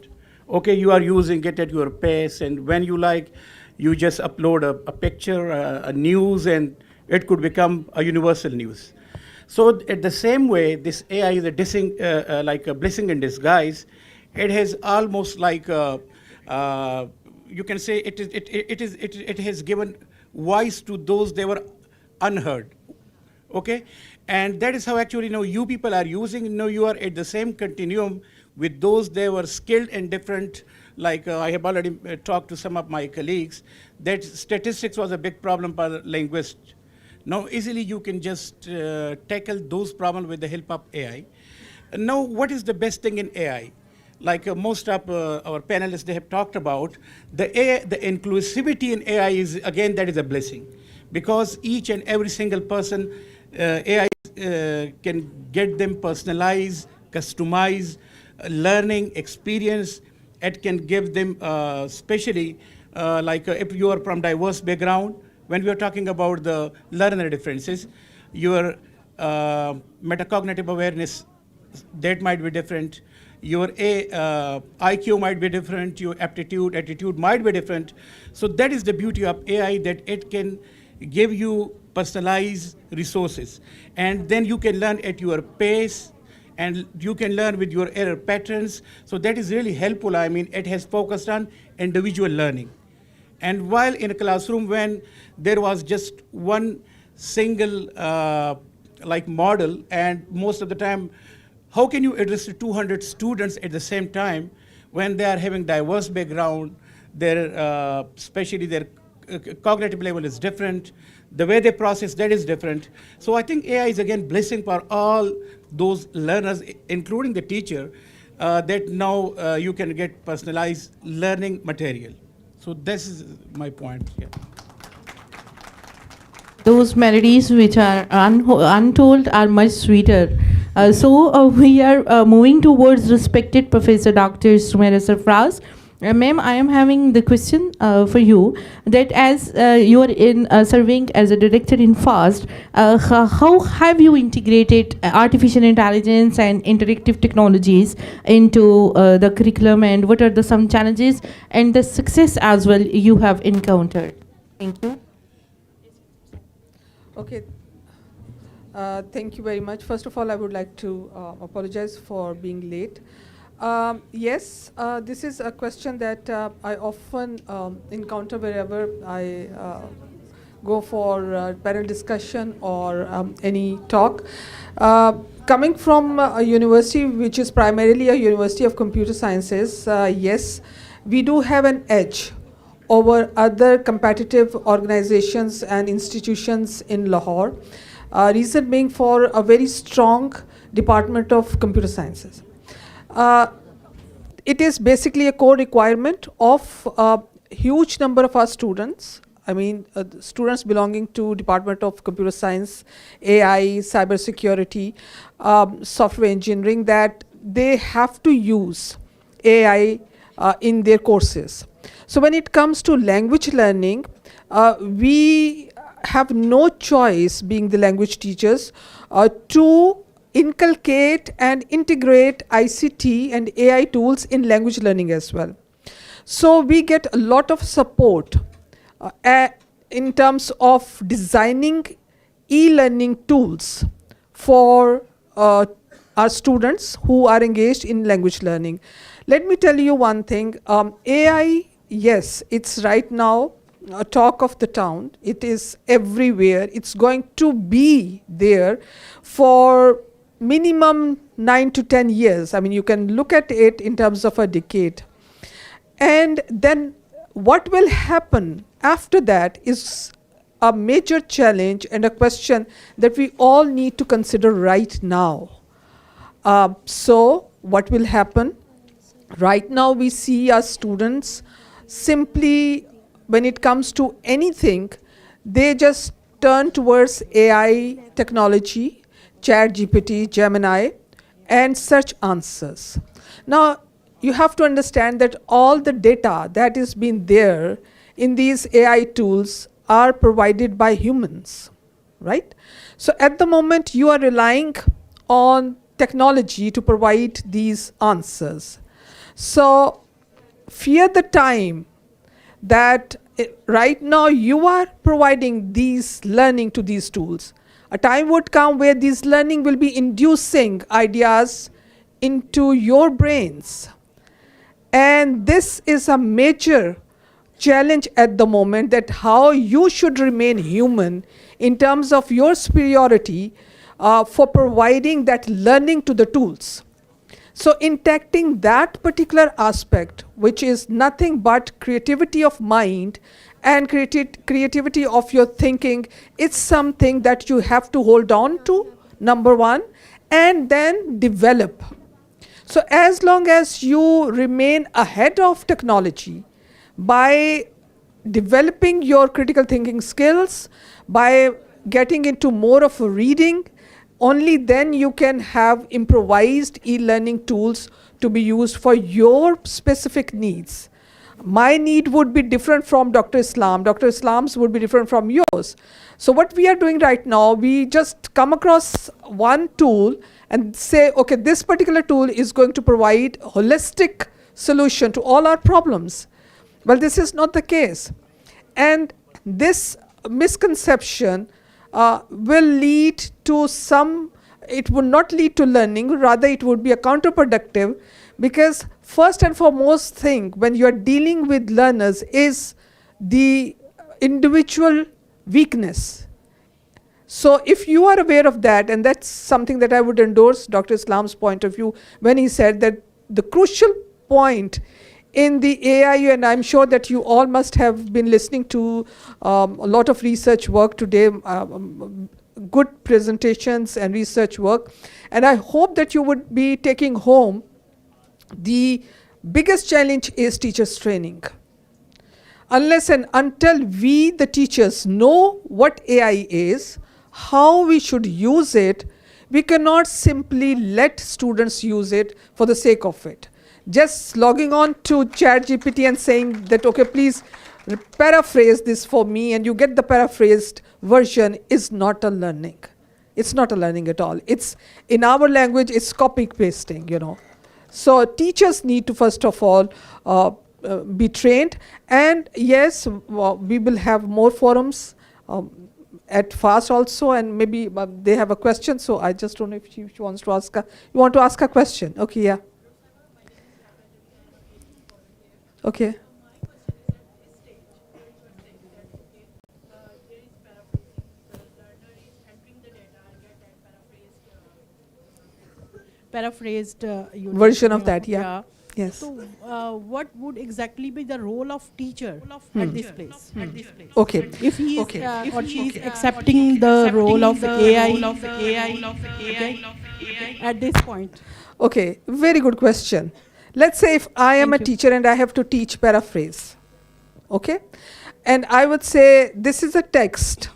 Okay, you are using it at your pace, and when you like, you just upload a picture, a news, and it could become a universal news. So at the same way, this AI is like a blessing in disguise. It has almost like you can say it has given voice to those they were unheard. Okay, and that is how actually you people are using. You are at the same continuum with those they were skilled and different. Like I have already talked to some of my colleagues that statistics was a big problem for linguists. Now easily you can just tackle those problems with the help of AI. Now what is the best thing in AI? Like most of our panelists, they have talked about, the inclusivity in AI is, again, that is a blessing. Because each and every single person, AI can get them personalized, customized learning experience. It can give them, especially like if you are from diverse background, when we are talking about the learner differences, your metacognitive awareness, that might be different. Your IQ might be different, your aptitude, attitude might be different. So that is the beauty of AI, that it can give you personalized resources. And then you can learn at your pace, and you can learn with your error patterns. So that is really helpful. I mean, it has focused on individual learning. And while in a classroom, when there was just one single like model, and most of the time, how can you address 200 students at the same time when they are having diverse background, especially their cognitive level is different, the way they process, that is different. So I think AI is again blessing for all those learners, including the teacher, that now you can get personalized learning material. So this is my point. Yeah.
Those melodies which are untold are much sweeter. So we are moving towards respected Professor Dr. Sumaira Sarfraz. Ma'am, I am having the question for you, that as you are in serving as a director in FAST, how have you integrated artificial intelligence and interactive technologies into the curriculum, and what are some challenges and the success as well you have encountered? Thank you.
Okay. Thank you very much. First of all, I would like to apologize for being late. Yes, this is a question that I often encounter wherever I go for panel discussion or any talk. Coming from a university which is primarily a university of computer sciences, yes, we do have an edge over other competitive organizations and institutions in Lahore. Reason being for a very strong Department of Computer Sciences. It is basically a core requirement of a huge number of our students. I mean, students belonging to Department of Computer Science, AI, cybersecurity, software engineering, that they have to use AI in their courses. So when it comes to language learning, we have no choice, being the language teachers, to inculcate and integrate ICT and AI tools in language learning as well. So we get a lot of support in terms of designing e-learning tools for our students who are engaged in language learning. Let me tell you one thing, AI, yes, it's right now a talk of the town. It is everywhere. It's going to be there for minimum 9 to 10 years. I mean, you can look at it in terms of a decade. And then what will happen after that is a major challenge and a question that we all need to consider right now. So what will happen? Right now we see our students simply, when it comes to anything, they just turn towards AI technology, ChatGPT, Gemini, and search answers. Now, you have to understand that all the data that is been there in these AI tools are provided by humans, right? So at the moment, you are relying on technology to provide these answers. So fear the time that right now you are providing these learning to these tools. A time would come where this learning will be inducing ideas into your brains. And this is a major challenge at the moment, that how you should remain human in terms of your superiority for providing that learning to the tools. So in tackling that particular aspect, which is nothing but creativity of mind and creativity of your thinking, it's something that you have to hold on to, number one, and then develop. So as long as you remain ahead of technology by developing your critical thinking skills, by getting into more of a reading, only then you can have improvised e-learning tools to be used for your specific needs. My need would be different from Dr. Islam. Dr. Islam's would be different from yours. So what we are doing right now, we just come across one tool and say, okay, this particular tool is going to provide holistic solution to all our problems. Well, this is not the case. And this misconception will lead to it would not lead to learning, rather it would be a counterproductive, because first and foremost thing when you are dealing with learners is the individual weakness. So if you are aware of that, and that's something that I would endorse Dr. Islam's point of view when he said that the crucial point in the AI, and I'm sure that you all must have been listening to a lot of research work today, good presentations and research work, and I hope that you would be taking home the biggest challenge is teachers training. Unless and until we, the teachers, know what AI is, how we should use it, we cannot simply let students use it for the sake of it. Just logging on to ChatGPT and saying that, okay, please paraphrase this for me, and you get the paraphrased version, is not a learning. It's not a learning at all. It's, in our language, it's copy pasting, you know. So teachers need to first of all be trained, and yes, we will have more forums at FAST also, and maybe they have a question, so I just don't know if she wants to ask you want to ask a question? Okay, yeah. Okay.
Paraphrased
version of that, yeah. Yes.
So what would exactly be the role of teacher at this place?
Okay.
If he is or she is accepting the role of AI at this point.
Okay, very good question. Let's say if I am a teacher and I have to teach paraphrase, okay? And I would say, this is a text,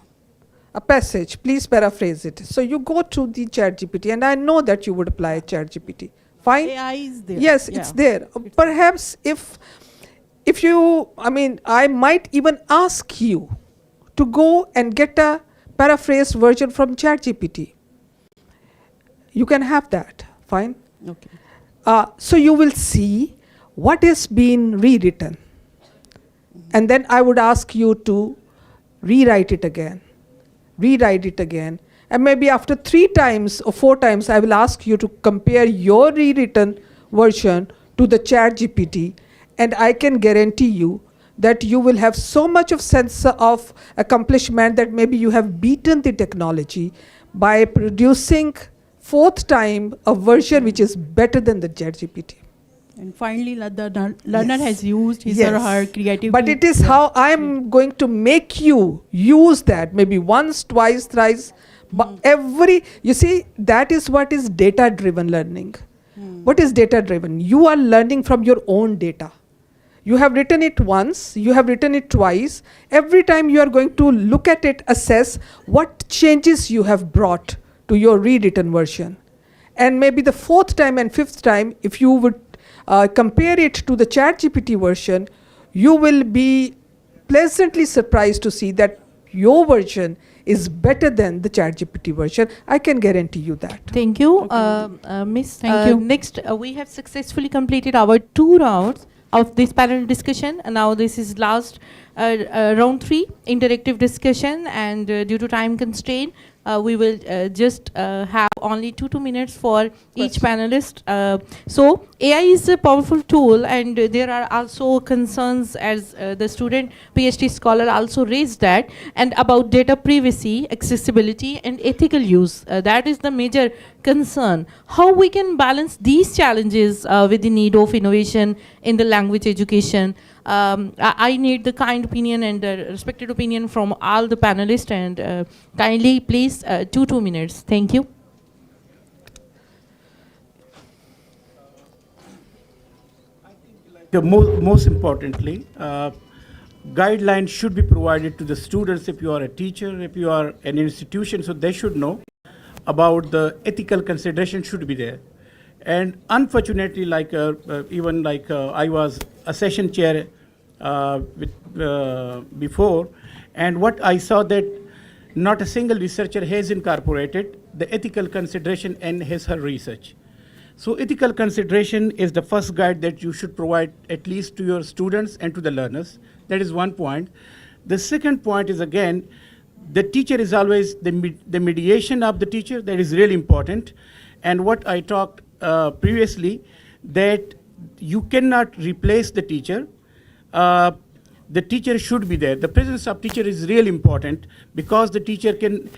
a passage, please paraphrase it. So you go to the ChatGPT, and I know that you would apply ChatGPT. Fine?
AI is there.
Yes, it's there. Perhaps if you, I mean, I might even ask you to go and get a paraphrased version from ChatGPT. You can have that, fine?
Okay.
So you will see what is being rewritten. And then I would ask you to rewrite it again, and maybe after 3 times or 4 times, I will ask you to compare your rewritten version to the ChatGPT, and I can guarantee you that you will have so much of sense of accomplishment that maybe you have beaten the technology by producing fourth time a version which is better than the ChatGPT.
And finally, the learner has used his or her creativity.
But it is how I am going to make you use that, maybe once, twice, thrice. But you see, that is what is data-driven learning. What is data-driven? You are learning from your own data. You have written it once, you have written it twice. Every time you are going to look at it, assess what changes you have brought to your rewritten version. And maybe the fourth time and fifth time, if you would compare it to the ChatGPT version, you will be pleasantly surprised to see that your version is better than the ChatGPT version. I can guarantee you that.
Thank you, Miss.
Thank you.
Next, we have successfully completed our 2 rounds of this panel discussion. And now this is last round 3, interactive discussion. And due to time constraint, we will just have only 2 minutes for each panelist. So AI is a powerful tool, and there are also concerns, as the student PhD scholar also raised that, and about data privacy, accessibility, and ethical use. That is the major concern. How we can balance these challenges with the need of innovation in the language education. I need the kind opinion and respected opinion from all the panelists, and kindly please 2 minutes. Thank you.
Most importantly, guidelines should be provided to the students. If you are a teacher, if you are an institution, so they should know about the ethical consideration should be there. And unfortunately, I was a session chair before, and what I saw that not a single researcher has incorporated the ethical consideration in his her research. So ethical consideration is the first guide that you should provide at least to your students and to the learners. That is one point. The second point is, again, the teacher is always the mediation of the teacher. That is really important. And what I talked previously, that you cannot replace the teacher. The teacher should be there. The presence of teacher is really important, because the teacher can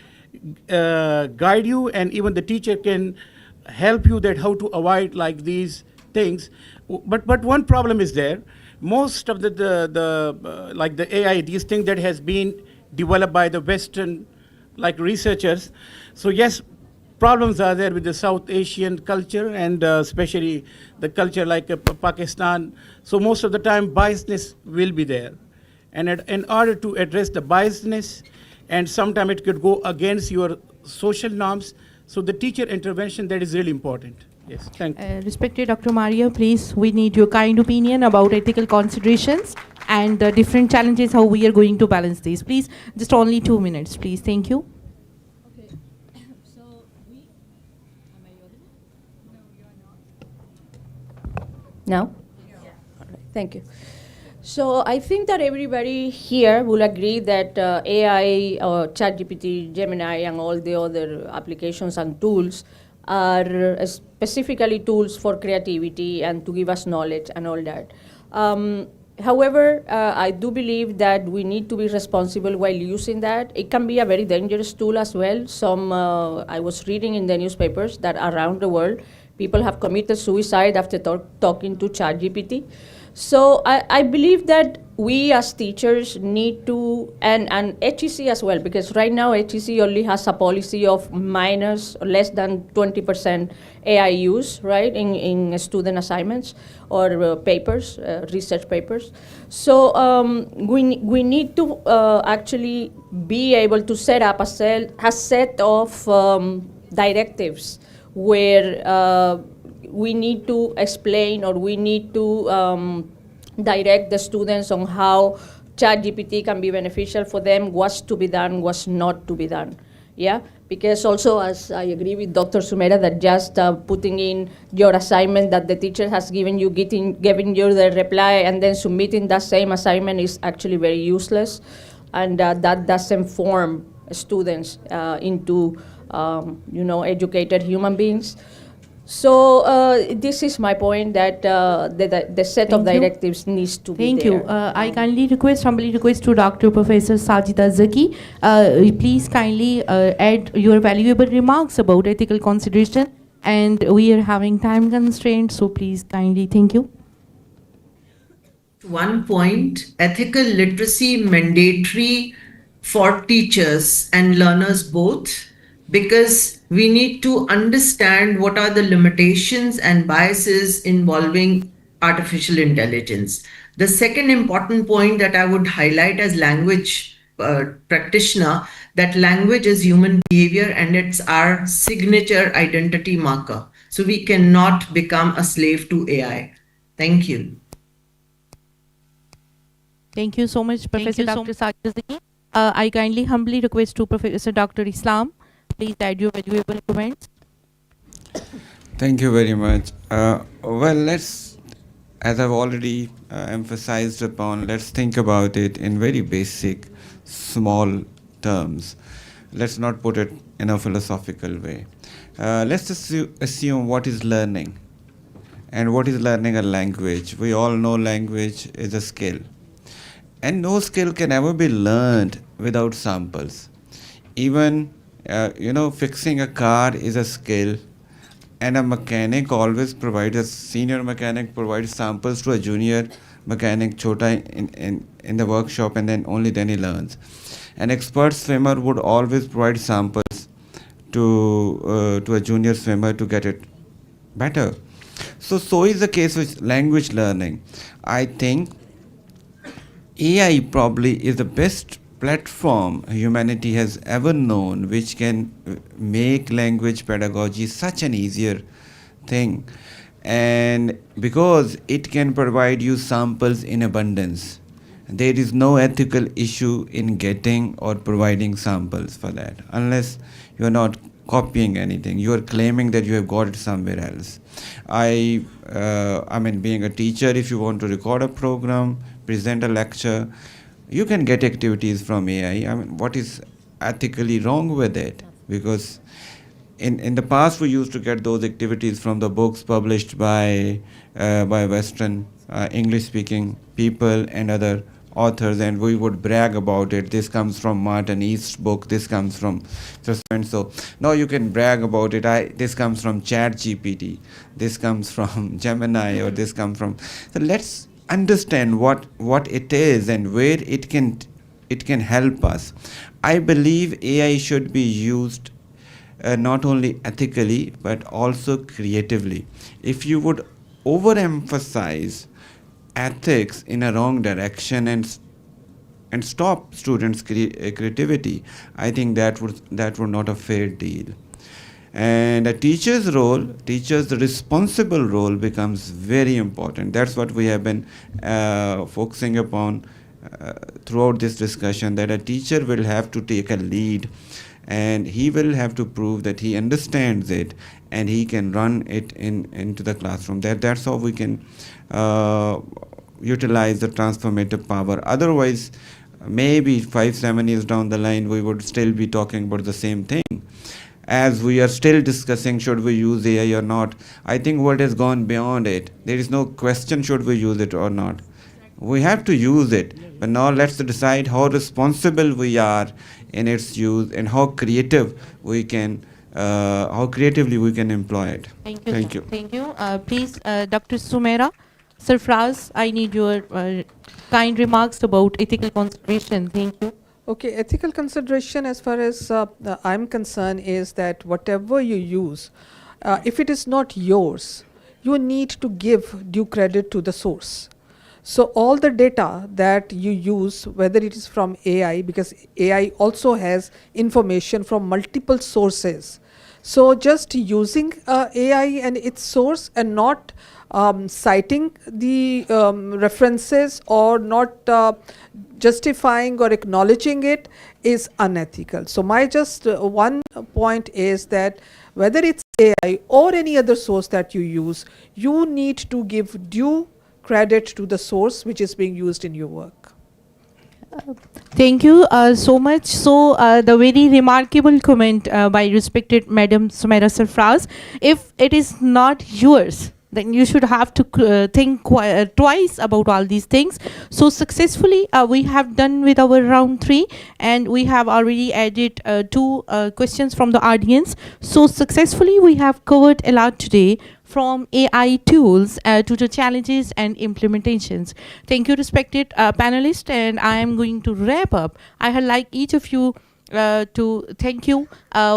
guide you, and even the teacher can help you that how to avoid like these things. But one problem is there. Most of the AI, these things that has been developed by the Western researchers. So yes, problems are there with the South Asian culture, and especially the culture like Pakistan. So most of the time biasness will be there. And in order to address the biasness, and sometimes it could go against your social norms, so the teacher intervention, that is really important. Yes, thank you.
Respected Dr. Maria, please, we need your kind opinion about ethical considerations and the different challenges, how we are going to balance these. Please, just only 2 minutes, please. Thank you.
Now? Yeah. All right, thank you. So I think that everybody here will agree that AI or ChatGPT, Gemini, and all the other applications and tools are specifically tools for creativity and to give us knowledge and all that. However, I do believe that we need to be responsible while using that. It can be a very dangerous tool as well. I was reading in the newspapers that around the world, people have committed suicide after talking to ChatGPT. So I believe that we as teachers need to, and HEC as well, because right now HEC only has a policy of minus or less than 20% AI use, right, in student assignments or papers, research papers. So we need to actually be able to set up a set of directives where we need to explain, or we need to direct the students on how ChatGPT can be beneficial for them, what's to be done, what's not to be done. Yeah, because also, as I agree with Dr. Sumera, that just putting in your assignment that the teacher has given you, giving you the reply, and then submitting that same assignment is actually very useless, and that doesn't form students into educated human beings. So this is my point that the set of
Thank you.
directives needs to be
Thank
there.
you. I kindly humbly request to Dr. Professor Sajida Zaki. Please kindly add your valuable remarks about ethical consideration. And we are having time constraints, so please kindly thank you.
One point, ethical literacy mandatory for teachers and learners both, because we need to understand what are the limitations and biases involving artificial intelligence. The second important point that I would highlight as language practitioner, that language is human behavior and it's our signature identity marker. So we cannot become a slave to AI. Thank you.
Thank you so much, Professor Dr. Sajida Zaki. I kindly humbly request to Professor Dr. Islam. Please add your valuable comments.
Thank you very much. Well, let's, as I've already emphasized upon, let's think about it in very basic, small terms. Let's not put it in a philosophical way. Let's assume what is learning and what is learning a language. We all know language is a skill. And no skill can ever be learned without samples. Even, fixing a car is a skill, and a mechanic always provides, a senior mechanic provides samples to a junior mechanic chota in the workshop, and then only then he learns. An expert swimmer would always provide samples to a junior swimmer to get it better. So is the case with language learning. I think AI probably is the best platform humanity has ever known, which can make language pedagogy such an easier thing. And because it can provide you samples in abundance, there is no ethical issue in getting or providing samples for that, unless you are not copying anything. You are claiming that you have got it somewhere else. I mean, being a teacher, if you want to record a program, present a lecture, you can get activities from AI. I mean, what is ethically wrong with it? Because in the past, we used to get those activities from the books published by Western English-speaking people and other authors, and we would brag about it. This comes from Martin East's book. This comes from so and so. Now you can brag about it. This comes from ChatGPT. This comes from Gemini, or this comes from. So let's understand what it is and where it can help us. I believe AI should be used not only ethically but also creatively. If you would overemphasize ethics in a wrong direction and stop students' creativity, I think that would not a fair deal. And a teacher's responsible role becomes very important. That's what we have been focusing upon throughout this discussion, that a teacher will have to take a lead, and he will have to prove that he understands it and he can run it into the classroom. That's how we can utilize the transformative power. Otherwise, maybe 5-7 years down the line, we would still be talking about the same thing. As we are still discussing, should we use AI or not? I think world has gone beyond it. There is no question should we use it or not. We have to use it, but now let's decide how responsible we are in its use and how creatively we can employ it.
Thank you. Thank you. Please, Dr. Sumaira Sarfraz, I need your kind remarks about ethical consideration. Thank you.
Okay, ethical consideration as far as I'm concerned is that whatever you use, if it is not yours, you need to give due credit to the source. So all the data that you use, whether it is from AI, because AI also has information from multiple sources. So just using AI and its source and not citing the references or not justifying or acknowledging it is unethical. So my just one point is that whether it's AI or any other source that you use, you need to give due credit to the source which is being used in your work.
Thank you so much. So, the very remarkable comment by respected Madam Sumaira Sarfraz, if it is not yours, then you should have to think twice about all these things. So successfully, we have done with our round 3, and we have already added 2 questions from the audience. So successfully, we have covered a lot today, from AI tools to the challenges and implementations. Thank you, respected panelists, and I am going to wrap up. I would like each of you to thank you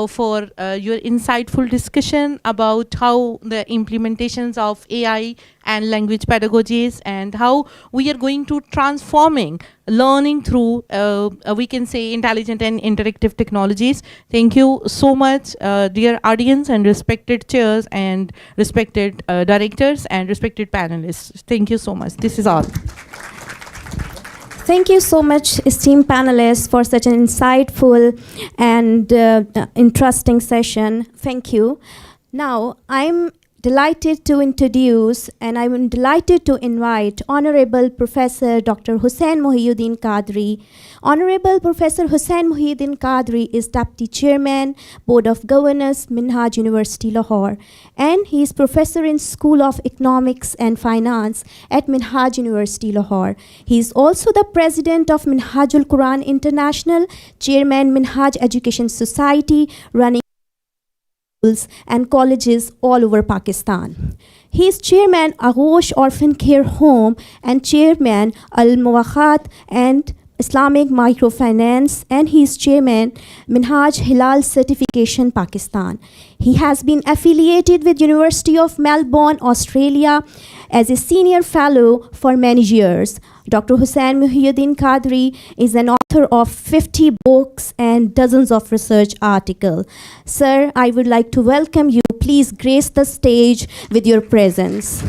for your insightful discussion about how the implementations of AI and language pedagogies, and how we are going to transforming learning through, we can say, intelligent and interactive technologies. Thank you so much, dear audience and respected chairs and respected directors and respected panelists. Thank you so much. This is all.
Thank you so much, esteemed panelists, for such an insightful and interesting session. Thank you. Now, I'm delighted to introduce, and I'm delighted to invite Honorable Professor Dr. Hussain Mohiuddin Qadri. Honorable Professor Hussain Mohiuddin Qadri is Deputy Chairman, Board of Governors, Minhaj University, Lahore, and he is Professor in School of Economics and Finance at Minhaj University, Lahore. He is also the President of Minhajul Quran International, Chairman Minhaj Education Society, running and colleges all over Pakistan. He is Chairman Aghosh Orphan Care Home and Chairman Al Muwakhat and Islamic Microfinance, and he is Chairman Minhaj Hilal Certification Pakistan. He has been affiliated with University of Melbourne, Australia as a senior fellow for many years. Dr. Hussain Mohiuddin Qadri is an author of 50 books and dozens of research articles. Sir, I would like to welcome you. Please grace the stage with your presence.